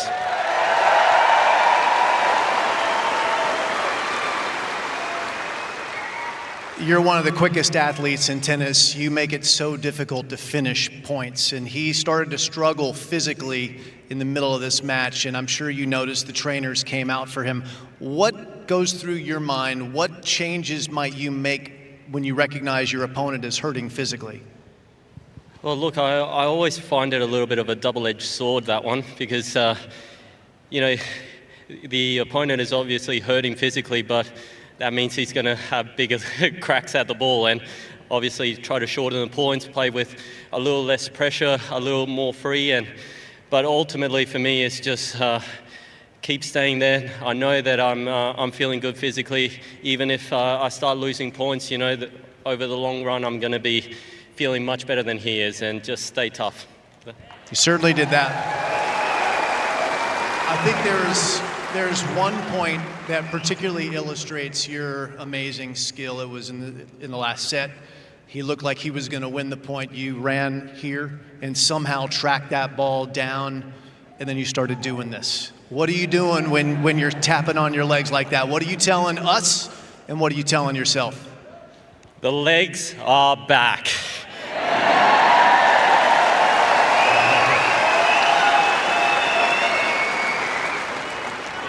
You're one of the quickest athletes in tennis. You make it so difficult to finish points. And he started to struggle physically in the middle of this match. And I'm sure you noticed the trainers came out for him. What goes through your mind? What changes might you make when you recognize your opponent is hurting physically? Well, look, I always find it a little bit of a double-edged sword, that one, because, you know, the opponent is obviously hurting physically, but that means he's going to have bigger cracks at the ball and obviously try to shorten the points, play with a little less pressure, a little more free. But ultimately for me, it's just keep staying there. I know that I'm feeling good physically. Even if I start losing points, you know, that over the long run, I'm going to be feeling much better than he is, and just stay tough. You certainly did that. I think there's one point that particularly illustrates your amazing skill. It was in the last set. He looked like he was going to win the point. You ran here and somehow tracked that ball down, and then you started doing this. What are you doing when you're tapping on your legs like that? What are you telling us, and what are you telling yourself? The legs are back.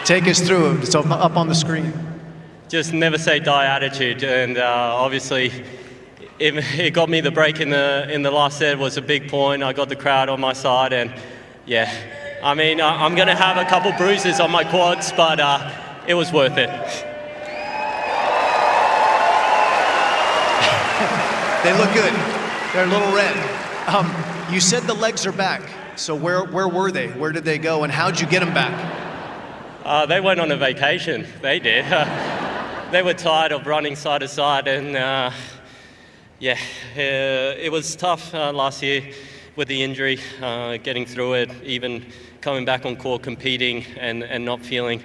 Take us through it. It's up on the screen. Just never say die attitude, and obviously it got me the break in the last set. It was a big point. I got the crowd on my side, and yeah, I mean, I'm going to have a couple bruises on my quads, but it was worth it. They look good. They're a little red. You said the legs are back. So where were they? Where did they go, and how'd you get them back? They went on a vacation. They did. They were tired of running side to side, and yeah, it was tough last year with the injury, getting through it, even coming back on court, competing, and not feeling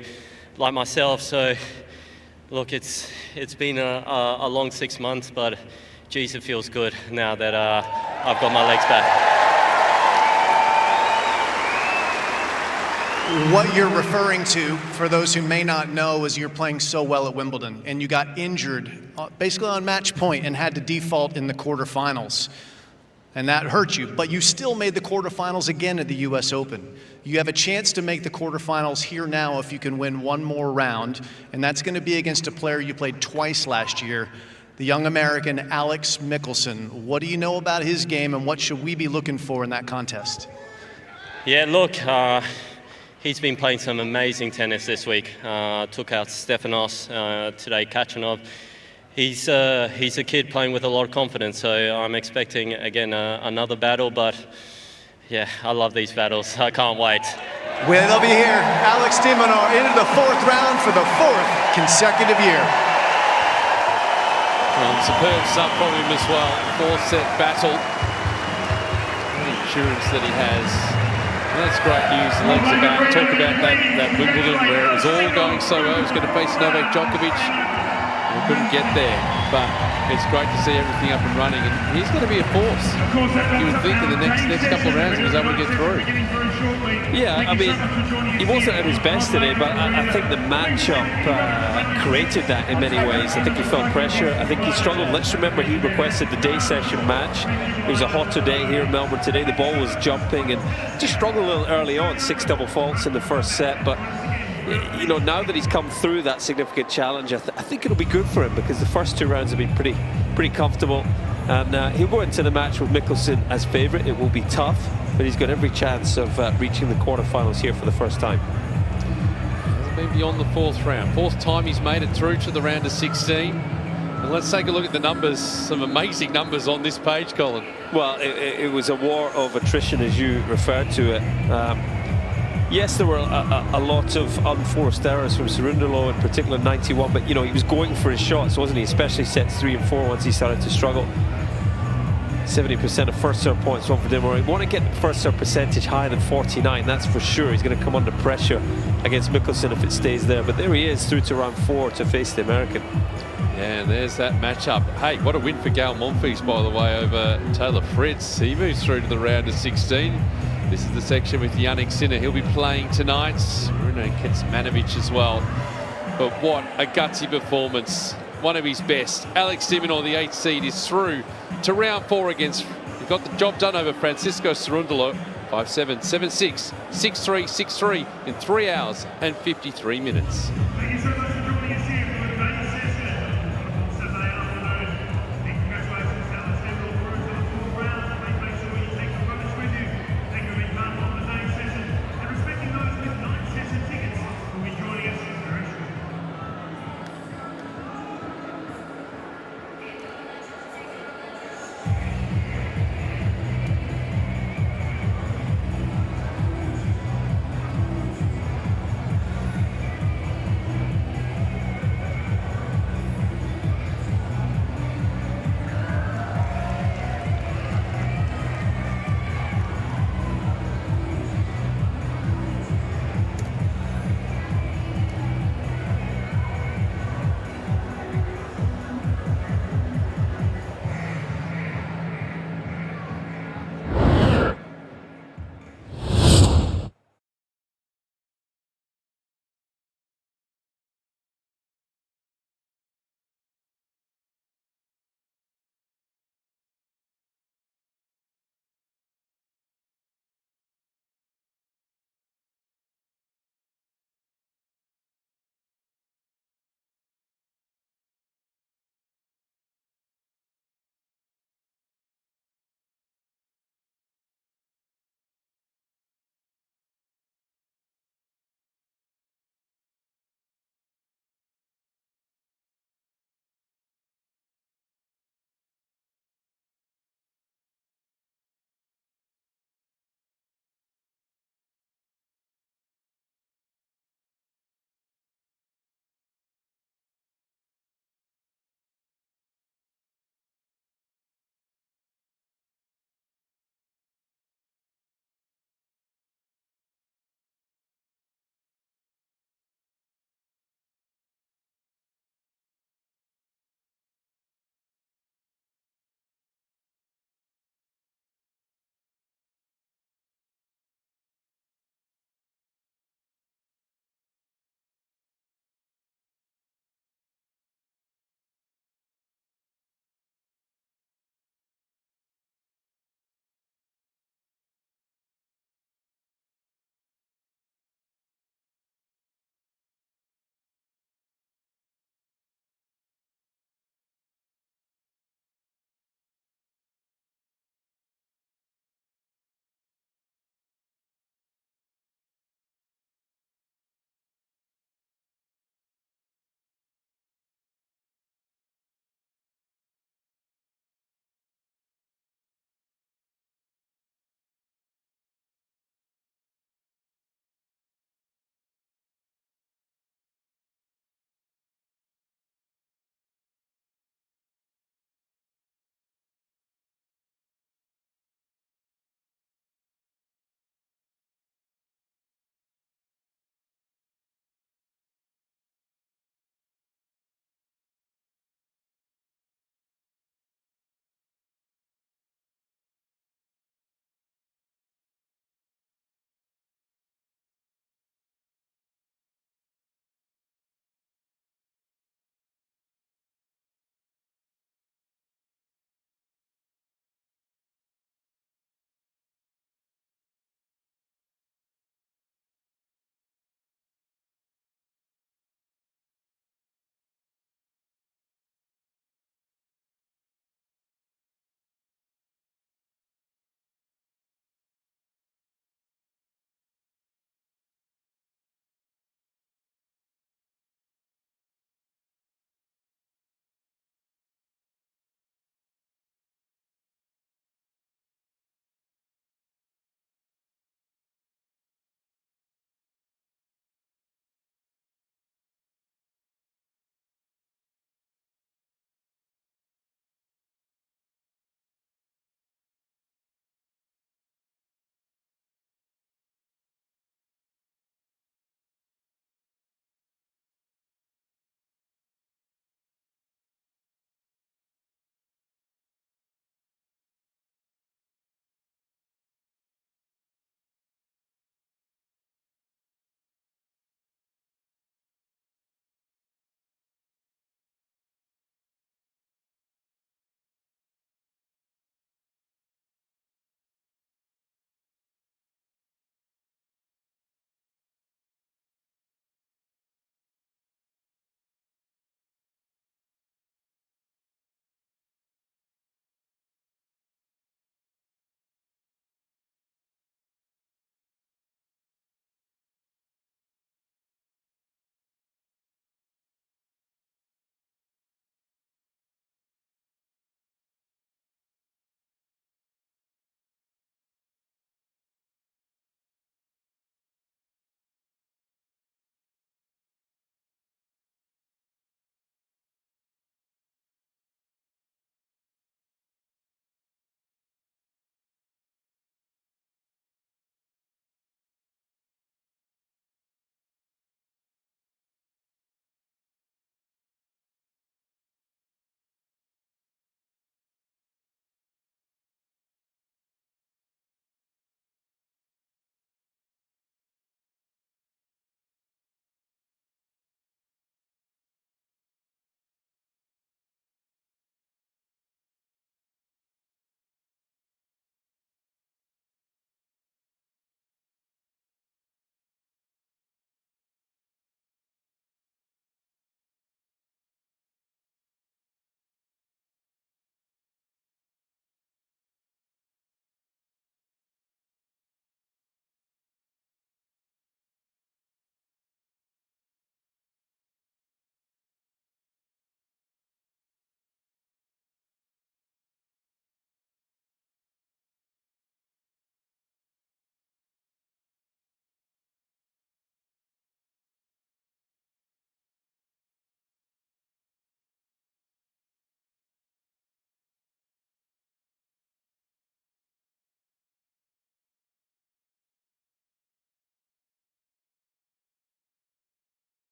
like myself. So, look, it's been a long 6 months, but geez, it feels good now that I've got my legs back. What you're referring to, for those who may not know, is you're playing so well at Wimbledon, and you got injured basically on match point and had to default in the quarterfinals. And that hurt you, but you still made the quarterfinals again at the US Open. You have a chance to make the quarterfinals here now if you can win one more round, and that's going to be against a player you played twice last year, the young American Alex Michelsen. What do you know about his game, and what should we be looking for in that contest? Yeah, look, he's been playing some amazing tennis this week. Took out Stefanos today, Kachanov. He's a kid playing with a lot of confidence, so I'm expecting, again, another battle, but yeah, I love these battles. I can't wait. Well, they'll be here. Alex de Minaur into the 4th round for the 4th consecutive year. Well, superb sub from him as well. 4-set battle. The endurance that he has. Well, that's great news. The legs are back. Talk about that Wimbledon where it was all going so well. He was going to face Novak Djokovic. We couldn't get there, but it's great to see everything up and running, and he's going to be a force. You would think in the next couple of rounds he was able to get through. Yeah, I mean, he wasn't at his best today, but I think the matchup created that in many ways. I think he felt pressure. I think he struggled. Let's remember he requested the day session match. It was a hotter day here in Melbourne today. The ball was jumping and just struggled a little early on. 6 double faults in the first set, but you know, now that he's come through that significant challenge, I think it'll be good for him because the first 2 rounds have been pretty comfortable, and he'll go into the match with Mickelson as favourite. It will be tough, but he's got every chance of reaching the quarterfinals here for the first time. He's been beyond the 4th round. 4th time he's made it through to the round of 16. And let's take a look at the numbers. Some amazing numbers on this page, Colin. Well, it was a war of attrition, as you referred to it. Yes, there were a lot of unforced errors from Cerundolo, in particular 91, but you know, he was going for his shots, wasn't he? Especially sets 3 and 4 once he started to struggle. 70% of first serve points won for de Minaur. He want to get first serve percentage higher than 49, that's for sure. He's going to come under pressure against Mickelson if it stays there, but there he is through to round 4 to face the American. Yeah, and there's that matchup. Hey, what a win for Gael Monfils, by the way, over Taylor Fritz. He moves through to the round of 16. This is the section with Jannik Sinner. He'll be playing tonight. Bruno Kecmanovic as well. But what a gutsy performance. One of his best. Alex de Minaur, the 8th seed, is through to round 4 against... He got the job done over Francisco Cerundolo. 5-7, 7-6, 6-3, 6-3 in 3 hours and 53 minutes.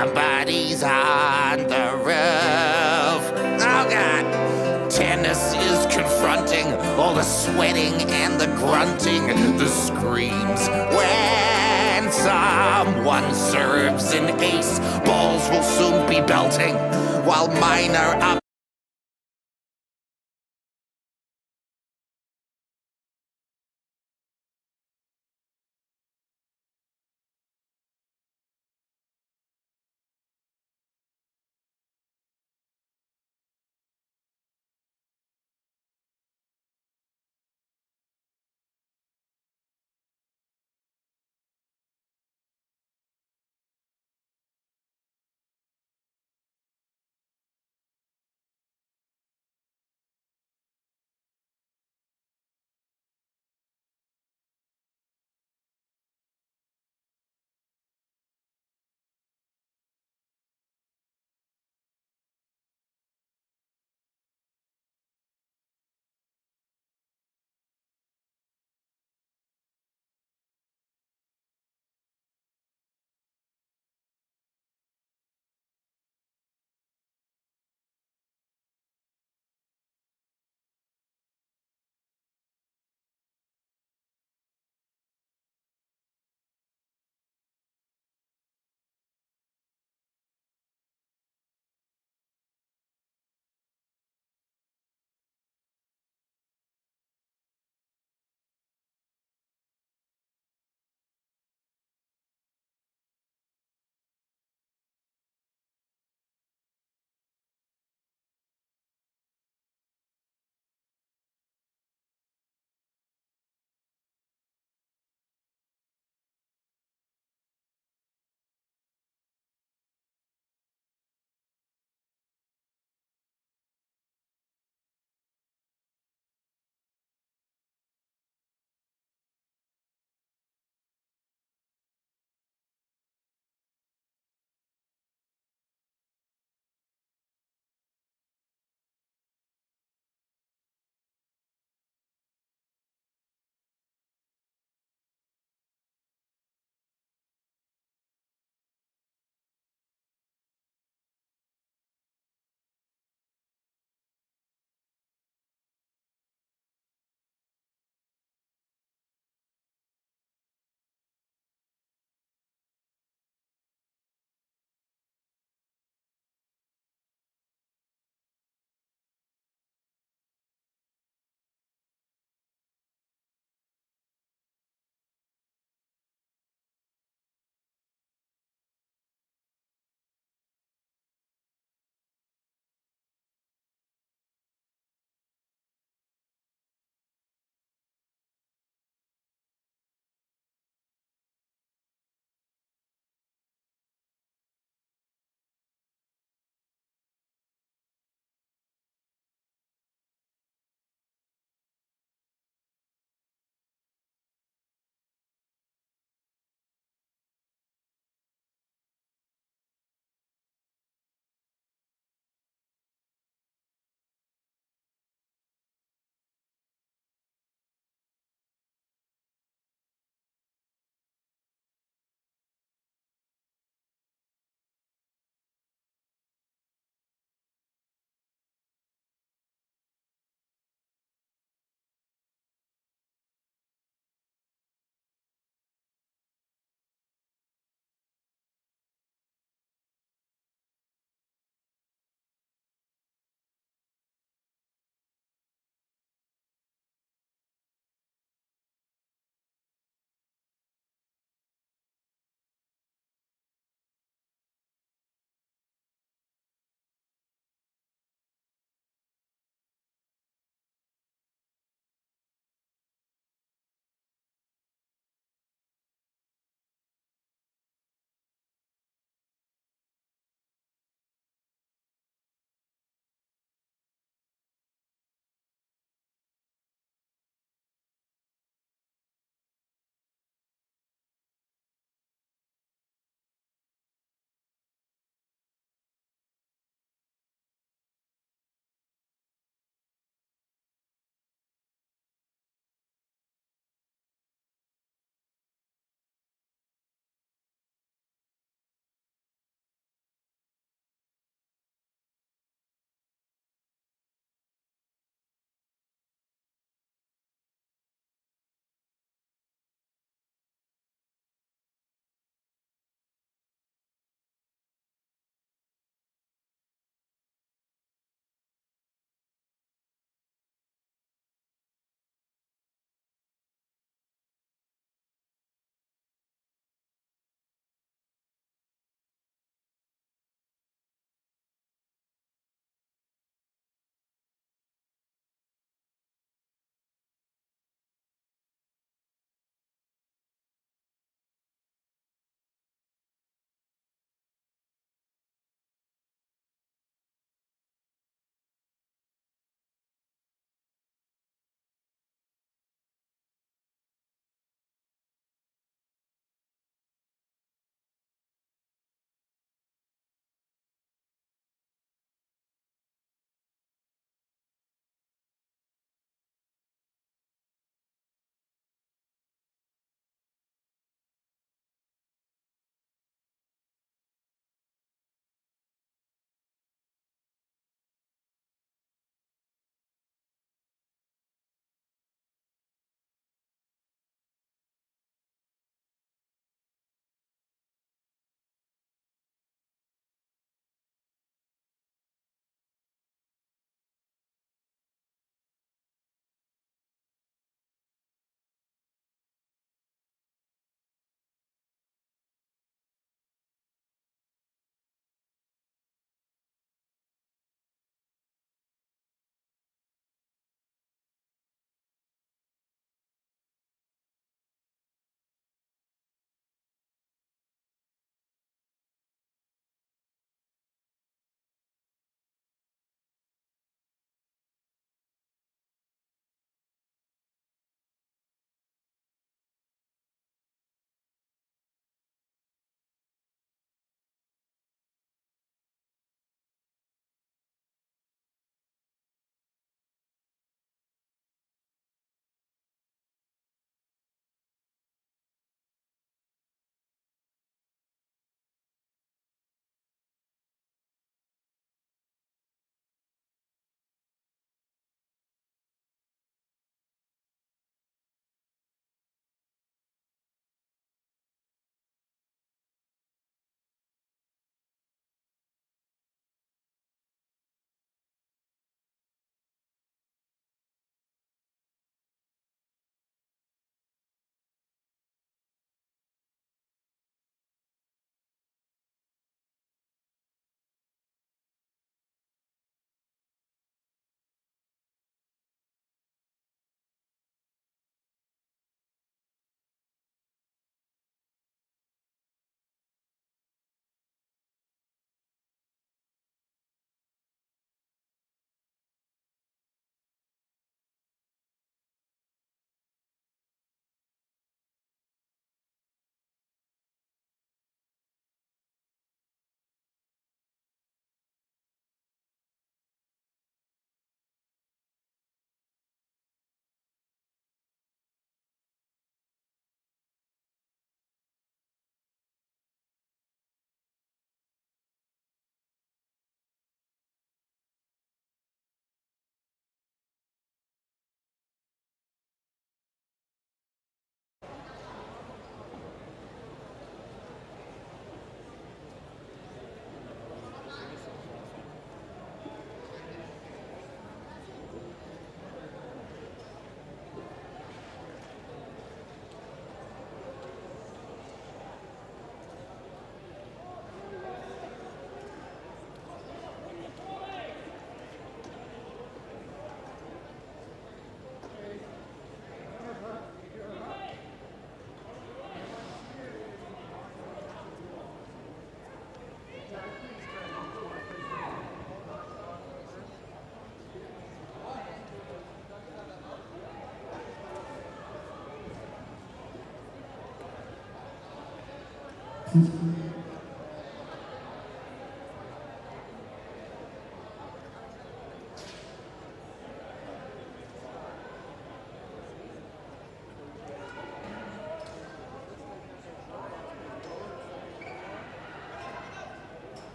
Somebody's on the roof. Oh God. Tennis is confronting all the sweating and the grunting, the screams. When someone serves an ace, balls will soon be belting while mine are up.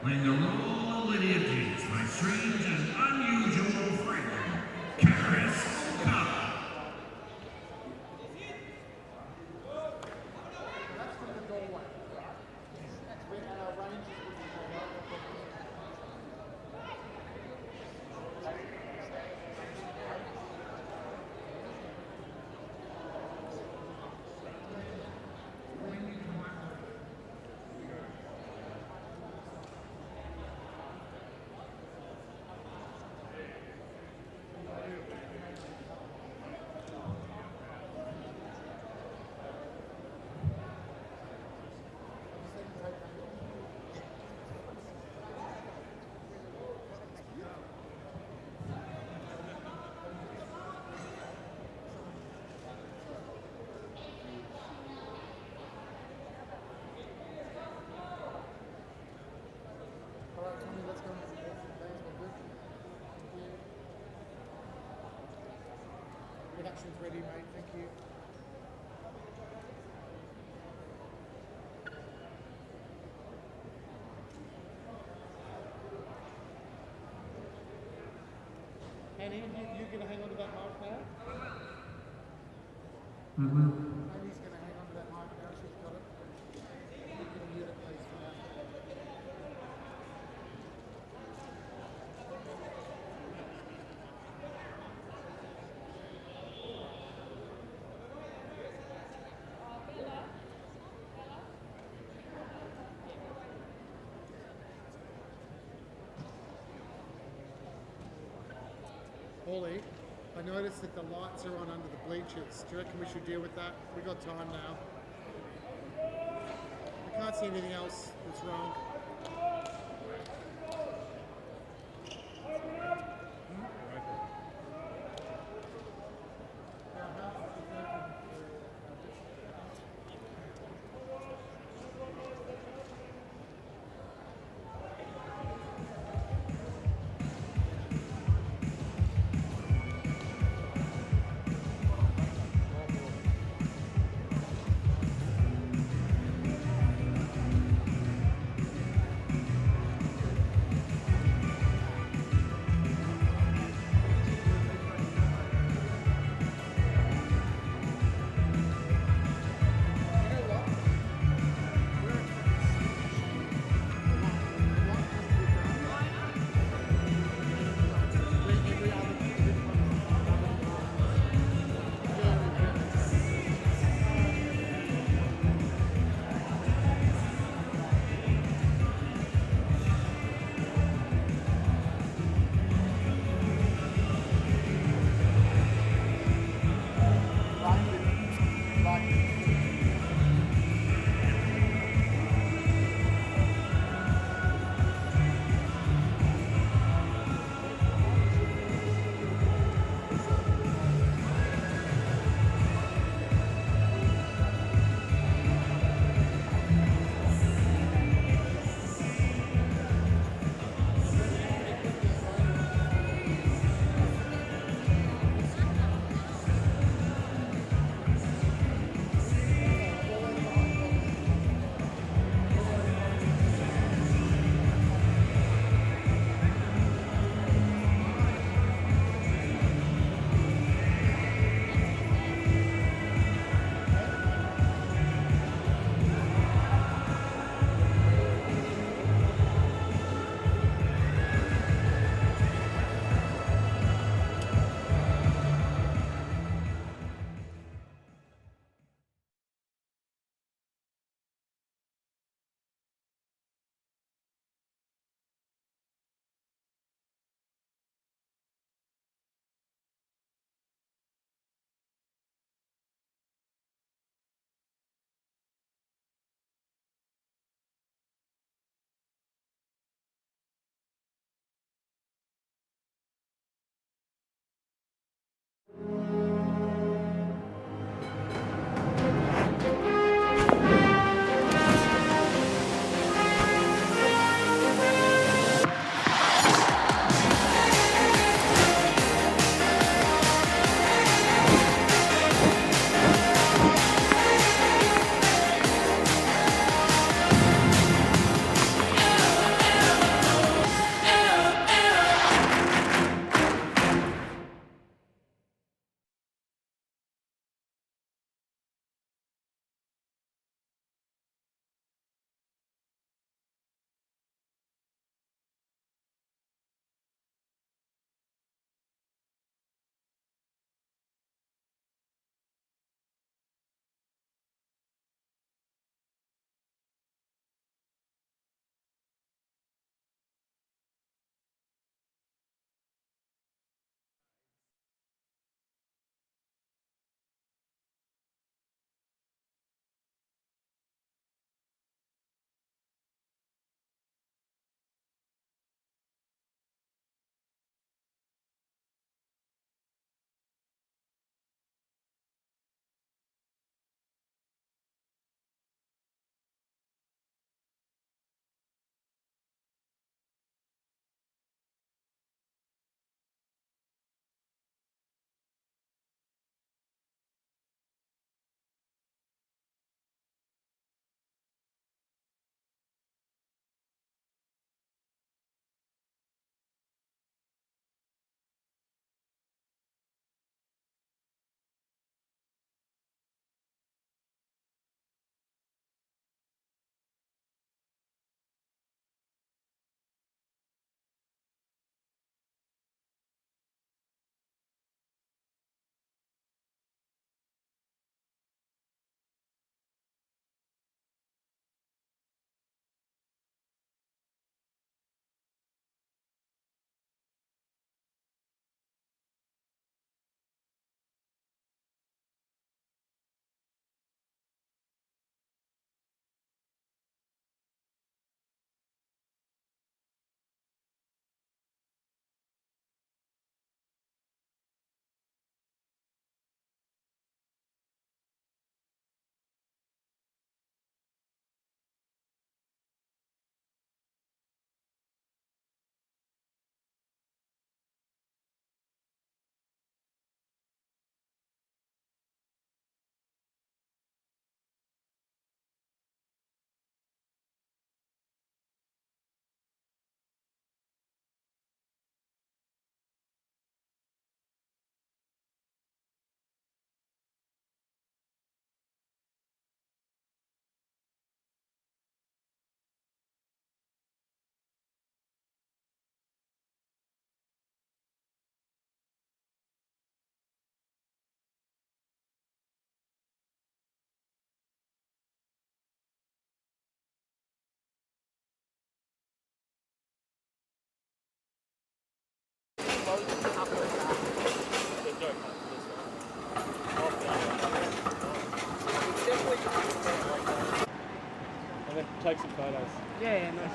playing the role of Lydia James by strange and unusual friend, Cain. Production's ready, mate. Thank you. Annie, you're going to hang on to that mic now? I will. Annie's going to hang on to that mic now. She's got it. You're going to mute it, please, for now. Ollie, I noticed that the lights are on under the bleachers. Do you reckon we should deal with that? We've got time now. I can't see anything else that's wrong. And then take some photos. Yeah, nice.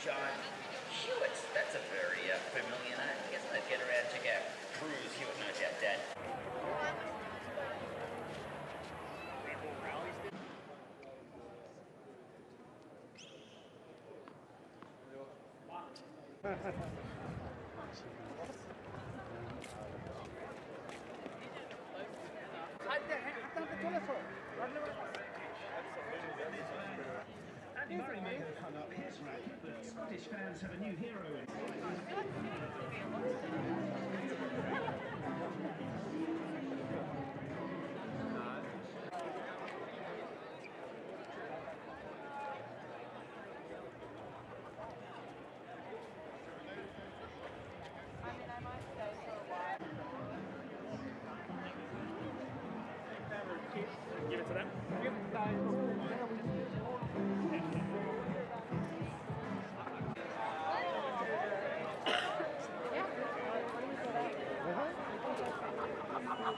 John Hewitt. That's a very familiar name. Isn't it? Get around, check out Cruz Hewitt, no doubt, Dad. Scottish fans have a new hero in. Give it to them.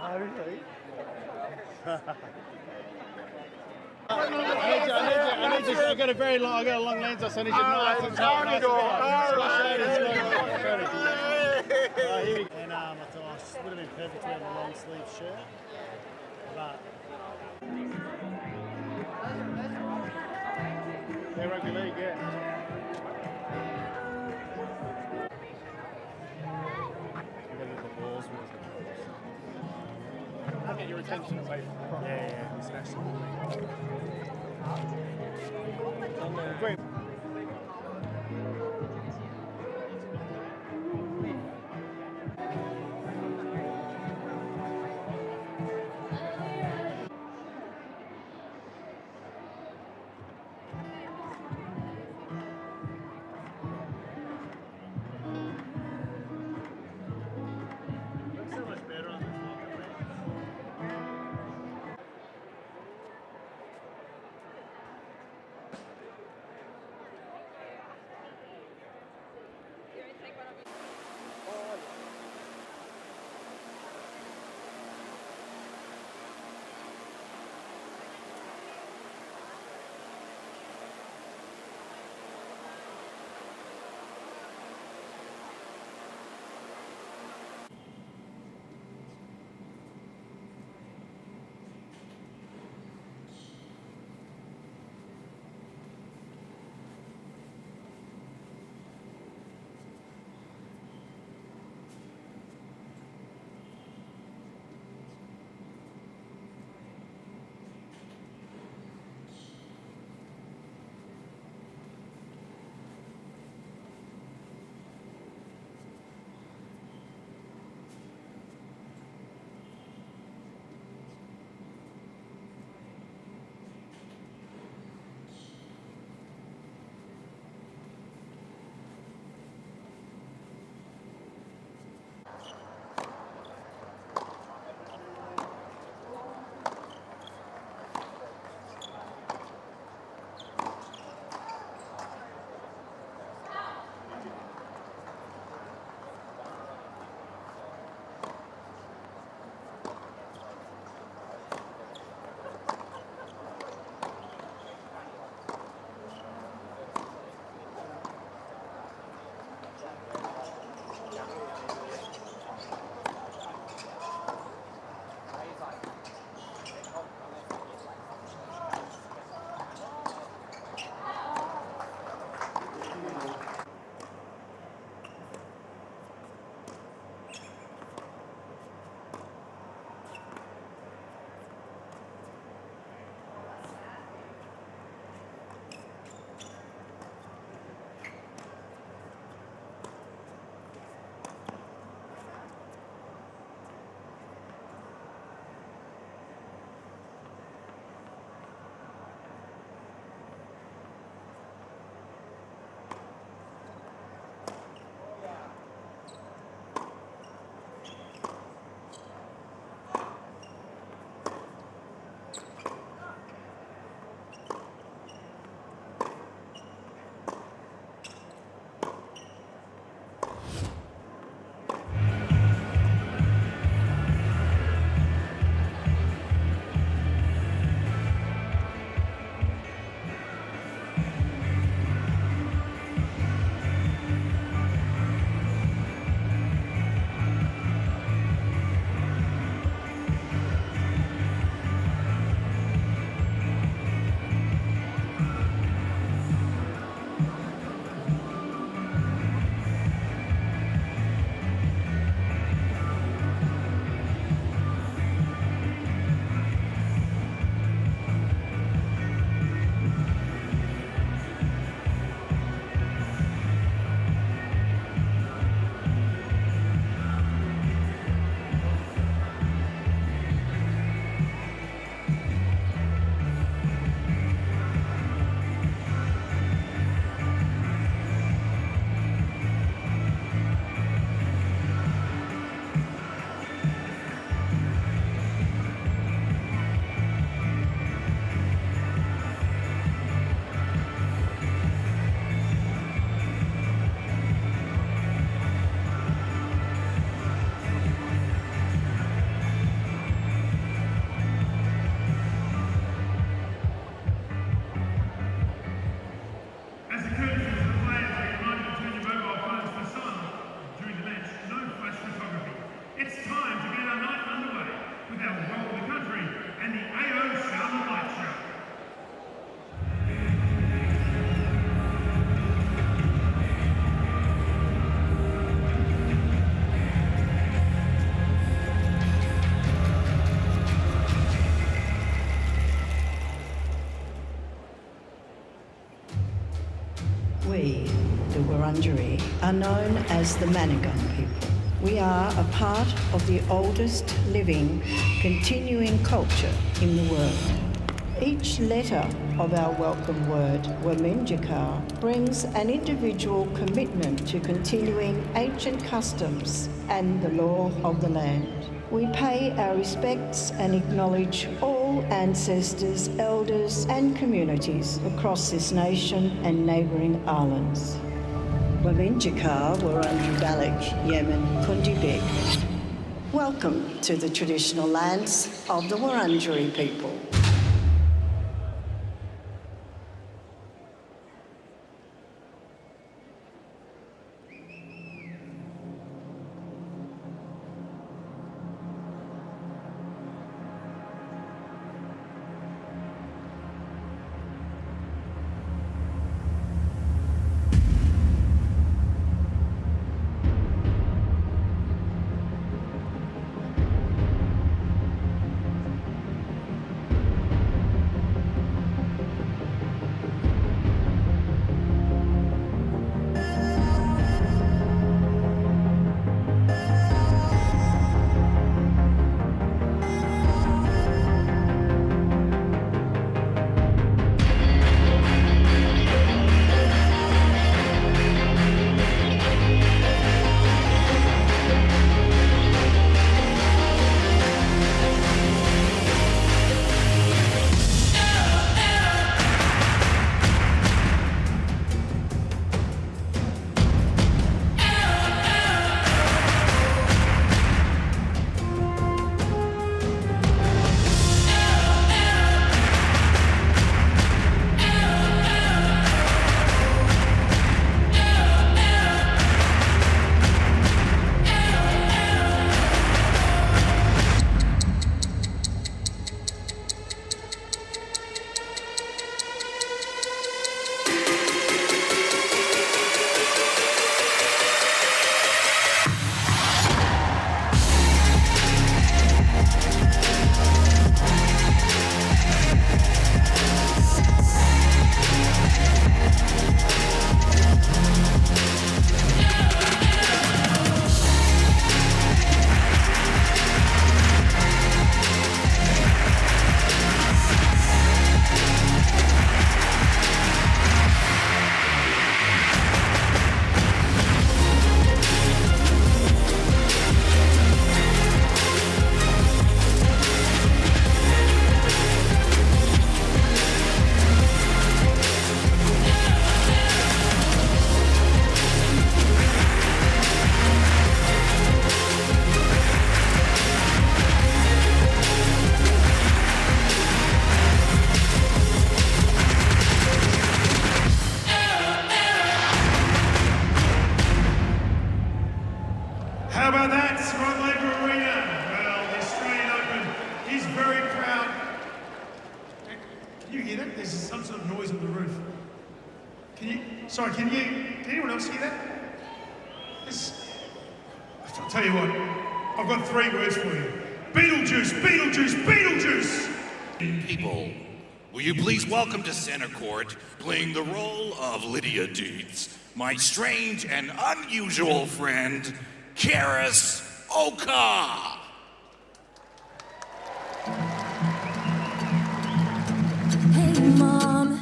Oh, really? I got a very long, I got a long lens, so I need you nice and tight. And I thought it would have been perfect to have a long sleeve shirt, but yeah, rugby league, yeah. I'll get your attention away from the Yeah, it's absolutely. Great. Looks so much better on this one. Wurundjeri are known as the Manigun people. We are a part of the oldest living, continuing culture in the world. Each letter of our welcome word, Wurundjeri, brings an individual commitment to continuing ancient customs and the law of the land. We pay our respects and acknowledge all ancestors, elders and communities across this nation and neighbouring islands. Wurundjeri, Wurundjeri, Yemen, Kundibik. Welcome to the traditional lands of the Wurundjeri people. Sorry, can anyone else hear that? I'll tell you what, I've got 3 words for you. Beetlejuice, Beetlejuice, Beetlejuice! People, will you please welcome to center court, playing the role of Lydia Deeds, my strange and unusual friend, Karis Oka! Hey mom,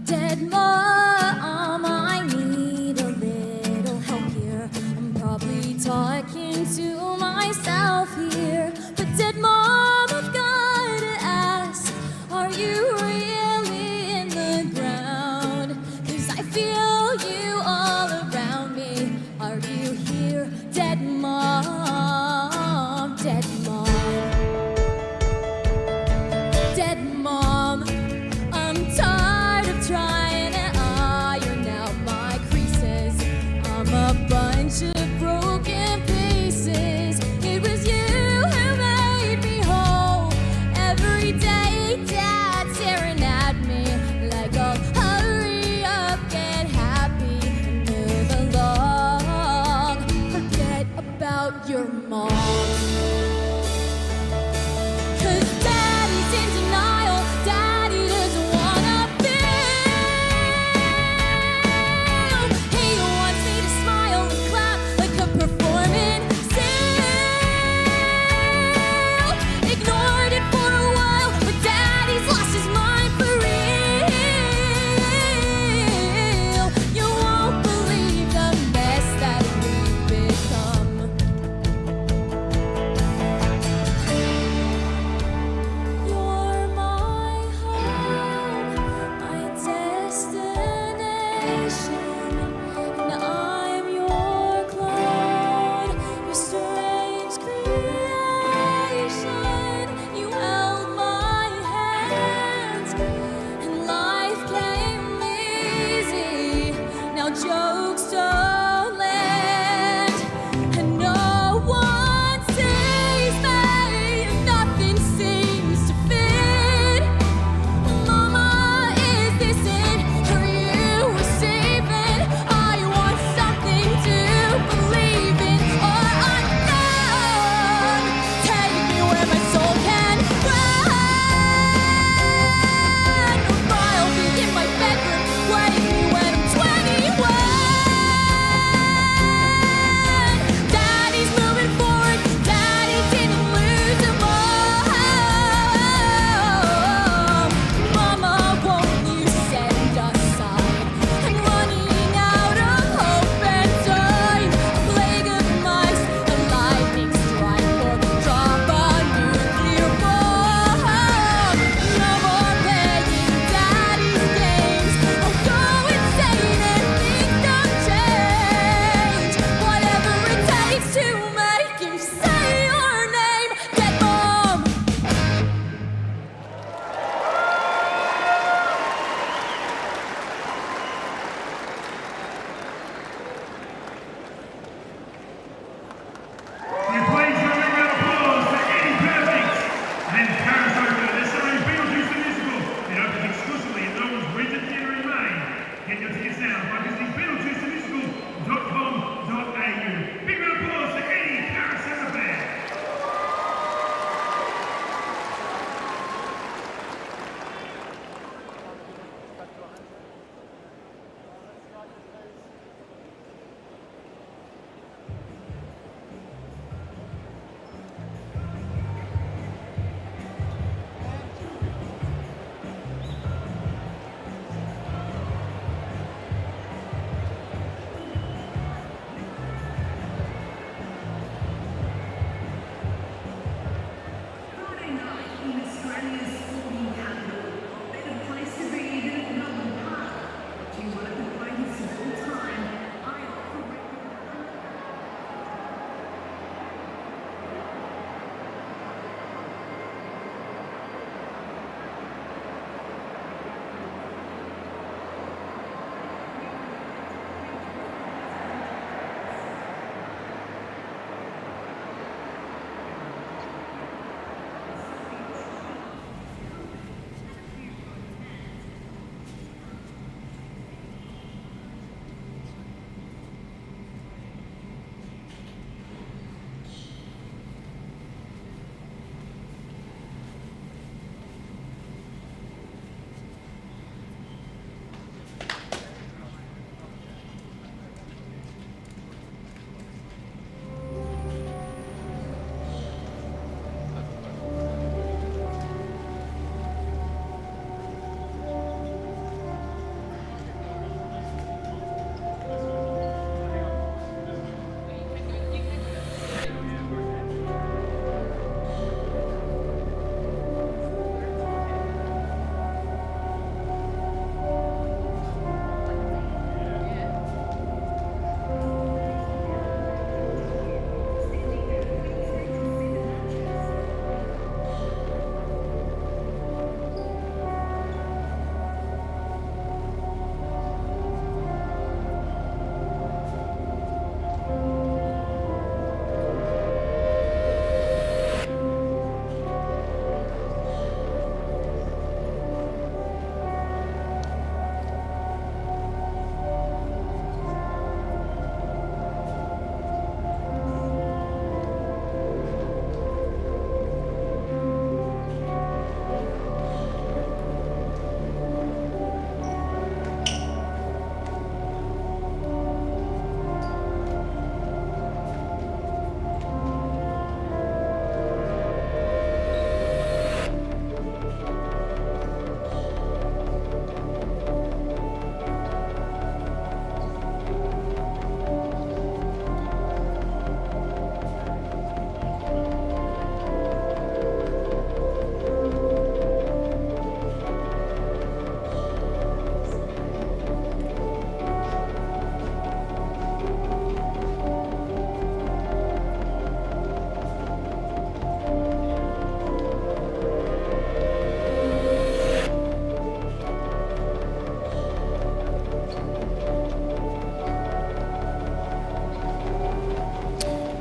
dead mom, I need a little help here. I'm probably talking to myself here, but dead mom, I've gotta ask, are you really in the ground? 'Cause I feel you all around me. Are you here, dead mom, dead mom? Dead mom, I'm tired of trying to iron out my creases. I'm a bunch of broken pieces. It was you who made me whole. Every day, Dad staring at me like, oh, hurry up, get happy, and move along. Forget about your mom. 'Cause Daddy's in denial. Daddy doesn't wanna feel. He wants me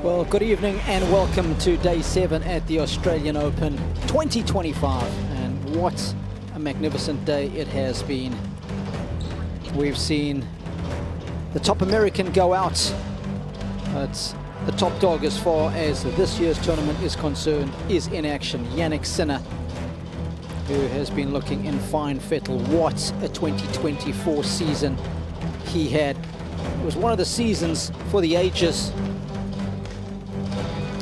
Well, good evening and welcome to day 7 at the Australian Open 2025. And what a magnificent day it has been. We've seen the top American go out, but the top dog as far as this year's tournament is concerned is in action. Jannik Sinner, who has been looking in fine fettle. What a 2024 season he had. It was one of the seasons for the ages.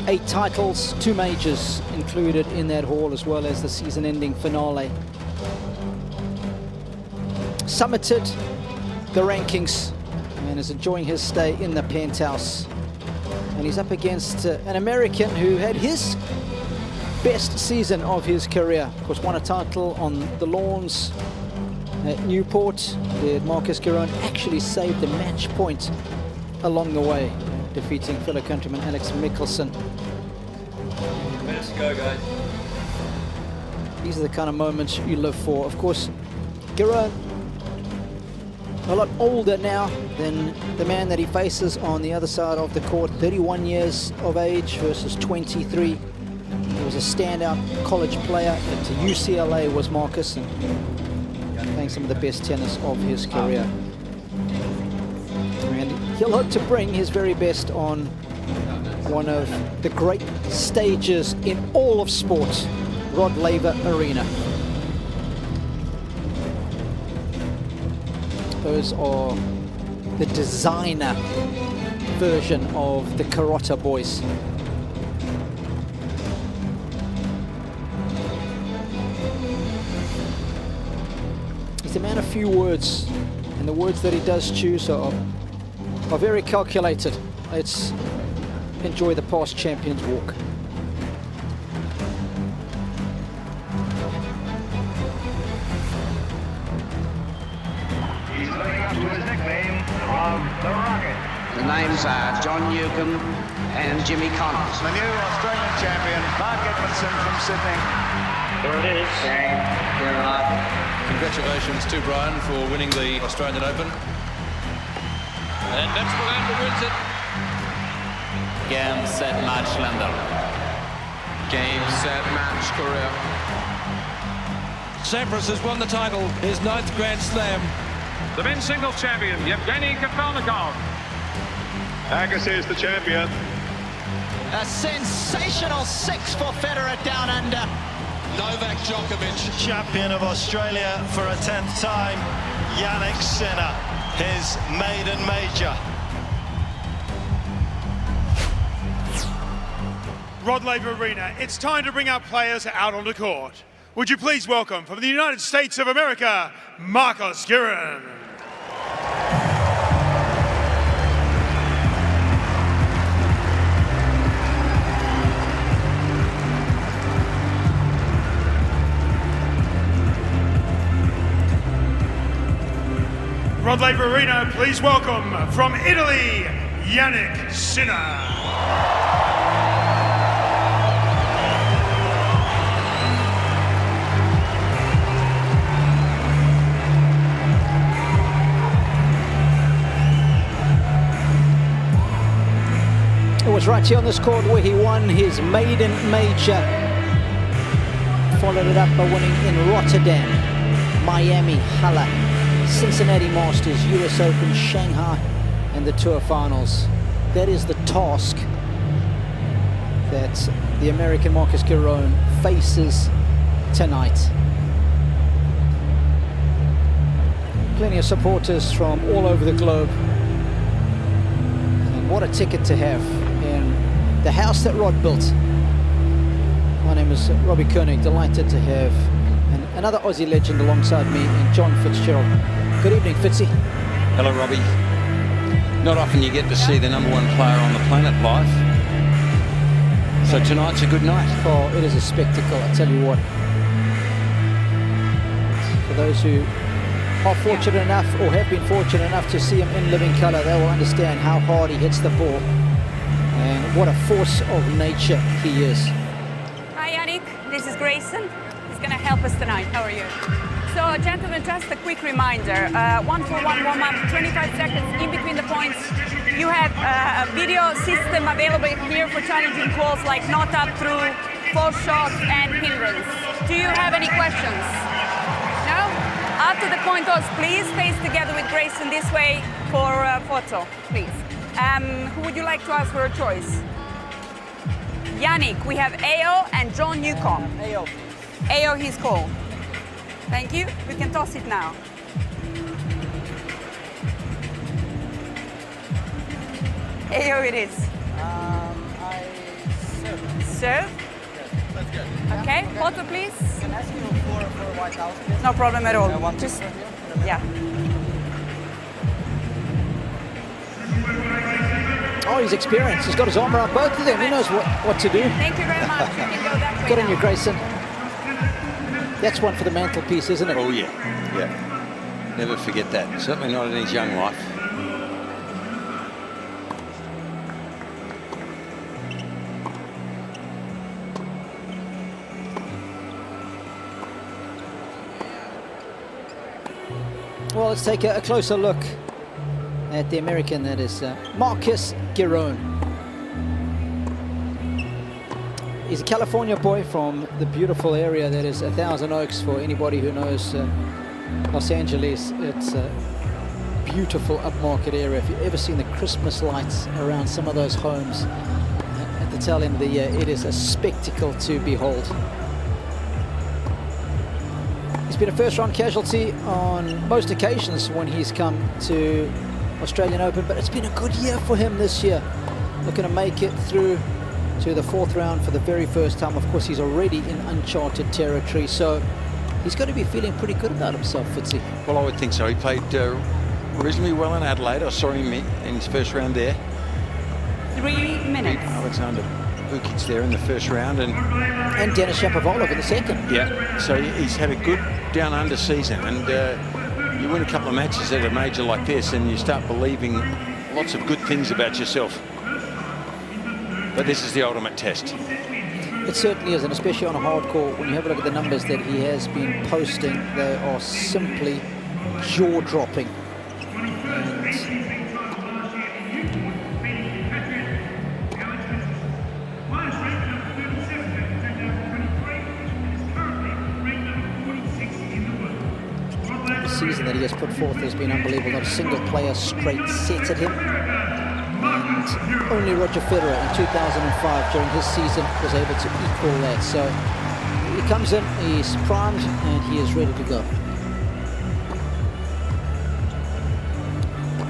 8 titles, 2 majors included in that haul, as well as the season-ending finale. Summited the rankings and is enjoying his stay in the penthouse. And he's up against an American who had his best season of his career. Of course, won a title on the lawns at Newport. Did Marcus Giron actually saved the match point along the way, defeating fellow countryman Alex Mickelson. Let's go, guys. These are the kind of moments you live for. Of course, Giron, a lot older now than the man that he faces on the other side of the court. 31 years of age versus 23. He was a standout college player at UCLA, was Marcus, and playing some of the best tennis of his career. And he'll hope to bring his very best on one of the great stages in all of sport, Rod Laver Arena. Those are the designer version of the Carota boys. He's a man of few words, and the words that he does choose are very calculated. Let's enjoy the past champion's walk. He's living up to his nickname of the Rocket. The names are John Newcombe and Jimmy Connors. The new Australian champion, Margaret from Sydney. There it is. Congratulations to Brian for winning the Australian Open. And next Lander wins it. Game, set, match, Lander. Game, set, match, Korea. Sampras has won the title, his 9th Grand Slam. The men's singles champion, Yevgeny Kafelnikov. Agassi is the champion. A sensational 6 for Federer down under. Novak Djokovic, champion of Australia for a 10th time. Jannik Sinner, his maiden major. Rod Laver Arena, it's time to bring our players out on the court. Would you please welcome from the United States of America, Marcus Giron. Rod Laver Arena, please welcome from Italy, Jannik Sinner. It was right here on this court where he won his maiden major. Followed it up by winning in Rotterdam, Miami, Halle, Cincinnati Masters, US Open, Shanghai, and the Tour Finals. That is the task that the American Marcus Giron faces tonight. Plenty of supporters from all over the globe. And what a ticket to have in the house that Rod built. My name is Robbie Koenig, delighted to have another Aussie legend alongside me in John Fitzgerald. Good evening, Fitzy. Hello, Robbie. Not often you get to see the #1 player on the planet live. So tonight's a good night. Oh, it is a spectacle, I tell you what. For those who are fortunate enough or have been fortunate enough to see him in living colour, they will understand how hard he hits the ball and what a force of nature he is. Hi, Jannik. This is Grayson. He's going to help us tonight. How are you? So, gentlemen, just a quick reminder. 1-for-1 warm-up, 25 seconds in between the points. You have a video system available here for challenging calls like not up through, false shots, and hindrance. Do you have any questions? No? After the coin toss, please face together with Grayson this way for a photo, please. Who would you like to ask for a choice? Jannik, we have AO and John Newcomb. AO. AO, his call. Thank you. We can toss it now. AO it is. I serve. Serve? Yes, that's good. Okay, photo please. Can I ask you for a white house, please? No problem at all. One Just, here? yeah. Oh, he's experienced. He's got his arm around both of them. He knows what to do. Thank you very much. You can go that way Good on now. you, Grayson. That's one for the mantelpiece, isn't it? Oh, yeah. Yeah. Never forget that. Certainly not in his young life. Well, let's take a closer look at the American, that is Marcus Giron. He's a California boy from the beautiful area that is Thousand Oaks. For anybody who knows Los Angeles, it's a beautiful upmarket area. If you've ever seen the Christmas lights around some of those homes at the tail end of the year, it is a spectacle to behold. He's been a first-round casualty on most occasions when he's come to Australian Open, but it's been a good year for him this year. Looking to make it through to the fourth round for the very first time. Of course, he's already in uncharted territory, so he's going to be feeling pretty good about himself, Fitzy. Well, I would think so. He played reasonably well in Adelaide. I saw him in his first round there. 3 minutes. Alexander Vukic there in the first round, and Denis Shapovalov in the second. Yeah, so he's had a good down under season, and you win a couple of matches at a major like this and you start believing lots of good things about yourself. But this is the ultimate test. It certainly is, and especially on a hardcore, when you have a look at the numbers that he has been posting, they are simply jaw-dropping. Season that he has put forth has been unbelievable. Not a single player straight set at him, and only Roger Federer in 2005 during his season was able to equal that. So he comes in, he's primed, and he is ready to go.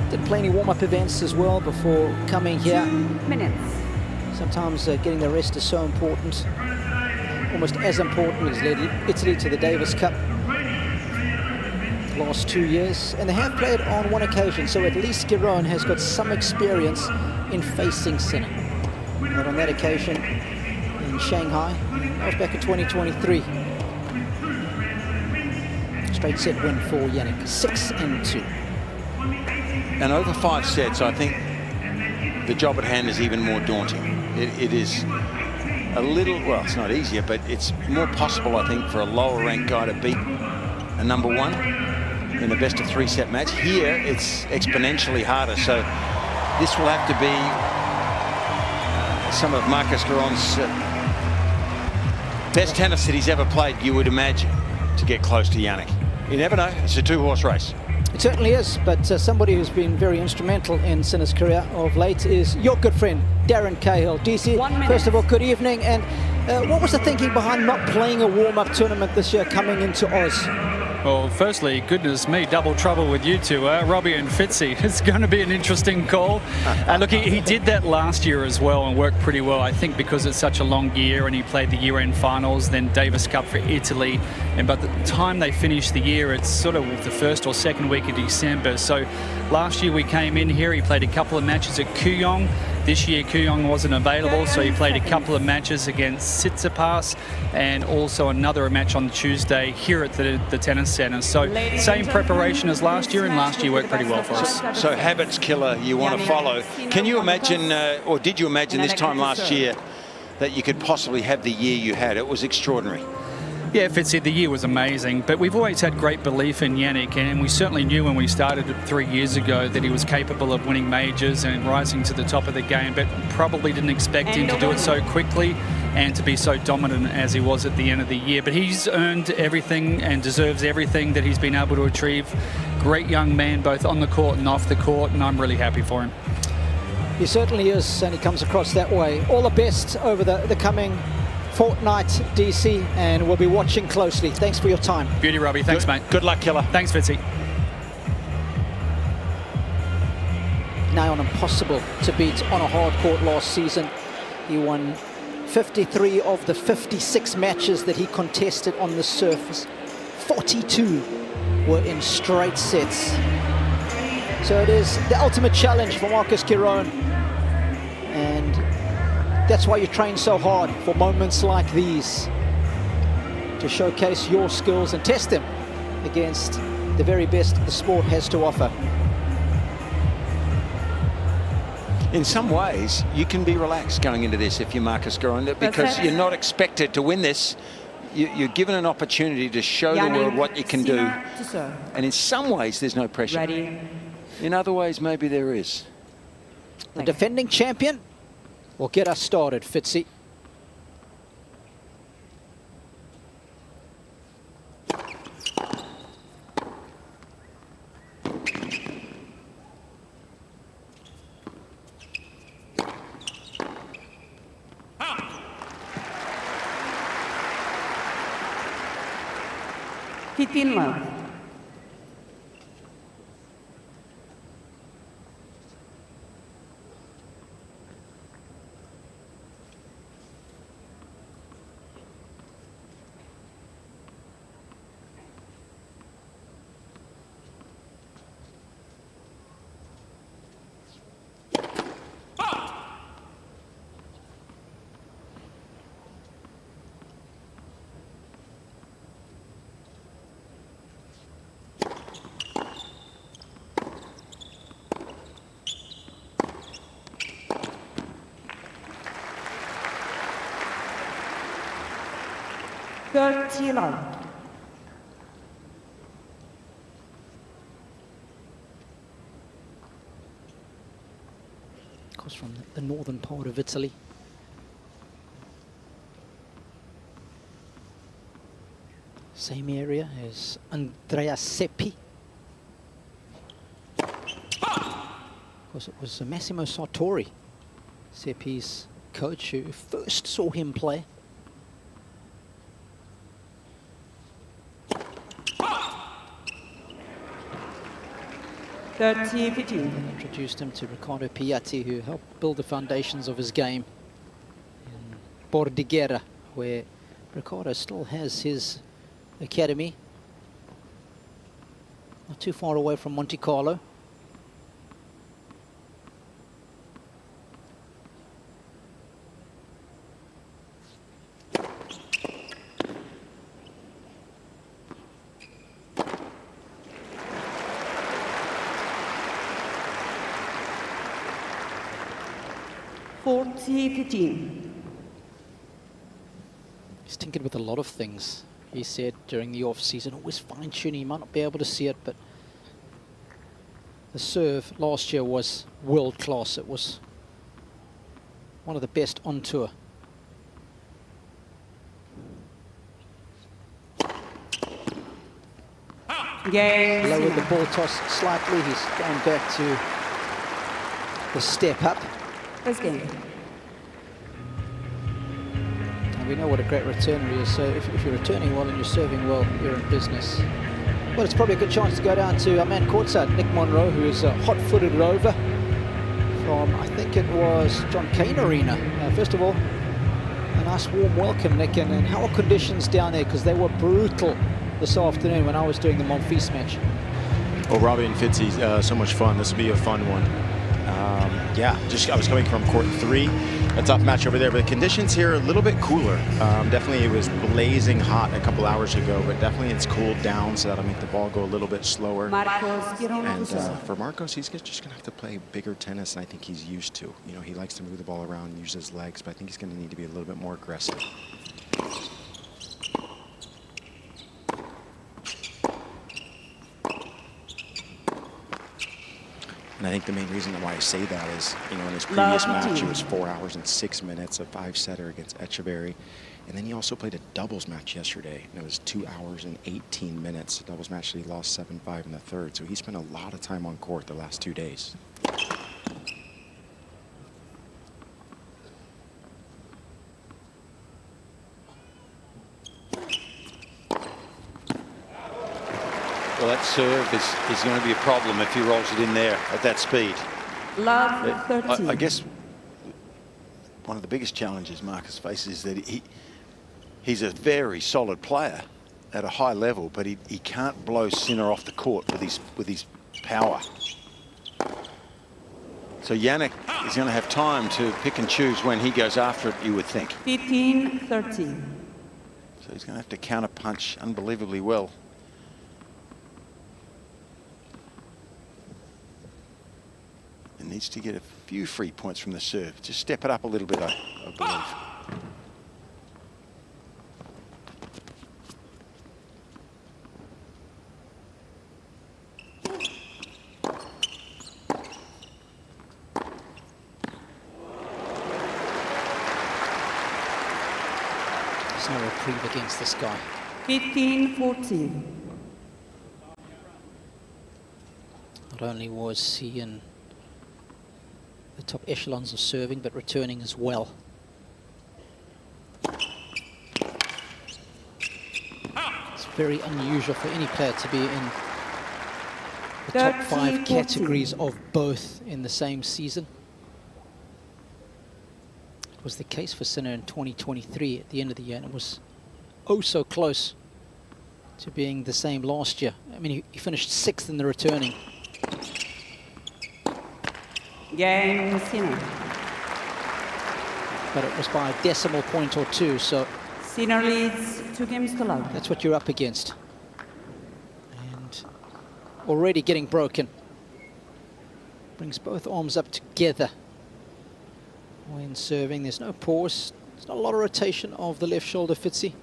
Did plenty of warm-up events as well before coming here. 2 minutes. Sometimes getting the rest is so important, almost as important as led Italy to the Davis Cup last 2 years, and they have played on one occasion, so at least Giron has got some experience in facing Sinner. But on that occasion in Shanghai, that was back in 2023. Straight set win for Jannik, 6-2. And over 5 sets, I think the job at hand is even more daunting. It is a little, well, it's not easier, but it's more possible, I think, for a lower ranked guy to beat a number one in a best of 3 set match. Here, it's exponentially harder, so this will have to be some of Marcus Giron's best tennis that he's ever played, you would imagine, to get close to Jannik. You never know, it's a 2-horse race. It certainly is, but somebody who's been very instrumental in Sinner's career of late is your good friend, Darren Cahill. DC, first of all, good evening, and what was the thinking behind not playing a warm-up tournament this year coming into Oz? Well, firstly, goodness me, double trouble with you two, Robbie and Fitzy. It's going to be an interesting call. Look, he did that last year as well and worked pretty well, I think, because it's such a long year, and he played the year-end finals, then Davis Cup for Italy. And by the time they finish the year, it's sort of the first or second week of December. So last year we came in here, he played a couple of matches at Kooyong. This year Kooyong wasn't available, so he played a couple of matches against Tsitsipas and also another match on Tuesday here at the tennis centre. So same preparation as last year, and last year worked pretty well for us. So habits killer, you want to follow. Can you imagine, or did you imagine this time last year that you could possibly have the year you had? It was extraordinary. Yeah, Fitzy, the year was amazing, but we've always had great belief in Jannik, and we certainly knew when we started 3 years ago that he was capable of winning majors and rising to the top of the game, but probably didn't expect him to do it so quickly and to be so dominant as he was at the end of the year. But he's earned everything and deserves everything that he's been able to achieve. Great young man, both on the court and off the court, and I'm really happy for him. He certainly is, and he comes across that way. All the best over the coming fortnight, DC, and we'll be watching closely. Thanks for your time. Beauty, Robbie. Thanks, mate. Good luck, Killer. Thanks, Fitzy. Now on impossible to beat on a hard court last season. He won 53 of the 56 matches that he contested on the surface. 42 were in straight sets. So it is the ultimate challenge for Marcus Giron. And that's why you train so hard, for moments like these, to showcase your skills and test them against the very best the sport has to offer. In some ways, you can be relaxed going into this if you're Marcus Giron, because you're not expected to win this. You're given an opportunity to show the world what you can do. And in some ways, there's no pressure. In other ways, maybe there is. The defending champion will get us started, Fitzy. Love. Of course, from the northern part of Italy. Same area as Andrea Seppi. Of course, it was Massimo Sartori, Seppi's coach, who first saw him play. Introduced him to Riccardo Piatti, who helped build the foundations of his game in Bordighera, where Riccardo still has his academy, not too far away from Monte Carlo. He's tinkered with a lot of things. He said during the off-season, always fine-tuning. You might not be able to see it, but the serve last year was world-class. It was one of the best on tour. Lowered the ball toss slightly. He's going back to the step up. And we know what a great returner he is, so if you're returning well and you're serving well, you're in business. Well, it's probably a good chance to go down to our man courtside, Nick Monroe, who is a hot-footed rover from, I think it was John Cain Arena. First of all, a nice warm welcome, Nick, and how are conditions down there? Because they were brutal this afternoon when I was doing the Monfils match. Well, Robbie and Fitzy, so much fun. This will be a fun one. Yeah, I was coming from court 3, a tough match over there, but the conditions here are a little bit cooler. Definitely it was blazing hot a couple hours ago, but definitely it's cooled down, so that'll make the ball go a little bit slower. And for Marcos, he's just going to have to play bigger tennis than I think he's used to. You know, he likes to move the ball around and use his legs, but I think he's going to need to be a little bit more aggressive. And I think the main reason why I say that is, you know, in his previous match, it was 4 hours and 6 minutes, a 5-setter against Echeverry. And then he also played a doubles match yesterday, and it was 2 hours and 18 minutes. A doubles match that he lost 7-5 in the third. So he spent a lot of time on court the last 2 days. Well, that serve is going to be a problem if he rolls it in there at that speed. Love 13. I guess one of the biggest challenges Marcus faces is that he's a very solid player at a high level, but he can't blow Sinner off the court with his power. So Jannik is going to have time to pick and choose when he goes after it, you would think. 15-13. So he's going to have to counter punch unbelievably well. And needs to get a few free points from the serve. Just step it up a little bit, I believe. There's no reprieve against this guy. 15-14. Not only was he in the top echelons of serving, but returning as well. It's very unusual for any player to be in the top 5 categories of both in the same season. It was the case for Sinner in 2023 at the end of the year, and it was oh so close to being the same last year. I mean, he finished 6th in the returning. Game Sinner. But it was by a decimal point or 2, so Sinner leads 2 games to love. that's what you're up against. And already getting broken. Brings both arms up together when serving. There's no pause. There's not a lot of rotation of the left shoulder, Fitzy.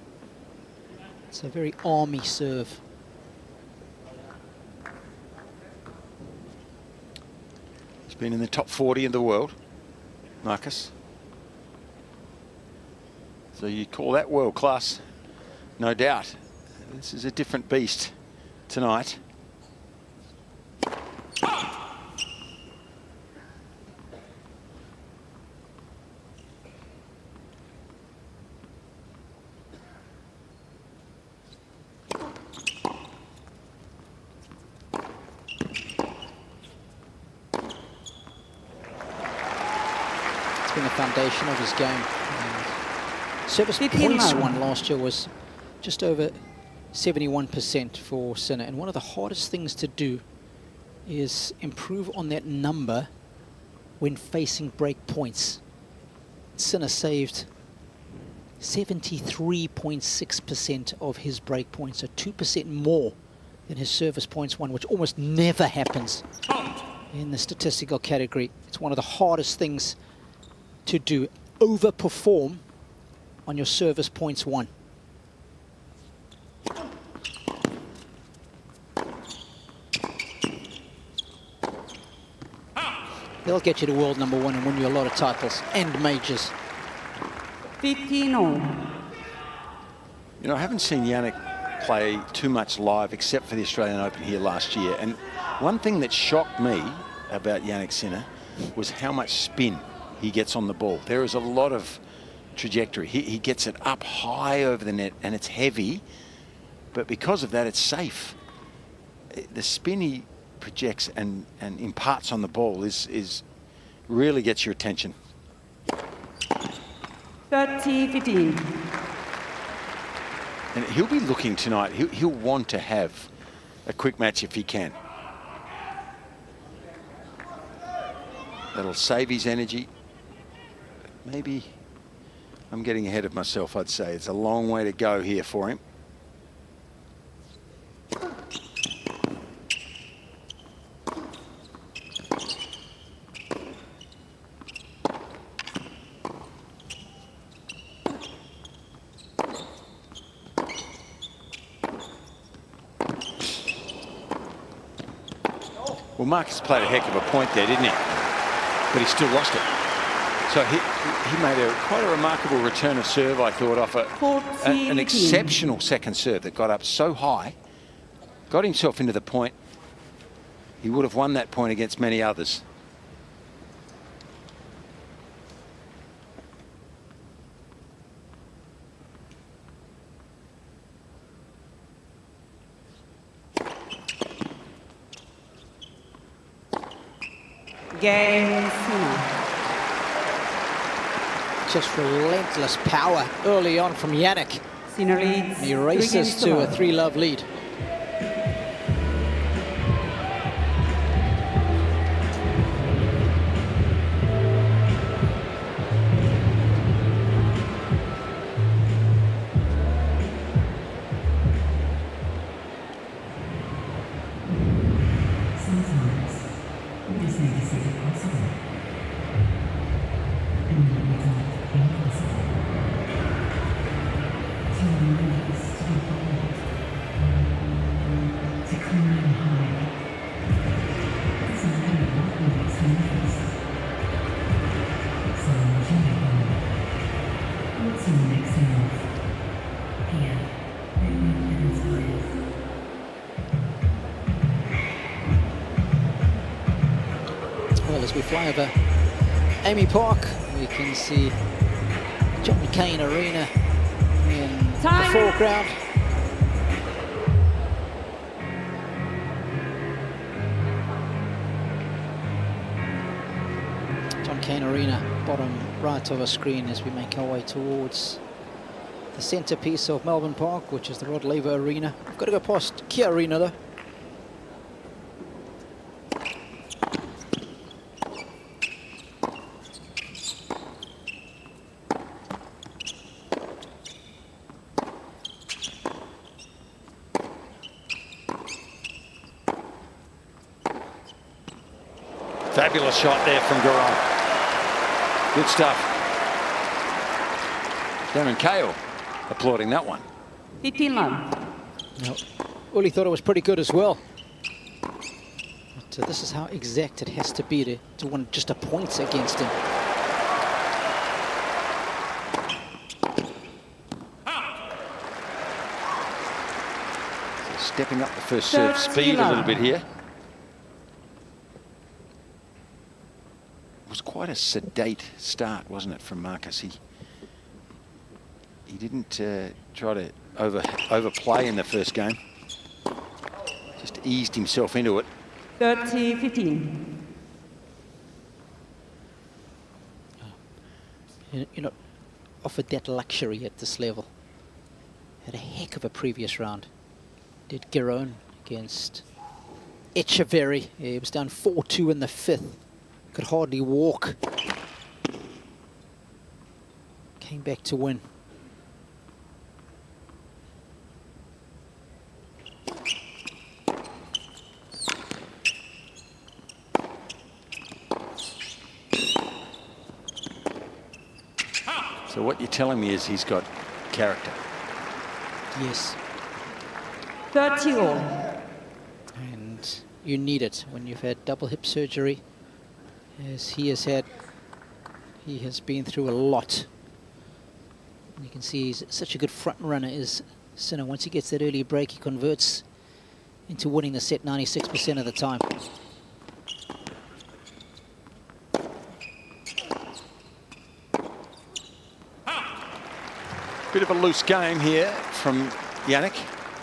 It's a very army serve. Been in the top 40 in the world, Marcus. So you call that world class, no doubt. This is a different beast tonight. Been the foundation of his game. And service points won last year was just over 71% for Sinner, and one of the hardest things to do is improve on that number when facing break points. Sinner saved 73.6% of his break points, so 2% more than his service points won, which almost never happens in the statistical category. It's one of the hardest things to do, overperform on your service points won. They'll get you to world #1 and win you a lot of titles and majors. 15-all. You know, I haven't seen Jannik play too much live except for the Australian Open here last year. And one thing that shocked me about Jannik Sinner was how much spin he gets on the ball. There is a lot of trajectory. He gets it up high over the net and it's heavy, but because of that, it's safe. The spin he projects and imparts on the ball is really gets your attention. 30-15. And he'll be looking tonight. He'll want to have a quick match if he can. That'll save his energy. Maybe I'm getting ahead of myself, I'd say. It's a long way to go here for him. Well, Marcus played a heck of a point there, didn't he? But he still lost it. So he made quite a remarkable return of serve, I thought, off an exceptional second serve that got up so high, got himself into the point. He would have won that point against many others. Game Sinner. Just relentless power early on from Jannik. Sinner leads. He races to a 3-love lead. Well, as we fly over Amy Park, we can see Cain Arena in the foreground. Cain Arena, bottom right of our screen as we make our way towards the centerpiece of Melbourne Park, which is the Rod Laver Arena. We've got to go past Kia Arena though. Fabulous shot there from Garon. Good stuff. Darren Cahill applauding that one. 15 love. No. Uli thought it was pretty good as well. But this is how exact it has to be to win just a point against him. So stepping up the first serve speed a little bit here. It was quite a sedate start, wasn't it, from Marcus? He didn't try to overplay in the first game. Just eased himself into it. 30-15. You're not offered that luxury at this level. Had a heck of a previous round. Did Giron against Echeverry. He was down 4-2 in the 5th. Could hardly walk. Came back to win. So what you're telling me is he's got character. Yes. 30 all. And you need it when you've had double hip surgery. As he has had, he has been through a lot. And you can see he's such a good front runner is Sinner. Once he gets that early break, he converts into winning the set 96% of the time. Bit of a loose game here from Jannik.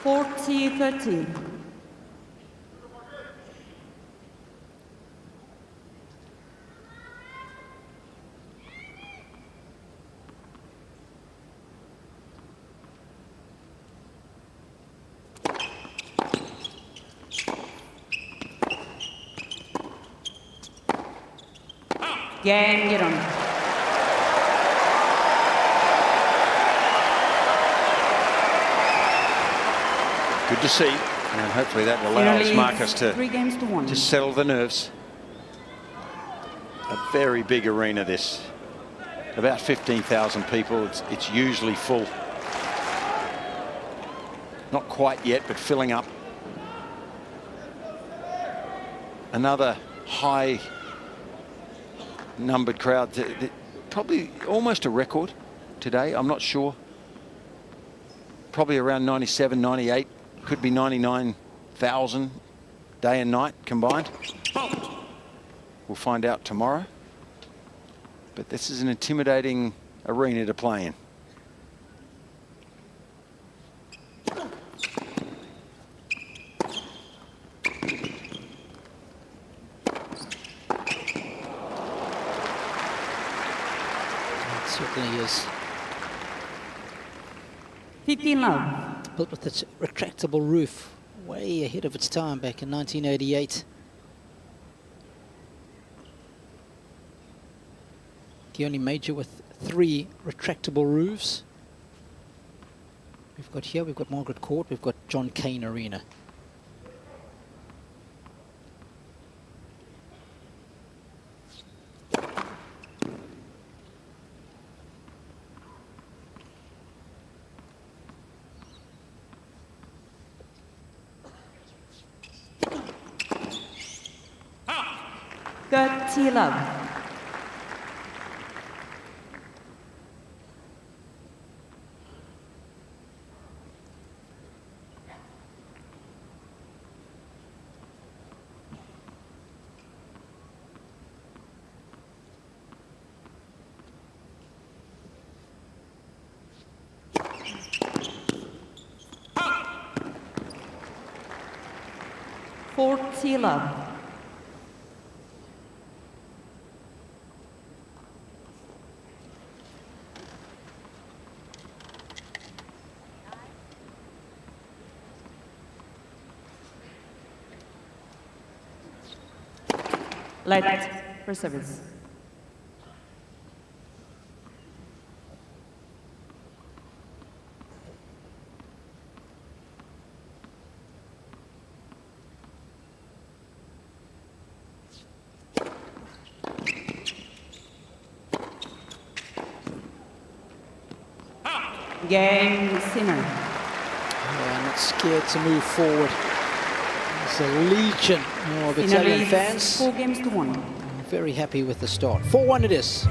40-13. Game, get on. Good to see, and hopefully that allows Marcus to just settle the nerves. A very big arena, this. About 15,000 people. It's usually full. Not quite yet, but filling up. another high numbered crowd. Probably almost a record today. I'm not sure. Probably around 97, 98. Could be 99,000 day and night combined. We'll find out tomorrow. But this is an intimidating arena to play in. Certainly is. 15 love. Built with its retractable roof, way ahead of its time back in 1988. The only major with 3 retractable roofs. We've got Margaret Court, we've got Cain Arena. Love. Love. Light for service. Jannik Sinner. Yeah, not scared to move forward. It's a legion of Italian fans. 4 games to 1. Very happy with the start. 4-1 it is.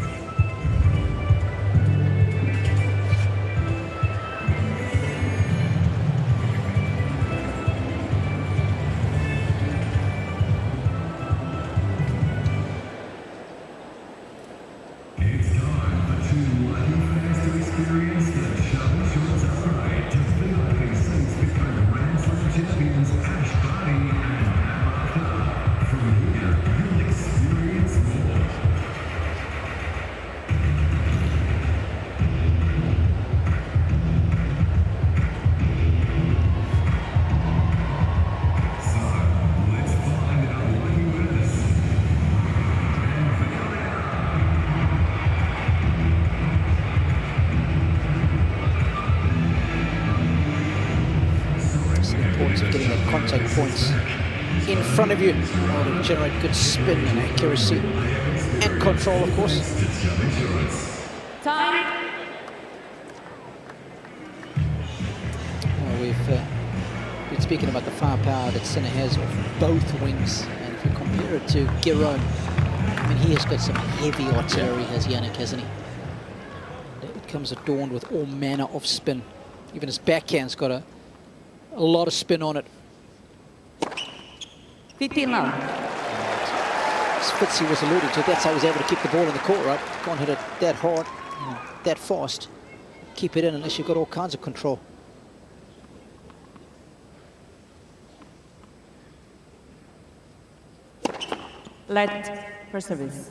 Points in front of you to generate good spin and accuracy and control, of course. Time. Well, we've been speaking about the firepower that Sinner has off both wings, and if you compare it to Giron, I mean, he has got some heavy artillery, has Jannik, hasn't he? And it comes adorned with all manner of spin. Even his backhand's got a lot of spin on it. 15 love. As Fitzy was alluding to, that's how he was able to keep the ball in the court, right? Can't hit it that hard, that fast. Keep it in unless you've got all kinds of control. Light for service.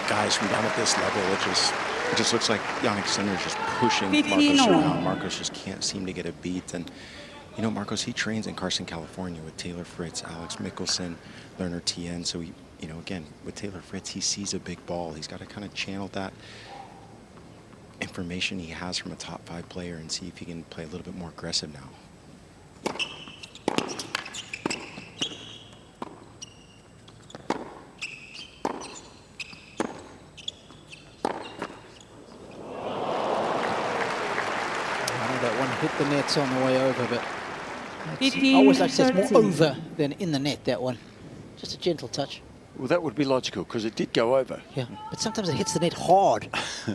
Guys from down at this level, it just looks like Jannik Sinner is just pushing Marcos around. Marcos just can't seem to get a beat. And you know, Marcos, he trains in Carson, California with Taylor Fritz, Alex Mickelson, Lerner Tien. So you know, again, with Taylor Fritz, he sees a big ball. He's got to kind of channel that information he has from a top 5 player and see if he can play a little bit more aggressive now. Hit the nets on the way over, but I always like to say it's more over than in the net, that one. Just a gentle touch. Well, that would be logical because it did go over. Yeah, but sometimes it hits the net hard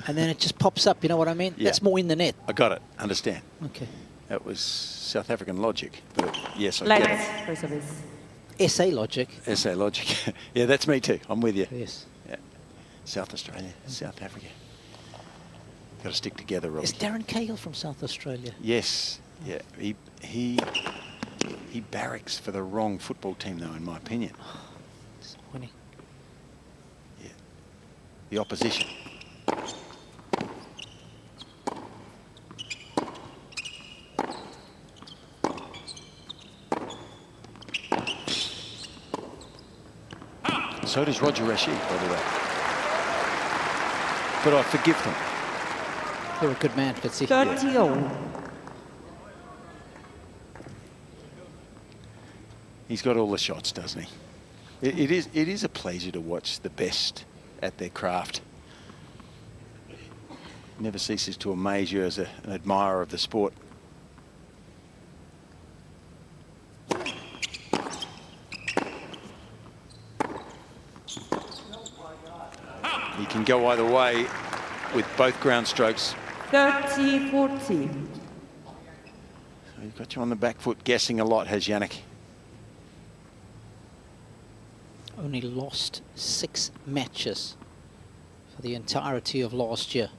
and then it just pops up, you know what I mean? Yeah. That's more in the net. I got it. Understand. Okay. That was South African logic, but yes, I get it. SA logic. SA logic. Yeah, that's me too. I'm with you. Yes. Yeah. South Australia, South Africa. Got to stick together, Robbie. Is Darren Cahill from South Australia? Yes. Yeah. He barracks for the wrong football team, though, in my opinion. Disappointing. Yeah. The opposition. So does Roger Rashid, by the way. But I forgive them. You're a good man, Fitzy. 30-all. He's got all the shots, doesn't he? It is a pleasure to watch the best at their craft. Never ceases to amaze you as an admirer of the sport. He can go either way with both ground strokes. 30-40. So he's got you on the back foot, guessing a lot, has Jannik. Only lost 6 matches for the entirety of last year.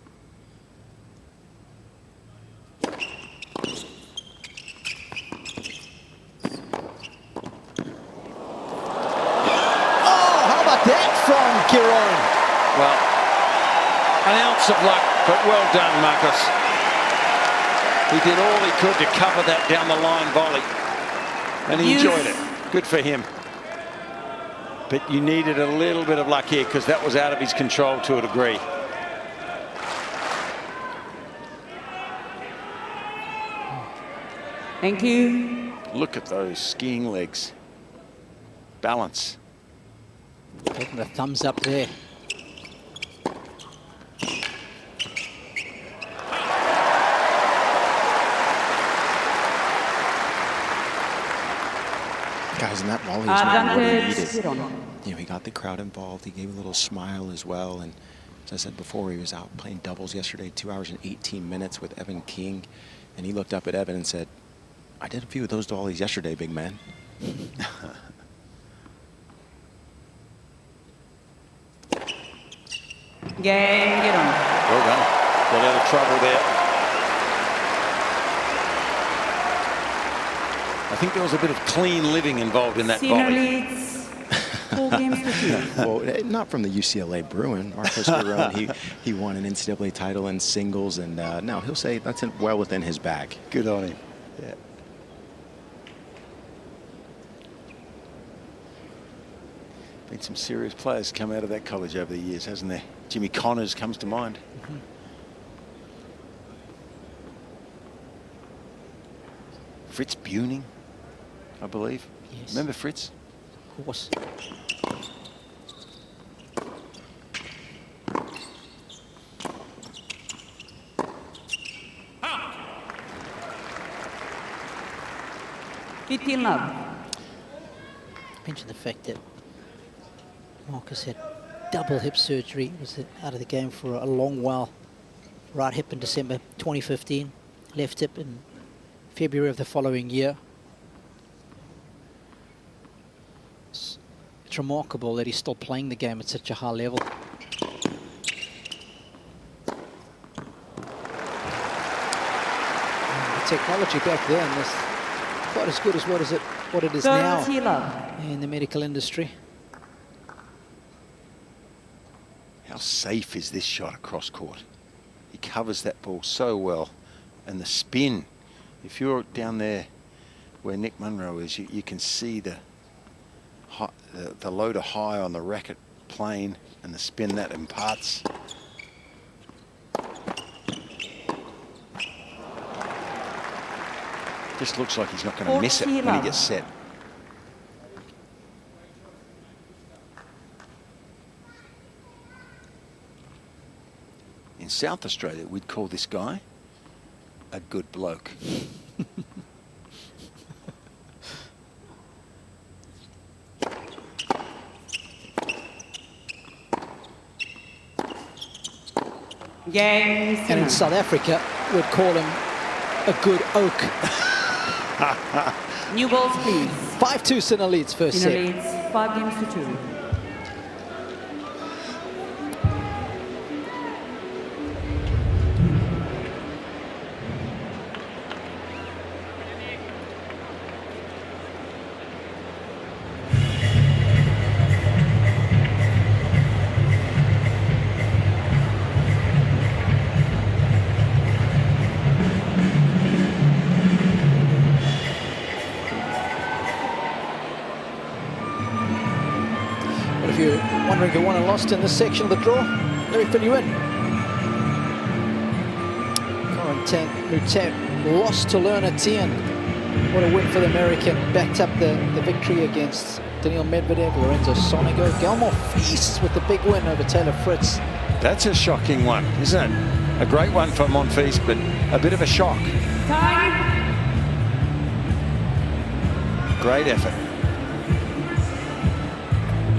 Well, an ounce of luck, but well done, Marcus. He did all he could to cover that down the line volley, and he enjoyed it. Good for him. But you needed a little bit of luck here because that was out of his control to a degree. Thank you. Look at those skiing legs. Balance. Taking the thumbs up there. Guys, and that volley is not what he needed. You know, he got the crowd involved. He gave a little smile as well. And as I said before, he was out playing doubles yesterday, 2 hours and 18 minutes with Evan King. And he looked up at Evan and said, I did a few of those volleys yesterday, big man. Game, get on. Well done. Got out of trouble there. I think there was a bit of clean living involved in that Sinner volley. leads 4 games to 2. Well, not from the UCLA Bruin. Marcos Giron, he won an NCAA title in singles, and no, he'll say that's well within his bag. Good on him. Yeah. Been some serious players come out of that college over the years, hasn't there? Jimmy Connors comes to mind. Mm-hmm. Fritz Buning, I believe. Yes. Remember Fritz? Of course. Love. Mention the fact that Marcus had double hip surgery, was out of the game for a long while. Right hip in December 2015, left hip in February of the following year. It's remarkable that he's still playing the game at such a high level. And the technology back then was quite as good as what it is now in the medical industry. How safe is this shot across court? He covers that ball so well. And the spin, if you're down there where Nick Munro is, you can see the the loader high on the racket plane and the spin that imparts. Just looks like he's not going to miss it when he gets set. In South Australia, we'd call this guy a good bloke. And in South Africa, we'd call him a good oak. New balls, please. 5-2 Sinner leads first set. Sinner leads 5-2. If you're wondering who won and lost in this section of the draw, let me fill you in. Mutat lost to Lerner Tien. What a win for the American. Backed up the victory against Danielle Medvedev, Lorenzo Sonigo. Galmore feasts with the big win over Taylor Fritz. That's a shocking one, isn't it? A great one for Monfils, but a bit of a shock. Great effort.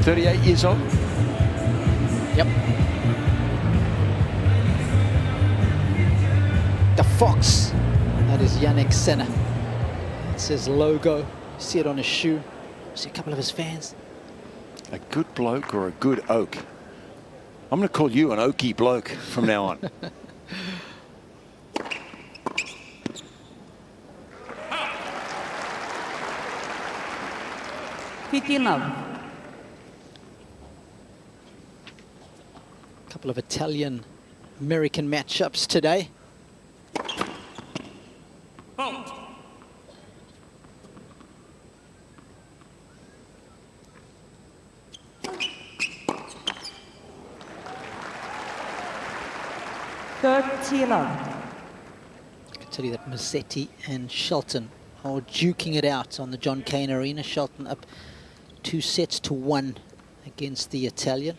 38 years old? Yep. The Fox. That is Jannik Sinner. It's his logo. You see it on his shoe. You see a couple of his fans. A good bloke or a good oak? I'm going to call you an oaky bloke from now on. 15 love. Couple of Italian-American matchups today. I can tell you that Mazzetti and Shelton are duking it out on the John Cain Arena. Shelton up 2-1 against the Italian.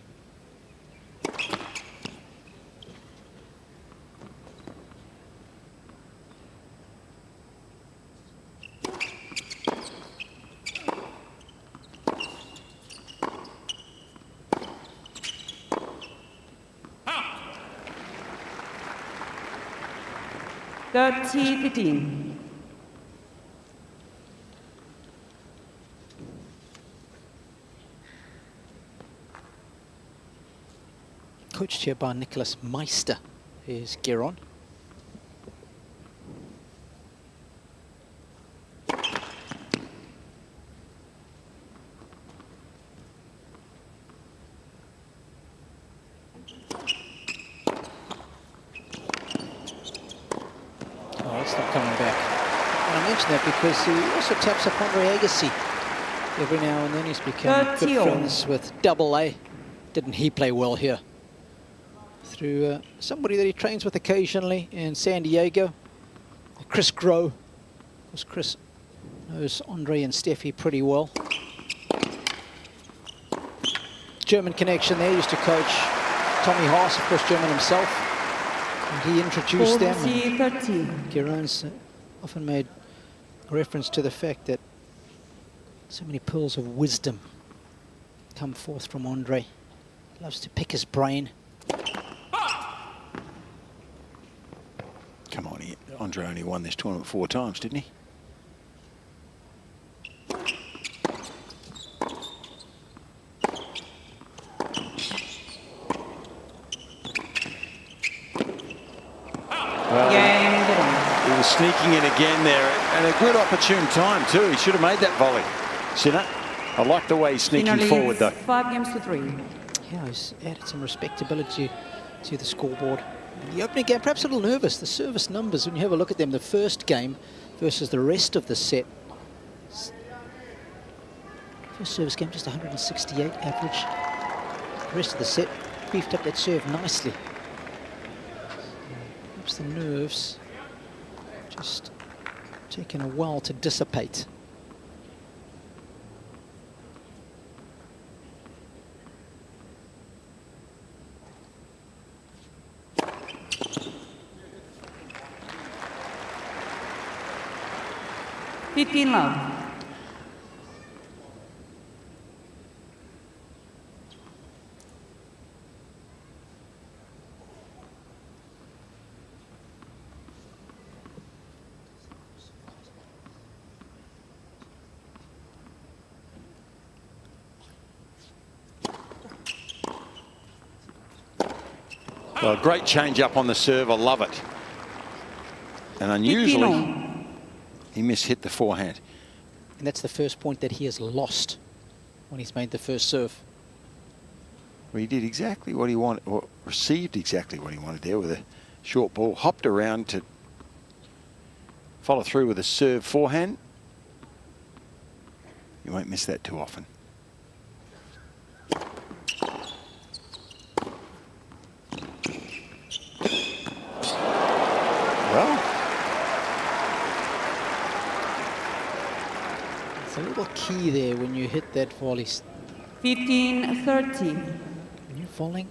Coached here by Nicholas Meister is Giron. That because he also taps up Andre Agassi every now and then. He's become good friends with Double A. Didn't he play well here? Through somebody that he trains with occasionally in San Diego, Chris Groh. Of course, Chris knows Andre and Steffi pretty well. German connection there. Used to coach Tommy Haas, of course, German himself. And he introduced them. Giron's often made reference to the fact that so many pearls of wisdom come forth from Andre. He loves to pick his brain. Come on, Andre only won this tournament 4 times, didn't he? He was sneaking in again there, and a good opportune time too. He should have made that volley. Sinner, I like the way he's sneaking forward though. 5-3. Yeah, he's added some respectability to the scoreboard. In the opening game, perhaps a little nervous. The service numbers, when you have a look at them, the first game versus the rest of the set, First service game, just 168 average. The rest of the set beefed up that serve nicely. Perhaps the nerves just taking a while to dissipate. Love. Well, a great change up on the serve. I love it. And unusually, he mishit the forehand. And that's the first point that he has lost when he's made the first serve. Well, he did exactly what he wanted, or received exactly what he wanted there with a short ball. Hopped around to follow through with a serve forehand. You won't miss that too often. Well, it's a little key there when you hit that volley. 15-30. When you're falling,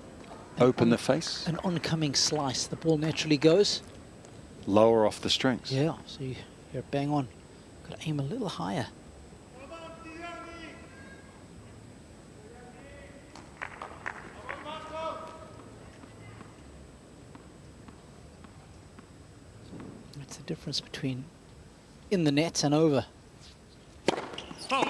open the face. An oncoming slice. The ball naturally goes lower off the strings. Yeah, so you're bang on. Got to aim a little higher. That's the difference between in the net and over. Fault.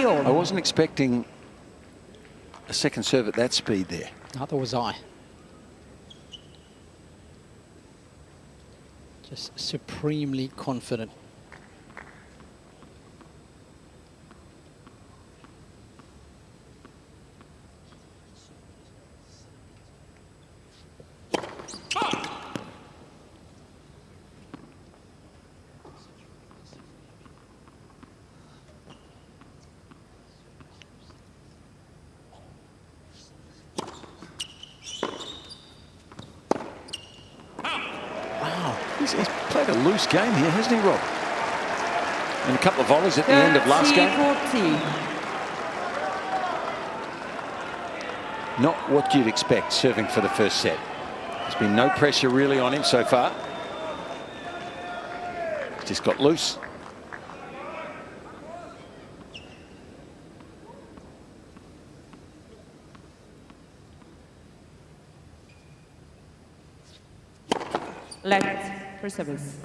I wasn't expecting a second serve at that speed there. Neither was I. Just supremely confident. He's played a loose game here, hasn't he, Rob? And a couple of volleys at the end of last game. 40. Not what you'd expect serving for the first set. There's been no pressure really on him so far. Just got loose. Left for service.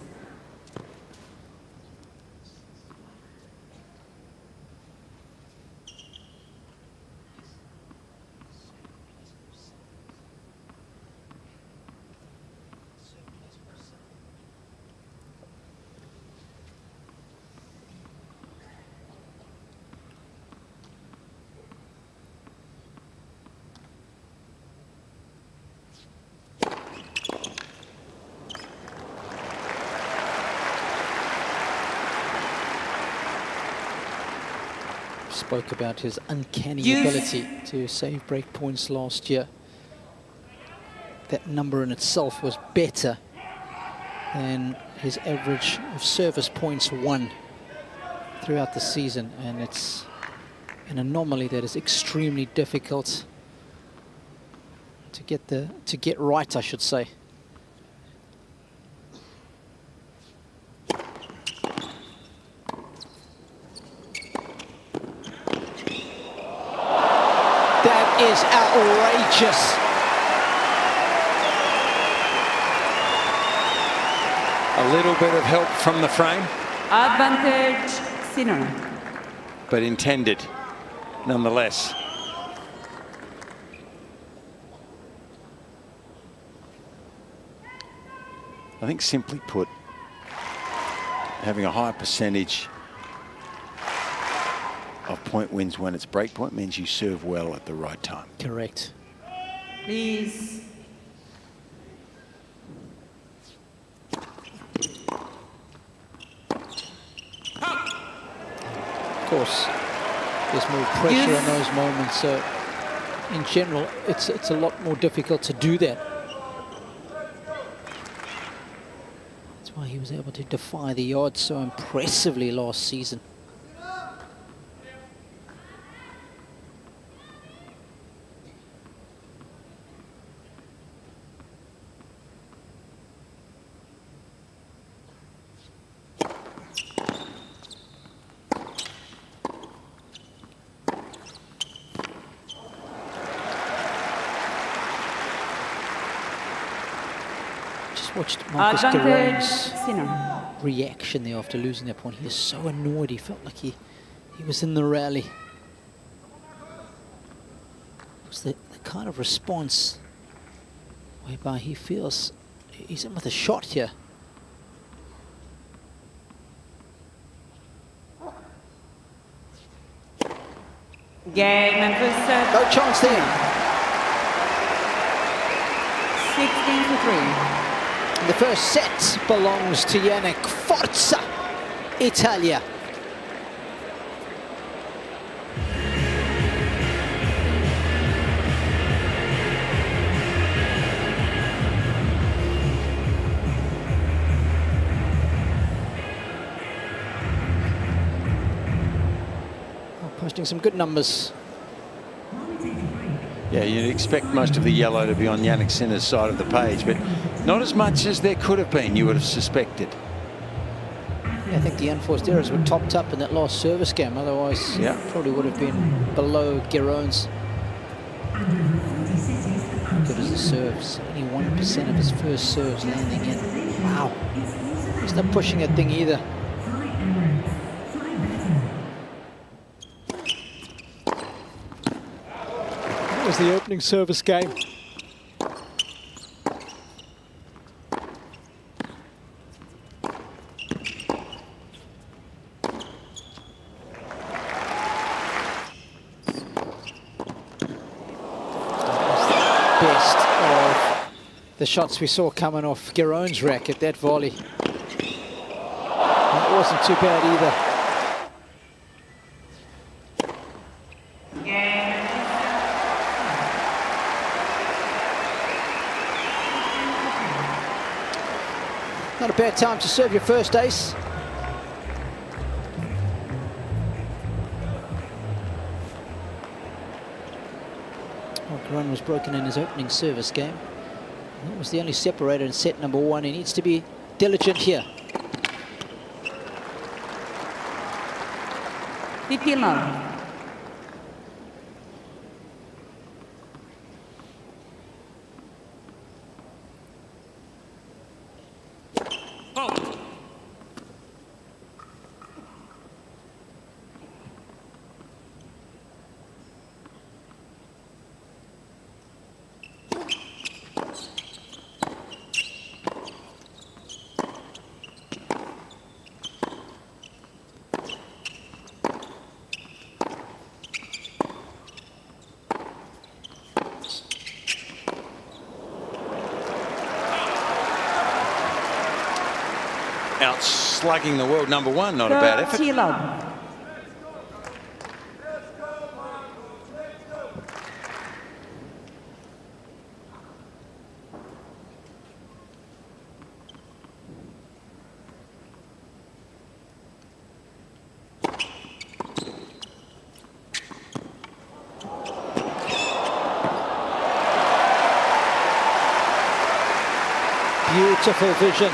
Spoke about his uncanny ability to save break points last year. That number in itself was better than his average of service points won throughout the season, and it's an anomaly that is extremely difficult to get right, I should say. Is outrageous. A little bit of help from the frame. Advantage, Sinner. But intended, nonetheless. I think simply put, having a higher percentage of point wins when it's break point means you serve well at the right time. Correct. Please. Of course, there's more pressure in those moments. So in general, it's a lot more difficult to do that. That's why he was able to defy the odds so impressively last season. Watched Marcus Cain's reaction there after losing that point. He was so annoyed. He felt like he was in the rally. It was the kind of response whereby he feels he's in with a shot here. Game and set. No chance there. 16-3. The first set belongs to Jannik. Forza Italia. Posting some good numbers. Yeah, you'd expect most of the yellow to be on Jannik Sinner's side of the page, but not as much as there could have been, you would have suspected. Yeah, I think the unforced errors were topped up in that last service game, otherwise probably would have been below Giron's. Good as the serves, only 1% of his first serves landing in. Wow, he's not pushing that thing either. Was the opening service game. Best of the shots we saw coming off Giron's racket, that volley. That wasn't too bad either. Not a bad time to serve your first ace. Well, Cain was broken in his opening service game. That was the only separator in set number 1. He needs to be diligent here. 15 love. Out slugging the world number 1, not a bad effort. Beautiful vision.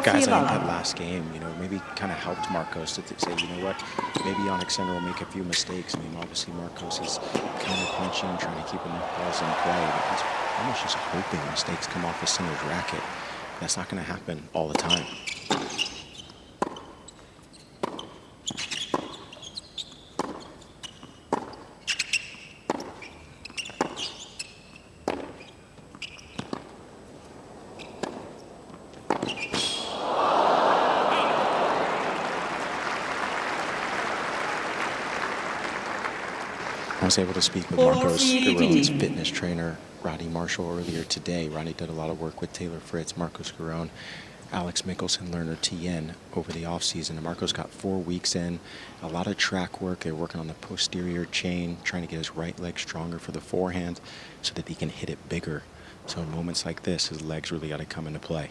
Guys, I think that last game, you know, maybe kind of helped Marcos to say, you know what, maybe Jannik Sinner will make a few mistakes. I mean, obviously Marcos is counter-punching, trying to keep enough balls in play, but he's almost just hoping mistakes come off of Sinner's racket. That's not going to happen all the time. I was able to speak with Marcos Giron's fitness trainer, Roddy Marshall, earlier today. Roddy did a lot of work with Taylor Fritz, Marcos Giron, Alex Mickelson, Lerner Tien over the offseason. And Marcos got 4 weeks in, a lot of track work. They're working on the posterior chain, trying to get his right leg stronger for the forehand so that he can hit it bigger. So in moments like this, his legs really got to come into play.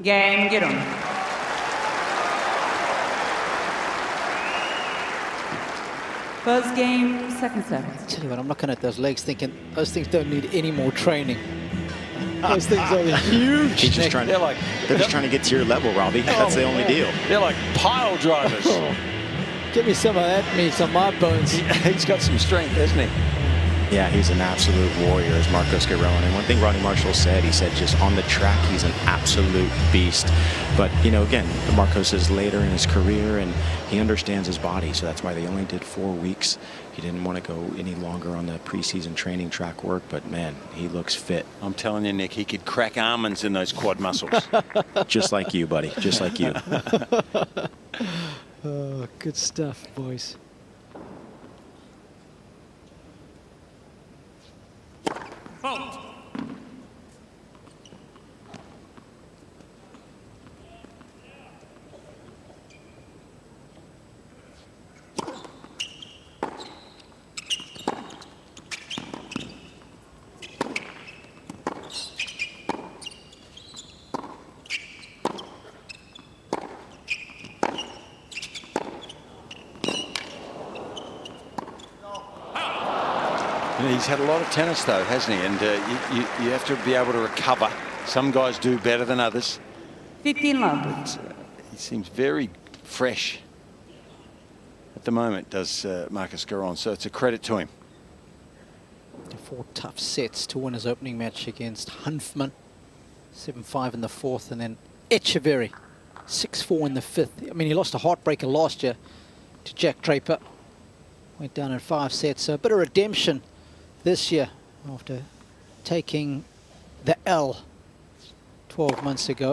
Game, get on. First game, second set. I tell you what, I'm looking at those legs thinking those things don't need any more training. Those things are huge. He's just trying to, they're just trying to get to your level, Robbie. That's the only deal. They're like pile drivers. Give me some of that meat on my bones. He's got some strength, hasn't he? Yeah, he's an absolute warrior, as Marcos Giron. And one thing Roddy Marshall said, he said just on the track, he's an absolute beast. But, you know, again, Marcos is later in his career, and he understands his body. So that's why they only did 4 weeks. He didn't want to go any longer on the preseason training track work. But, man, he looks fit. I'm telling you, Nick, he could crack almonds in those quad muscles. Just like you, buddy. Just like you. Oh, good stuff, boys. Fault. He's had a lot of tennis, though, hasn't he? And you have to be able to recover. Some guys do better than others. 15 love. But he seems very fresh at the moment, does Marcos Giron. So it's a credit to him. 4 tough sets to win his opening match against Hunfman. 7-5 in the 4th, and then Echeverry 6-4 in the 5th. I mean, he lost a heartbreaker last year to Jack Draper. Went down in 5 sets. So a bit of redemption this year after taking the L 12 months ago.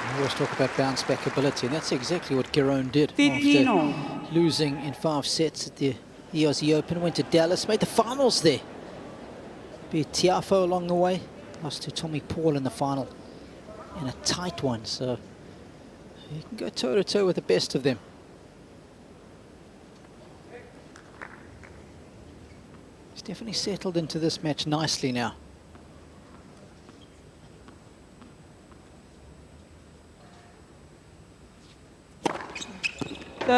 We always talk about bounce back ability, and that's exactly what Giron did after losing in 5 sets at the Aussie Open. Went to Dallas, made the finals there. Beat Tiafoe along the way, lost to Tommy Paul in the final in a tight one, so you can go toe-to-toe with the best of them. He's definitely settled into this match nicely now. I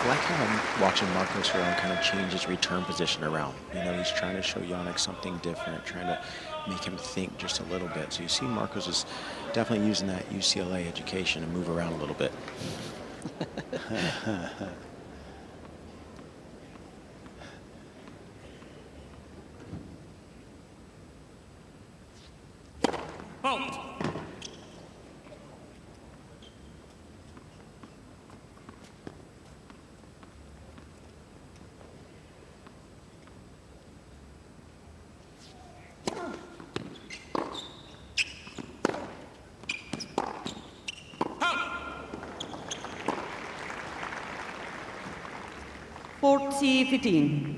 like how I'm watching Marcos Giron kind of change his return position around. You know, he's trying to show Jannik something different, trying to make him think just a little bit. So you see Marcos is definitely using that UCLA education to move around a little bit. Fault. $40-15.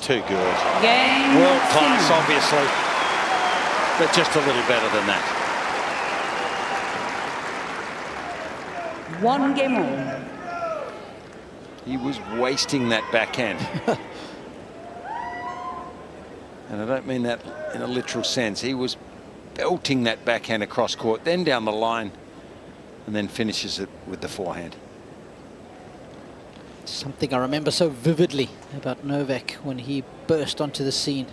Too good. Game World class, Sinner. obviously, but just a little better than that. 1 game all. He was wasting that backhand. And I don't mean that in a literal sense. He was belting that backhand across court, then down the line, and then finishes it with the forehand. Something I remember so vividly about Novak when he burst onto the scene.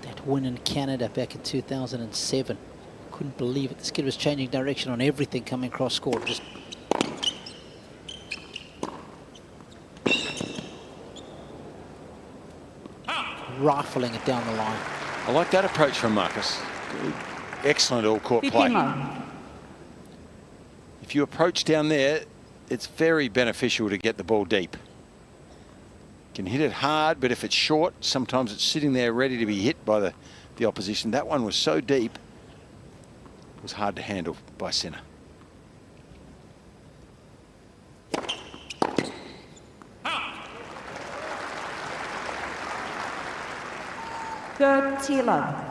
That win in Canada back in 2007. Couldn't believe it. This kid was changing direction on everything coming across court. Just rifling it down the line. I like that approach from Marcus. Excellent all-court play. If you approach down there, it's very beneficial to get the ball deep. You can hit it hard, but if it's short, sometimes it's sitting there ready to be hit by the opposition. That one was so deep, it was hard to handle by Sinner. Love.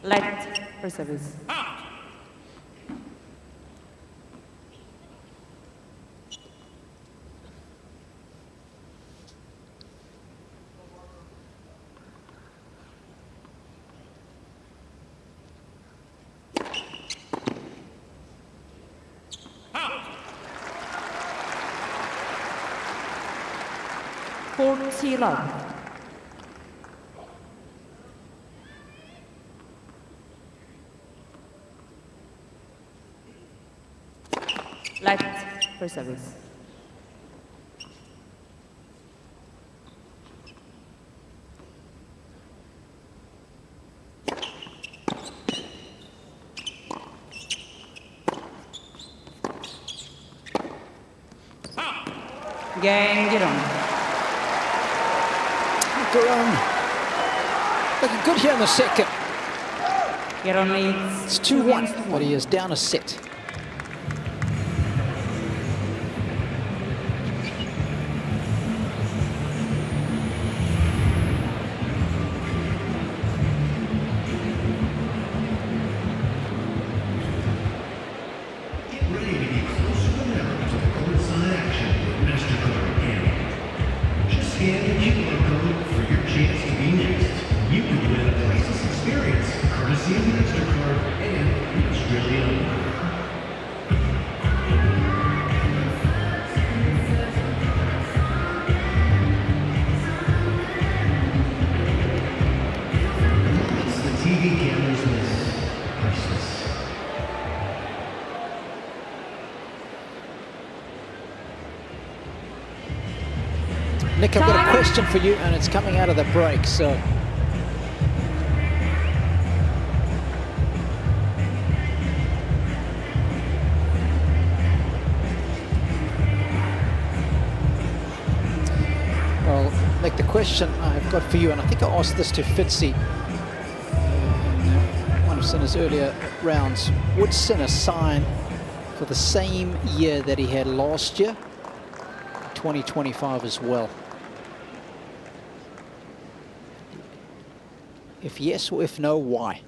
Let for service. Love. Let for service. Game, get on. Looking good here in the second. It's 2-1, but he is down a set. Nick, I've got a question for you, and it's coming out of the break, so. Well, Nick, the question I've got for you, and I think I asked this to Fitzy in one of Sinner's earlier rounds. Would Sinner sign for the same year that he had last year, 2025 as well? If yes or if no, why?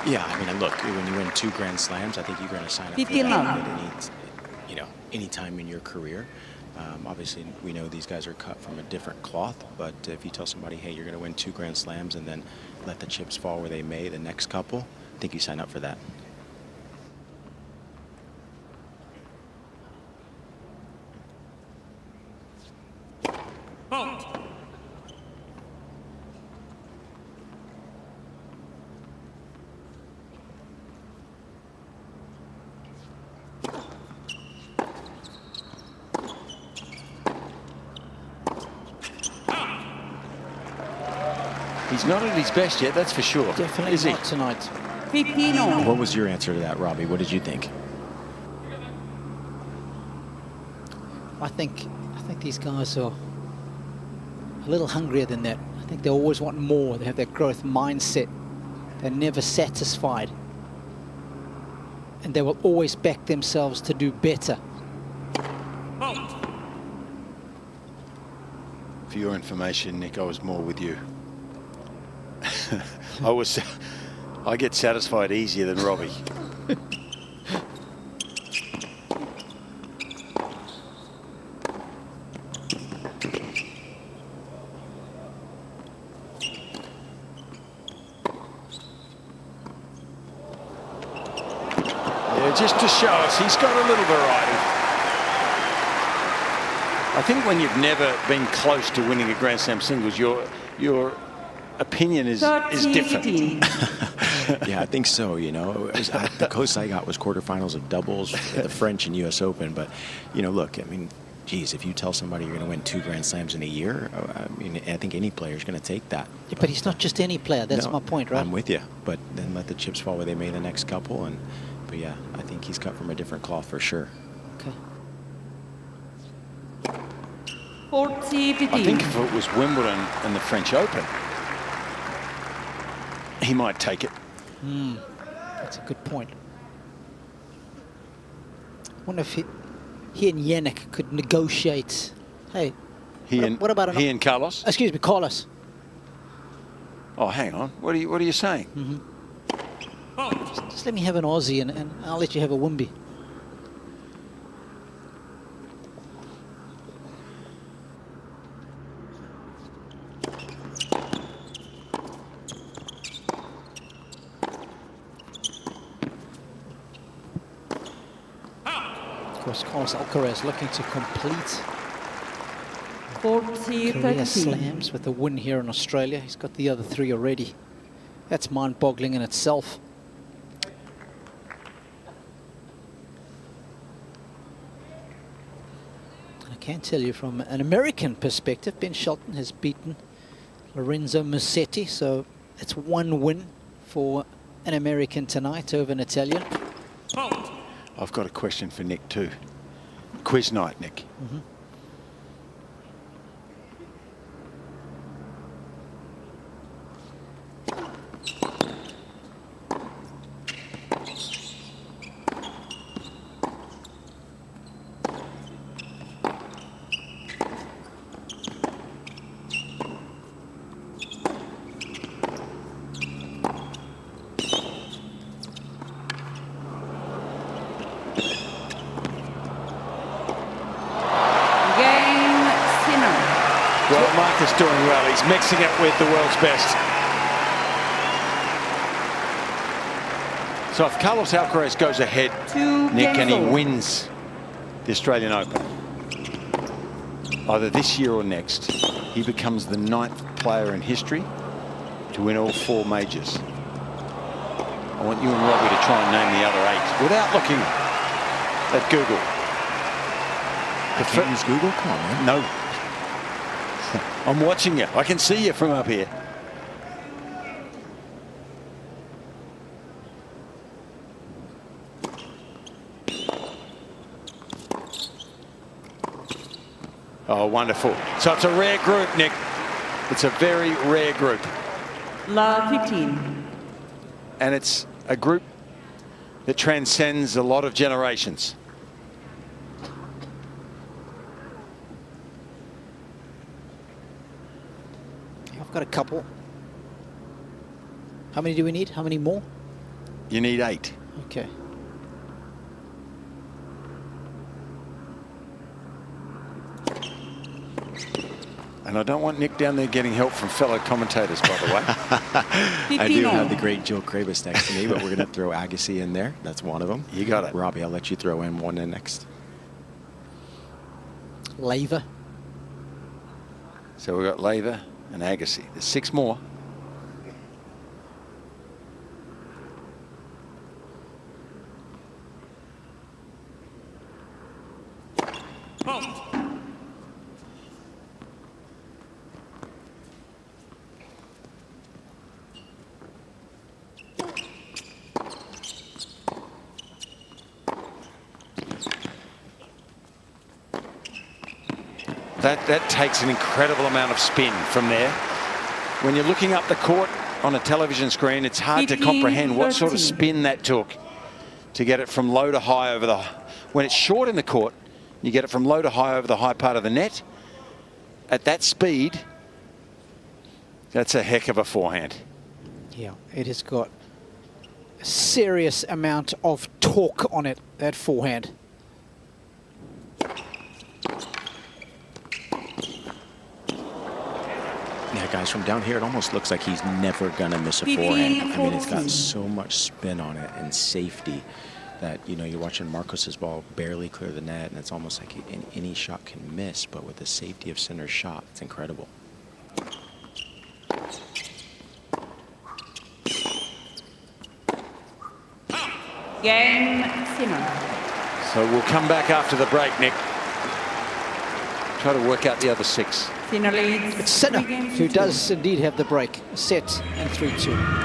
Yeah, I mean, look, when you win 2 Grand Slams, I think you're going to sign up for that at any time in your career. Obviously, we know these guys are cut from a different cloth, but if you tell somebody, hey, you're going to win 2 Grand Slams and then let the chips fall where they may the next couple, I think you sign up for that. He's not at his best yet, that's for sure. Definitely not tonight. 15-all. What was your answer to that, Robbie? What did you think? I think these guys are a little hungrier than that. I I think they always want more. They have that growth mindset. They're never satisfied. And they will always back themselves to do better. For your information, Nick, I was more with you. I get satisfied easier than Robbie. Just to show us, he's got a little variety. I think when you've never been close to winning a Grand Slam singles, your opinion is different. Yeah, I think so. You know, the closest I got was quarterfinals of doubles at the French and U.S. Open. But you know, look, I mean, geez, if you tell somebody you're going to win 2 Grand Slams in a year, I mean, I think any player is going to take that. Yeah, but he's not just any player. That's my point, right? I'm with you. But then let the chips fall where they may the next couple. But yeah, I think he's cut from a different cloth for sure. Okay. 40-15. I think if it was Wimbledon and the French Open, he might take it. That's a good point. I wonder if he and Jannik could negotiate. Hey, what about he and Carlos? Excuse me, Carlos. Oh, hang on. What are you saying? Just let me have an Aussie and I'll let you have a Wimby. Of course, Carlos Alcaraz looking to complete 40-13. career slams with a win here in Australia. He's got the other 3 already. That's mind-boggling in itself. I can tell you from an American perspective, Ben Shelton has beaten Lorenzo Musetti, so it's 1 win for an American tonight over an Italian. I've got a question for Nick too. Quiz night, Nick. Doing well. He's mixing it with the world's best. So if Carlos Alcaraz goes ahead, Nick, and he wins the Australian Open, either this year or next, he becomes the 9th player in history to win all 4 majors. I want you and Robbie to try and name the other 8 without looking at Google. I can't use Google? Come on, man. No. I'm watching you. I can see you from up here. Oh, wonderful. So it's a rare group, Nick. It's a very rare group. La 15. And it's a group that transcends a lot of generations. I've got a couple. How many do we need? How many more? You need 8. Okay. And I don't want Nick down there getting help from fellow commentators, by the way. I do have the great Jill Krabus next to me, but we're going to throw Agassi in there. That's one of them. You got it. Robbie, I'll let you throw in one in next. Laver. So we've got Laver and Agassi. There's 6 more. That takes an incredible amount of spin from there. when you're looking up the court on a television screen, it's hard to comprehend what sort of spin that took to get it from low to high over the... When it's short in the court, you get it from low to high over the high part of the net. At that speed, that's a heck of a forehand. Yeah, it has got a serious amount of torque on it, that forehand. Yeah, guys, from down here, it almost looks like he's never going to miss a forehand. I mean, it's got so much spin on it and safety that, you know, you're watching Marcos's ball barely clear the net, and it's almost like any shot can miss, but with the safety of Sinner's shot, it's incredible. Jannik Sinner. So we'll come back after the break, Nick. Try to work out the other 6. Sinner leads. It's Sinner who does indeed have the break. Set and 3-2.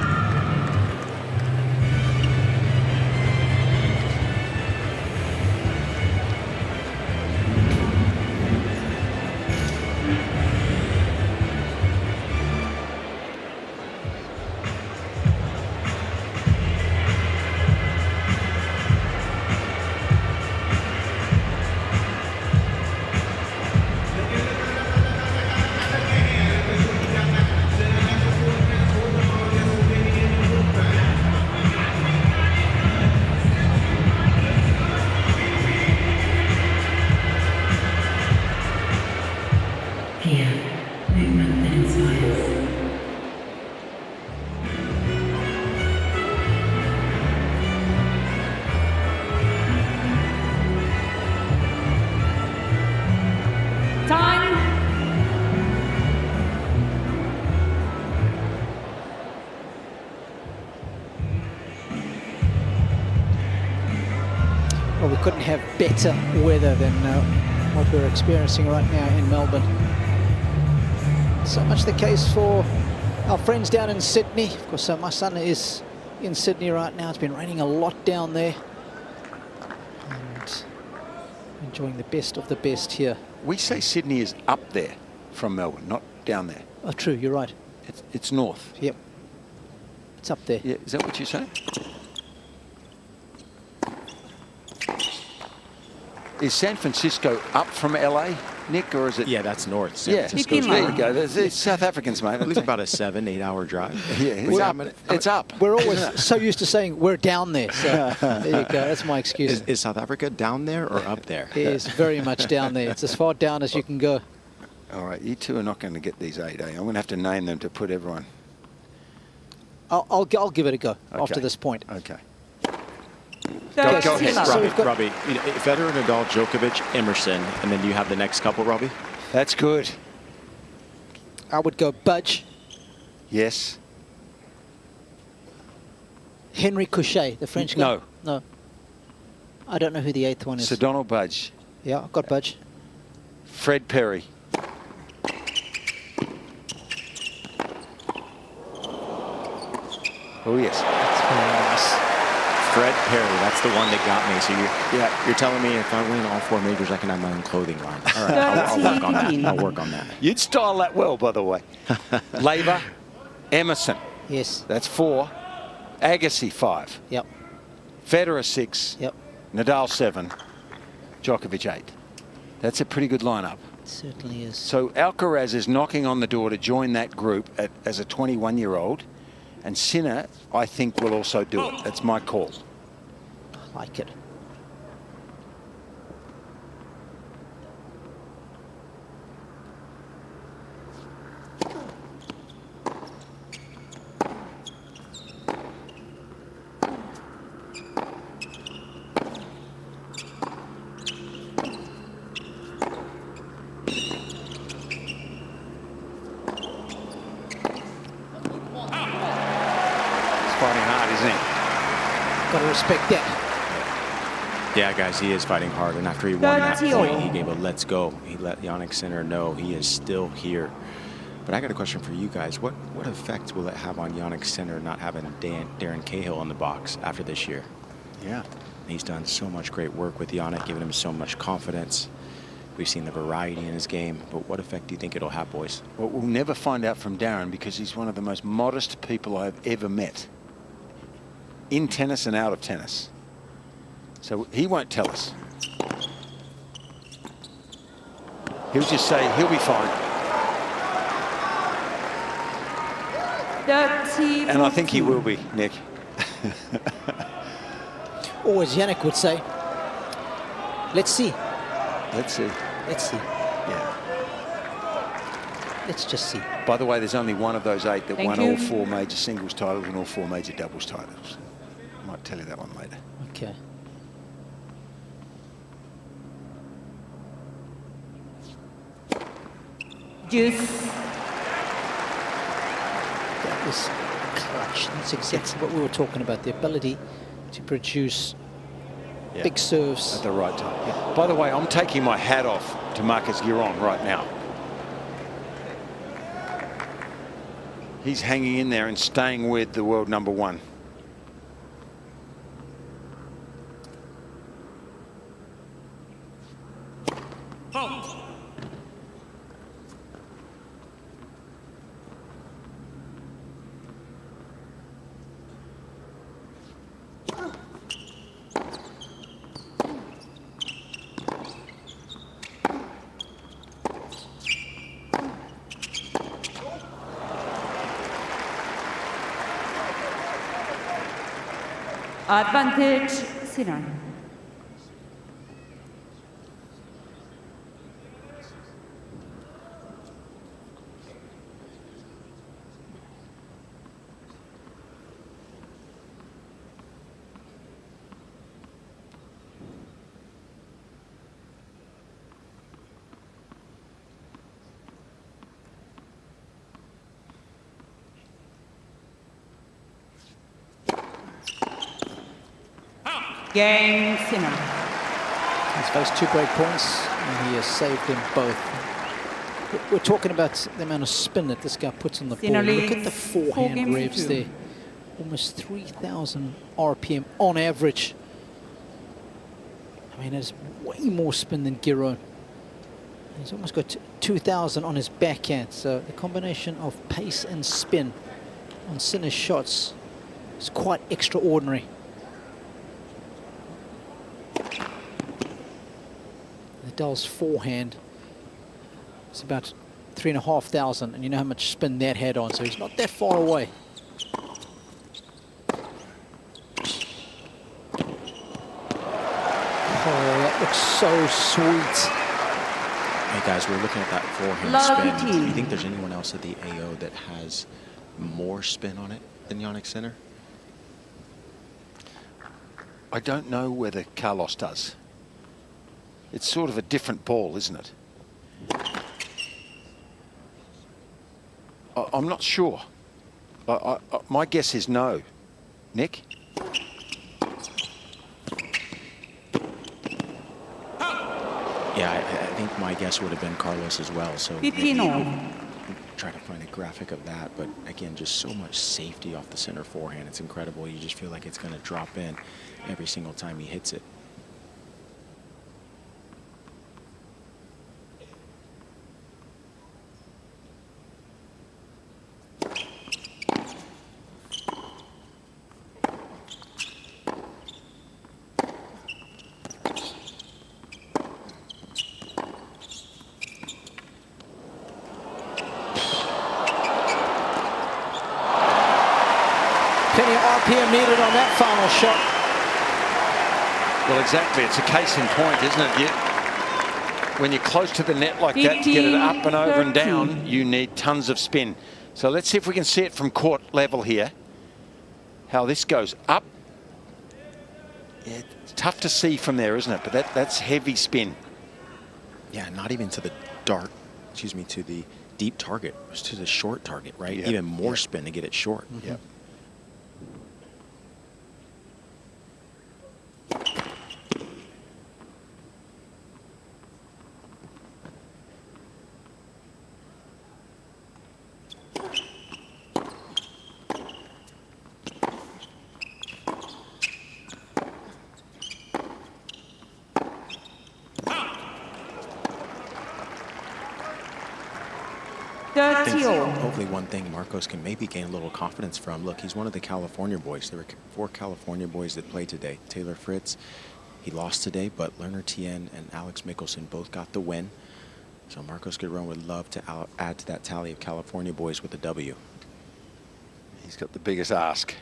Well, we couldn't have better weather than what we're experiencing right now in Melbourne. So much the case for our friends down in Sydney. Of course, my son is in Sydney right now. It's been raining a lot down there. And enjoying the best of the best here. We say Sydney is up there from Melbourne, not down there. Oh, true, you're right. It's north. Yep. It's up there. Yeah, is that what you say? Is San Francisco up from LA, Nick, or is it? Yeah, that's north. San Francisco. There you go. There's South Africans, mate. At least about a 7-8 hour drive. Yeah, it's up. We're always so used to saying we're down there. So there you go. That's my excuse. Is South Africa down there or up there? It is very much down there. It's as far down as you can go. All right, you two are not going to get these 8, eh? I'm going to have to name them to put everyone. I'll give it a go after this point. Okay. Go ahead, Robbie. You know, Federer, Nadal, Djokovic, Emerson, and then you have the next couple, Robbie? That's good. I would go Budge. Yes. Henry Couchet, the French guy. No. I don't know who the 8th one is. Sir Donald Budge. Yeah, I've got Budge. Fred Perry. Oh, yes. That's very nice. Fred Perry, that's the one that got me. So you're telling me if I win all 4 majors, I can have my own clothing line. All right, I'll work on that. I'll work on that. You'd style that well, by the way. Laver, Emerson. Yes. That's 4. Agassi, 5. Yep. Federer, 6. Yep. Nadal, 7. Djokovic, 8. That's a pretty good lineup. It certainly is. So Alcaraz is knocking on the door to join that group as a 21-year-old. And Sinner, I think, will also do it. That's my call. I like it. Gotta respect that. Yeah, guys, he is fighting hard. And after he won that point, he gave a let's go. He let Jannik Sinner know he is still here. But I got a question for you guys. What effect will it have on Jannik Sinner not having Darren Cahill in the box after this year? Yeah. He's done so much great work with Jannik, giving him so much confidence. We've seen the variety in his game, but what effect do you think it'll have, boys? Well, we'll never find out from Darren because he's one of the most modest people I've ever met. In tennis and out of tennis. So he won't tell us. He'll just say he'll be fine. And I think he will be, Nick. Or as Jannik would say, let's see. Let's see. Let's see. Yeah. Let's just see. By the way, there's only one of those 8 that Thank won you. all 4 major singles titles and all 4 major doubles titles. I might tell you that one later. Okay. Juice. That was clutch. That's exactly what we were talking about, the ability to produce big serves. At the right time. Yeah. By the way, I'm taking my hat off to Marcus Giron right now. He's hanging in there and staying with the world #1. Advantage, Sinner. Game, Sinner. He's faced 2 break points, and he has saved them both. We're talking about the amount of spin that this guy puts on the ball. Look at the forehand revs there. Almost 3,000 RPM on average. I mean, there's way more spin than Giron. He's almost got 2,000 on his backhand. So the combination of pace and spin on Sinner's shots is quite extraordinary. Nadal's forehand is about 3,500, and you know how much spin that had on, so he's not that far away. Oh, that looks so sweet. Hey guys, we're looking at that forehand Love spin. team. Do you think there's anyone else at the AO that has more spin on it than Jannik Sinner? I don't know whether Carlos does. It's sort of a different ball, isn't it? I'm not sure. My guess is no. Nick? Yeah, I think my guess would have been Carlos as well. So maybe try to find a graphic of that. But again, just so much safety off the center forehand. It's incredible. You just feel like it's going to drop in every single time he hits it. Plenty of RPM needed on that final shot. Well, exactly. It's a case in point, isn't it? When you're close to the net like that, to get it up and over and down, you need tons of spin. So let's see if we can see it from court level here. How this goes up. Yeah, it's tough to see from there, isn't it? But that's heavy spin. Yeah, not even to the dark, excuse me, to the deep target. It was to the short target, right? Yep. Even more spin to get it short. Yep. I 30 think all. hopefully one thing Marcos can maybe gain a little confidence from. Look, he's one of the California boys. There were 4 California boys that played today. Taylor Fritz, he lost today, but Lerner Tien and Alex Mickelson both got the win. So Marcos Giron would love to add to that tally of California boys with a W. He's got the biggest ask.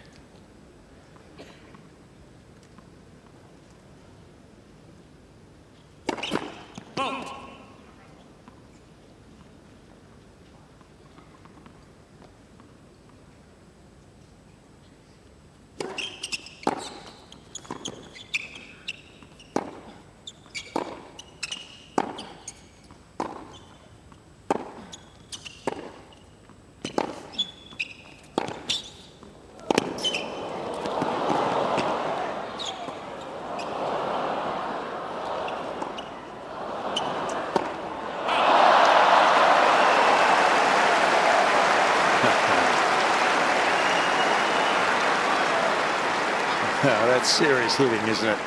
That's serious hitting, isn't it?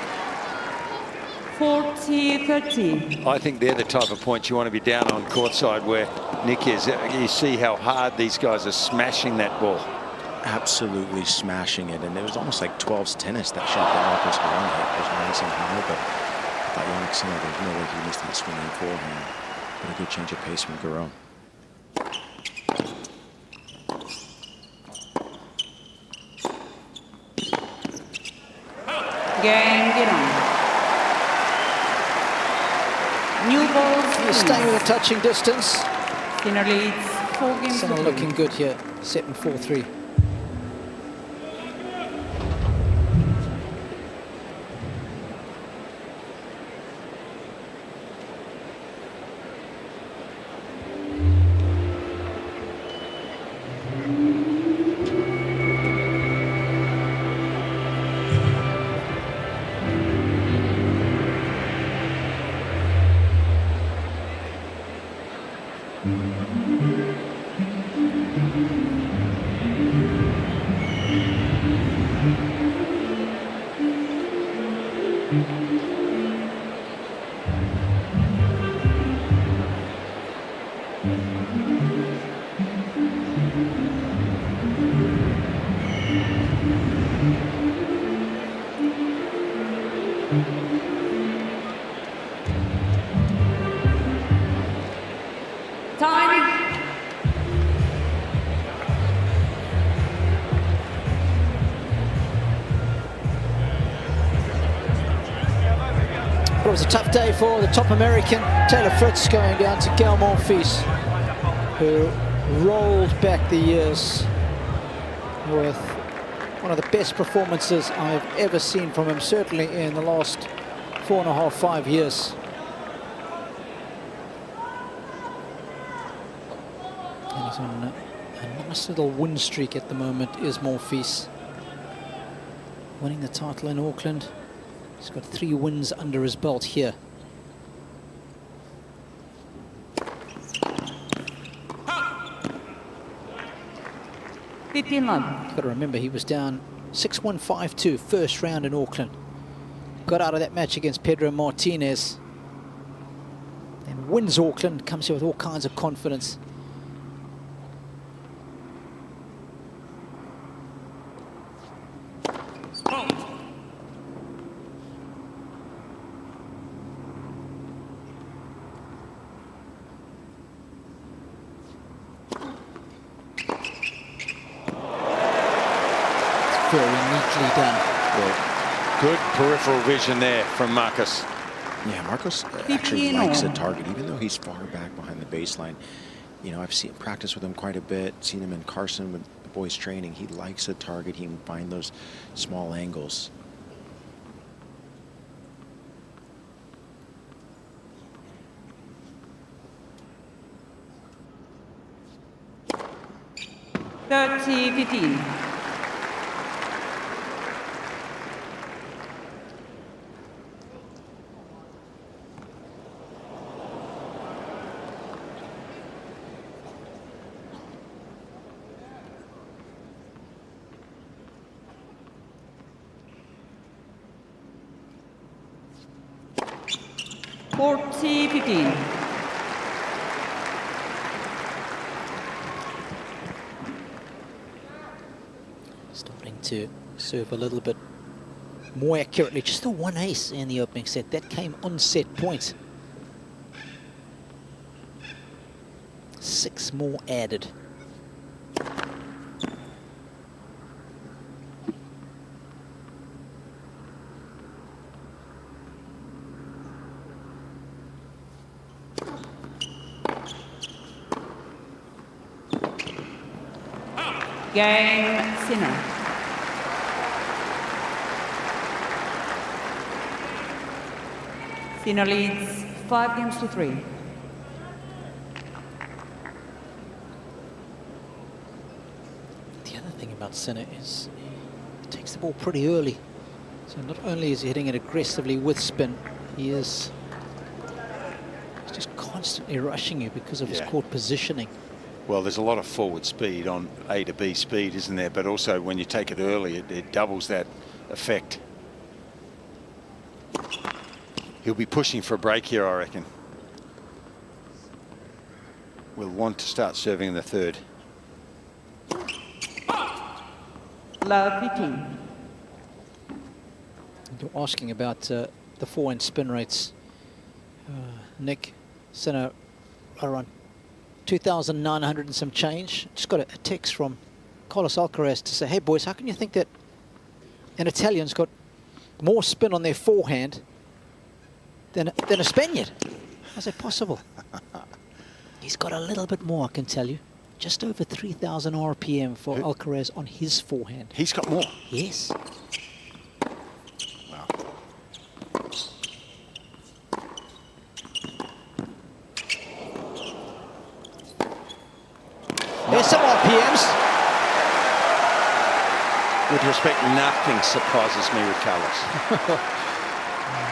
40-30. I think they're the type of points you want to be down on courtside where Nick is. You see how hard these guys are smashing that ball. Absolutely smashing it. And it was almost like 12's tennis, that shot that Marcos Giron hit. It was nice and high, but I thought Jannik Sinner, there's no way he missed that swinging forehand. But a good change of pace from Giron. Game, get on. New balls. He's staying with a touching distance. Sinner leads 4 games. Sinner looking good here, set in 4-3. It was a tough day for the top American, Taylor Fritz, going down to Gael Monfils, who rolled back the years with one of the best performances I've ever seen from him, certainly in the last 4.5, 5 years. And he's on a nice little win streak at the moment, is Monfils. Winning the title in Auckland. He's got 3 wins under his belt here. You've got to remember, he was down 6-1, 5-2 first round in Auckland. Got out of that match against Pedro Martinez. And wins Auckland, comes here with all kinds of confidence. Very neatly done. Well, good peripheral vision there from Marcos. Yeah, Marcos actually likes a target, even though he's far back behind the baseline. You know, I've seen practice with him quite a bit, seen him in Carson with the boys training. He likes a target. He can find those small angles. $30-15. $40-15. to serve a little bit more accurately. Just the one ace in the opening set. That came on set point. 6 more added. Cain Sinner. Sinner leads 5-3. The other thing about Sinner is he takes the ball pretty early. So not only is he hitting it aggressively with spin, he's just constantly rushing you because of his court positioning. Well, there's a lot of forward speed on A to B speed, isn't there? But also when you take it early, it doubles that effect. He'll be pushing for a break here, I reckon. We'll want to start serving in the third. Love 15. You're asking about the forehand spin rates. Nick Sinner around 2,900 and some change. Just got a text from Carlos Alcaraz to say, hey boys, how can you think that an Italian's got more spin on their forehand than a Spaniard? How's that possible? He's got a little bit more, I can tell you. Just over 3,000 RPM for Alcaraz on his forehand. He's got more? Yes. Wow. There's some RPMs. With respect, nothing surprises me with Carlos.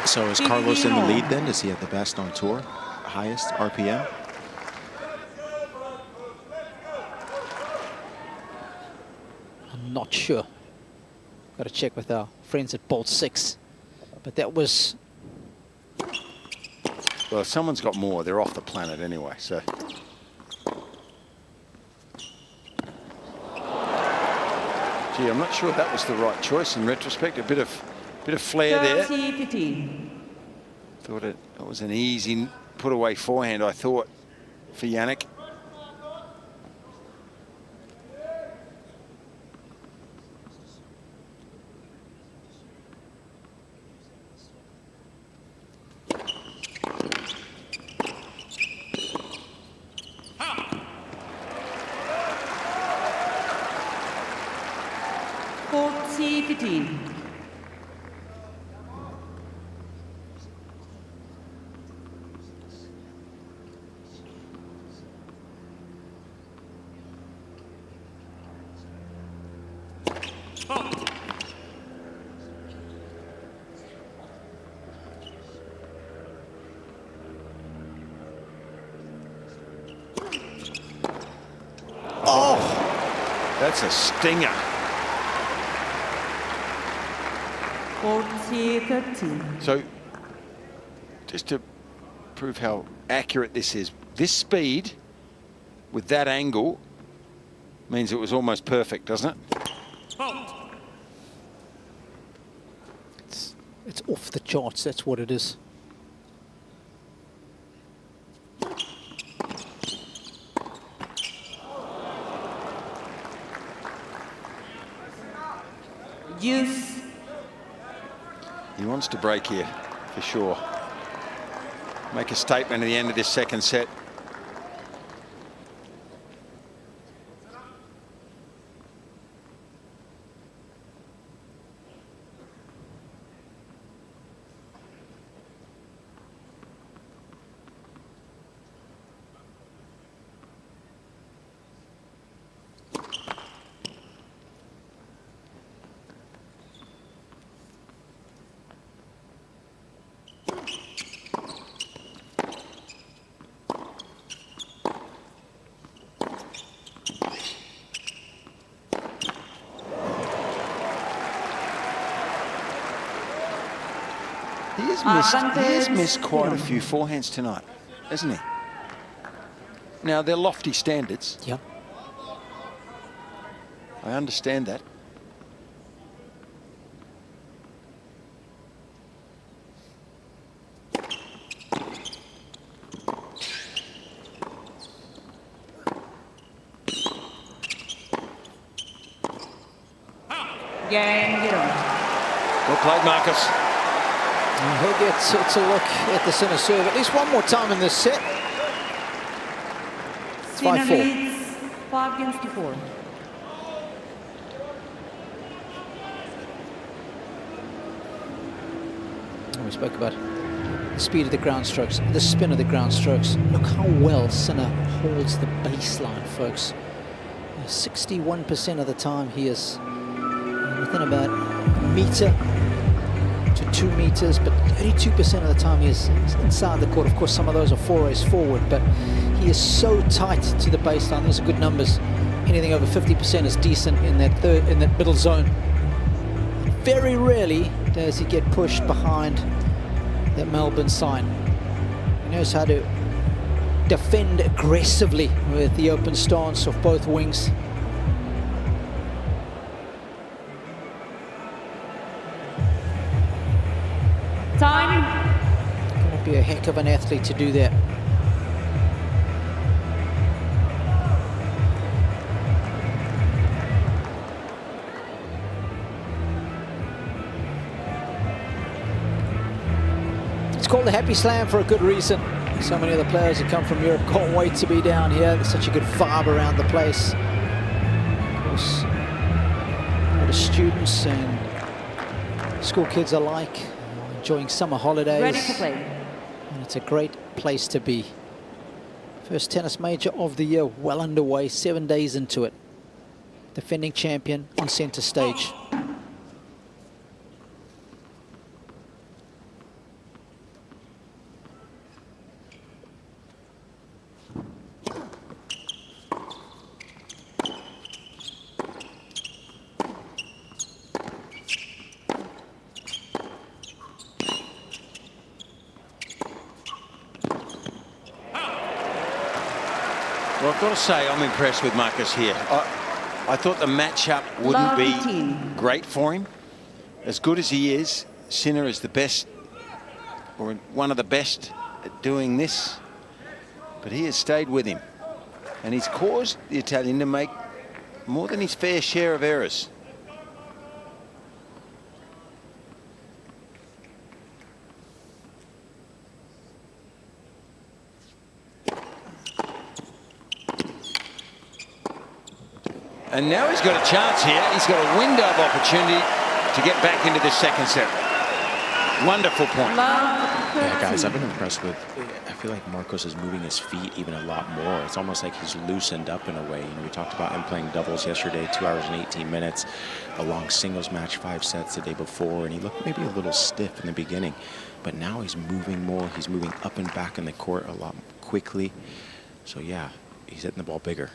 So is Carlos in the lead then? Does he have the best on tour? Highest RPM? I'm not sure. Got to check with our friends at Bolt 6. But that was... Well, if someone's got more, they're off the planet anyway, so... Gee, I'm not sure that was the right choice in retrospect. A bit of flair there. 30-15. Thought it was an easy put away forehand, I thought, for Jannik. That's a stinger. 40-13. So, just to prove how accurate this is, this speed with that angle means it was almost perfect, doesn't it? It's off the charts, that's what it is. Deuce. He wants to break here, for sure. Make a statement at the end of this second set. He has missed quite a few forehands tonight, hasn't he? Now, they're lofty standards. Yep. I understand that. Game, get on. Well played, Marcus. And he'll get to look at the Sinner serve at least one more time in this set. It's Sinner 5-4. leads 5-4. We spoke about the speed of the ground strokes, the spin of the ground strokes. Look how well Sinner holds the baseline, folks. 61% of the time he is within about a meter to 2 meters, but 32% of the time he is inside the court. Of course, some of those are forays forward, but he is so tight to the baseline. Those are good numbers. Anything over 50% is decent in that middle zone. Very rarely does he get pushed behind that Melbourne sign. He knows how to defend aggressively with the open stance of both wings. Time. Gonna be a heck of an athlete to do that. It's called the Happy Slam for a good reason. So many of the players who come from Europe can't wait to be down here. There's such a good vibe around the place. Of course, a lot of students and school kids alike enjoying summer holidays. Ready to play. And it's a great place to be. First tennis major of the year, well underway, 7 days into it. Defending champion on center stage. Well, I've got to say, I'm impressed with Marcus here. I thought the matchup wouldn't be great for him. As good as he is, Sinner is the best, or one of the best at doing this. But he has stayed with him. And he's caused the Italian to make more than his fair share of errors. And now he's got a chance here. He's got a window of opportunity to get back into this second set. Wonderful point. Yeah, guys, I've been impressed with, I feel like Marcos is moving his feet even a lot more. It's almost like he's loosened up in a way. You know, we talked about him playing doubles yesterday, 2 hours and 18 minutes, a long singles match, 5 sets the day before, and he looked maybe a little stiff in the beginning. But now he's moving more. He's moving up and back in the court a lot quickly. So yeah, he's hitting the ball bigger.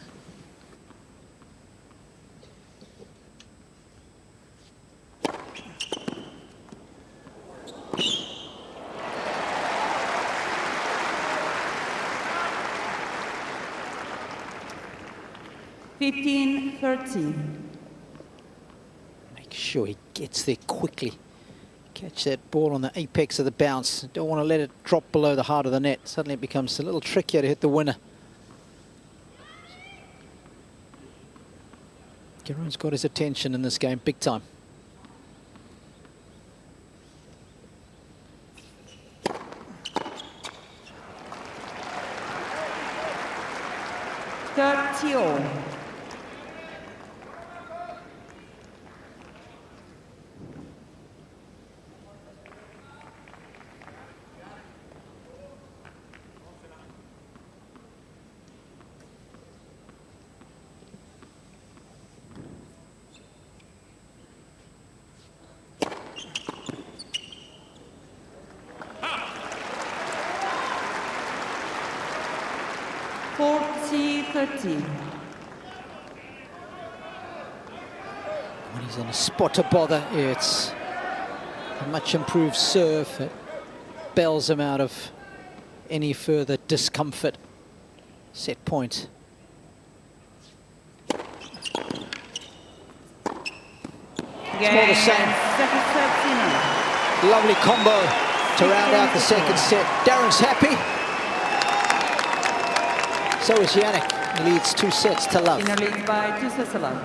Make sure he gets there quickly. Catch that ball on the apex of the bounce. Don't want to let it drop below the heart of the net. Suddenly it becomes a little trickier to hit the winner. Garoon's got his attention in this game big time. When he's in a spot to bother, it's a much improved serve that bails him out of any further discomfort. Set point. It's more the same. Lovely combo to round out the second set. Darren's happy. So is Jannik. He leads 2 sets to love. Sinner leads by 2 sets to love.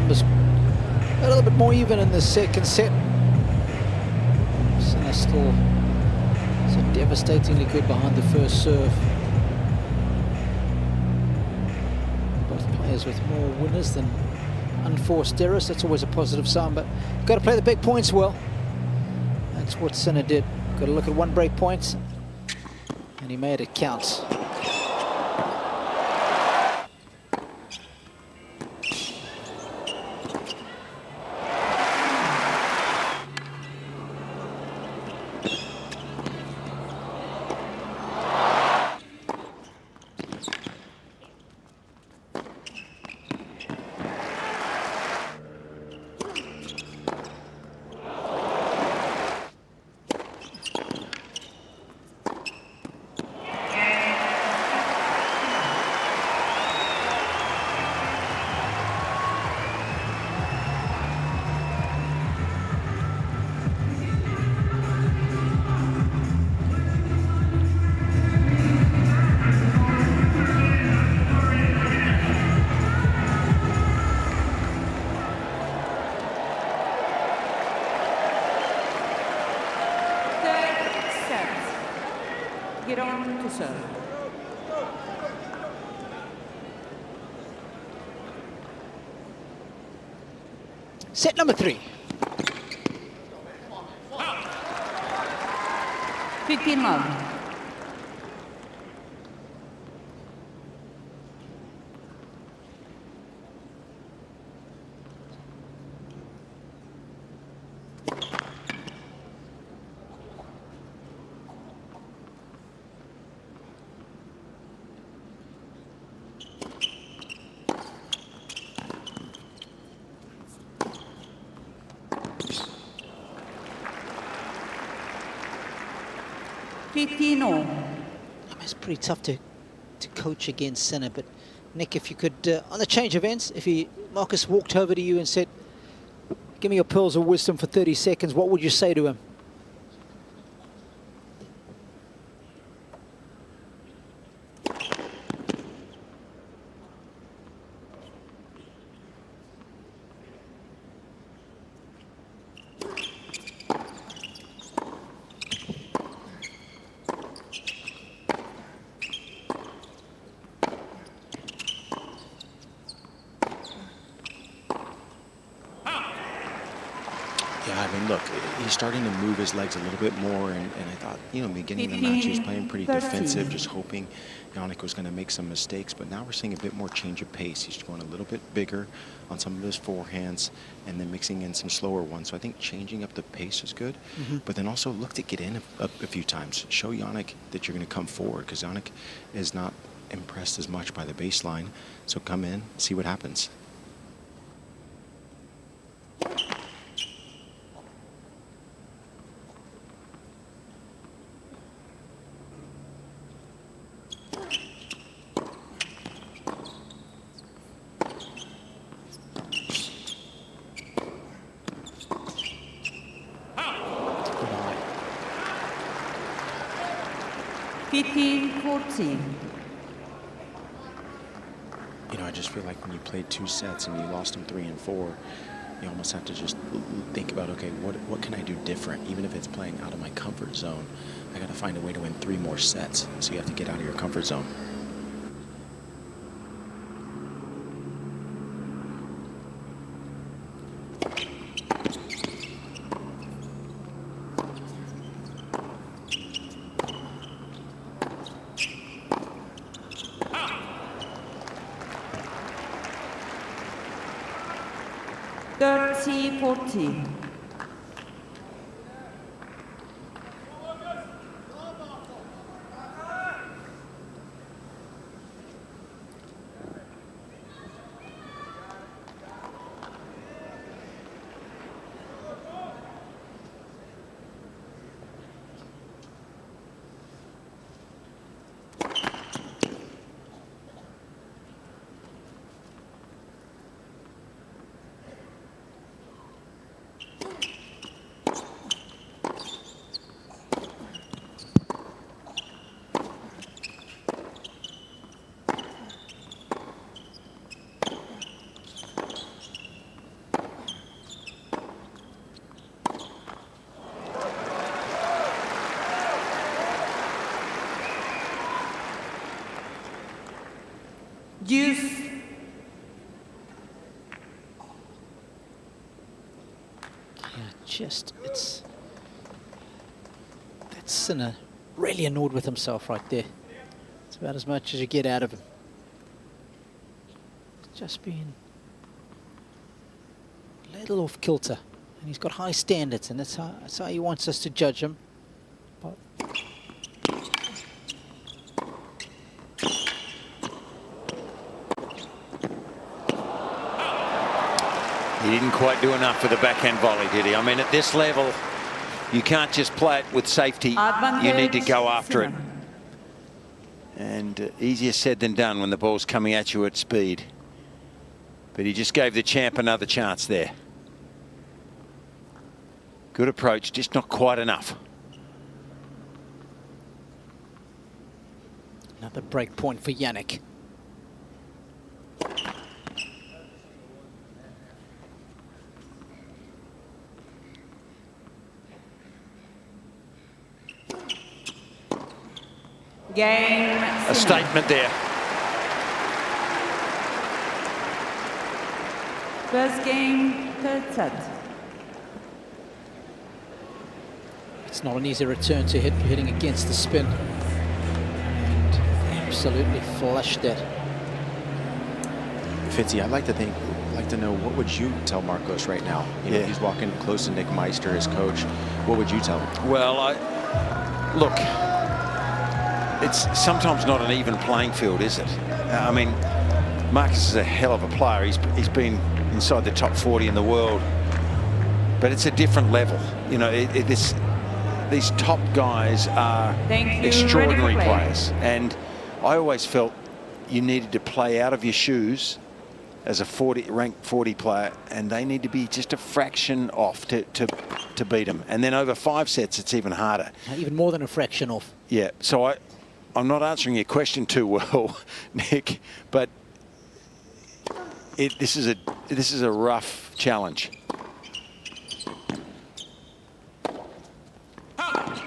numbers a little bit more even in the second set. Sinner still so devastatingly good behind the first serve. Both players with more winners than unforced errors. That's always a positive sign, but got to play the big points well. That's what Sinner did. Got to look at one break point, and he made it count. Get on to serve. Set number 3. 15 love. It's pretty tough to coach against Sinner, but Nick, if you could, on the change of ends, if Marcus walked over to you and said, give me your pearls of wisdom for 30 seconds, what would you say to him? He's starting to move his legs a little bit more, and I thought, beginning of the match, he was playing pretty defensive, just hoping Jannik was going to make some mistakes, but now we're seeing a bit more change of pace. He's going a little bit bigger on some of his forehands and then mixing in some slower ones. So I think changing up the pace is good, but then also look to get in a few times. Show Jannik that you're going to come forward, because Jannik is not impressed as much by the baseline. So come in, see what happens. I just feel like when you played 2 sets and you lost them 3 and 4, you almost have to just think about, okay, what can I do different? Even if it's playing out of my comfort zone, I got to find a way to win 3 more sets. So you have to get out of your comfort zone. T14. It's that Sinner really annoyed with himself right there. It's about as much as you get out of him. Just being a little off kilter, and he's got high standards, and that's how he wants us to judge him. But he didn't quite do enough for the backhand volley, did he? I mean, at this level, you can't just play it with safety. You need to go after it. And easier said than done when the ball's coming at you at speed. But he just gave the champ another chance there. Good approach, just not quite enough. Another break point for Jannik. Game. A statement there. First game, third set. It's not an easy return to hitting against the spin. And absolutely flushed it. Fitzy, I'd like to know, what would you tell Marcos right now? You know, he's walking close to Nick Meister, his coach. What would you tell him? Well, look, it's sometimes not an even playing field, is it? I mean, Marcus is a hell of a player. He's been inside the top 40 in the world, but it's a different level. You know, these top guys are extraordinary players, and I always felt you needed to play out of your shoes as a ranked 40 player, and they need to be just a fraction off to beat them. And then over 5 sets, it's even harder. Even more than a fraction off. Yeah. So I'm not answering your question too well, Nick, but this is a rough challenge.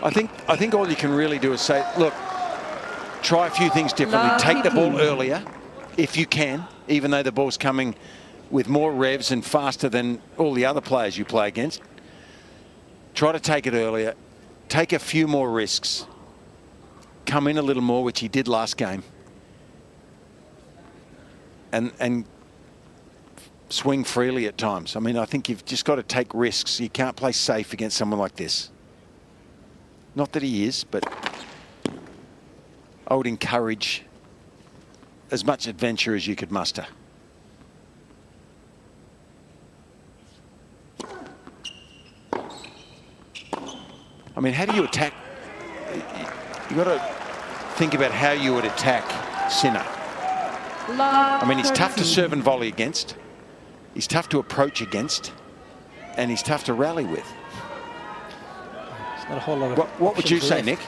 I think all you can really do is say, look, try a few things differently. Take the ball earlier, if you can, even though the ball's coming with more revs and faster than all the other players you play against. Try to take it earlier. Take a few more risks. Come in a little more, which he did last game. And swing freely at times. I mean, I think you've just got to take risks. You can't play safe against someone like this. Not that he is, but I would encourage as much adventure as you could muster. I mean, how do you attack? You've got to think about how you would attack Sinner. I mean, he's tough to serve and volley against. He's tough to approach against. And he's tough to rally with. Not a whole lot of what would you say, Nick?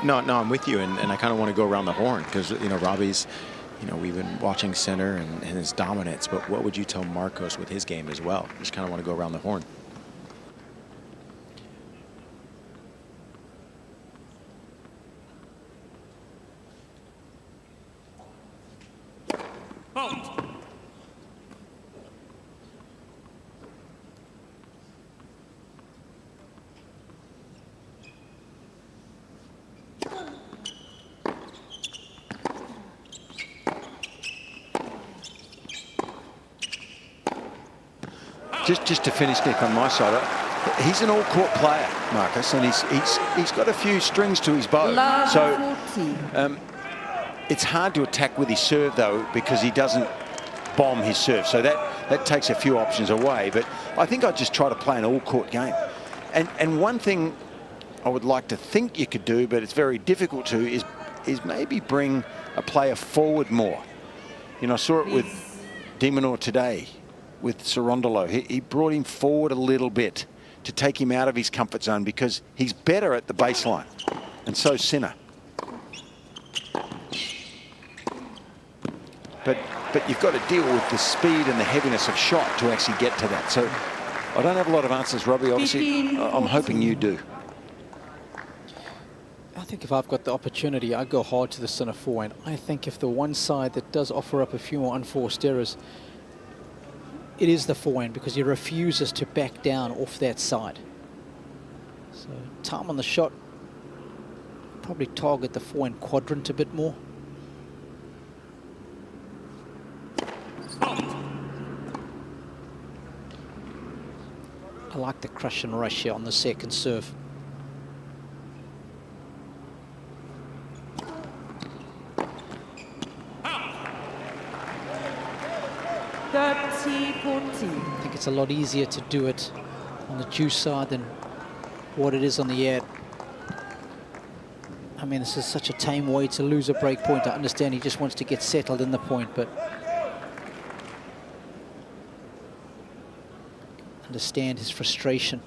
No, I'm with you, and I kind of want to go around the horn because, you know, Robbie's, you know, we've been watching Sinner and his dominance, but what would you tell Marcos with his game as well? Just kind of want to go around the horn. Just to finish, Nick, on my side, he's an all-court player, Marcus, and he's got a few strings to his bow. So it's hard to attack with his serve, though, because he doesn't bomb his serve. So that takes a few options away. But I think I'd just try to play an all-court game. And one thing I would like to think you could do, but it's very difficult to, is maybe bring a player forward more. You know, I saw it with Dimonor today. With Sarondolo, he brought him forward a little bit to take him out of his comfort zone because he's better at the baseline, and so Sinner. But you've got to deal with the speed and the heaviness of shot to actually get to that. So I don't have a lot of answers, Robbie. Obviously, I'm hoping you do. I think if I've got the opportunity, I go hard to the Sinner forehand. I think if the one side that does offer up a few more unforced errors it is the forehand because he refuses to back down off that side. So time on the shot, probably target the forehand quadrant a bit more. I like the crush and rush here on the second serve. I think it's a lot easier to do it on the juice side than what it is on the ad. I mean, this is such a tame way to lose a break point. I understand he just wants to get settled in the point, but understand his frustration.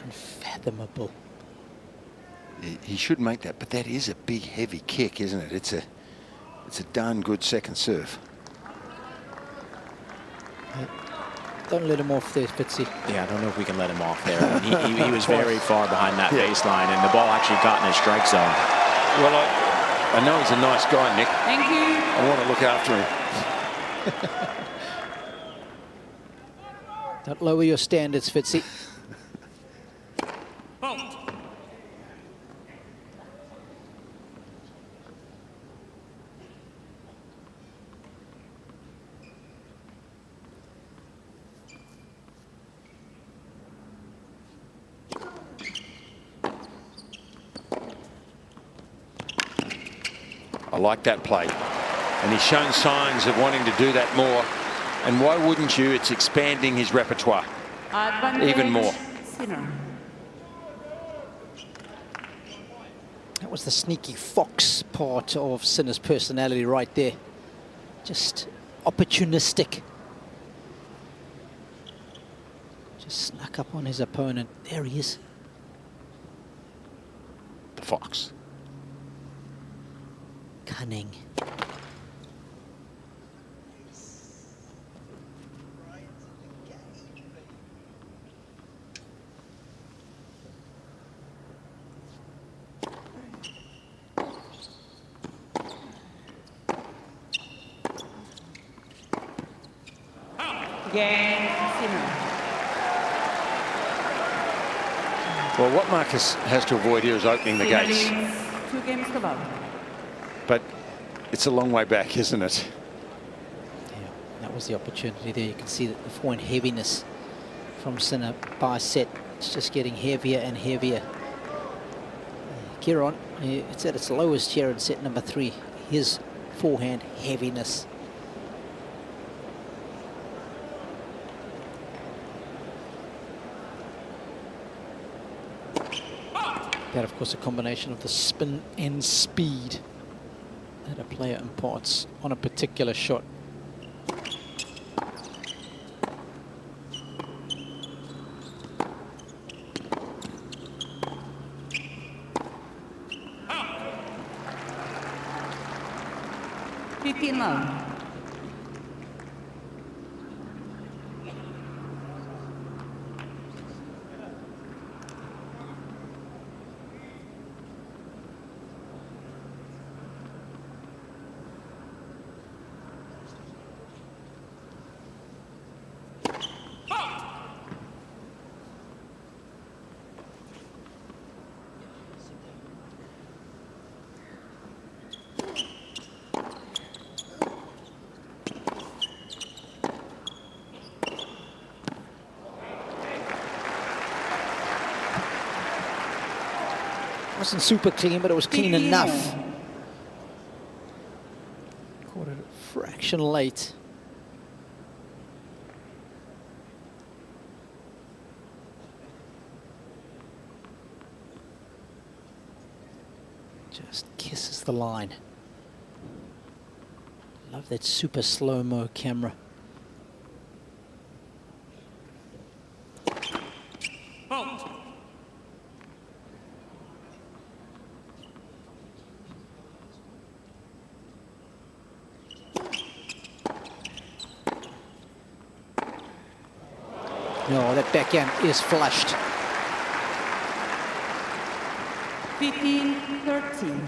Unfathomable. He should make that, but that is a big, heavy kick, isn't it? It's a darn good second serve. Don't let him off there, Fitzy. Yeah, I don't know if we can let him off there. He was very far behind that baseline, and the ball actually got in his strike zone. Well, I know he's a nice guy, Nick. Thank you. I want to look after him. Don't lower your standards, Fitzy. I like that play. And he's shown signs of wanting to do that more. And why wouldn't you? It's expanding his repertoire even more. Sinner. That was the sneaky fox part of Sinner's personality right there. Just opportunistic. Just snuck up on his opponent. There he is. The fox. Cunning. Jannik Sinner. Well, what Marcus has to avoid here is opening the gates. 2 games to love. But it's a long way back, isn't it? Yeah, that was the opportunity there. You can see that the forehand heaviness from Sinner by set. It's just getting heavier and heavier. Kieran, it's at its lowest here in set number 3. His forehand heaviness. That, of course, a combination of the spin and speed that a player imparts on a particular shot. Love. Wasn't super clean, but it was clean enough. Caught it a fraction late. Just kisses the line. Love that super slow-mo camera. No, that backhand is flushed. 15-13.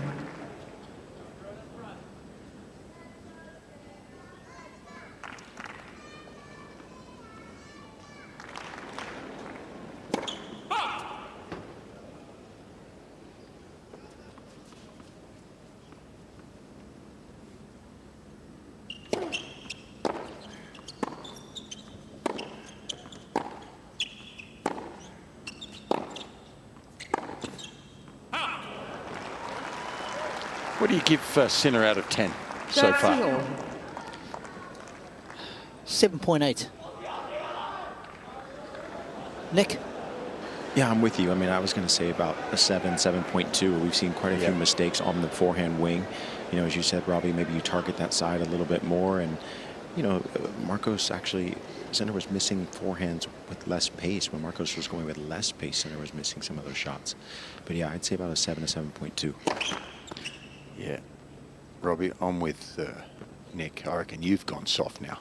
What do you give Sinner out of 10 so far? 7.8. Nick? Yeah, I'm with you. I mean, I was going to say about a 7.2. We've seen quite a few mistakes on the forehand wing. You know, as you said, Robbie, maybe you target that side a little bit more. And, you know, Sinner was missing forehands with less pace. When Marcos was going with less pace, Sinner was missing some of those shots. But yeah, I'd say about a 7 to 7.2. Yeah. Robbie, I'm with Nick. I reckon you've gone soft now.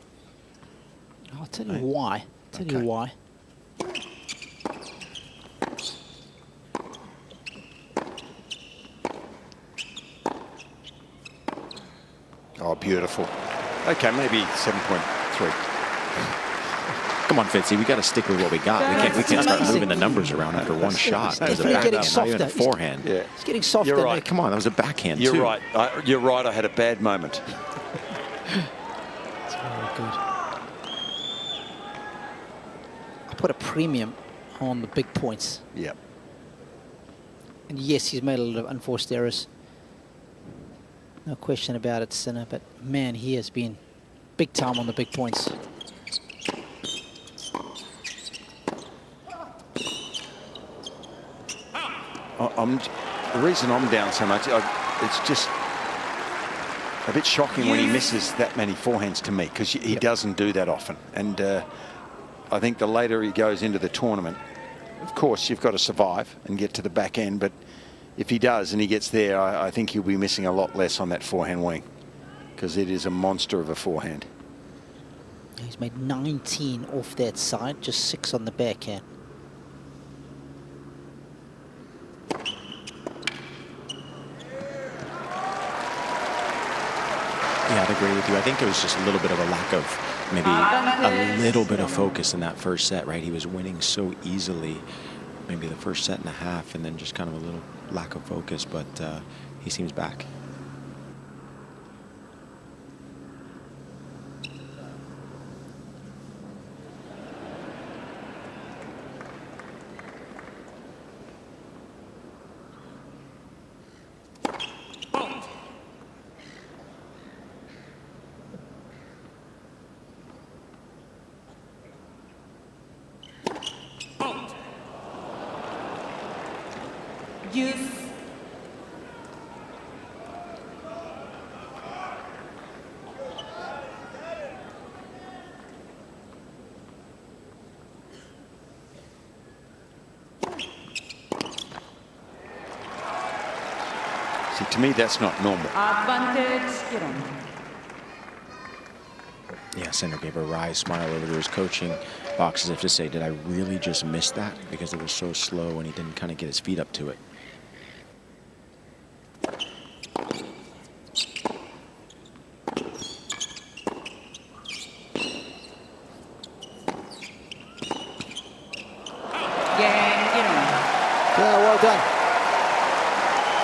I'll tell you why. Tell you why. Oh, beautiful. Okay, maybe 7.3. Come on, Fitzy, we got to stick with what we got. We can't start moving the numbers around after one shot. He's getting softer. Not even a forehand. Yeah. He's getting softer. You're right. Nick. Come on, that was a backhand You're too. right. You're right. I had a bad moment. That's very good. I put a premium on the big points. Yep. And yes, he's made a lot of unforced errors. No question about it, Sinner. But man, he has been big time on the big points. The reason I'm down so much, it's just a bit shocking when he misses that many forehands to me, because he doesn't do that often. And I think the later he goes into the tournament, of course, you've got to survive and get to the back end. But if he does and he gets there, I think he'll be missing a lot less on that forehand wing, because it is a monster of a forehand. He's made 19 off that side, just 6 on the backhand. Yeah, I'd agree with you. I think it was just a little bit of a lack of maybe a little bit of focus in that first set, right? He was winning so easily, maybe the first set and a half, and then just kind of a little lack of focus, but he seems back. To me, that's not normal. Advantage, Iran. Yeah, Sinner gave a wry smile over to his coaching box as if to say, did I really just miss that? Because it was so slow and he didn't kind of get his feet up to it. Yeah, well done.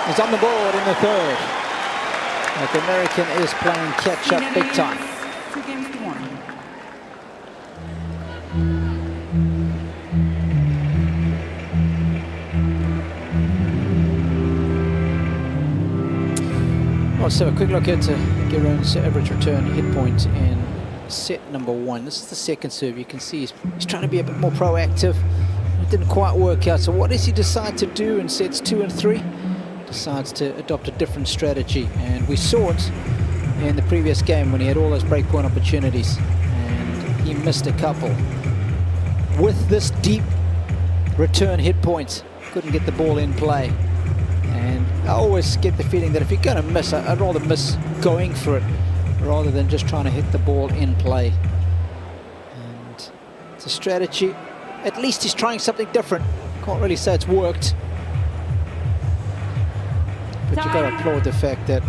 He's on the board in the third. But the American is playing catch-up big time. 2 games to 1. Let's have a quick look at Giron's average return hit point in set number 1. This is the second serve. You can see he's trying to be a bit more proactive. It didn't quite work out. So what does he decide to do in sets 2 and 3? Decides to adopt a different strategy, and we saw it in the previous game when he had all those breakpoint opportunities and he missed a couple. With this deep return hit points. Couldn't get the ball in play. And I always get the feeling that if you're going to miss, I'd rather miss going for it rather than just trying to hit the ball in play. And it's a strategy. At least he's trying something different. Can't really say it's worked. But you've got to applaud the fact that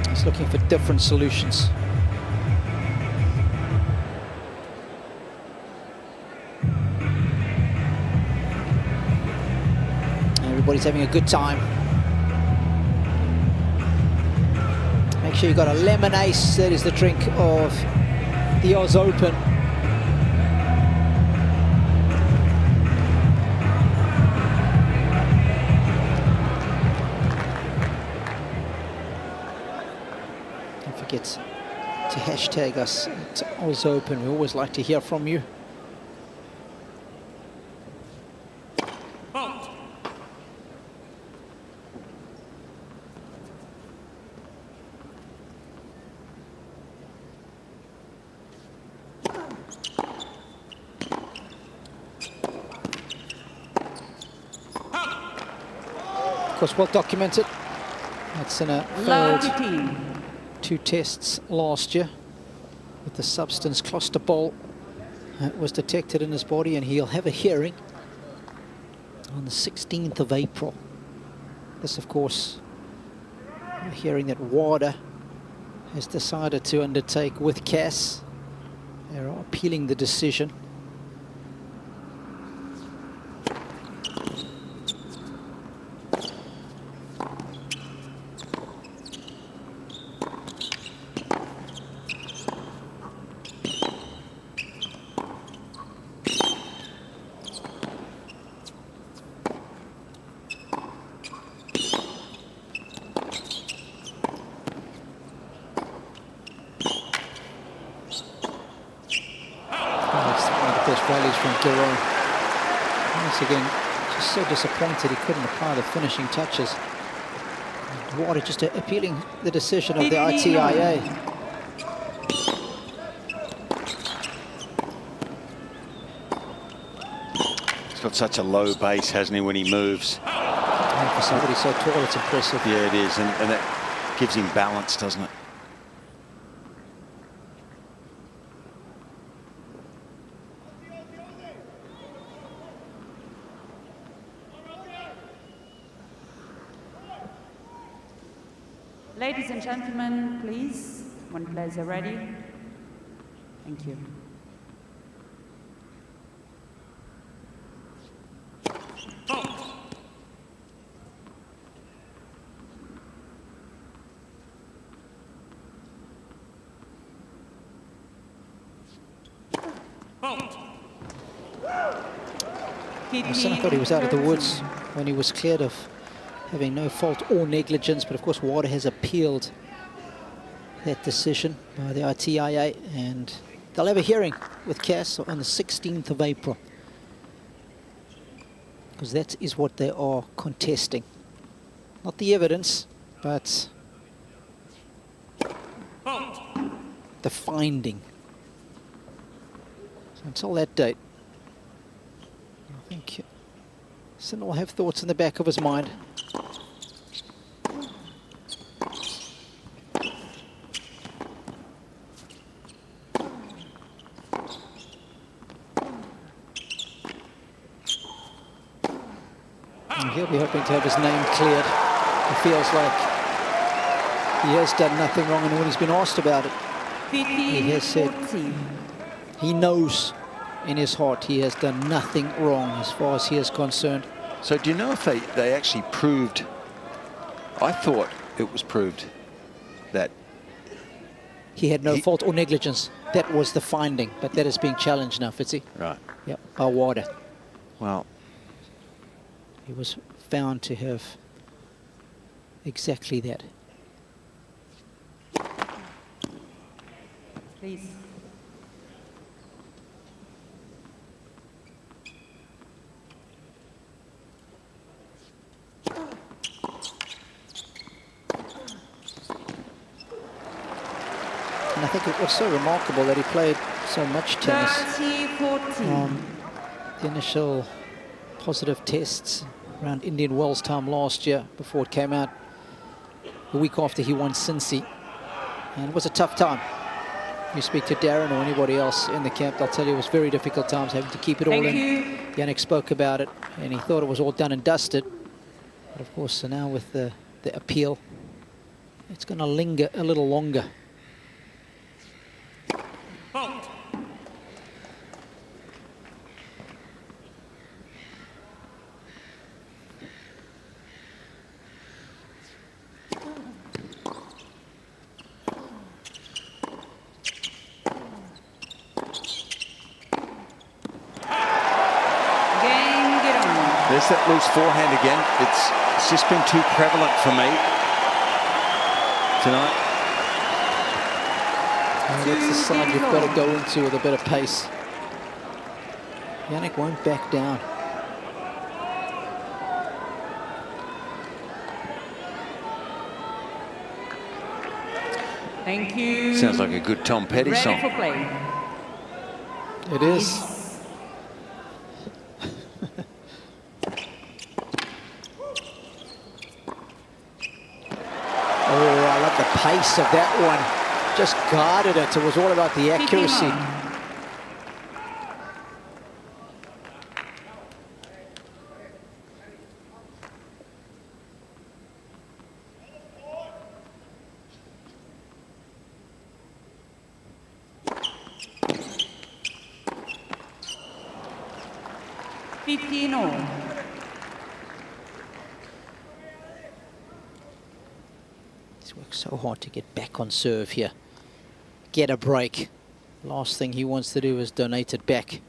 he's looking for different solutions. Everybody's having a good time. Make sure you've got a lemon ace. That is the drink of the Oz Open. Don't forget to hashtag us at Oz Open. We always like to hear from you. Of course, well documented. Madison failed 2 tests last year with the substance clostebol that was detected in his body, and he'll have a hearing on the 16th of April. This, of course, a hearing that WADA has decided to undertake with CAS. They're appealing the decision. Once again, just so disappointed he couldn't apply the finishing touches. WADA just appealing the decision of the ITIA. He's got such a low base, hasn't he, when he moves? And for somebody so tall, it's impressive. Yeah, it is, and that gives him balance, doesn't it? Ladies and gentlemen, please, when players are ready. Thank you. Sinner thought he was out of the woods when he was cleared of having no fault or negligence, but of course WADA has appealed that decision by the ITIA, and they'll have a hearing with CAS on the 16th of April, because that is what they are contesting. Not the evidence, but the finding. So until that date, I think Sinner will have thoughts in the back of his mind. And he'll be hoping to have his name cleared. It feels like he has done nothing wrong, and when he's been asked about it, he has said he knows in his heart he has done nothing wrong as far as he is concerned. So do you know if they actually proved, I thought it was proved that he had no fault or negligence. That was the finding, but that is being challenged now, Fitzy. Right. Yep, by WADA. Well, he was found to have exactly that. Please. And I think it was so remarkable that he played so much tennis the initial positive tests around Indian Wells time last year before it came out the week after he won Cincy. And it was a tough time. You speak to Darren or anybody else in the camp, they'll tell you it was very difficult times having to keep it all in. Jannik spoke about it and he thought it was all done and dusted. But of course, so now with the appeal, it's going to linger a little longer. There's that loose forehand again. It's just been too prevalent for me tonight. That's the side you've got to go into with a bit of pace. Jannik won't back down. Thank you. Sounds like a good Tom Petty Ready song. for play. It is. Oh, I love the pace of that one. Just guarded it. It was all about the accuracy. He's worked so hard to get back on serve here. Get a break. Last thing he wants to do is donate it back.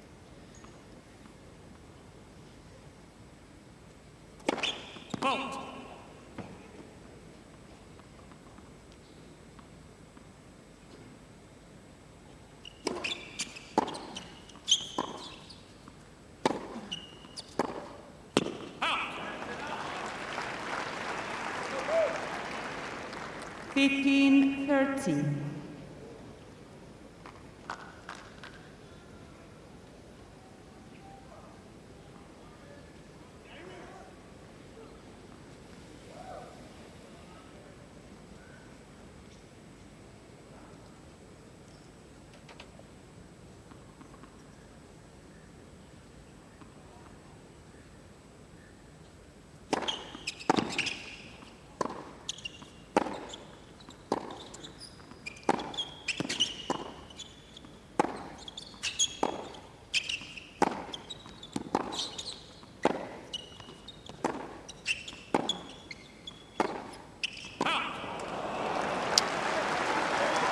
Halt. Fifteen 13.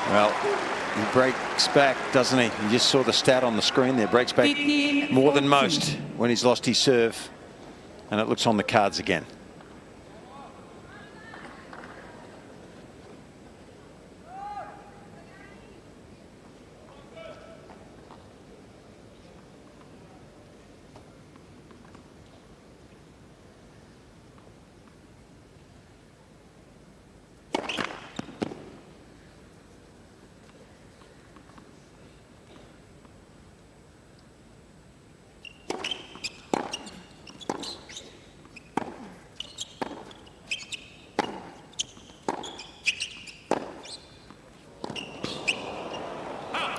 Well, he breaks back, doesn't he? You just saw the stat on the screen there. Breaks back more than most when he's lost his serve. And it looks on the cards again.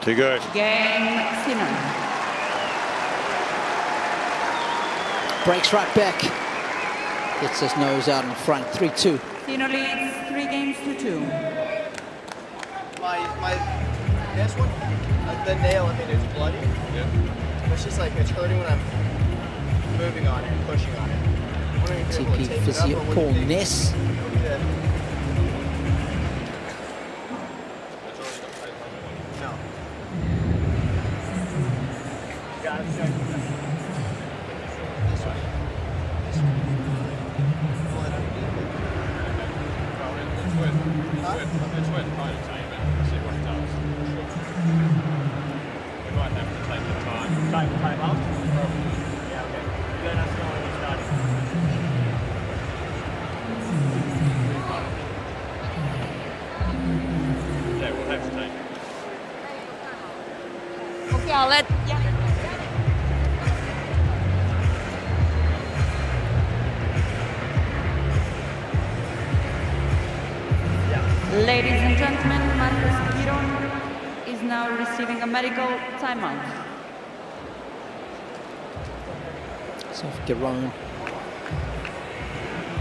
Too good. Jannik Sinner. Breaks right back. Gets his nose out in front. 3-2. Sinner leads 3 games to 2. This one, the nail, I mean, it's bloody. Yeah. It's just like, it's hurting when I'm moving on it and pushing on it. TP physio Paul Ness. Okay, I'll let now receiving a medical timeout. So if Cain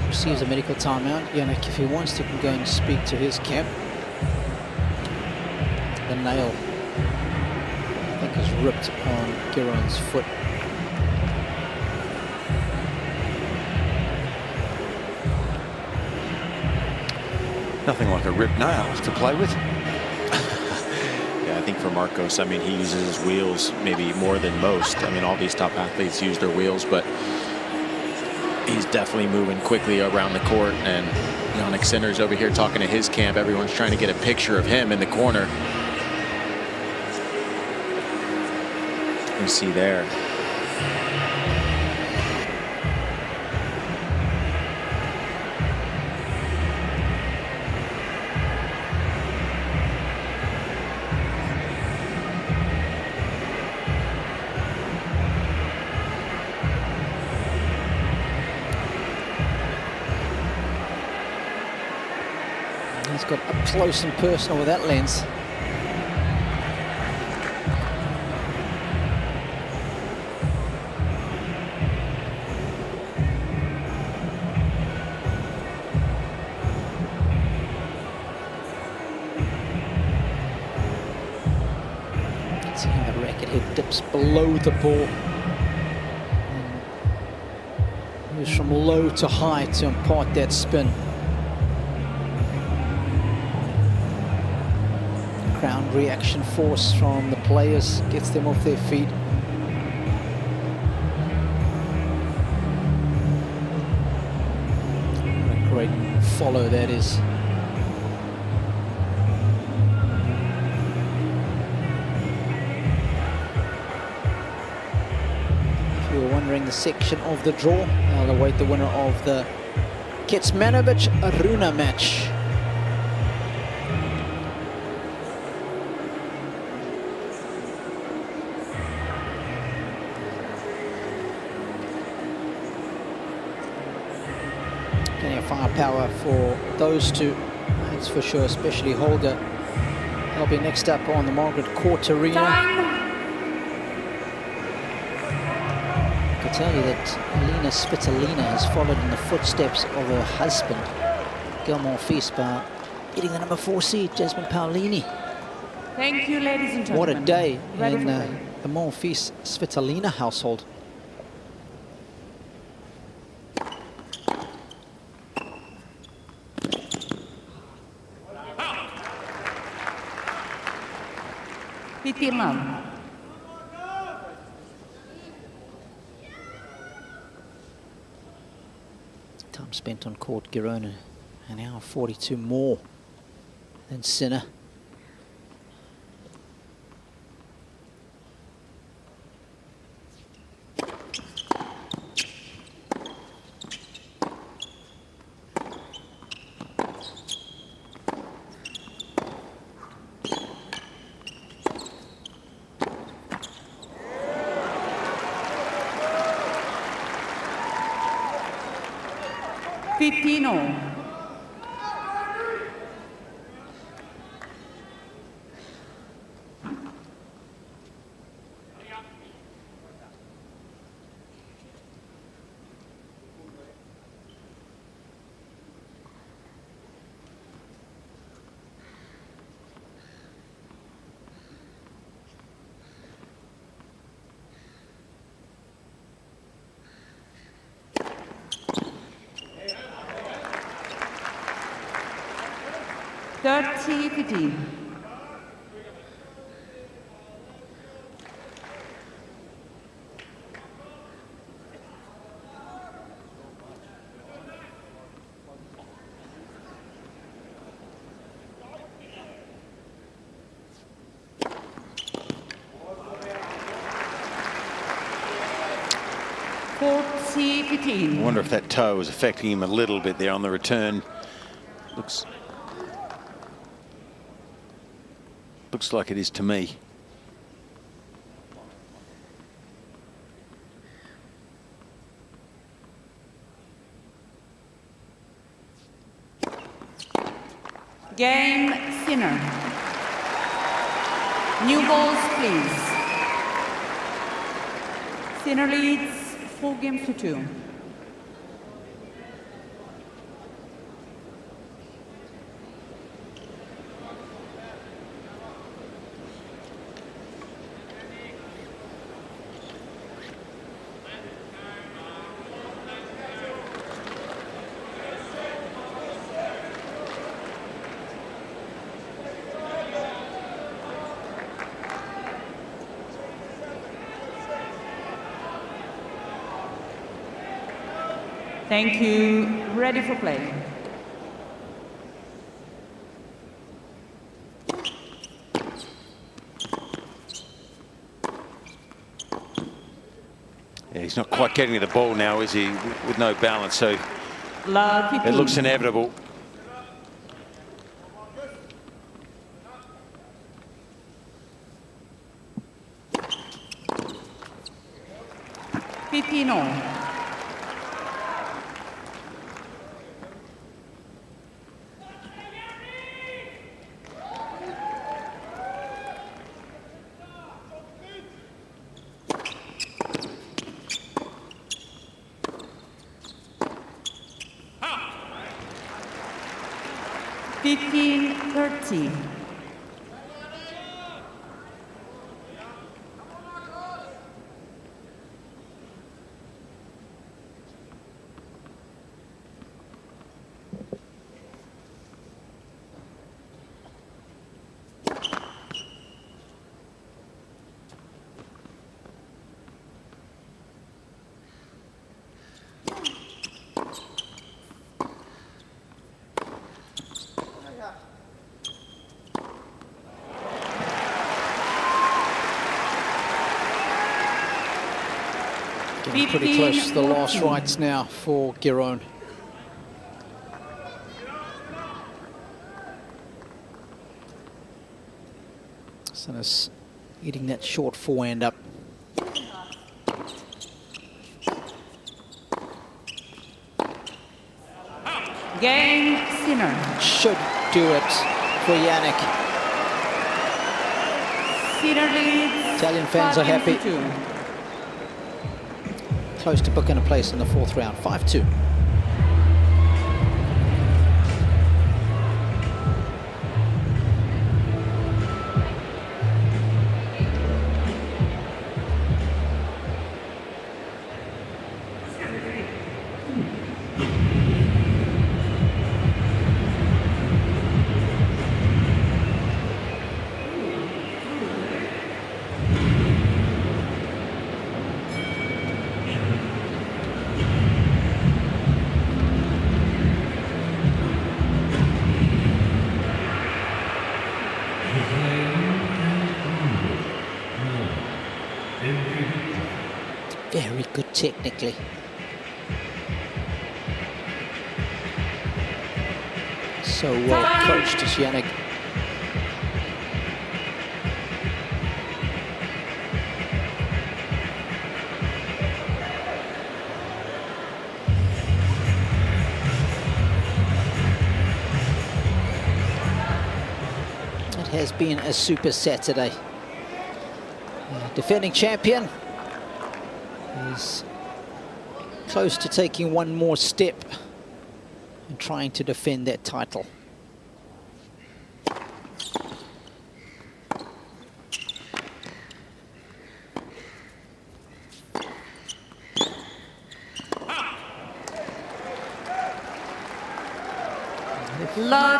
receives a medical timeout, Jannik, if he wants to, can go and speak to his camp. The nail, I think, is ripped on Cain's foot. Nothing like a ripped nail to play with. Yeah, I think for Marcos, I mean, he uses his wheels maybe more than most. I mean, all these top athletes use their wheels, but he's definitely moving quickly around the court. And Jannik Sinner's over here talking to his camp. Everyone's trying to get a picture of him in the corner. You see there. He's got up close and personal with that lens. See how the racket head dips below the ball. And moves from low to high to impart that spin. Ground reaction force from the players gets them off their feet. What a great follow that is. If you were wondering the section of the draw, I'll await the winner of the Kecmanovic-Aryna match. Plenty of firepower for those two, that's for sure, especially Holger. They'll be next up on the Margaret Court Arena. I can tell you that Aryna Sabalenka has followed in the footsteps of her husband, Gilmore Feast, by beating the number 4 seed, Jasmine Paolini. Thank you, ladies and gentlemen. What a day Ready in for the play. Monfils Svitolina household. Time spent on court, Cain, an hour 42 more than Sinner. $30.50. I wonder if that toe was affecting him a little bit there on the return. Looks like it is to me. Game Sinner. New balls, please. Sinner leads 4-2. Thank you. Ready for play. Yeah, he's not quite getting to the ball now, is he? With no balance, so it looks inevitable. Pitino. $15-30. Getting pretty close to the last rights now for Giron. Sinner's eating that short forehand up. Cain Sinner. Should do it for Jannik. Sinner leads. Italian fans are happy. Close to booking a place in the fourth round. 5-2. Very good technically. So well coached is Jannik. It has been a super Saturday. Defending champion is close to taking one more step and trying to defend that title.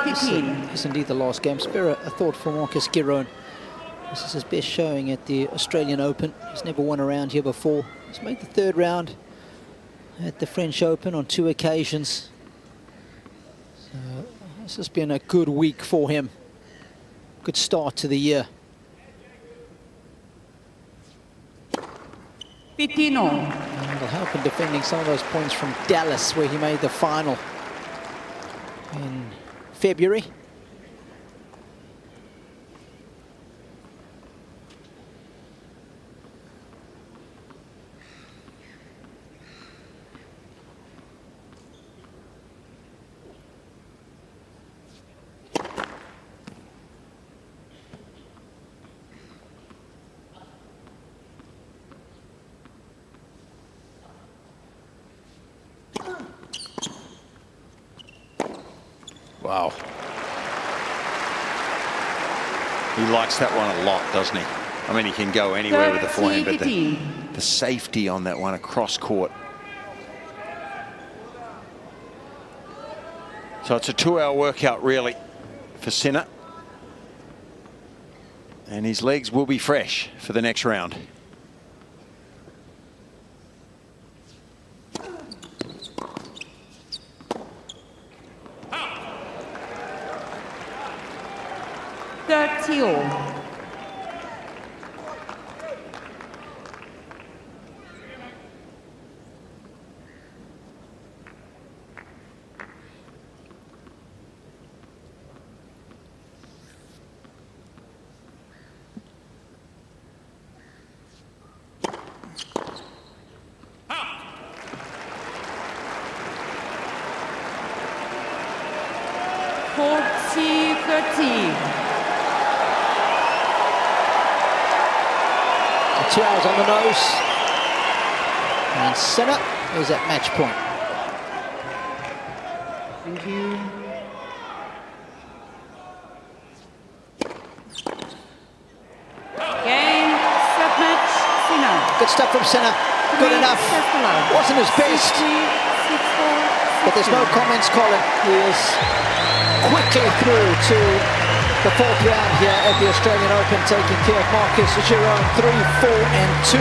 This is indeed the last game. Spare a thought for Marcus Giron. This is his best showing at the Australian Open. He's never won a round here before. He's made the third round at the French Open on 2 occasions. So this has been a good week for him. Good start to the year. Pitino. And it'll help in defending some of those points from Dallas, where he made the final in February. Wow. He likes that one a lot, doesn't he? I mean, he can go anywhere with the forehand, but the safety on that one across court. So it's a 2-hour workout, really, for Sinner. And his legs will be fresh for the next round. Tia's on the nose, and Sinner is at match point. Thank you. Cain, submatch, Sinner. Good stuff from Sinner. Good enough. Wasn't his best. But there's no comments, Colin. He is quickly through to the fourth round here at the Australian Open, taking care of Marcus Giron 3-4 and 2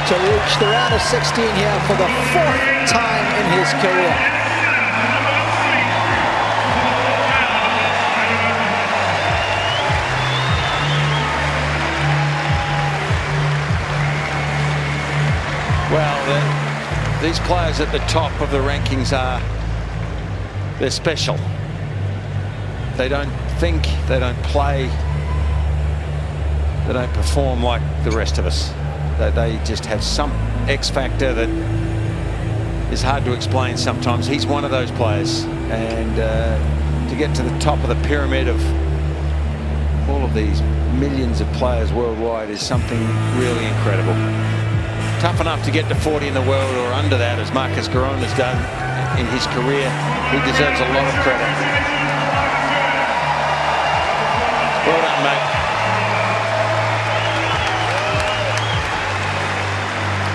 to reach the round of 16 here for the fourth time in his career. Well, these players at the top of the rankings they're special. They don't think, they don't play, they don't perform like the rest of us. They just have some X factor that is hard to explain sometimes. He's one of those players, and to get to the top of the pyramid of all of these millions of players worldwide is something really incredible. Tough enough to get to 40 in the world or under that, as Marcus Giron has done in his career. He deserves a lot of credit. Well done, mate.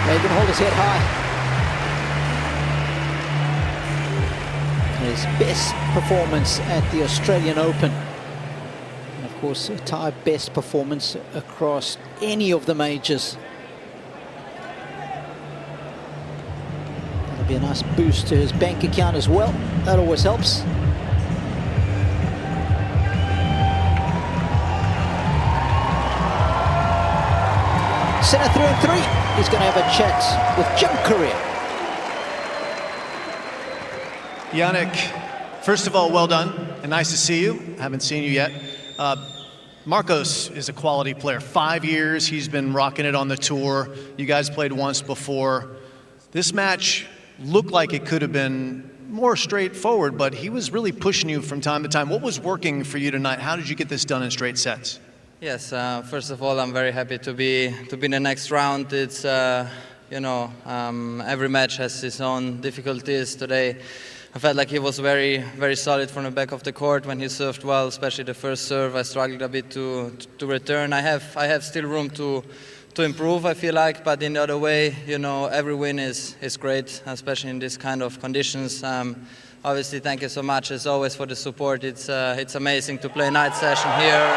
They can hold his head high. His best performance at the Australian Open. And of course, a tie best performance across any of the majors. That'll be a nice boost to his bank account as well. That always helps. Sinner 3-3. He's going to have a chat with Jim Courier. Jannik, first of all, well done and nice to see you. I haven't seen you yet. Marcos is a quality player. 5 years, he's been rocking it on the tour. You guys played once before. This match looked like it could have been more straightforward, but he was really pushing you from time to time. What was working for you tonight? How did you get this done in straight sets? Yes, first of all, I'm very happy to be in the next round. It's you know, every match has its own difficulties. Today, I felt like he was very, very solid from the back of the court when he served well, especially the first serve. I struggled a bit to return. I have still room to improve, I feel like, but in the other way, you know, every win is great, especially in this kind of conditions. Obviously, thank you so much as always for the support. It's amazing to play a night session here,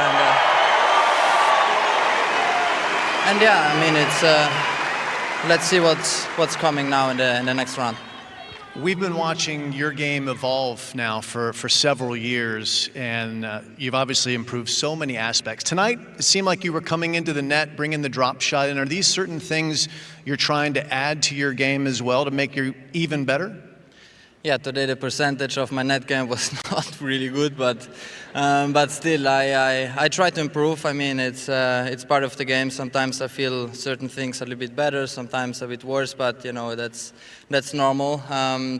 and yeah, I mean, it's let's see what's coming now in the next round. We've been watching your game evolve now for several years, and you've obviously improved so many aspects. Tonight, it seemed like you were coming into the net, bringing the drop shot in. Are these certain things you're trying to add to your game as well to make you even better? Yeah, today the percentage of my net game was not really good, but still, I try to improve. I mean, it's part of the game. Sometimes I feel certain things a little bit better, sometimes a bit worse, but you know, that's normal.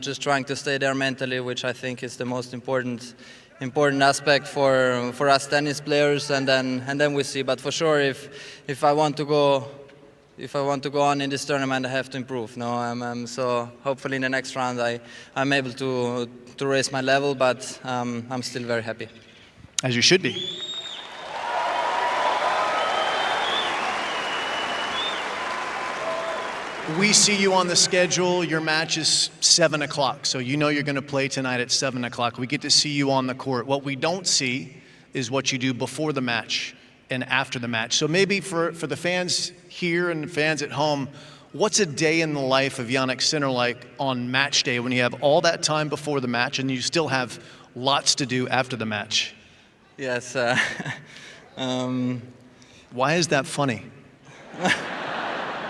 Just trying to stay there mentally, which I think is the most important aspect for us tennis players, and then we see. But for sure, if I want to go if I want to go on in this tournament, I have to improve. No, so hopefully in the next round I'm able to raise my level, but I'm still very happy. As you should be. We see you on the schedule. Your match is 7 o'clock, so you know you're going to play tonight at 7 o'clock. We get to see you on the court. What we don't see is what you do before the match and after the match. So maybe for the fans here and the fans at home, what's a day in the life of Jannik Sinner like on match day when you have all that time before the match and you still have lots to do after the match? Yes. Why is that funny?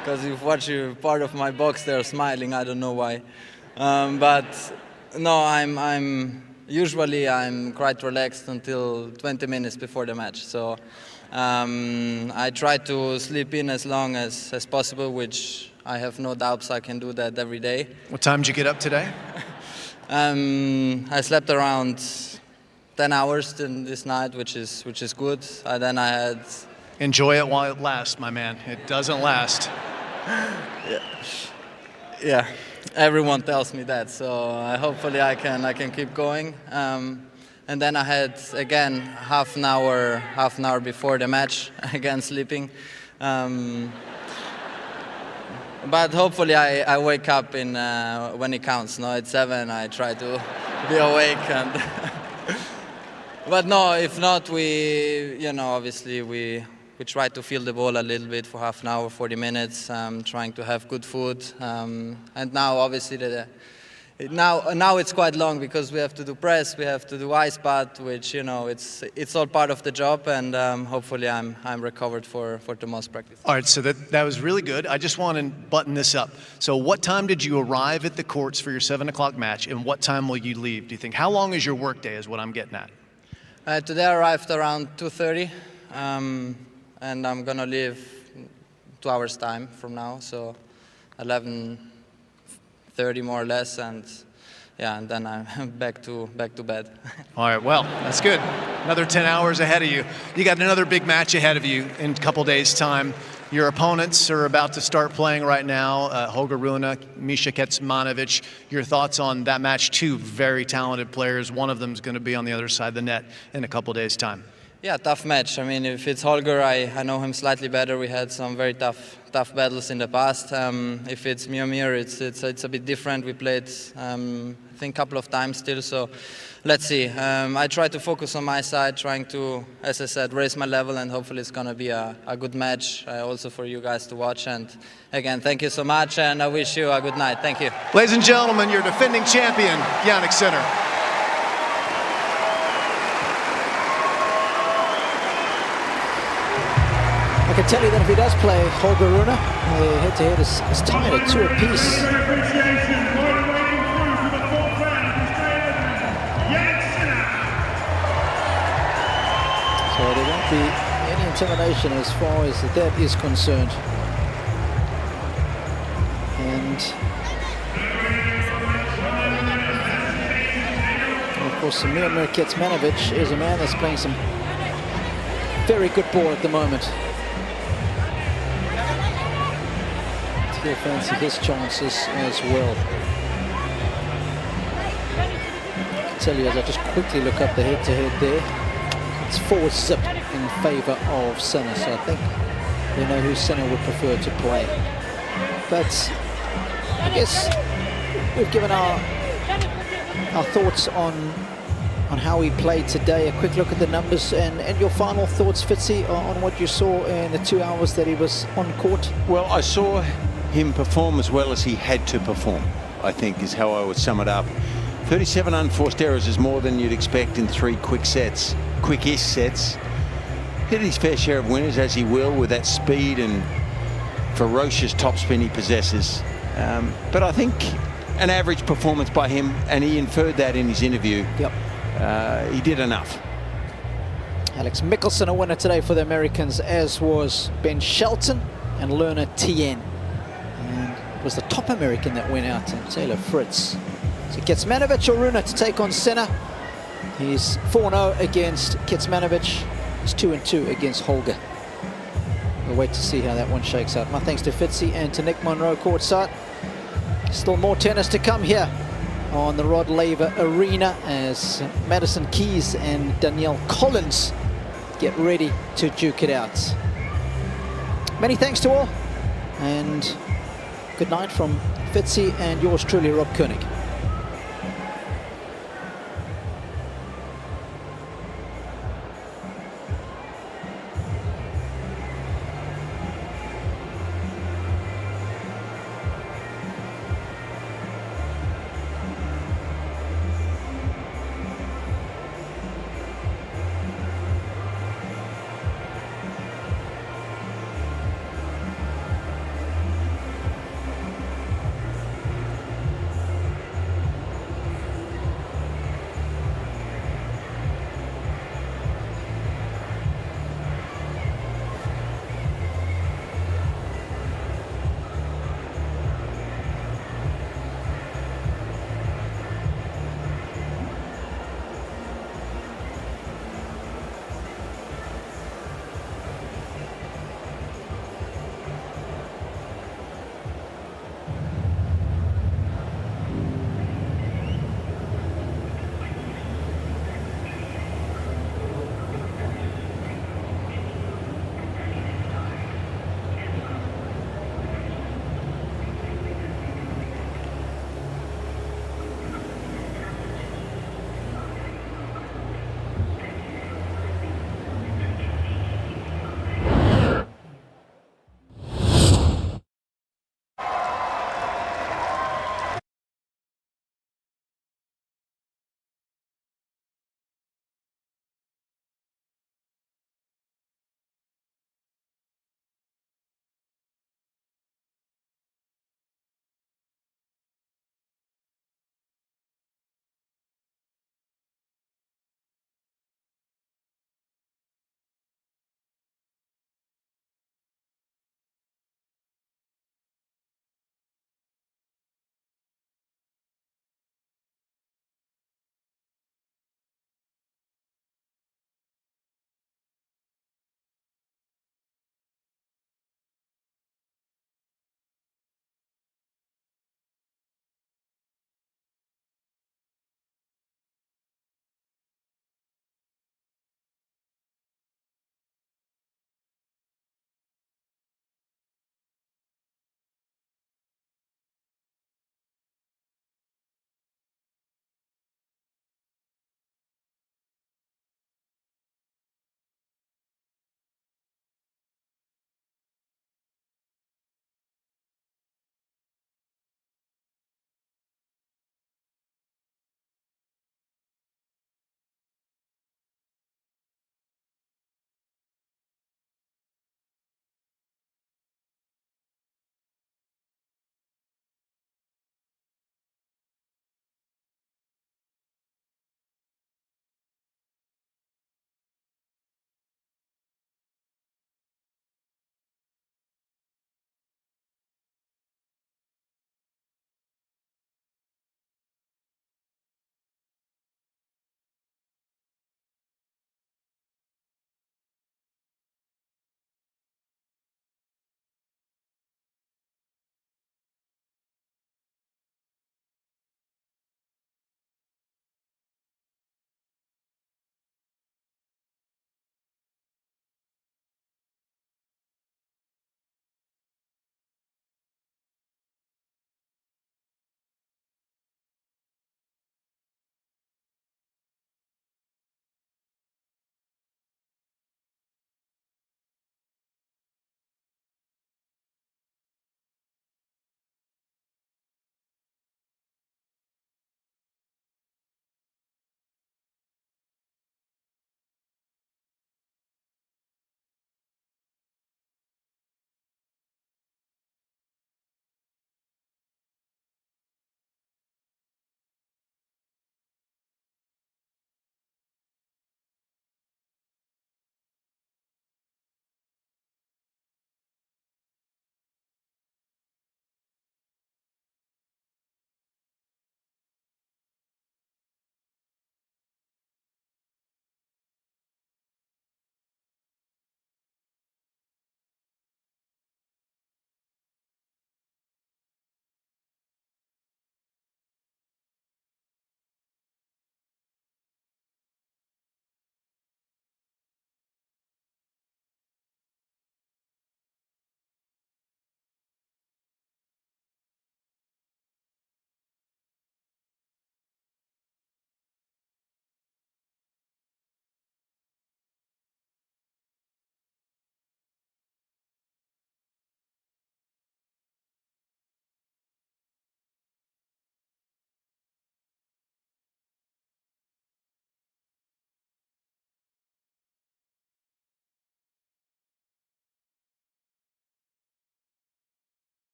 Because you've watched part of my box there smiling, I don't know why. But no, I'm usually quite relaxed until 20 minutes before the match. So I try to sleep in as long as possible, which I have no doubts I can do that every day. What time did you get up today? I slept around 10 hours this night, which is good. And then I had... Enjoy it while it lasts, my man. It doesn't last. Yeah, everyone tells me that, so hopefully I can keep going. And then I had again half an hour before the match, again sleeping. But hopefully I wake up when it counts. No, at 7 I try to be awake. But no, if not, obviously we try to feel the ball a little bit for half an hour, 40 minutes, trying to have good food. And now, obviously, now it's quite long because we have to do press, we have to do ice bath, which, it's all part of the job. And hopefully I'm recovered for the most practice. All right, so that was really good. I just want to button this up. So what time did you arrive at the courts for your 7 o'clock match, and what time will you leave, do you think? How long is your work day is what I'm getting at? Today I arrived around 2:30. And I'm gonna leave 2 hours time from now, so 11:30 more or less, and then I'm back to bed. All right, well, that's good. Another 10 hours ahead of you. You got another big match ahead of you in a couple days' time. Your opponents are about to start playing right now. Holger Rune, Misha Kecmanovic. Your thoughts on that match? Two very talented players. One of them is going to be on the other side of the net in a couple days' time. Yeah, tough match. I mean, if it's Holger, I know him slightly better. We had some very tough battles in the past. If it's Miomir, it's a bit different. We played, I think, a couple of times still. So let's see. I try to focus on my side, trying to, as I said, raise my level, and hopefully it's going to be a good match also for you guys to watch. And again, thank you so much, and I wish you a good night. Thank you. Ladies and gentlemen, your defending champion, Jannik Sinner. I can tell you that if he does play Holger Rune, the head-to-head is tied at 2 apiece. So there won't be any intimidation as far as that is concerned. And of course, Miromir Kecmanovic is a man that's playing some very good ball at the moment. He'll fancy his chances as well. I can tell you as I just quickly look up the head-to-head there, it's 4-zip in favour of Sinner, so I think they know who Sinner would prefer to play. But I guess we've given our thoughts on how he played today. A quick look at the numbers, and your final thoughts, Fitzy, on what you saw in the 2 hours that he was on court. Well, I saw him perform as well as he had to perform, I think is how I would sum it up. 37 unforced errors is more than you'd expect in 3 quickish sets. Hit his fair share of winners, as he will, with that speed and ferocious topspin he possesses. But I think an average performance by him, and he inferred that in his interview. Yep. He did enough. Alex Mickelson, a winner today for the Americans, as was Ben Shelton and Lerner Tien. And it was the top American that went out, and Taylor Fritz. So Kecmanovic or Rune to take on Sinner. He's 4-0 against Kecmanovic. He's 2-2 against Holger. we'll wait to see how that one shakes out. My thanks to Fitzy and to Nick Monroe courtside. Still more tennis to come here on the Rod Laver Arena as Madison Keys and Danielle Collins get ready to duke it out. Many thanks to all, and good night from Fitzy and yours truly, Rob Koenig.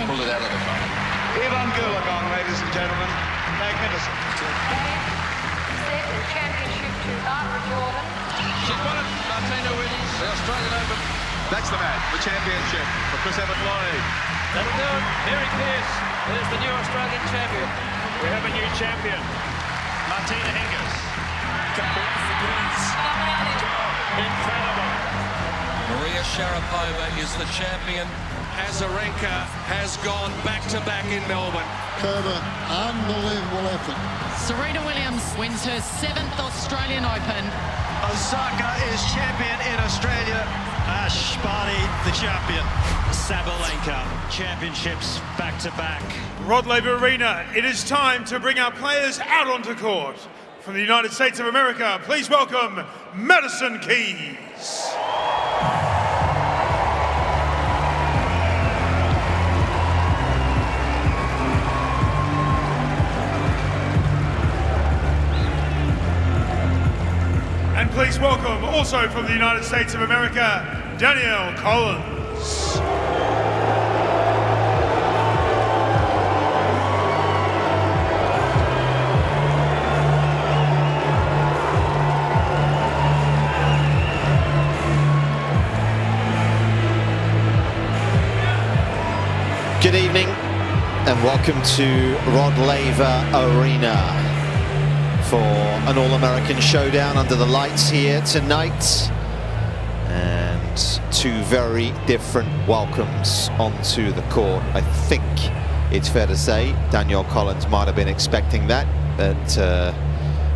pulled it out of the front. Ivan Gulagong, ladies and gentlemen. Magnificent. Second championship to Barbara Jordan. She's won it. Martina wins the Australian Open. That's the match, the championship for Chris Evans-Laurie. That'll do it. Mary Pearce is the new Australian champion. We have a new champion, Martina Hingis. Incredible. Maria Sharapova is the champion. Azarenka has gone back-to-back in Melbourne. Kerber, unbelievable effort. Serena Williams wins her 7th Australian Open. Osaka is champion in Australia. Ash Barty, the champion. Sabalenka, championships back-to-back. Rod Laver Arena, it is time to bring our players out onto court. From the United States of America, please welcome Madison Cain. And please welcome, also from the United States of America, Danielle Collins. Good evening and welcome to Rod Laver Arena for an All-American showdown under the lights here tonight, and two very different welcomes onto the court. I think it's fair to say Danielle Collins might have been expecting that, but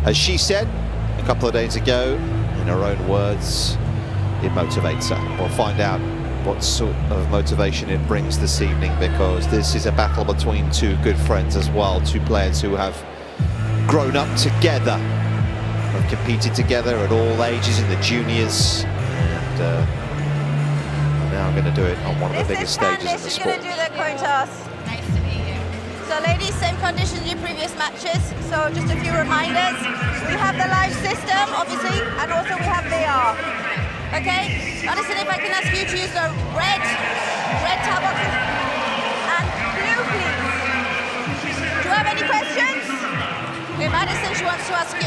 as she said a couple of days ago, in her own words, it motivates her. We'll find out what sort of motivation it brings this evening, because this is a battle between two good friends as well, two players who have grown up together, have competed together at all ages in the juniors, and now going to do it on one of the biggest stages in the sport. Going to do the coin toss. Nice to meet you. So ladies, same conditions as your previous matches, so just a few reminders. We have the live system, obviously, and also we have VR. Okay, Madison, if I can ask you to use the red tab box and blue, please. Do you have any questions? Okay, Madison, she wants to ask you.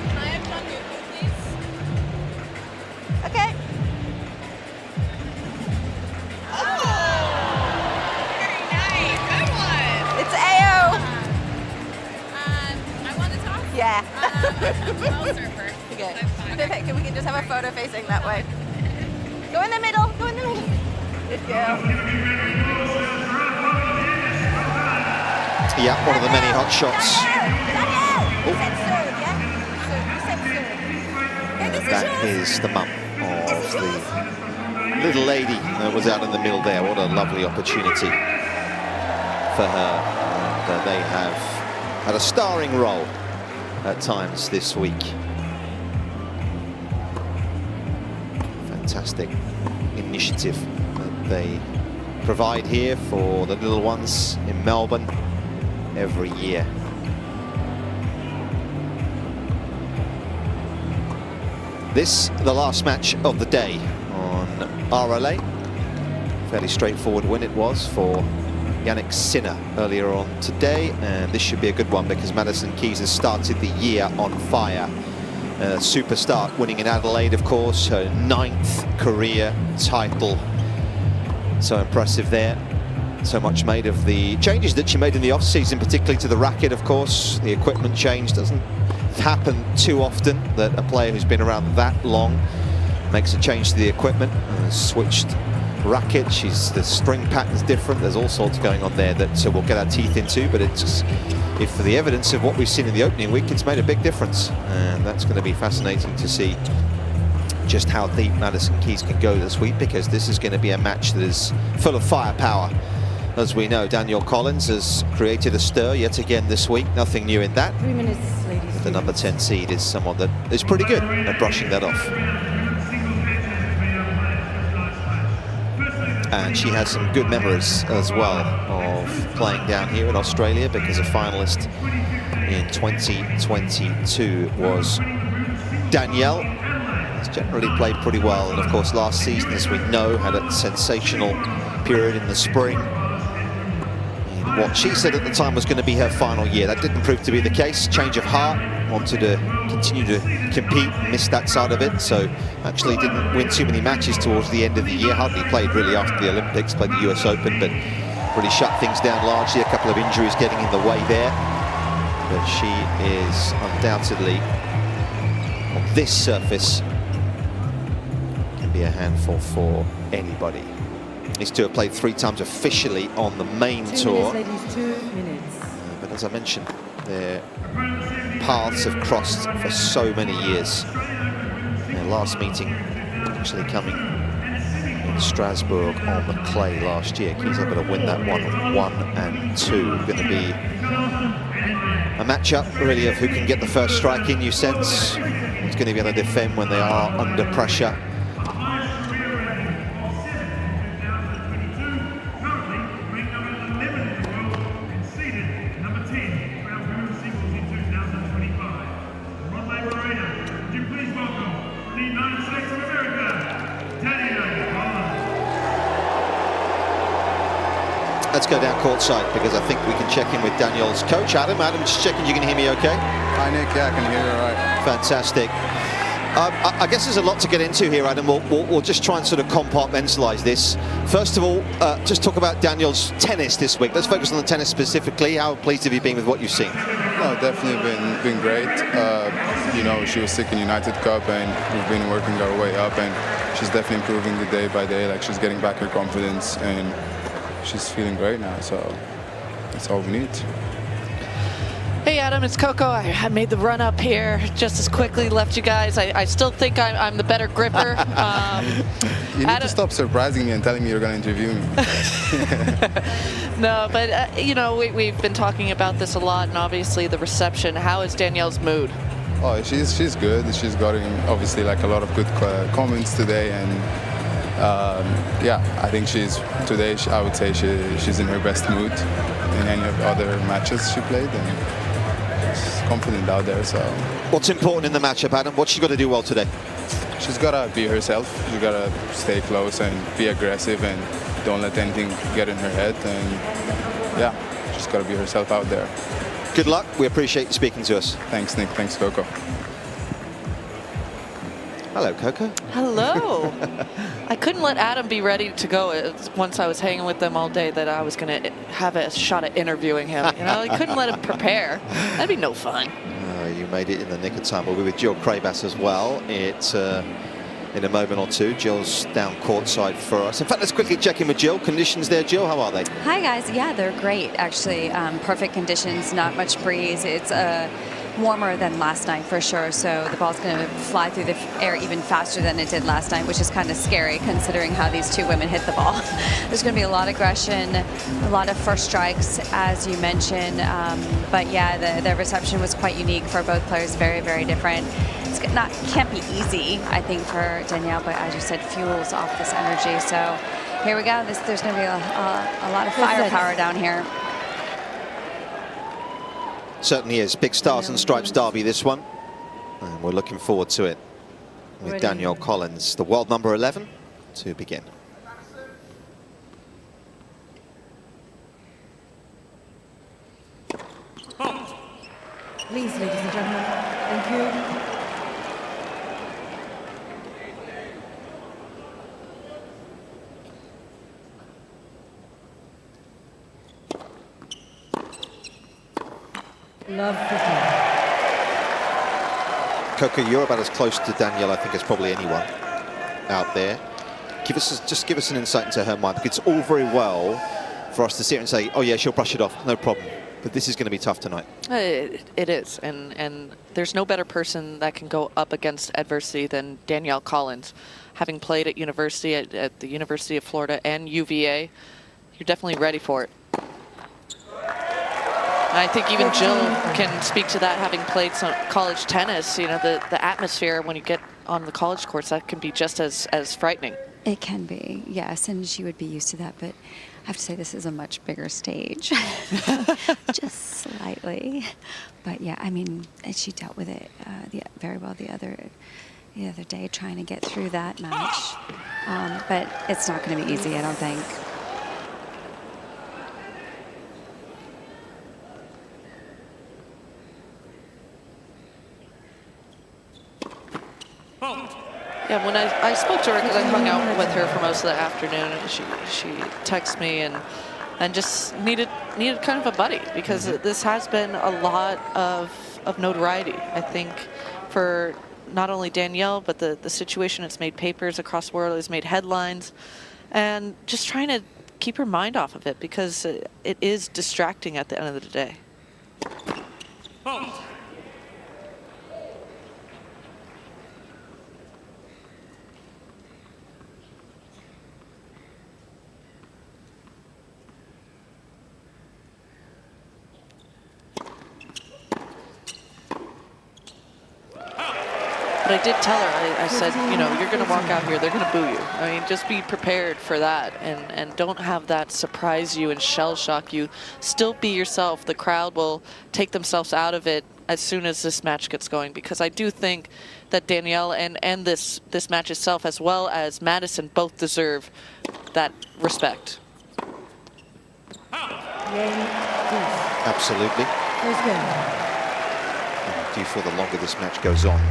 Can I have one new, please? Okay. Oh, very nice. Good one. It's AO. I want to talk. Yeah. I'll serve her. Okay. Perfect. We can just have a photo facing that way. Go in the middle. Go in the middle. Good girl. Yeah, one of the many hot shots. That is the mum of the little lady that was out in the middle there. What a lovely opportunity for her. And they have had a starring role at times this week. Fantastic initiative that they provide here for the little ones in Melbourne every year. This, the last match of the day on RLA. Fairly straightforward win it was for Jannik Sinner earlier on today, and this should be a good one because Madison Keys has started the year on fire. Super start, winning in Adelaide, of course, her 9th career title. So impressive there. So much made of the changes that she made in the off-season, particularly to the racket, of course. The equipment change doesn't happen too often, that a player who's been around that long makes a change to the equipment. Switched racket, the string pattern's different. There's all sorts going on there that we'll get our teeth into, but it's, if for the evidence of what we've seen in the opening week, it's made a big difference. And that's going to be fascinating to see just how deep Madison Keys can go this week, because this is going to be a match that is full of firepower. As we know, Danielle Collins has created a stir yet again this week. Nothing new in that. 3 minutes, ladies. The number 10 seed is someone that is pretty good at brushing that off. And she has some good memories as well of playing down here in Australia, because a finalist in 2022 was Danielle. generally played pretty well. And of course, last season, as we know, had a sensational period in the spring. In what she said at the time was going to be her final year. That didn't prove to be the case. Change of heart, wanted to continue to compete, missed that side of it. So actually didn't win too many matches towards the end of the year. Hardly played really after the Olympics, played the US Open, but really shut things down largely. A couple of injuries getting in the way there. But she is undoubtedly, on this surface, can be a handful for anybody. These two have played 3 times officially on the main tour. Ladies, 2 minutes. But as I mentioned, their paths have crossed for so many years. Their last meeting actually coming in Strasbourg on the clay last year. Cain's able to win that one 1 and 2. Going to be a matchup really of who can get the first strike in, you sense. It's going to be able to defend when they are under pressure. Let's go down courtside because I think we can check in with Danielle's coach, Adam. Adam, just checking you can hear me okay? Hi, Nick. Yeah, I can hear you all right. Fantastic. I guess there's a lot to get into here, Adam. We'll just try and sort of compartmentalize this. First of all, just talk about Danielle's tennis this week. Let's focus on the tennis specifically. How pleased have you been with what you've seen? No, definitely been great. You know, she was sick in United Cup, and we've been working our way up, and she's definitely improving the day by day. Like, she's getting back her confidence, and she's feeling great now, so that's all we need. Hey Adam, it's Coco. I made the run up here just as quickly, left you guys. I still think I'm the better gripper. You need to stop surprising me and telling me you're going to interview me. No, but you know, we've been talking about this a lot, and obviously the reception. How is Danielle's mood? Oh, she's good. She's gotten obviously like a lot of good comments today, and yeah, I think today I would say she's in her best mood in any of the other matches she played, and she's confident out there. So what's important in the matchup, Adam? What's she got to do well today? She's got to be herself. She's got to stay close and be aggressive and don't let anything get in her head, and yeah, she's got to be herself out there. Good luck. We appreciate you speaking to us. Thanks, Nick. Thanks, Coco. Hello, Coco. Hello. I couldn't let Adam be ready to go once I was hanging with them all day that I was going to have a shot at interviewing him. You know, I couldn't let him prepare. That'd be no fun. You made it in the nick of time. We'll be with Jill Krabas as well. In a moment or two. Jill's down courtside for us. In fact, let's quickly check in with Jill. Conditions there, Jill, how are they? Hi, guys. Yeah, they're great, actually. Perfect conditions, not much breeze. It's warmer than last night for sure, so the ball's going to fly through the air even faster than it did last night, which is kind of scary considering how these two women hit the ball. There's going to be a lot of aggression, a lot of first strikes, as you mentioned, but yeah, the reception was quite unique for both players, very, very different. It's can't be easy, I think, for Danielle, but as you said, fuels off this energy, so here we go. There's going to be a lot of firepower down here. Certainly is. Big Stars and Stripes derby, this one. And we're looking forward to it with Danielle Collins, the world number 11, to begin. Please, ladies and gentlemen, thank you. Love Coco, you're about as close to Danielle, I think, as probably anyone out there. Just give us an insight into her mind, because it's all very well for us to sit here and say, oh yeah, she'll brush it off, no problem. But this is going to be tough tonight. It is, and there's no better person that can go up against adversity than Danielle Collins. Having played at university, at the University of Florida and UVA, you're definitely ready for it. And I think even Jill can speak to that, having played some college tennis. You know, the atmosphere when you get on the college courts, that can be just as frightening. It can be, yes, and she would be used to that, but I have to say this is a much bigger stage, just slightly. But yeah, I mean, she dealt with it very well the other the other day trying to get through that match. But it's not going to be easy, I don't think. Yeah, when I spoke to her, because I hung out with her for most of the afternoon, and she texted me and just needed kind of a buddy, because this has been a lot of notoriety, I think, for not only Danielle, but the situation. It's made papers across the world, it's made headlines, and just trying to keep her mind off of it, because it is distracting at the end of the day. But I did tell her, I said, you know, you're going to walk out here, they're going to boo you. I mean, just be prepared for that, and don't have that surprise you and shell shock you. Still be yourself. The crowd will take themselves out of it as soon as this match gets going, because I do think that Danielle and this match itself, as well as Madison, both deserve that respect. Absolutely. And do you feel the longer this match goes on,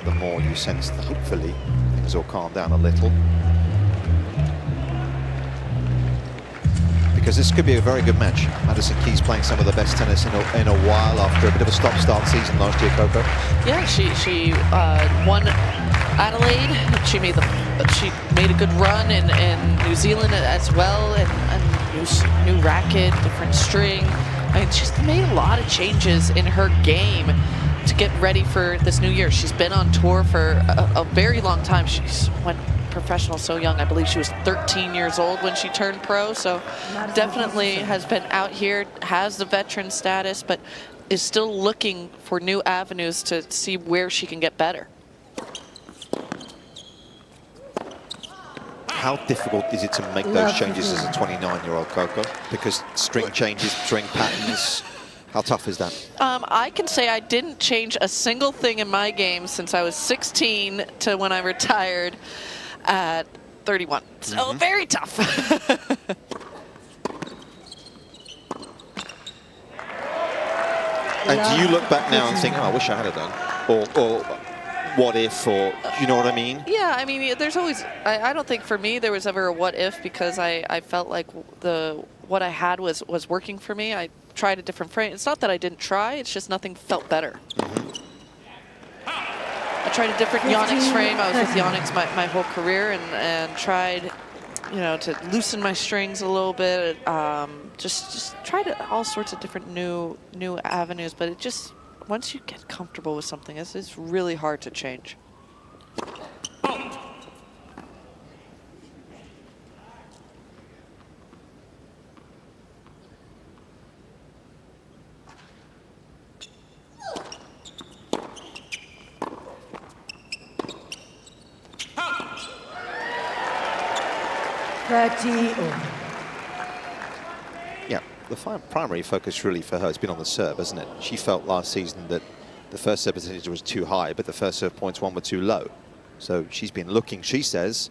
the more you sense that hopefully things will calm down a little? Because this could be a very good match. Madison Keys playing some of the best tennis in a while after a bit of a stop-start season last year, Coco. Yeah, she won Adelaide. She made a good run in New Zealand as well, and new racket, different string. I mean, she's made a lot of changes in her game to get ready for this new year. She's been on tour for a very long time. She's went professional so young. I believe she was 13 years old when she turned pro, so definitely has been out here, has the veteran status, but is still looking for new avenues to see where she can get better. How difficult is it to make those changes as a 29-year-old, Coco? Because string changes, string patterns, how tough is that? I can say I didn't change a single thing in my game since I was 16 to when I retired at 31. So very tough. And do you look back now and think, oh, I wish I had it done? Or what if, or you know what I mean? Yeah, I mean, there's always, I don't think for me there was ever a what if, because I felt like what I had was working for me. I tried a different frame. It's not that I didn't try, it's just nothing felt better. I tried a different Jannik's frame. I was with Jannik's my whole career, and tried, you know, to loosen my strings a little bit. Just tried all sorts of different new avenues, but it just, once you get comfortable with something, it's really hard to change. Yeah, the primary focus really for her has been on the serve, hasn't it? She felt last season that the first serve percentage was too high, but the first serve points won were too low. So she's been looking, she says,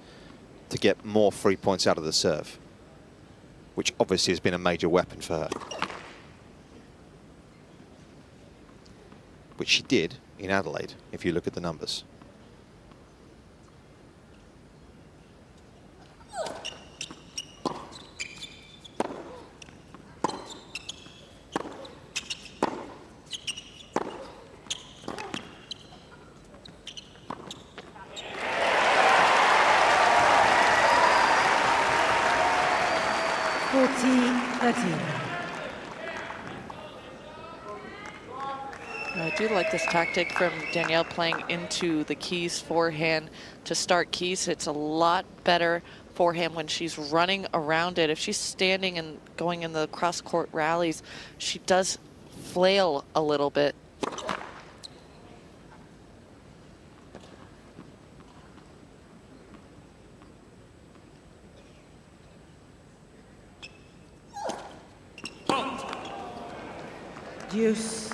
to get more free points out of the serve, which obviously has been a major weapon for her. Which she did in Adelaide, if you look at the numbers. I do like this tactic from Danielle, playing into the Keys forehand to start Keys. It's a lot better forehand when she's running around it. If she's standing and going in the cross-court rallies, she does flail a little bit. Deuce.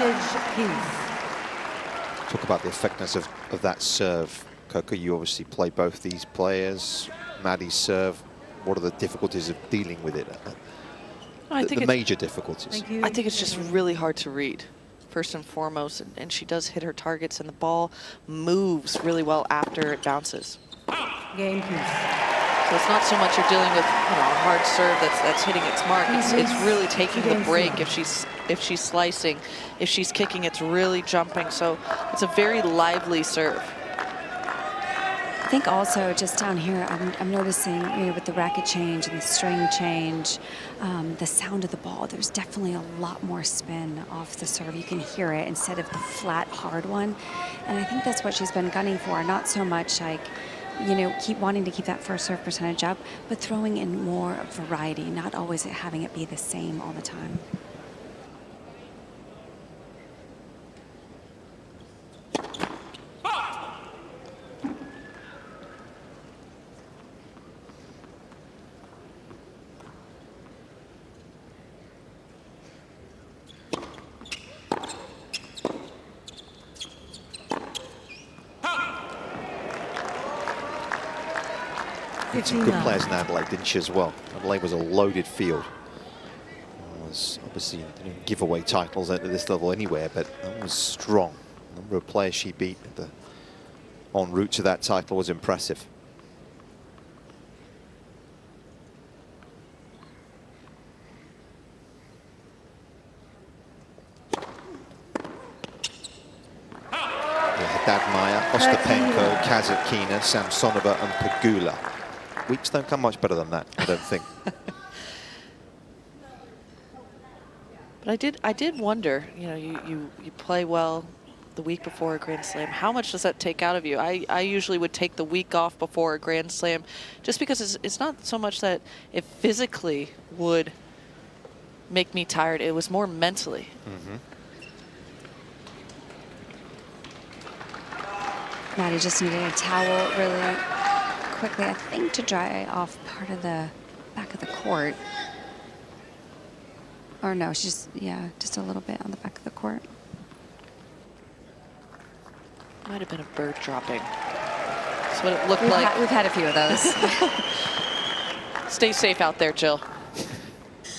Advantage, Keys. Talk about the effectiveness of that serve. Coco, you obviously play both these players. Maddie's serve, what are the difficulties of dealing with it? The major difficulties. I think it's just really hard to read, first and foremost, and she does hit her targets, and the ball moves really well after it bounces. Game, please. So it's not so much you're dealing with, you know, a hard serve that's hitting its mark. It's really taking the break. If she's slicing, if she's kicking, it's really jumping. So it's a very lively serve. I think also just down here, I'm noticing, you know, with the racket change and the string change, the sound of the ball, there's definitely a lot more spin off the serve. You can hear it instead of the flat, hard one. And I think that's what she's been gunning for, not so much like, you know, keep wanting to keep that first serve percentage up, but throwing in more variety, not always having it be the same all the time. Some good players in Adelaide, didn't she, as well? Adelaide was a loaded field. Obviously didn't give away titles at this level anywhere, but that was strong. The number of players she beat en route to that title was impressive. Haddad-Meyer, Ostapenko, Kasatkina, Samsonova and Pegula. Weeks don't come much better than that, I don't think. But I did wonder, you know, you play well the week before a Grand Slam. How much does that take out of you? I usually would take the week off before a Grand Slam, just because it's not so much that it physically would make me tired. It was more mentally. Maddie just needed a towel really quickly, I think, to dry off part of the back of the court. Or no, she's, yeah, just a little bit on the back of the court. Might have been a bird dropping. That's what it looked like. We've had a few of those. Stay safe out there, Jill.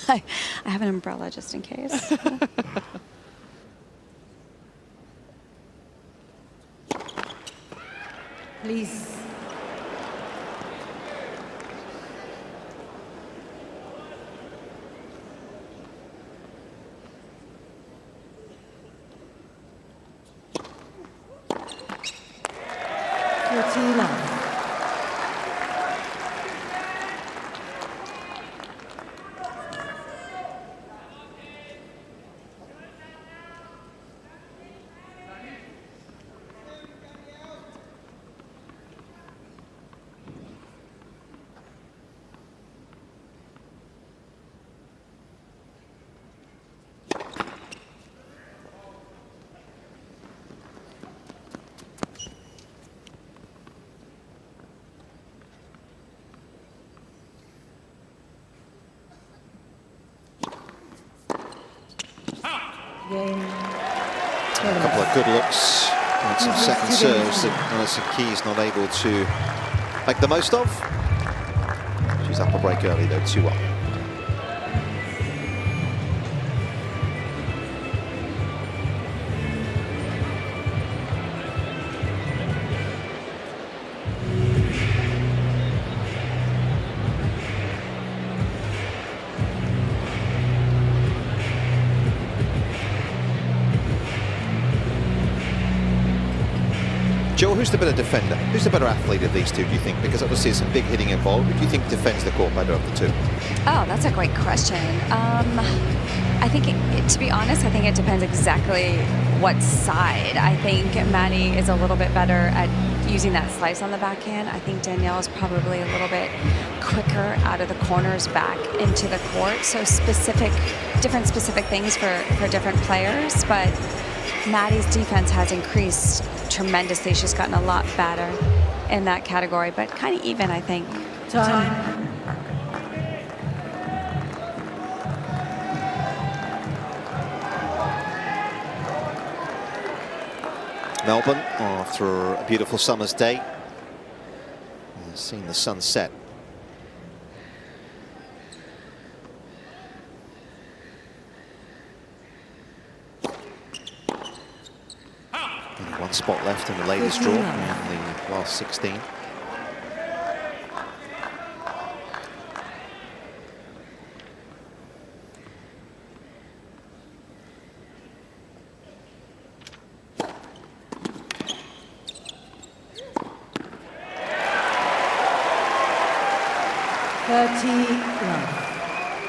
I have an umbrella just in case. Please. A couple of good looks and some second serves that Madison Keys not able to make the most of. She's up a break early though, 2-1. Joe, who's the better defender? Who's the better athlete of these two, do you think? Because obviously there's some big hitting involved. Who do you think defends the court better of the two? Oh, that's a great question. I think, to be honest, I think it depends exactly what side. I think Maddie is a little bit better at using that slice on the backhand. I think Danielle is probably a little bit quicker out of the corners back into the court. So different specific things for different players. But Maddie's defense has increased tremendously. She's gotten a lot better in that category, but kind of even, I think. Time. Melbourne after a beautiful summer's day. Seeing the sun set. Only one spot left in the ladies' draw in the last 16.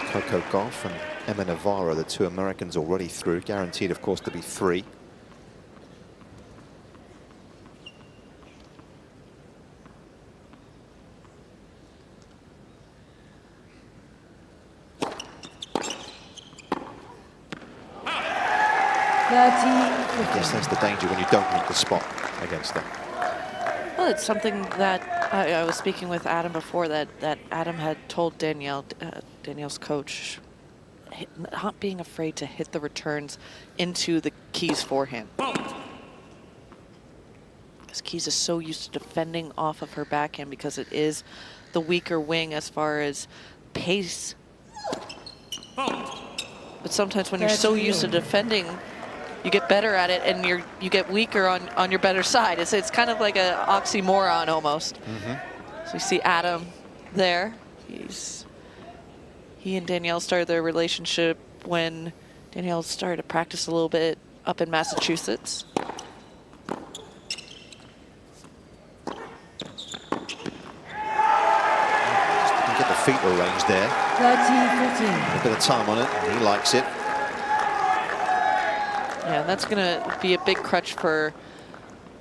Coco Gauff and Emma Navarro, the two Americans already through, guaranteed, of course, to be 3. I guess that's the danger when you don't meet the spot against them. Well, it's something that I was speaking with Adam before, that Adam had told Danielle, Danielle's coach, not being afraid to hit the returns into the Keys forehand. Because Keys is so used to defending off of her backhand because it is the weaker wing as far as pace. But sometimes when you're so used to defending, you get better at it and you get weaker on your better side. It's kind of like an oxymoron almost. So you see Adam there. He and Danielle started their relationship when Danielle started to practice a little bit up in Massachusetts. Just get the feet arranged there. 30-14. A bit of time on it, and he likes it. Yeah, that's going to be a big crutch for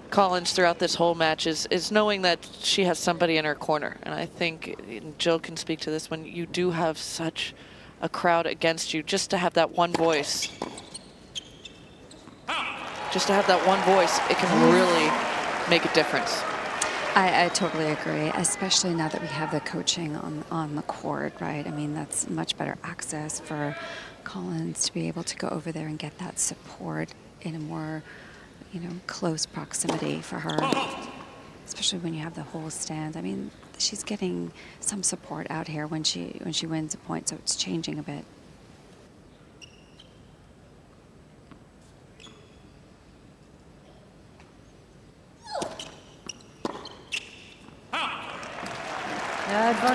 Collins throughout this whole match is knowing that she has somebody in her corner. And I think Jill can speak to this, when you do have such a crowd against you, just to have that one voice. Just to have that one voice, it can really make a difference. I totally agree, especially now that we have the coaching on the court, right? I mean, that's much better access for Collins to be able to go over there and get that support in a more, close proximity for her, especially when you have the whole stand. I mean, she's getting some support out here when she wins a point, so it's changing a bit.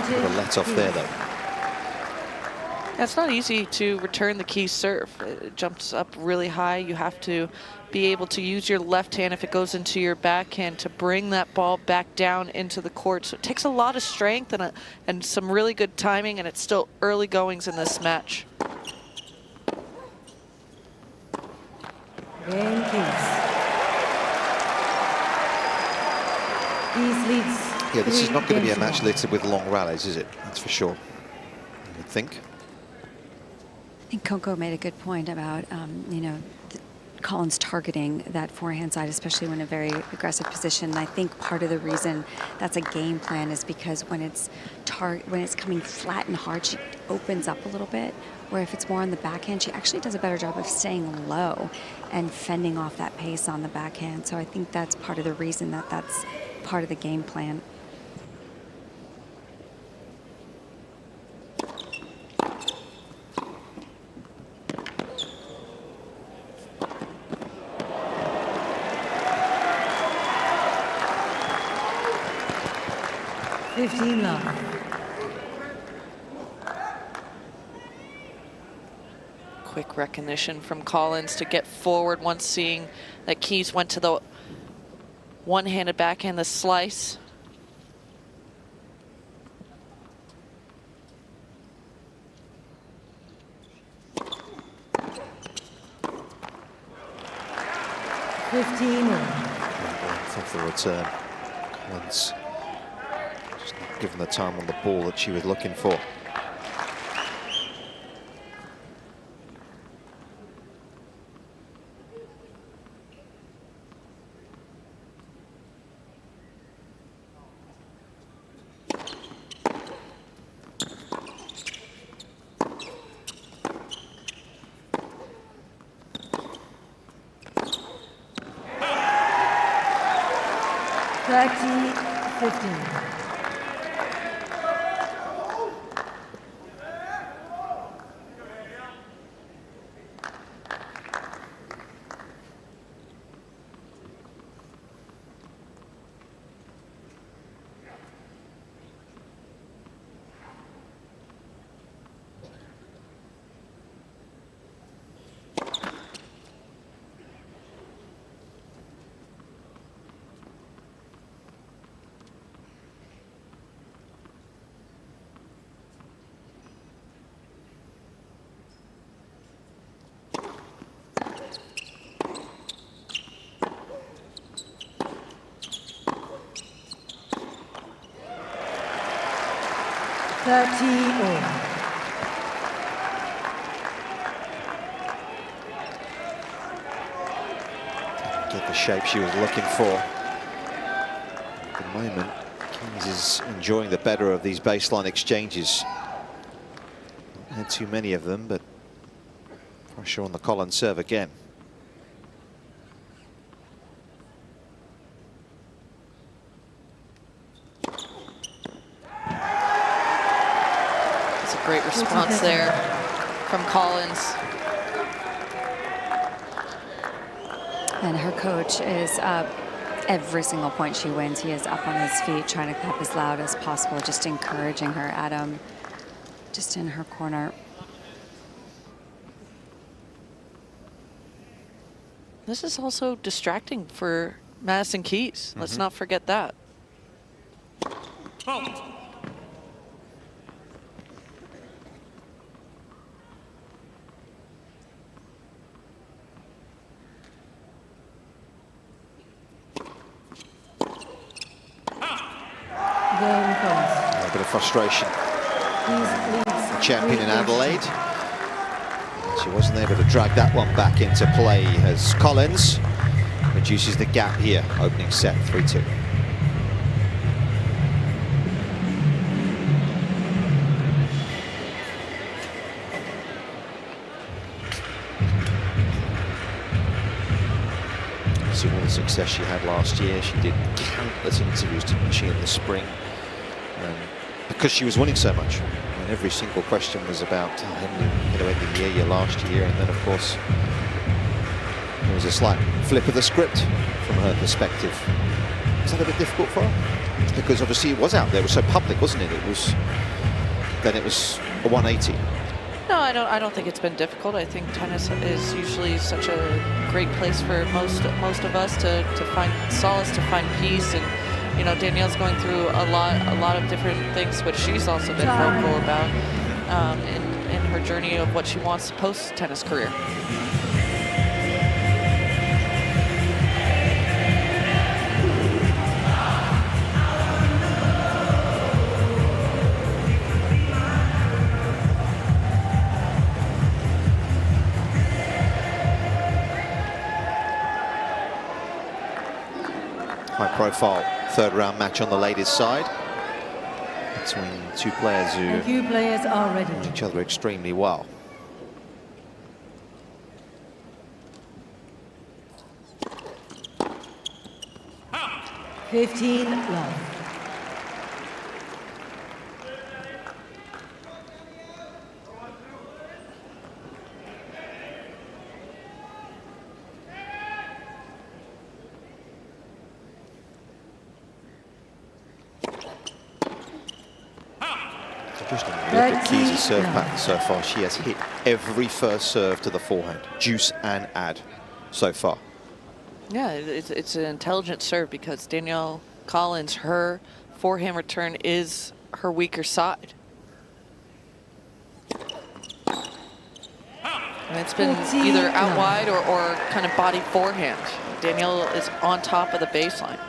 Bit of let off there, though. It's not easy to return the Keys serve. It jumps up really high. You have to be able to use your left hand if it goes into your backhand to bring that ball back down into the court. So it takes a lot of strength and some really good timing, and it's still early goings in this match. Game Keys. Keys leads. Yeah, this is not going to be a match littered with long rallies, is it? That's for sure, I would think. I think Coco made a good point about, Collins targeting that forehand side, especially when in a very aggressive position. And I think part of the reason that's a game plan is because when it's coming flat and hard, she opens up a little bit. Where if it's more on the backhand, she actually does a better job of staying low and fending off that pace on the backhand. So I think that's part of the reason that's part of the game plan. Quick recognition from Collins to get forward once seeing that Keys went to the one-handed backhand, the slice. For the return. Collins just not given the time on the ball that she was looking for. 30-15. Get the shape she was looking for. At the moment, Keynes is enjoying the better of these baseline exchanges. Not had too many of them, but pressure on the Collins serve again. It's a great response there from Collins. And her coach is up every single point she wins. He is up on his feet, trying to clap as loud as possible, just encouraging her. Adam just in her corner. This is also distracting for Madison Keys. Let's not forget that. A bit of frustration. The champion in Adelaide. She wasn't able to drag that one back into play as Collins reduces the gap here. Opening set, 3-2. See all the success she had last year. She did countless interviews, didn't she, in the spring? Because she was winning so much. And every single question was about ending the year last year. And then, of course, there was a slight flip of the script from her perspective. Was that a bit difficult for her? Because obviously it was out there. It was so public, wasn't it? It was a 180. No, I don't think it's been difficult. I think tennis is usually such a great place for most of us to find solace, to find peace. And you know, Danielle's going through a lot of different things, which she's also been vocal about in her journey of what she wants post-tennis career. High-profile third-round match on the ladies' side between two players who know each other extremely well. Love. Just look at Keys' serve pattern so far. She has hit every first serve to the forehand, juice and add so far. Yeah, it's an intelligent serve because Danielle Collins, her forehand return is her weaker side. And it's been either out wide or kind of body forehand. Danielle is on top of the baseline.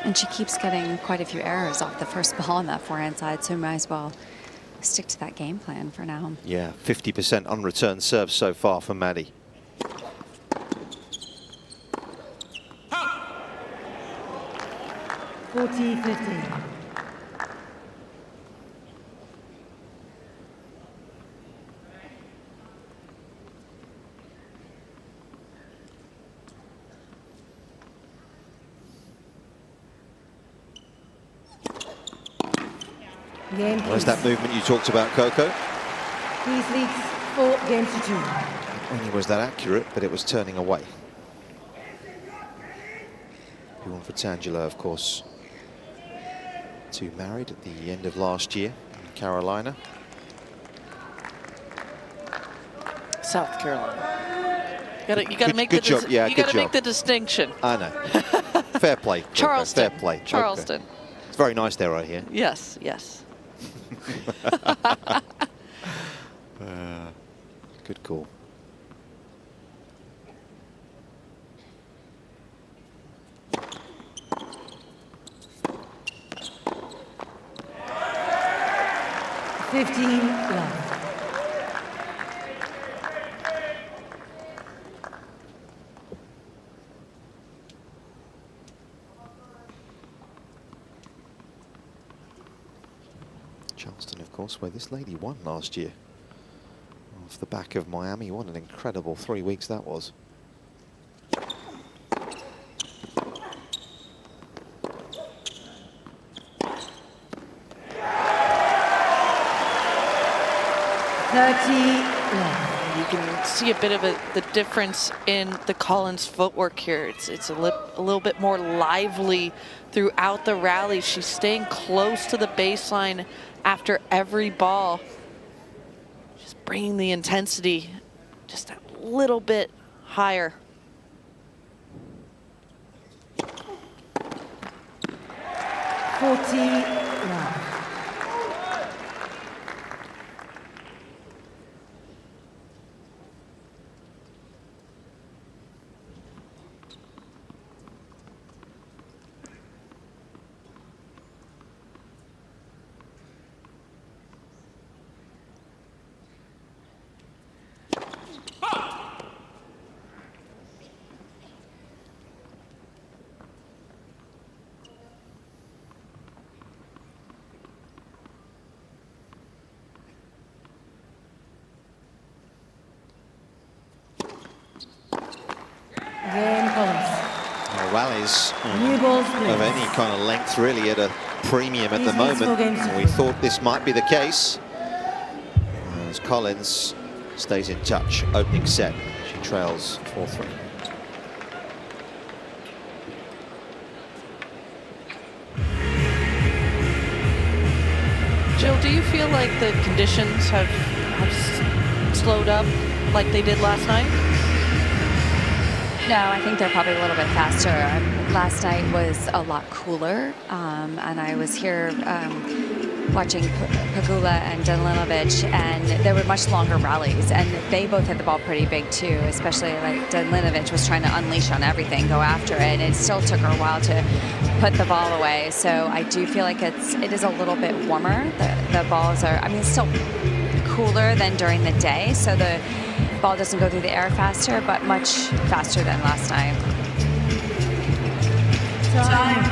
And she keeps getting quite a few errors off the first ball on that forehand side, so might as well stick to that game plan for now. Yeah, 50% unreturned serves so far for Maddie. (40-15). Game, There's that movement you talked about, Coco. Keys leads 4 games to 2. Not only was that accurate, but it was turning away. Bjorn Fratangelo, of course, two married at the end of last year in Carolina. South Carolina. You gotta make good job. Yeah, you good gotta job. make the distinction. I know. Fair play. Coco. Charleston. Fair play. Charleston. Okay. It's very nice there, I hear. Yes, yes. Good call. Love. Charleston, of course, where this lady won last year. Off the back of Miami. What an incredible 3 weeks that was. You can see a bit of the difference in the Collins footwork here. It's a little bit more lively throughout the rally. She's staying close to the baseline after every ball. Just bringing the intensity just a little bit higher. Rallies of any kind of length really at a premium at the moment. We thought this might be the case as Collins stays in touch. Opening set, she trails 4-3. Jill, do you feel like the conditions have slowed up like they did last night? No, I think they're probably a little bit faster. Last night was a lot cooler, and I was here watching Pegula and Danilinovic, and there were much longer rallies, and they both hit the ball pretty big too, especially like Danilinovic was trying to unleash on everything, go after it, and it still took her a while to put the ball away. So I do feel like it is a little bit warmer. The balls are, I mean, it's still cooler than during the day, so the ball doesn't go through the air faster, but much faster than last night. Time.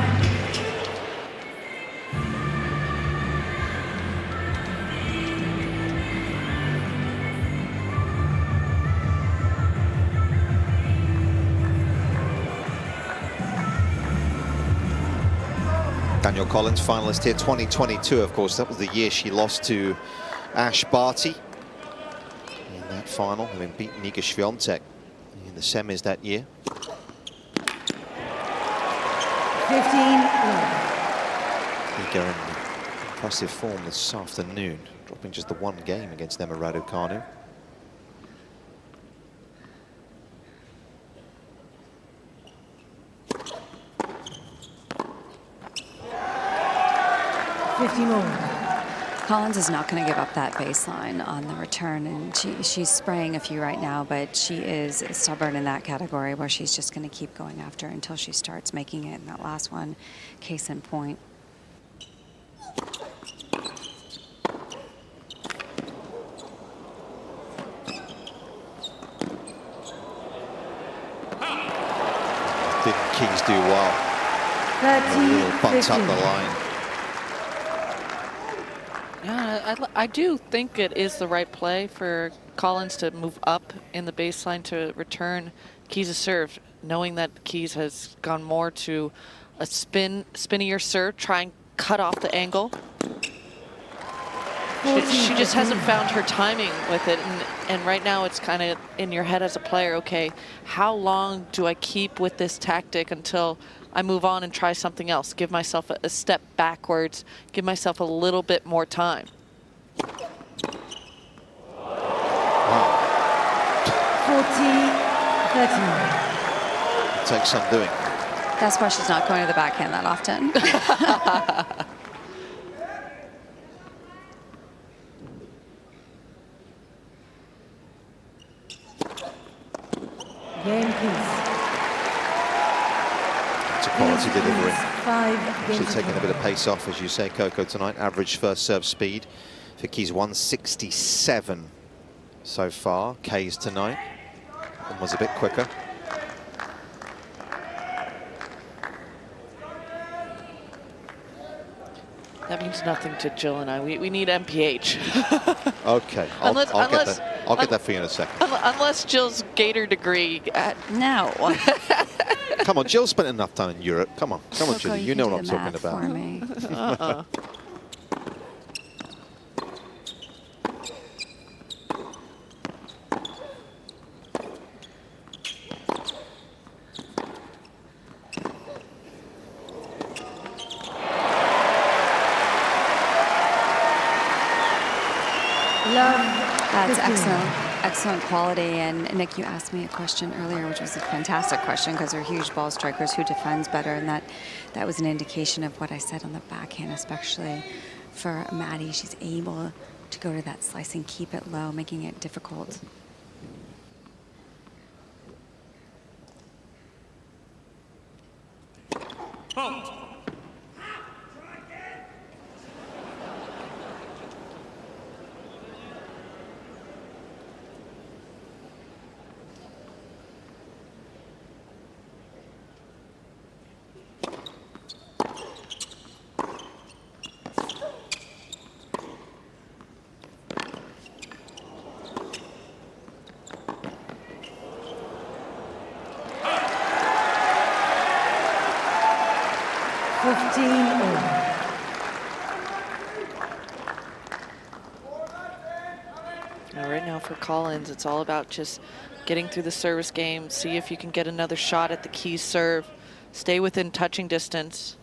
Danielle Collins, finalist here, 2022, of course. That was the year she lost to Ash Barty in that final, having beaten Iga Swiatek in the semis that year. 15. Iga in impressive form this afternoon, dropping just the one game against Emma Raducanu. Collins is not going to give up that baseline on the return, and she's spraying a few right now, but she is stubborn in that category where she's just going to keep going after until she starts making it in that last one. Case in point. Didn't Keys do well? A little butts up the line. Yeah, I do think it is the right play for Collins to move up in the baseline to return Keys' serve, knowing that Keys has gone more to a spinnier serve, try and cut off the angle. She just hasn't found her timing with it, and right now it's kind of in your head as a player, okay, how long do I keep with this tactic until I move on and try something else, give myself a step backwards, give myself a little bit more time. 40-13. Takes some doing. That's why she's not going to the backhand that often. Game piece. It's a quality delivery. 5 Actually games taking a ago. bit of pace off, as you say, Coco, tonight. Average first serve speed for Key's 167 so far. Kay's tonight. One was a bit quicker. That means nothing to Jill and I. We need MPH. Okay, I'll get that for you in a second. Unless Jill's Gator degree. No. Come on, Jill spent enough time in Europe. Come on, Coco, Jill, you can know do what I'm the talking math about. for me. That's excellent quality. And Nick, you asked me a question earlier, which was a fantastic question because they're huge ball strikers. Who defends better? And that was an indication of what I said on the backhand, especially for Maddie. She's able to go to that slice and keep it low, making it difficult. Right now for Collins, it's all about just getting through the service game, see if you can get another shot at the key serve, stay within touching distance.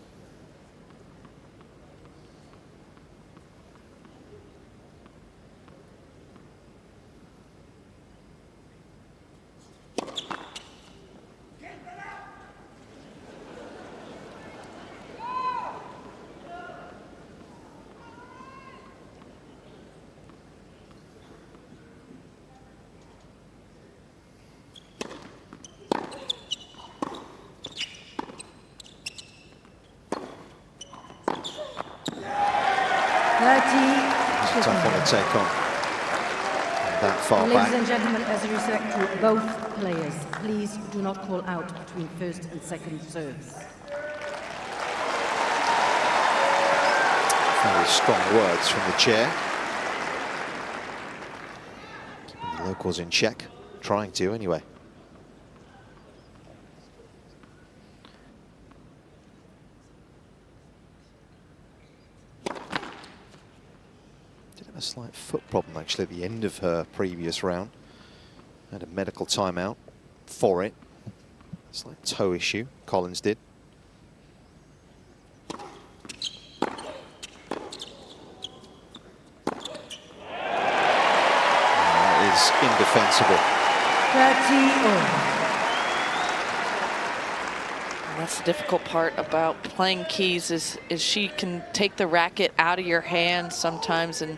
It's a tough one to take on. That far Ladies back. and gentlemen, as a respect to both players, please do not call out between first and second serves. Very strong words from the chair. Keeping the locals in check. Trying to, anyway. Did have a slight foot problem, actually, at the end of her previous round. Had a medical timeout for it. Slight toe issue, Collins did. Is indefensible. 30-all. And that's the difficult part about playing keys is she can take the racket out of your hands sometimes, and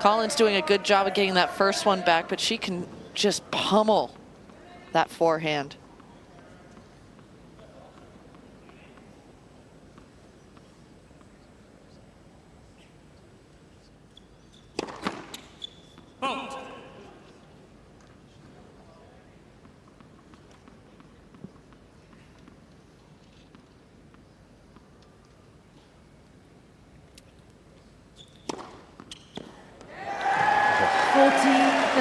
Collins doing a good job of getting that first one back, but she can just pummel that forehand.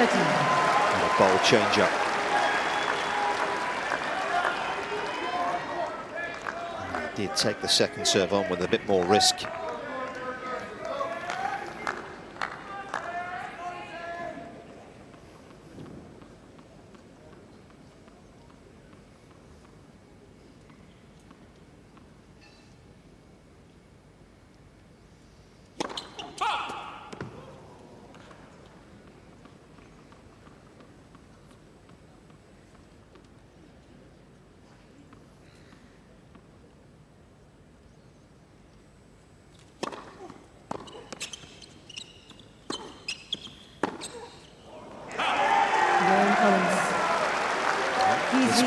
And a bold change-up. He did take the second serve on with a bit more risk.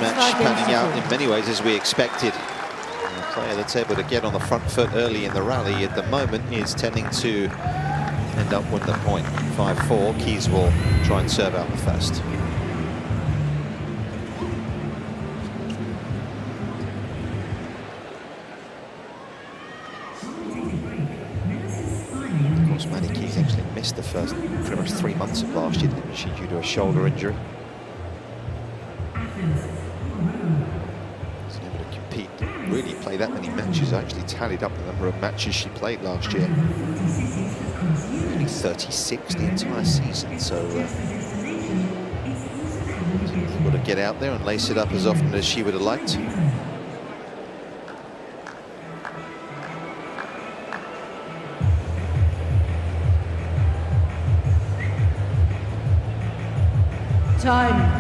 match panning out in many ways as we expected. A player that's able to get on the front foot early in the rally at the moment is tending to end up with the point. 5-4. Keys will try and serve out the first. Of course, Maddie Keys actually missed the first pretty much 3 months of last year, didn't she, due to a shoulder injury. She's able to compete, really play that many matches. Actually tallied up the number of matches she played last year. Only 36 the entire season, so able to get out there and lace it up as often as she would have liked. Time.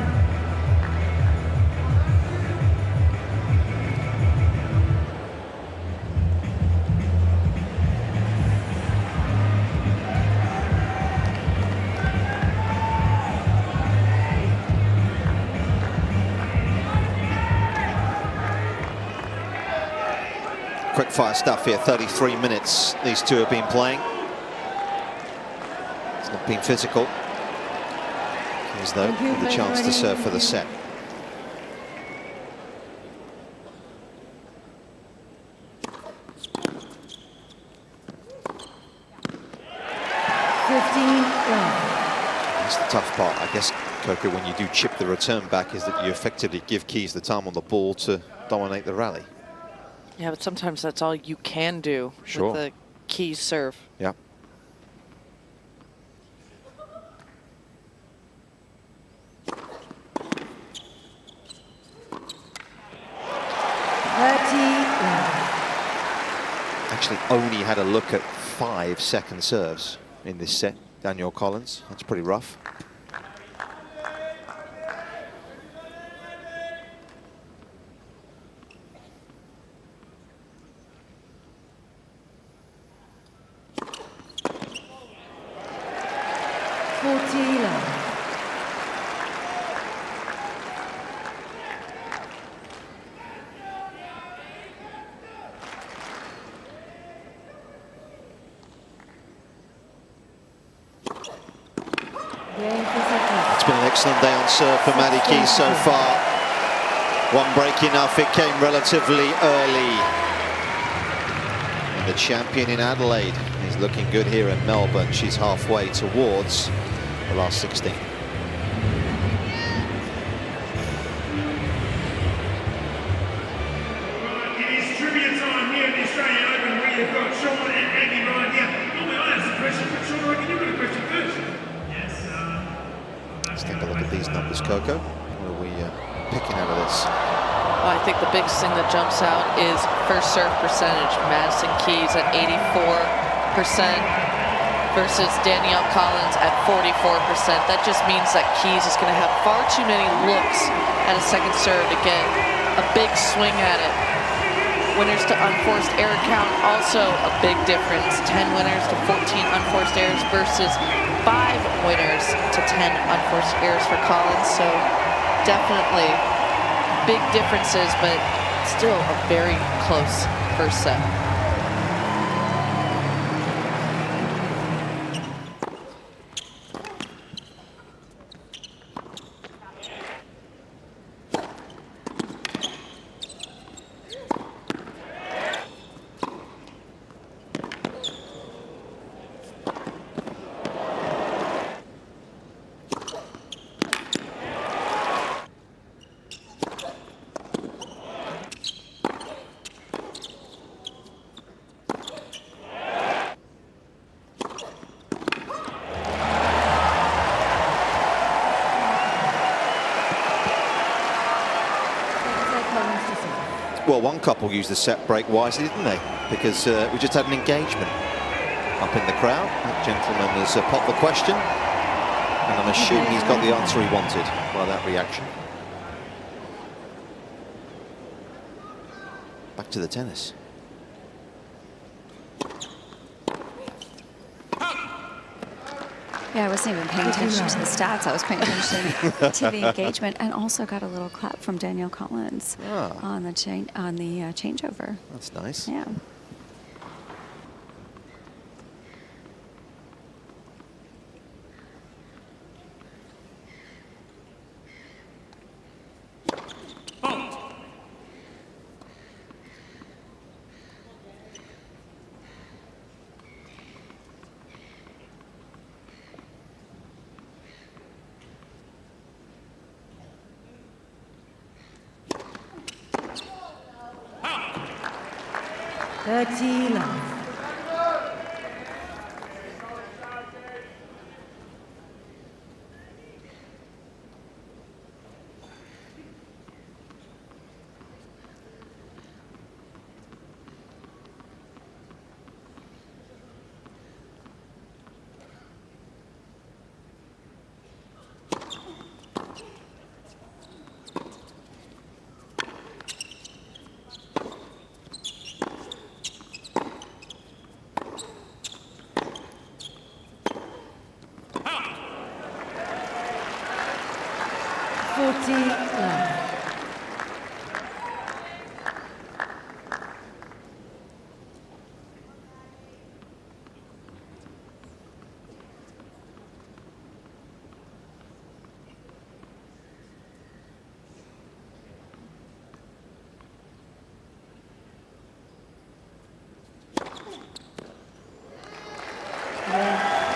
Quick fire stuff here, 33 minutes these two have been playing. It's not been physical. Keys, though, with the chance to serve for the set. That's the tough part, I guess, Coco, when you do chip the return back, is that you effectively give Keys the time on the ball to dominate the rally. Yeah, but sometimes that's all you can do with the Keys serve. Yeah. Actually only had a look at 5 second serves in this set, Danielle Collins. That's pretty rough. It's been an excellent day on serve for Maddie Keys so far. One break enough, it came relatively early. And the champion in Adelaide is looking good here in Melbourne. She's halfway towards the last 16. Let's take a look at these numbers, Coco. What are we picking out of this? Well, I think the biggest thing that jumps out is first serve percentage. Madison Keys at 84% versus Danielle Collins at 44%. That just means that Keys is going to have far too many looks at a second serve to get a big swing at it. Winners to unforced error count, also a big difference. 10 winners to 14 unforced errors versus 5 winners to 10 unforced errors for Collins. So definitely big differences, but still a very close first set. Well, one couple used the set break wisely, didn't they? Because we just had an engagement up in the crowd. That gentleman has popped the question, and I'm assuming he's got the answer he wanted by that reaction. Back to the tennis. Yeah, I wasn't even paying attention to the stats. I was paying attention to the engagement, and also got a little clap from Danielle Collins on the changeover. That's nice. Yeah.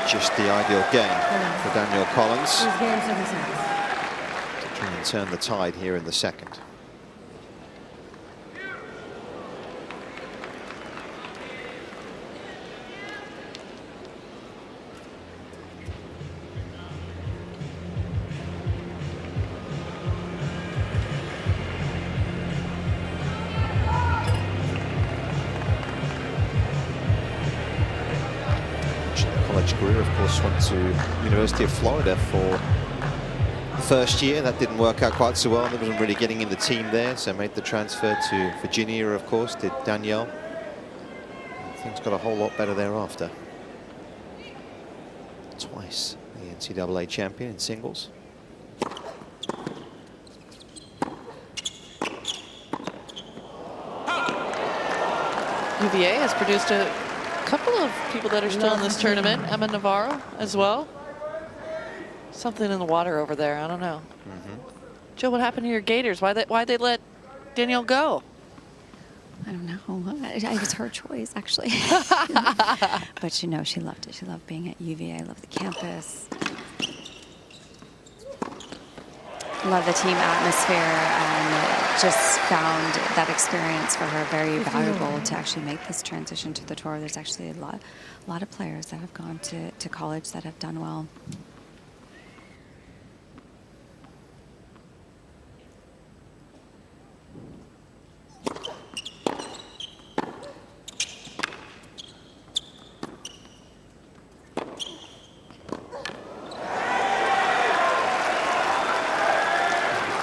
Just the ideal game for Danielle Collins to try and turn the tide here in the second. Career, of course, went to University of Florida for the first year. That didn't work out quite so well. They wasn't really getting in the team there, so made the transfer to Virginia, of course, did Danielle. And things got a whole lot better thereafter. Twice the NCAA champion in singles. UVA has produced a couple of people that are still in this tournament. Emma Navarro as well. Something in the water over there. I don't know. Joe, what happened to your Gators? Why'd they let Danielle go? I don't know. It was her choice, actually. But you know, she loved it. She loved being at UVA. Loved the campus. Loved the team atmosphere, and just found that experience for her very valuable to actually make this transition to the tour. There's actually a lot of players that have gone to college that have done well.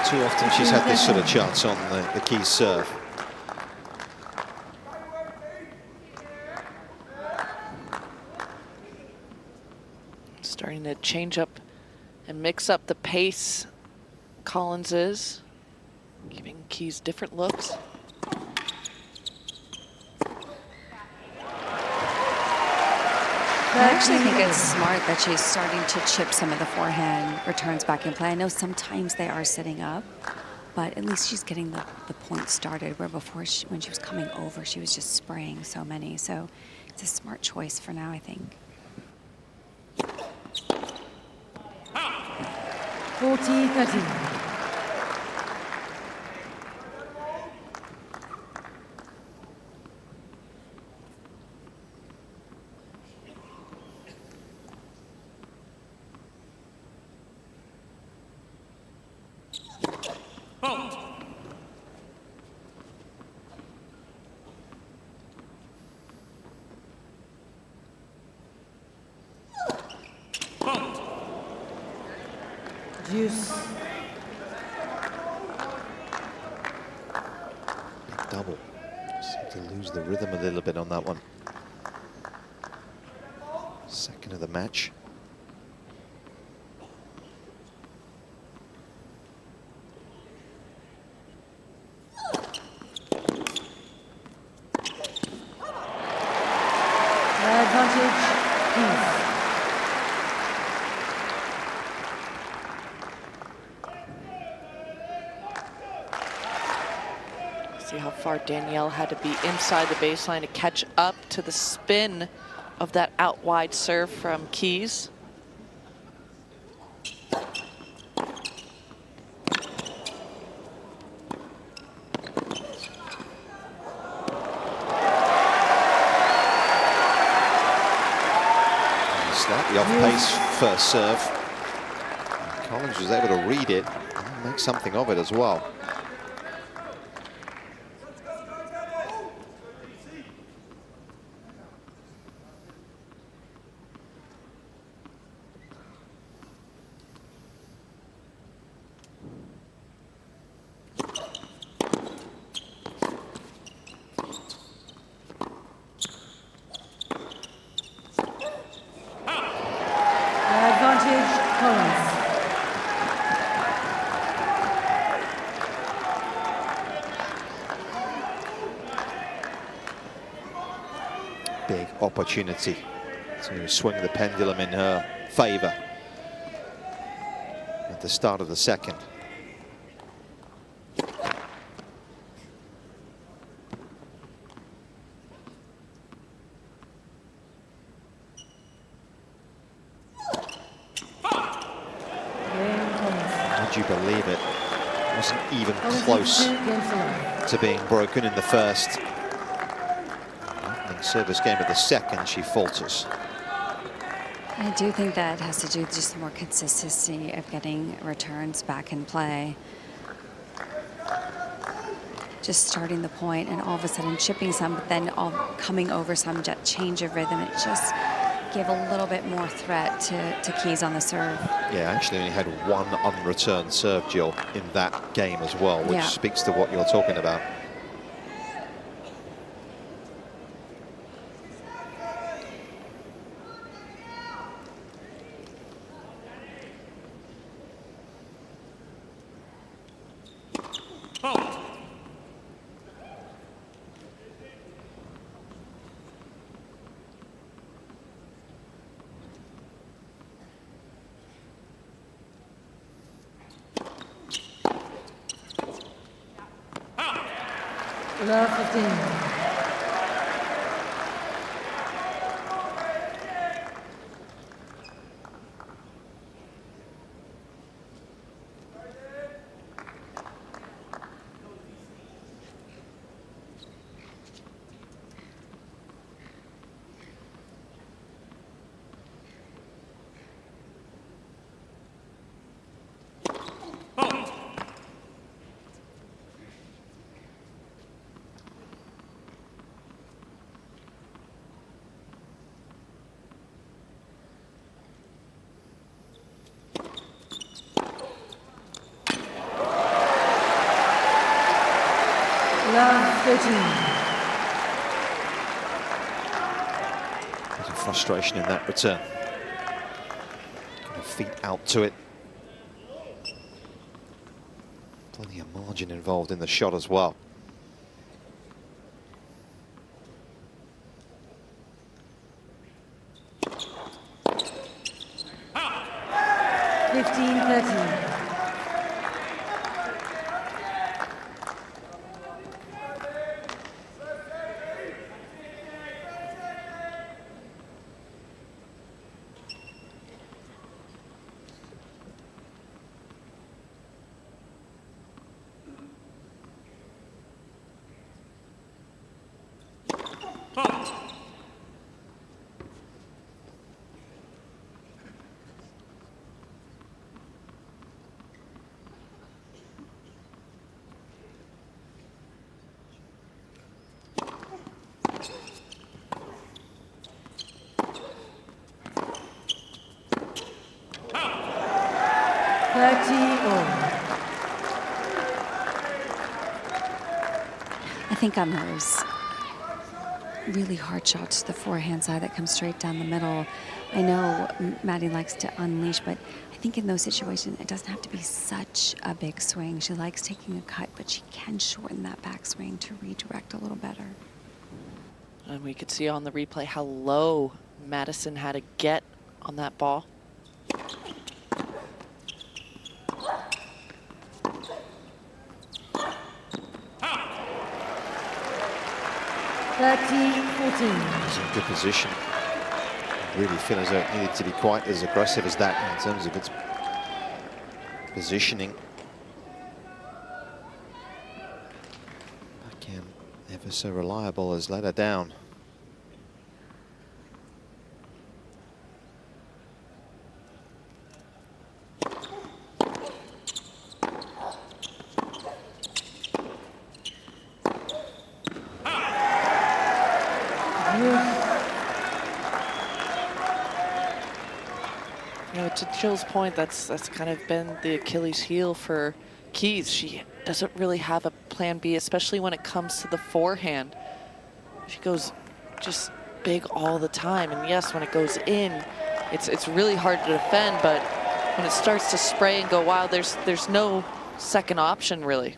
Too often she's had this sort of chance on the key serve. Starting to change up and mix up the pace. Collins is giving Keys different looks. I actually think it's smart that she's starting to chip some of the forehand returns back in play. I know sometimes they are sitting up, but at least she's getting the point started, where before when she was coming over, she was just spraying so many. So it's a smart choice for now, I think. 40-13. Double. Seemed to lose the rhythm a little bit on that one. Second of the match. advantage, please. See how far Danielle had to be inside the baseline to catch up to the spin of that out wide serve from Keys. Slightly off pace first serve. Collins was able to read it and make something of it as well. Advantage, Collins. Big opportunity to swing the pendulum in her favour at the start of the second. Would you believe it? Wasn't even close to being broken in the first. Opening service game of the second, she falters. I do think that has to do with just more consistency of getting returns back in play. Just starting the point and all of a sudden chipping some, but then coming over some change of rhythm. It just gave a little bit more threat to Keys on the serve. Yeah, actually only had one unreturned serve, Jill, in that game as well, which speaks to what you're talking about. Love 15. Love 13. There's a frustration in that return. Kind of feet out to it. Plenty of margin involved in the shot as well. I think on those really hard shots to the forehand side that come straight down the middle, I know Maddie likes to unleash, but I think in those situations it doesn't have to be such a big swing. She likes taking a cut, but she can shorten that backswing to redirect a little better. And we could see on the replay how low Madison had a get on that ball. 30-14. It's in good position. Really feel as though it needed to be quite as aggressive as that in terms of its positioning. Backhand ever so reliable has let her down. To Jill's point, that's kind of been the Achilles heel for Keys. She doesn't really have a plan B, especially when it comes to the forehand. She goes just big all the time, and yes, when it goes in, it's really hard to defend, but when it starts to spray and go wild, there's no second option really.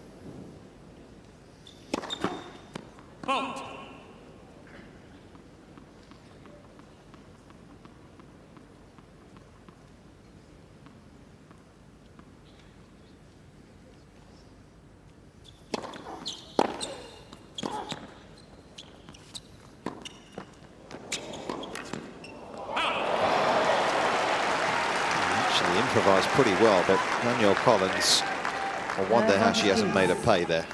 Improvised pretty well, but Danielle Collins, I wonder how she hasn't made a pay there.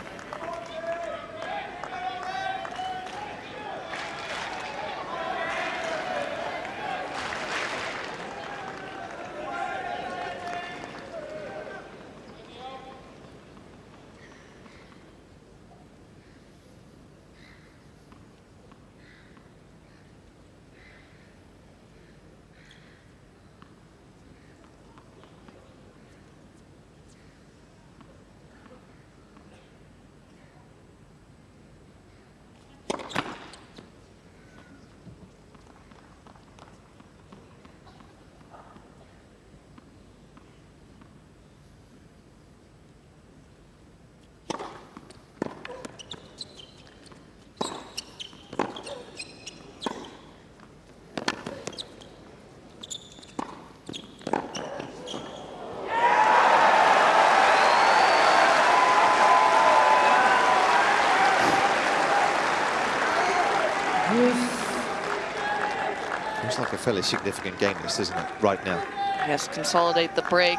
Feels like a fairly significant game, this, doesn't it, right now? Yes, consolidate the break.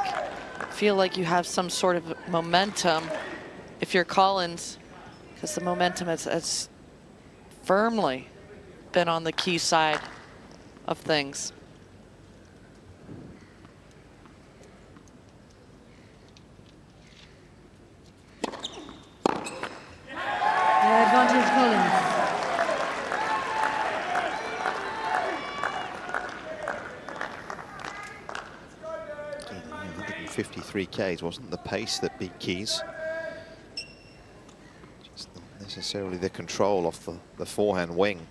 Feel like you have some sort of momentum if you're Collins, because the momentum has firmly been on the Key side of things. Advantage Collins. 153 Ks wasn't the pace that beat Keys. Just not necessarily the control off the forehand wing.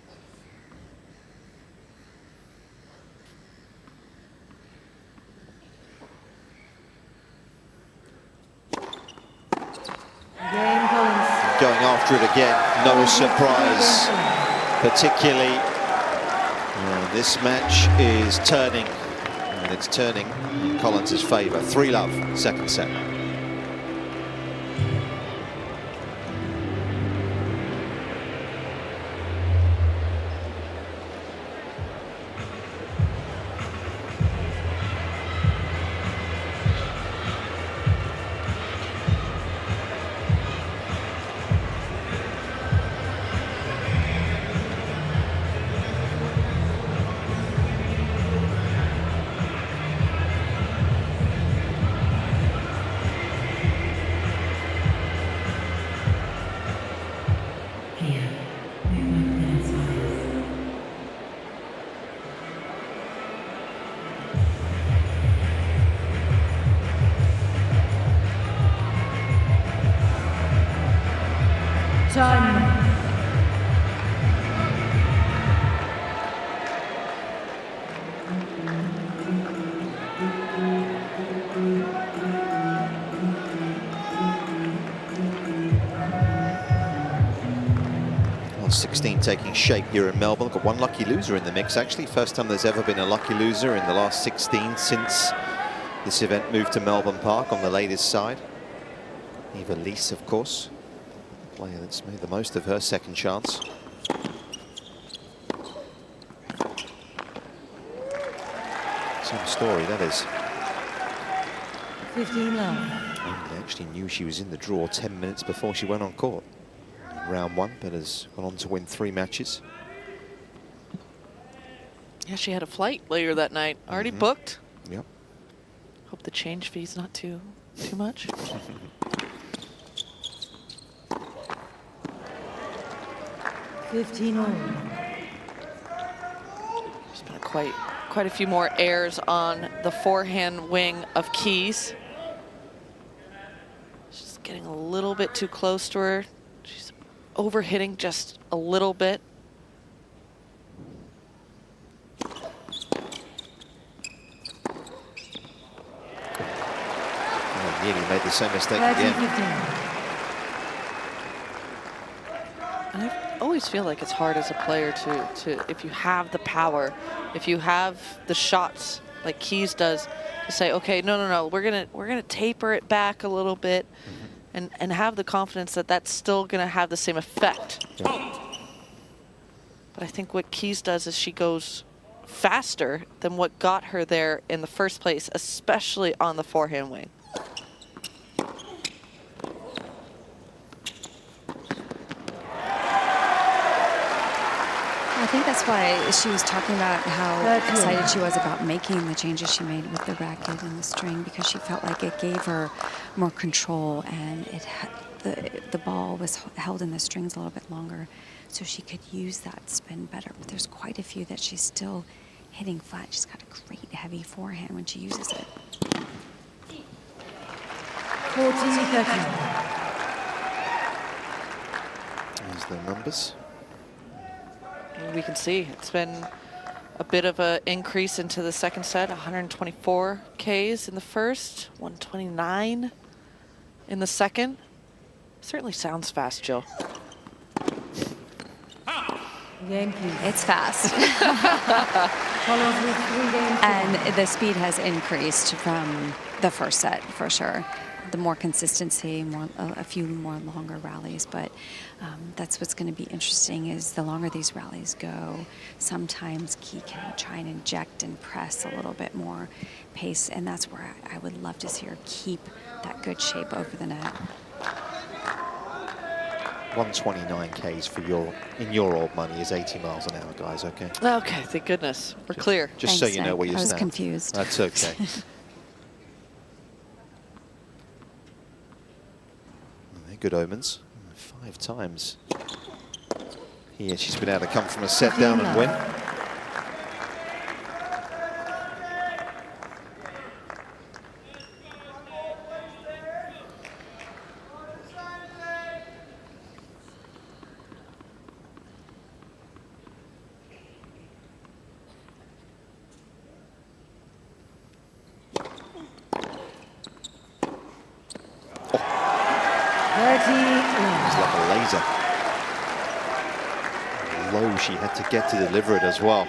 Game Collins. Going after it again, no surprise, particularly this match is turning, and it's turning in Collins' favour. 3-love, second set. 16 taking shape here in Melbourne. Got one lucky loser in the mix, actually. First time there's ever been a lucky loser in the last 16 since this event moved to Melbourne Park on the ladies' side. Eva Lees, of course, a player that's made the most of her second chance. Same story, that is. 15 love. They actually knew she was in the draw 10 minutes before she went on court. Round one, but has gone on to win 3 matches. Yeah, she had a flight later that night, already booked. Yep. Hope the change fee's not too much. There's been quite a few more airs on the forehand wing of Keys. She's getting a little bit too close to her. She's overhitting just a little bit. Oh, nearly made the same mistake again. And I always feel like it's hard as a player to if you have the power, if you have the shots like Keys does, to say, okay, no, we're gonna taper it back a little bit, and have the confidence that that's still gonna have the same effect. Yeah. But I think what Keys does is she goes faster than what got her there in the first place, especially on the forehand wing. I think that's why she was talking about how excited she was about making the changes she made with the racket and the string, because she felt like it gave her more control, and the ball was held in the strings a little bit longer, so she could use that spin better. But there's quite a few that she's still hitting flat. She's got a great heavy forehand when she uses it. 14-13. There's the numbers. We can see it's been a bit of an increase into the second set. 124 Ks in the first, 129 in the second. Certainly sounds fast, Jill. It's fast. And the speed has increased from the first set, for sure. The more consistency, a few more longer rallies, but that's what's going to be interesting is the longer these rallies go, sometimes Key can try and inject and press a little bit more pace, and that's where I would love to see her keep that good shape over the net. 129 Ks for in your old money is 80 miles an hour, guys, okay? Okay, thank goodness. We're clear. Just Thanks, so you know where you stand. I was confused. That's okay. Good omens. 5 times here she's been able to come from a set down and win. Low she had to get to deliver it as well.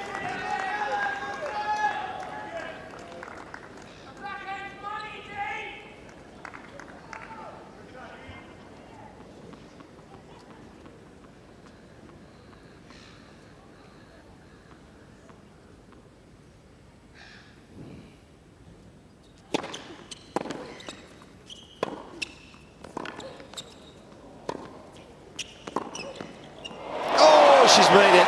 She's made it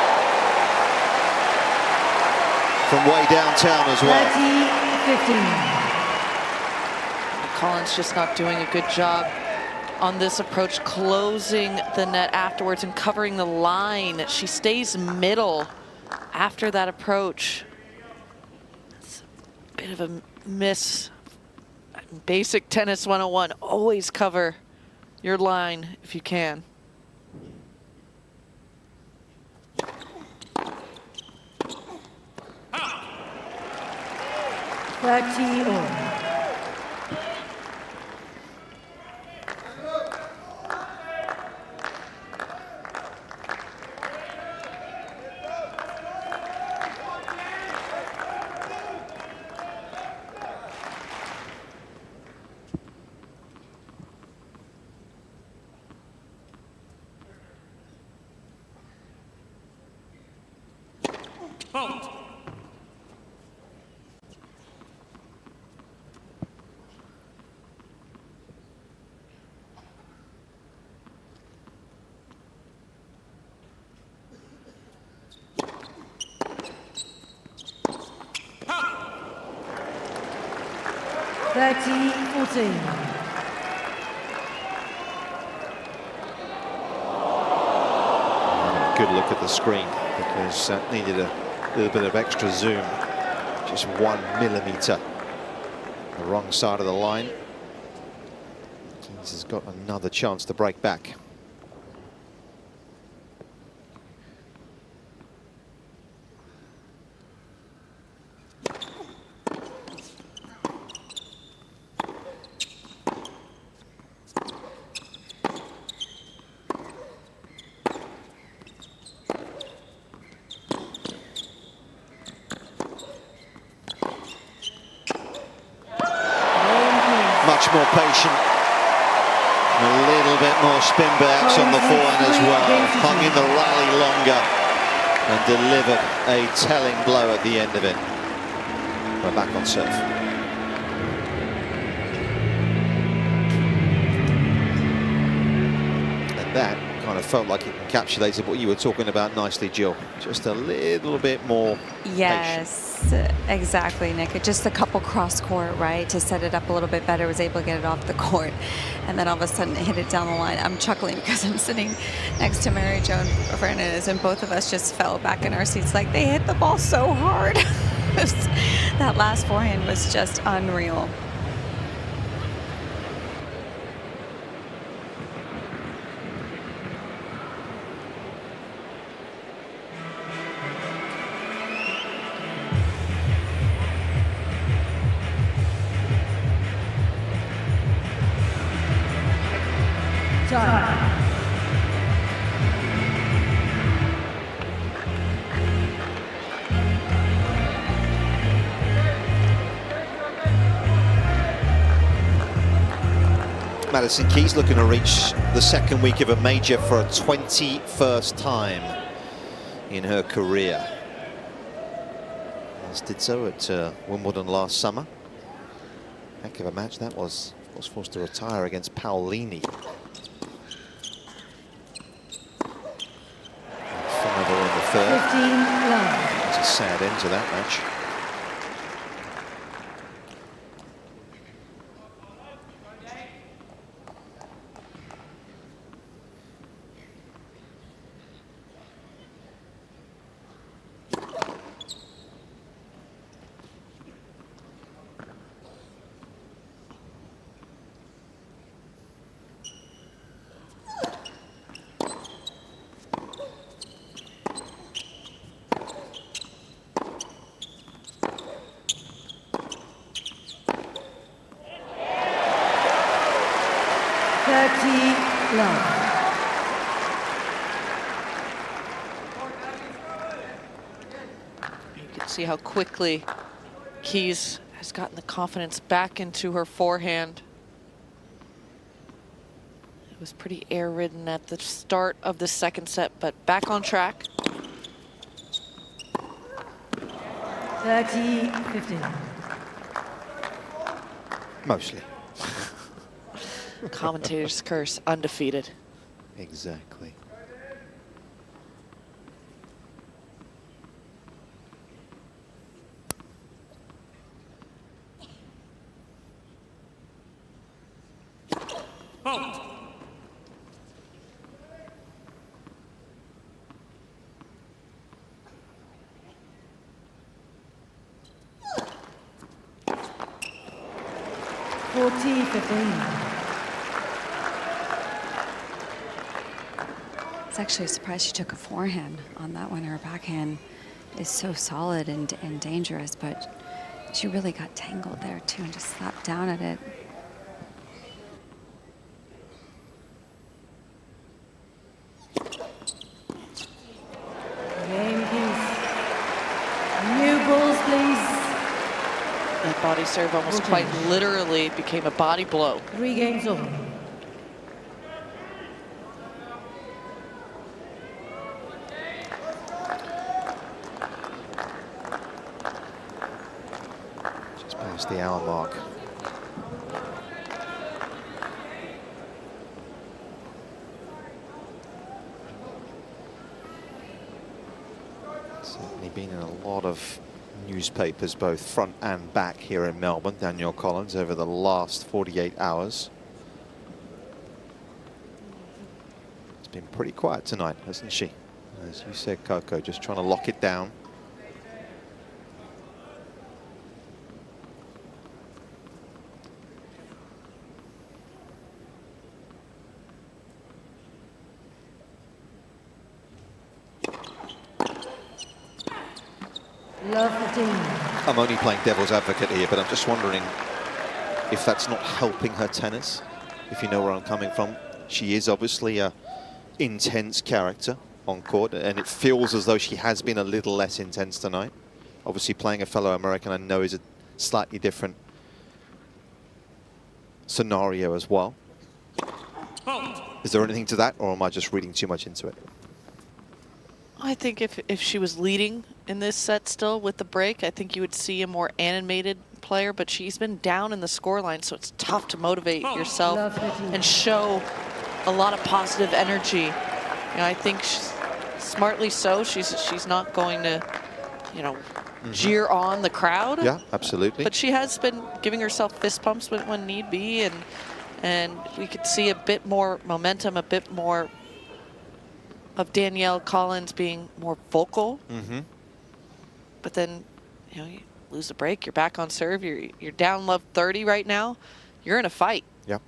from way downtown as well. 30-15. Collins just not doing a good job on this approach, closing the net afterwards and covering the line. She stays middle after that approach. That's a bit of a miss. Basic tennis 101, always cover your line if you can. 30-all. Vote. Good look at the screen, because that needed a little bit of extra zoom. Just 1 millimeter the wrong side of the line. Keys has got another chance to break back. Much more patient. A little bit more spin backs on the forehand as well. Hung in the rally longer and delivered a telling blow at the end of it. We're back on serve. And that kind of felt like it encapsulated what you were talking about nicely, Jill. Just a little bit more Yes, exactly, Nick. Just a couple cross court, right, to set it up a little bit better. Was able to get it off the court, and then all of a sudden hit it down the line. I'm chuckling because I'm sitting next to Mary Jo Fernandez, and both of us just fell back in our seats like they hit the ball so hard. That last forehand was just unreal. Madison Keys looking to reach the second week of a major for a 21st time in her career. As did so at Wimbledon last summer. Heck of a match that was. Was forced to retire against Paolini. 5 in the third. 15 love. It's a sad end to that match. See how quickly Keys has gotten the confidence back into her forehand. It was pretty air-ridden at the start of the second set, but back on track. 30-15. Mostly. Commentator's curse, undefeated. Exactly. Vote. It's actually a surprise she took a forehand on that one. Her backhand is so solid and dangerous, but she really got tangled there too and just slapped down at it. Game, please. New balls, please. That body serve almost quite literally became a body blow. 3 games over. Past the hour mark. Certainly been in a lot of newspapers, both front and back here in Melbourne, Danielle Collins, over the last 48 hours. It's been pretty quiet tonight, hasn't she? As you said, Coco, just trying to lock it down. I'm only playing devil's advocate here, but I'm just wondering if that's not helping her tennis, if you know where I'm coming from. She is obviously a intense character on court, and it feels as though she has been a little less intense tonight. Obviously playing a fellow American, I know, is a slightly different scenario as well. Is there anything to that, or am I just reading too much into it? I think if she was leading in this set still with the break, I think you would see a more animated player, but she's been down in the scoreline, so it's tough to motivate yourself and show a lot of positive energy. You know, I think smartly so, she's not going to, you know, jeer on the crowd. Yeah, absolutely. But she has been giving herself fist pumps when need be, and we could see a bit more momentum, a bit more of Danielle Collins being more vocal. But then, you know, you lose the break, you're back on serve, you're down love 30 right now, you're in a fight. Yeah.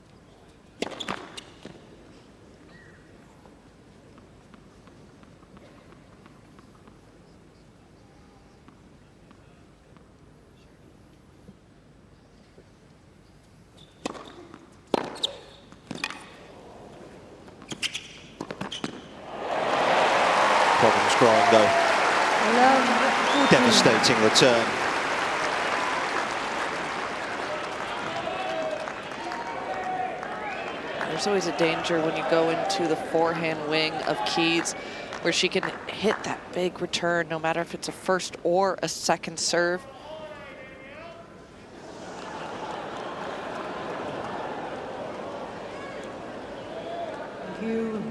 Problems growing though. Devastating return. There's always a danger when you go into the forehand wing of Keys, where she can hit that big return, no matter if it's a first or a second serve. Thank you.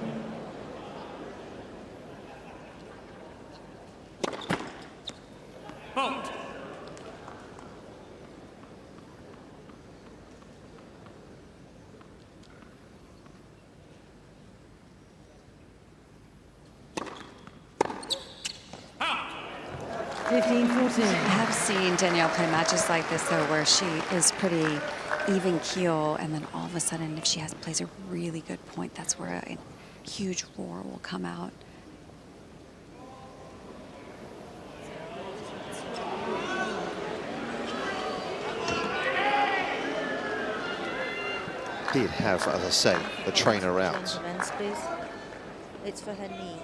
I have seen Danielle play matches like this, though, where she is pretty even keel, and then all of a sudden, if she plays a really good point, that's where a huge roar will come out. Did have, as I say, the trainer out It's for her knee.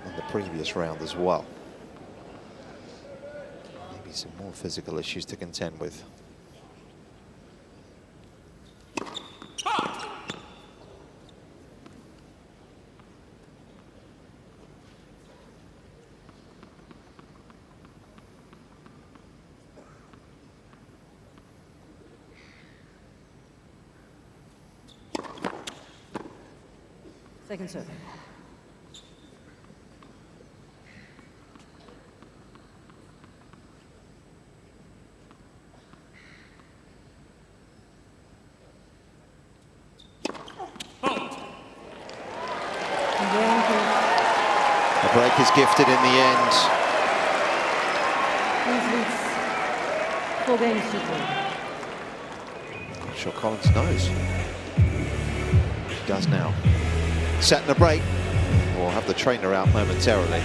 in the previous round as well. Maybe some more physical issues to contend with. Second serve. The break is gifted in the end. Queens leads 4 games to 3. I'm sure Collins knows. She does now. Setting the break. We'll have the trainer out momentarily.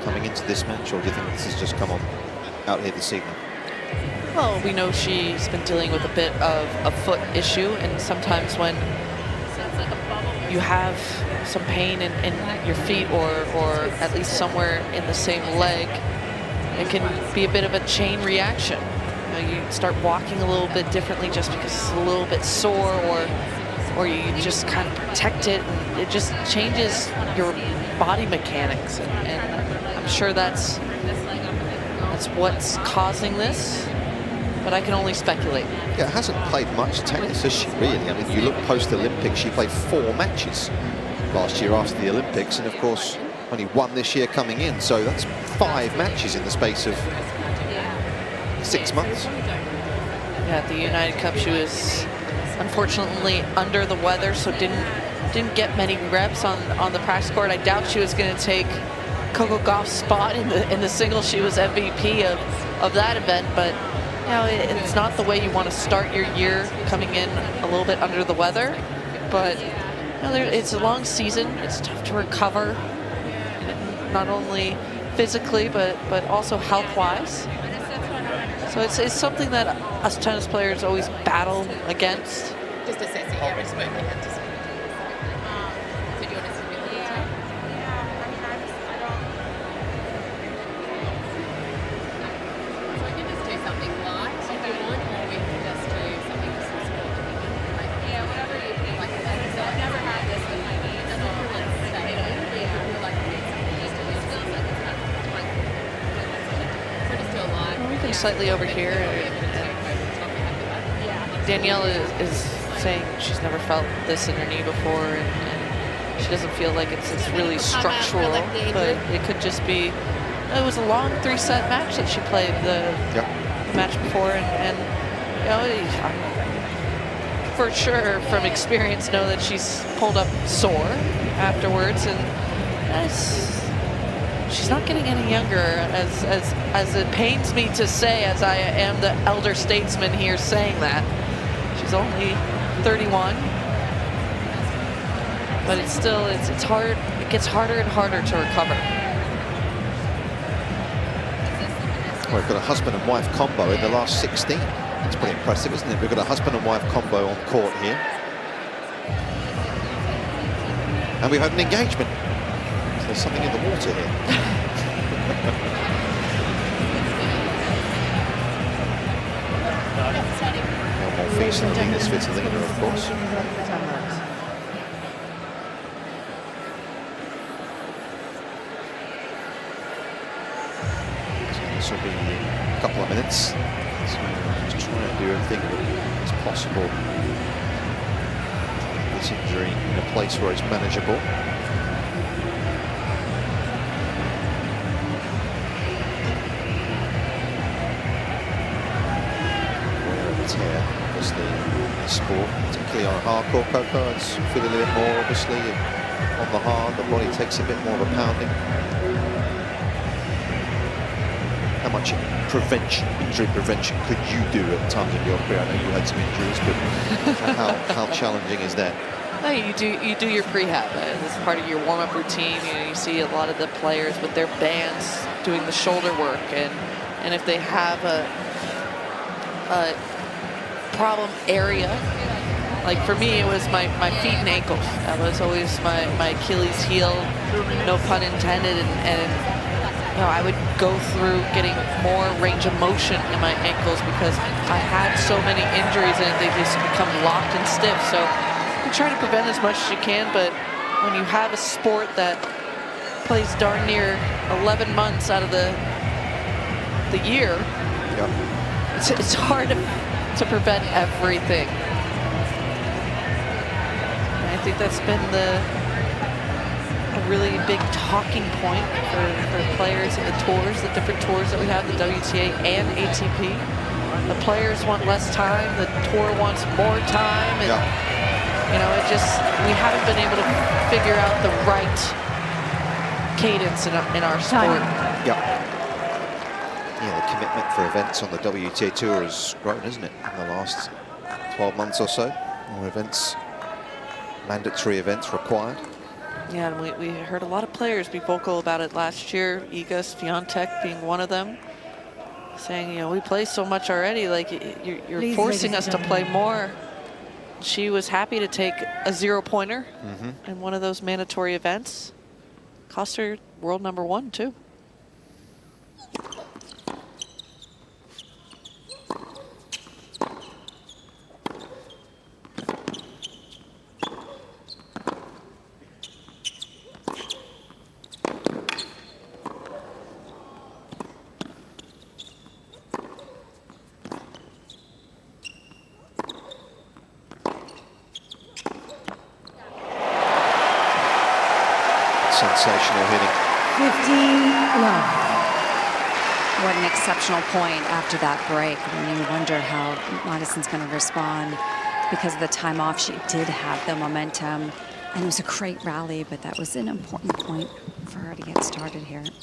coming into this match, or do you think this has just come on out here this evening? Well, we know she's been dealing with a bit of a foot issue, and sometimes when you have some pain in your feet or at least somewhere in the same leg, it can be a bit of a chain reaction. You start walking a little bit differently just because it's a little bit sore, or you just kind of protect it, and it just changes your body mechanics. And I'm sure that's what's causing this, but I can only speculate. Yeah, hasn't played much tennis, has she, really? I mean, you look post-Olympics, she played 4 matches last year after the Olympics, and of course, only 1 this year coming in, so that's 5 matches in the space of 6 months. Yeah, at the United Cup, she was unfortunately under the weather, so didn't get many reps on the practice court. I doubt she was going to take Coco Gauff's spot in the singles. She was MVP of that event, but you know, it's not the way you want to start your year, coming in a little bit under the weather. But you know, it's a long season. It's tough to recover, not only physically but also health-wise. So it's something that us tennis players always battle against. Just assessing how much work they had to spend. So do you want us to do it? So we can just do something light if you want, or we can just do something small. Yeah, whatever you feel like. So I've never had this with my knees. It doesn't feel like stay. Yeah, I feel like I need something just to do. It feels like it's not like. So just do a light. We can slightly over here. Danielle is saying she's never felt this in her knee before, and she doesn't feel like it's really structural, but it could just be. It was a long 3-set match that she played the match before, and you know, I for sure from experience know that she's pulled up sore afterwards, and she's not getting any younger, as it pains me to say, as I am the elder statesman here saying that. She's only 31, but it's still, it's hard. It gets harder and harder to recover. Well, we've got a husband and wife combo in the last 16. That's pretty impressive, isn't it? We've got a husband and wife combo on court here. And we've had an engagement. So there's something in the water here. More feast than Venus Svitolina, of course. So this will be a couple of minutes. So just trying to do everything as possible. This injury in a place where it's manageable. Tear, obviously, in sport, particularly on a hardcore coco, it's feel a little bit more, obviously, on the hard, the body takes a bit more of a pounding. How much injury prevention could you do at times in your career? I know you had some injuries, but how challenging is that? No, you do your prehab as part of your warm-up routine. You know, you see a lot of the players with their bands doing the shoulder work, and if they have a problem area, like for me it was my feet and ankles. That was always my Achilles heel, no pun intended, and you know, I would go through getting more range of motion in my ankles because I had so many injuries and they just become locked and stiff. So you try to prevent as much as you can, but when you have a sport that plays darn near 11 months out of the year, it's hard to prevent everything. And I think that's been a really big talking point for players in the tours, the different tours that we have, the WTA and ATP. The players want less time, the tour wants more time, and you know, we haven't been able to figure out the right cadence in our sport. Yeah, the commitment for events on the WTA Tour has grown, isn't it, in the last 12 months or so? More events, mandatory events required. Yeah, and we heard a lot of players be vocal about it last year, Iga Swiatek being one of them, saying, you know, we play so much already, like you're Please, forcing ladies us and to play gentlemen. more. She was happy to take a 0-pointer in one of those mandatory events. Cost her world #1 too. Sensational hitting. 15-love. What an exceptional point after that break. I mean, you wonder how Madison's going to respond because of the time off. She did have the momentum, and it was a great rally, but that was an important point for her to get started here. And we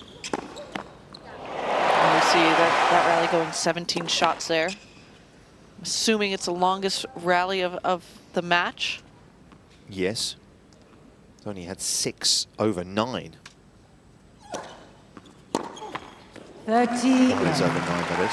see that rally going 17 shots there. Assuming it's the longest rally of the match. Yes. It's only had 6 over 9. 30. It's over 9, that is.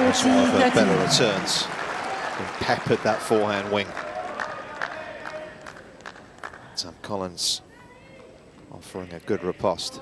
That's one of her better returns. And peppered that forehand wing. Sam Collins offering a good riposte.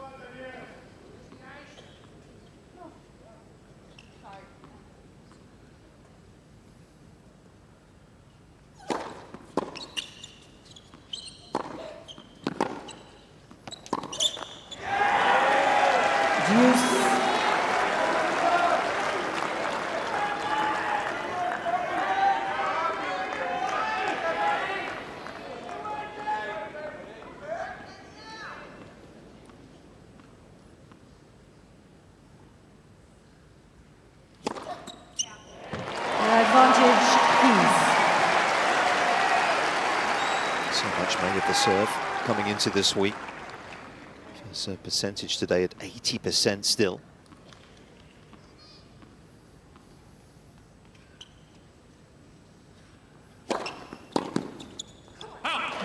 Serve coming into this week. Serve percentage today at 80% still.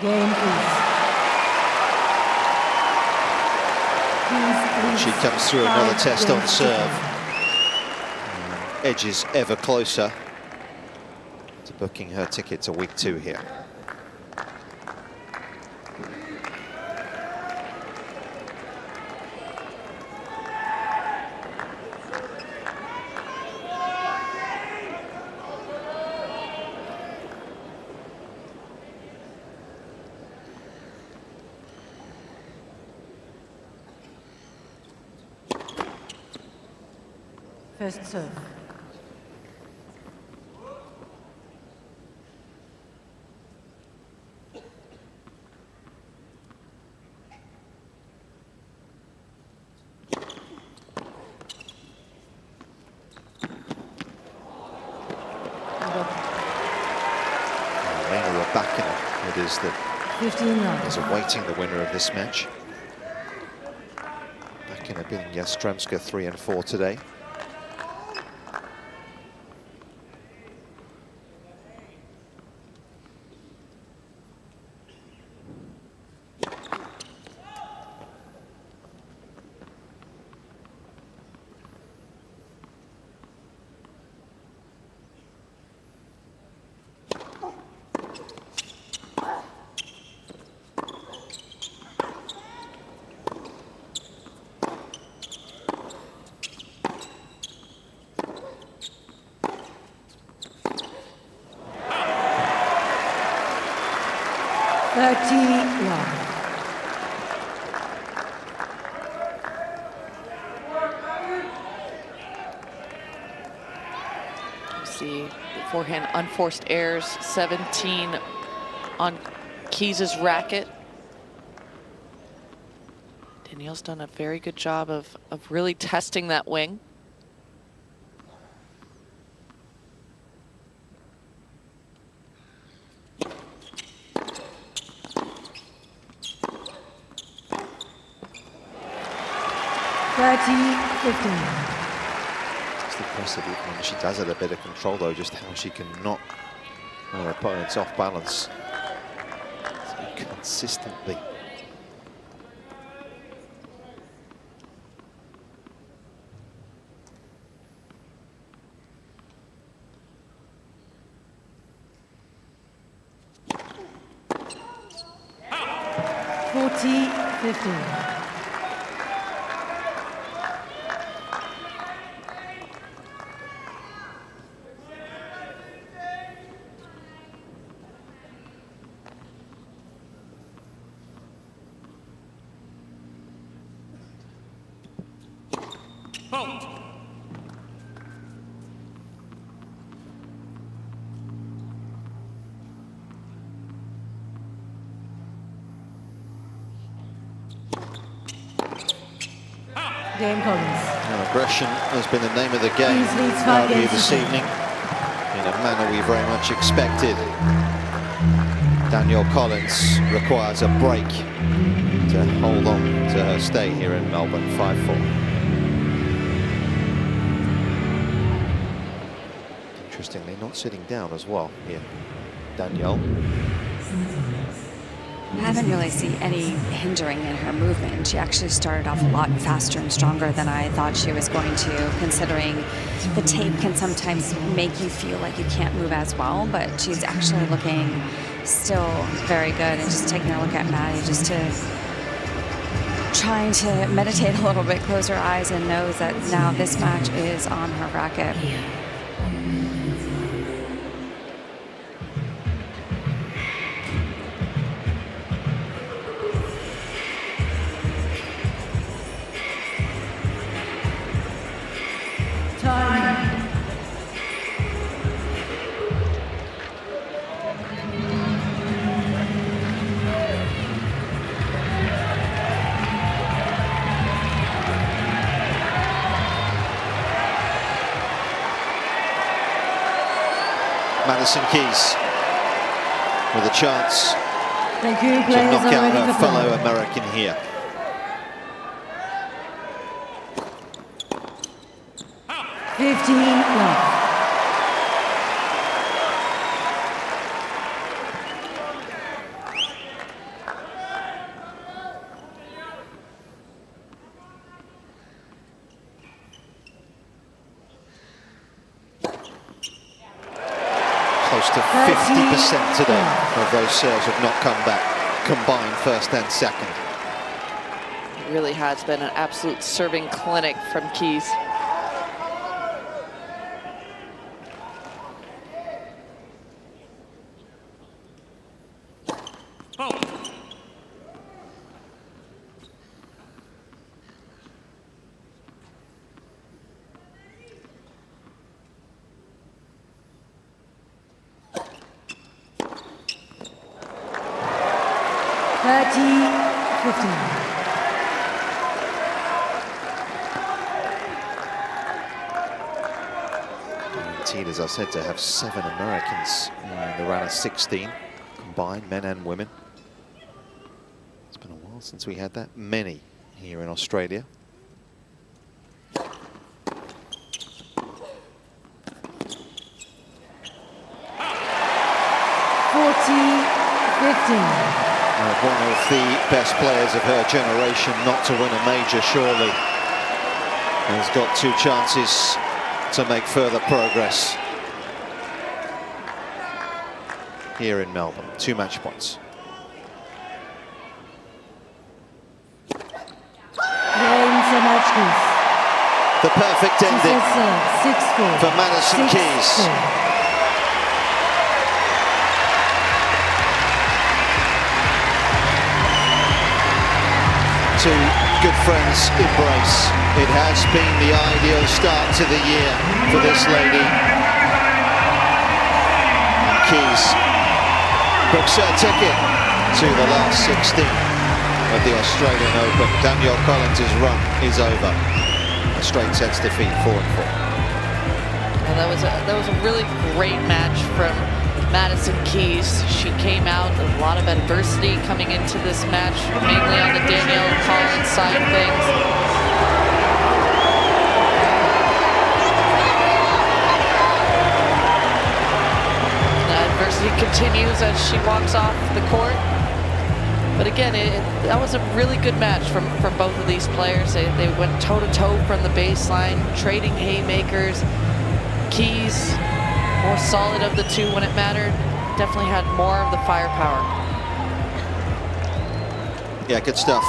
Game, please. She comes through another test on serve. Edges ever closer to booking her ticket to week 2 here. First serve. Aryna Sabalenka, it is that 15-9. is awaiting the winner of this match. beating Yastremska 3 and 4 today. See the forehand unforced errors, 17 on Keys' racket. Danielle's done a very good job of really testing that wing. It's impressive when she does have a bit of control, though, just how she can knock her opponents off balance so consistently. Game Collins. Aggression has been the name of the game earlier this evening, in a manner we very much expected. Danielle Collins requires a break to hold on to her stay here in Melbourne, 5-4. Interestingly, not sitting down as well here, Danielle. I haven't really seen any hindering in her movement. She actually started off a lot faster and stronger than I thought she was going to, considering the tape can sometimes make you feel like you can't move as well, but she's actually looking still very good. And just taking a look at Maddie, just to trying to meditate a little bit, close her eyes, and knows that now this match is on her racket. Madison Keys with a chance to knock out her fellow American here. Close to 50% today of those serves have not come back, combined first and second. It really has been an absolute serving clinic from Keys. As I said, to have 7 Americans in the round of 16, combined, men and women. It's been a while since we had that many here in Australia. 16. One of the best players of her generation not to win a major, surely. Has got 2 chances to make further progress here in Melbourne. 2 match points. The perfect ending for Madison Keys. Two good friends embrace. It has been the ideal start to the year for this lady. And Keys books her ticket to the last 16 of the Australian Open. Danielle Collins' run is over. A straight sets defeat, 4-4. Well, that was a really great match from Madison Keys. She came out with a lot of adversity coming into this match, mainly on the Danielle Collins side of things. The adversity continues as she walks off the court. But again, that was a really good match from both of these players. They went toe-to-toe from the baseline, trading haymakers. Keys, more solid of the 2 when it mattered, definitely had more of the firepower. Yeah, good stuff.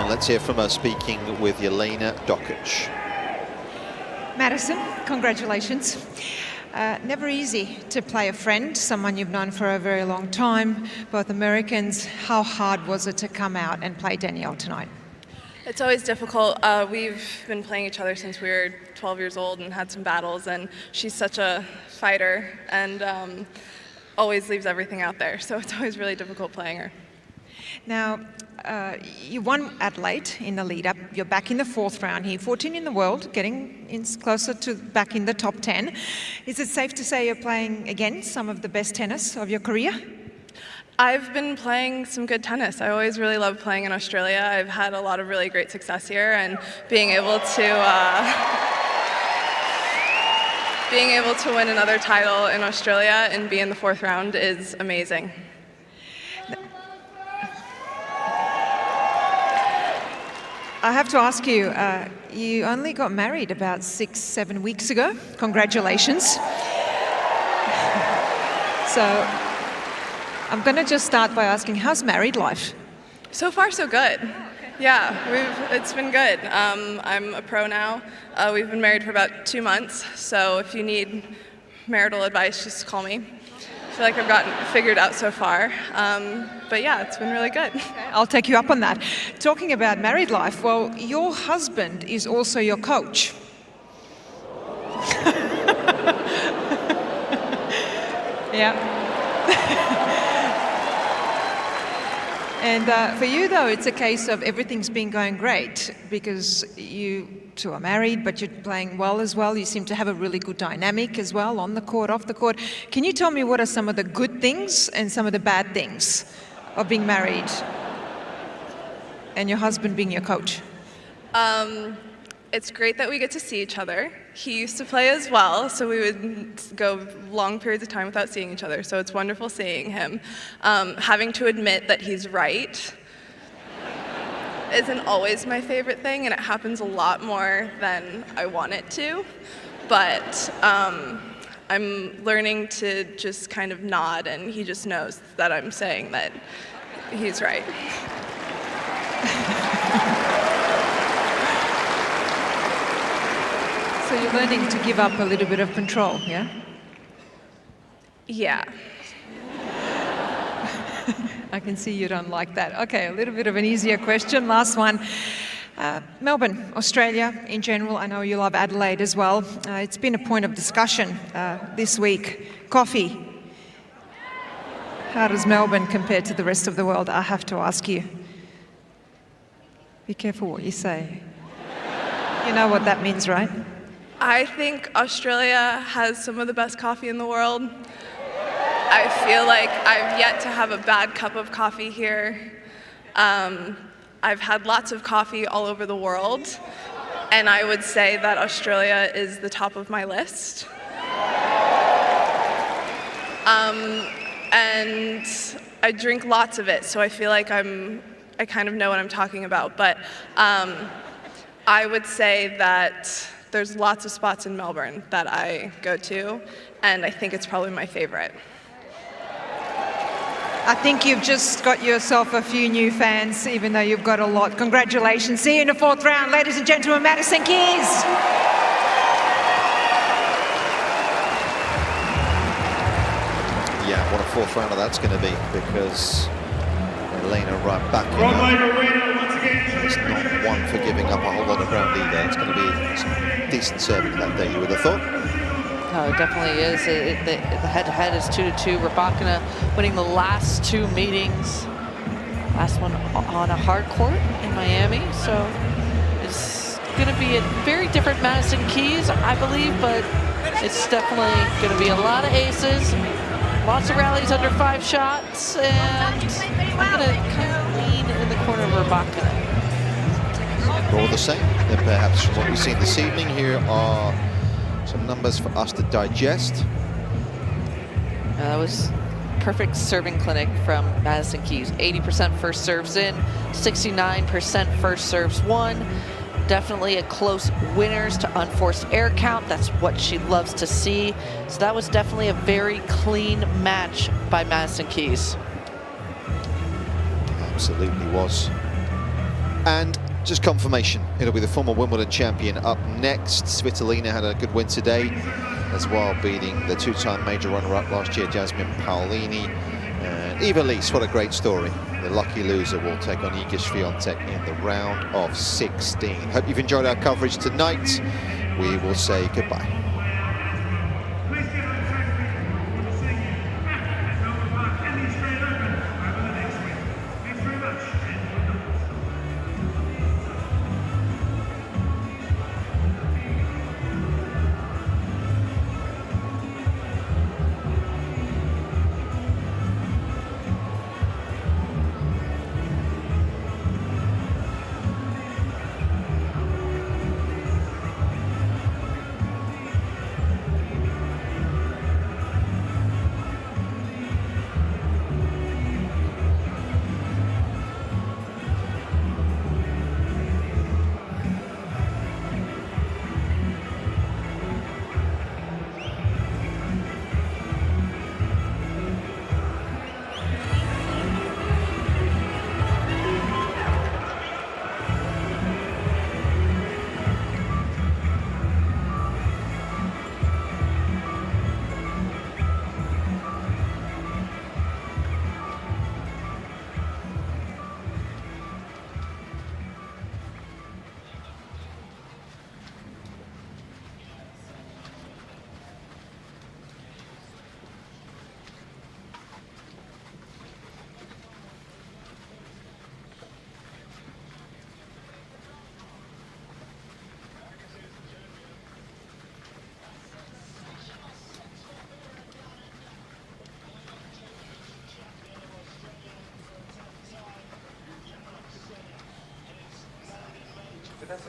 Let's hear from her speaking with Jelena Dokic. Madison, congratulations. Never easy to play a friend, someone you've known for a very long time, both Americans. How hard was it to come out and play Danielle tonight? It's always difficult. We've been playing each other since we were 12 years old and had some battles, and she's such a fighter and always leaves everything out there, so it's always really difficult playing her. Now, you won Adelaide in the lead-up. You're back in the 4th round here, 14 in the world, getting in closer to back in the top 10. Is it safe to say you're playing against some of the best tennis of your career? I've been playing some good tennis. I always really loved playing in Australia. I've had a lot of really great success here, and being able to win another title in Australia and be in the 4th round is amazing. I have to ask you, you only got married about 6-7 weeks ago. Congratulations. So I'm going to just start by asking, how's married life? So far, so good. Yeah, it's been good. I'm a pro now. We've been married for about 2 months, so if you need marital advice, just call me. I feel like I've gotten figured out so far. But yeah, it's been really good. I'll take you up on that. Talking about married life, well, your husband is also your coach. Yeah. And for you, though, it's a case of everything's been going great because you two are married, but you're playing well as well. You seem to have a really good dynamic as well, on the court, off the court. Can you tell me what are some of the good things and some of the bad things of being married and your husband being your coach? It's great that we get to see each other. He used to play as well, so we would go long periods of time without seeing each other, so it's wonderful seeing him. Having to admit that he's right isn't always my favorite thing, and it happens a lot more than I want it to, but I'm learning to just kind of nod, and he just knows that I'm saying that he's right. So you're learning to give up a little bit of control, yeah? Yeah. I can see you don't like that. Okay, a little bit of an easier question. Last one. Melbourne, Australia in general. I know you love Adelaide as well. It's been a point of discussion this week. Coffee. How does Melbourne compare to the rest of the world? I have to ask you. Be careful what you say. You know what that means, right? I think Australia has some of the best coffee in the world. I feel like I've yet to have a bad cup of coffee here. I've had lots of coffee all over the world, and I would say that Australia is the top of my list. and I drink lots of it, so I feel like I kind of know what I'm talking about. But I would say that there's lots of spots in Melbourne that I go to, and I think it's probably my favorite. I think you've just got yourself a few new fans, even though you've got a lot. Congratulations. See you in the 4th round, ladies and gentlemen, Madison Keys. Yeah, what a 4th rounder that's going to be, because Aryna right back in Rod Laver Arena once again. It's not one for giving up a whole lot of ground either. It's going to be some decent serving that day, you would have thought. Oh, it definitely is. The head-to-head is 2-2. Rybakina winning the last 2 meetings. Last one on a hard court in Miami. So it's going to be a very different Madison Keys, I believe, but it's definitely going to be a lot of aces, lots of rallies under 5 shots, and I'm going to kind of lean in the corner of Rybakina. More the same than perhaps from what we've seen this evening. Here are some numbers for us to digest. That was perfect serving clinic from Madison Keys. 80% first serves in, 69% first serves won. Definitely a close winners to unforced air count. That's what she loves to see. So that was definitely a very clean match by Madison Keys. Absolutely was. And just confirmation, it'll be the former Wimbledon champion up next. Svitolina had a good win today as well, beating the 2-time major runner-up last year, Jasmine Paolini. And Eva Lise, what a great story. The lucky loser will take on Iga Swiatek in the round of 16. Hope you've enjoyed our coverage tonight. We will say goodbye. Yes,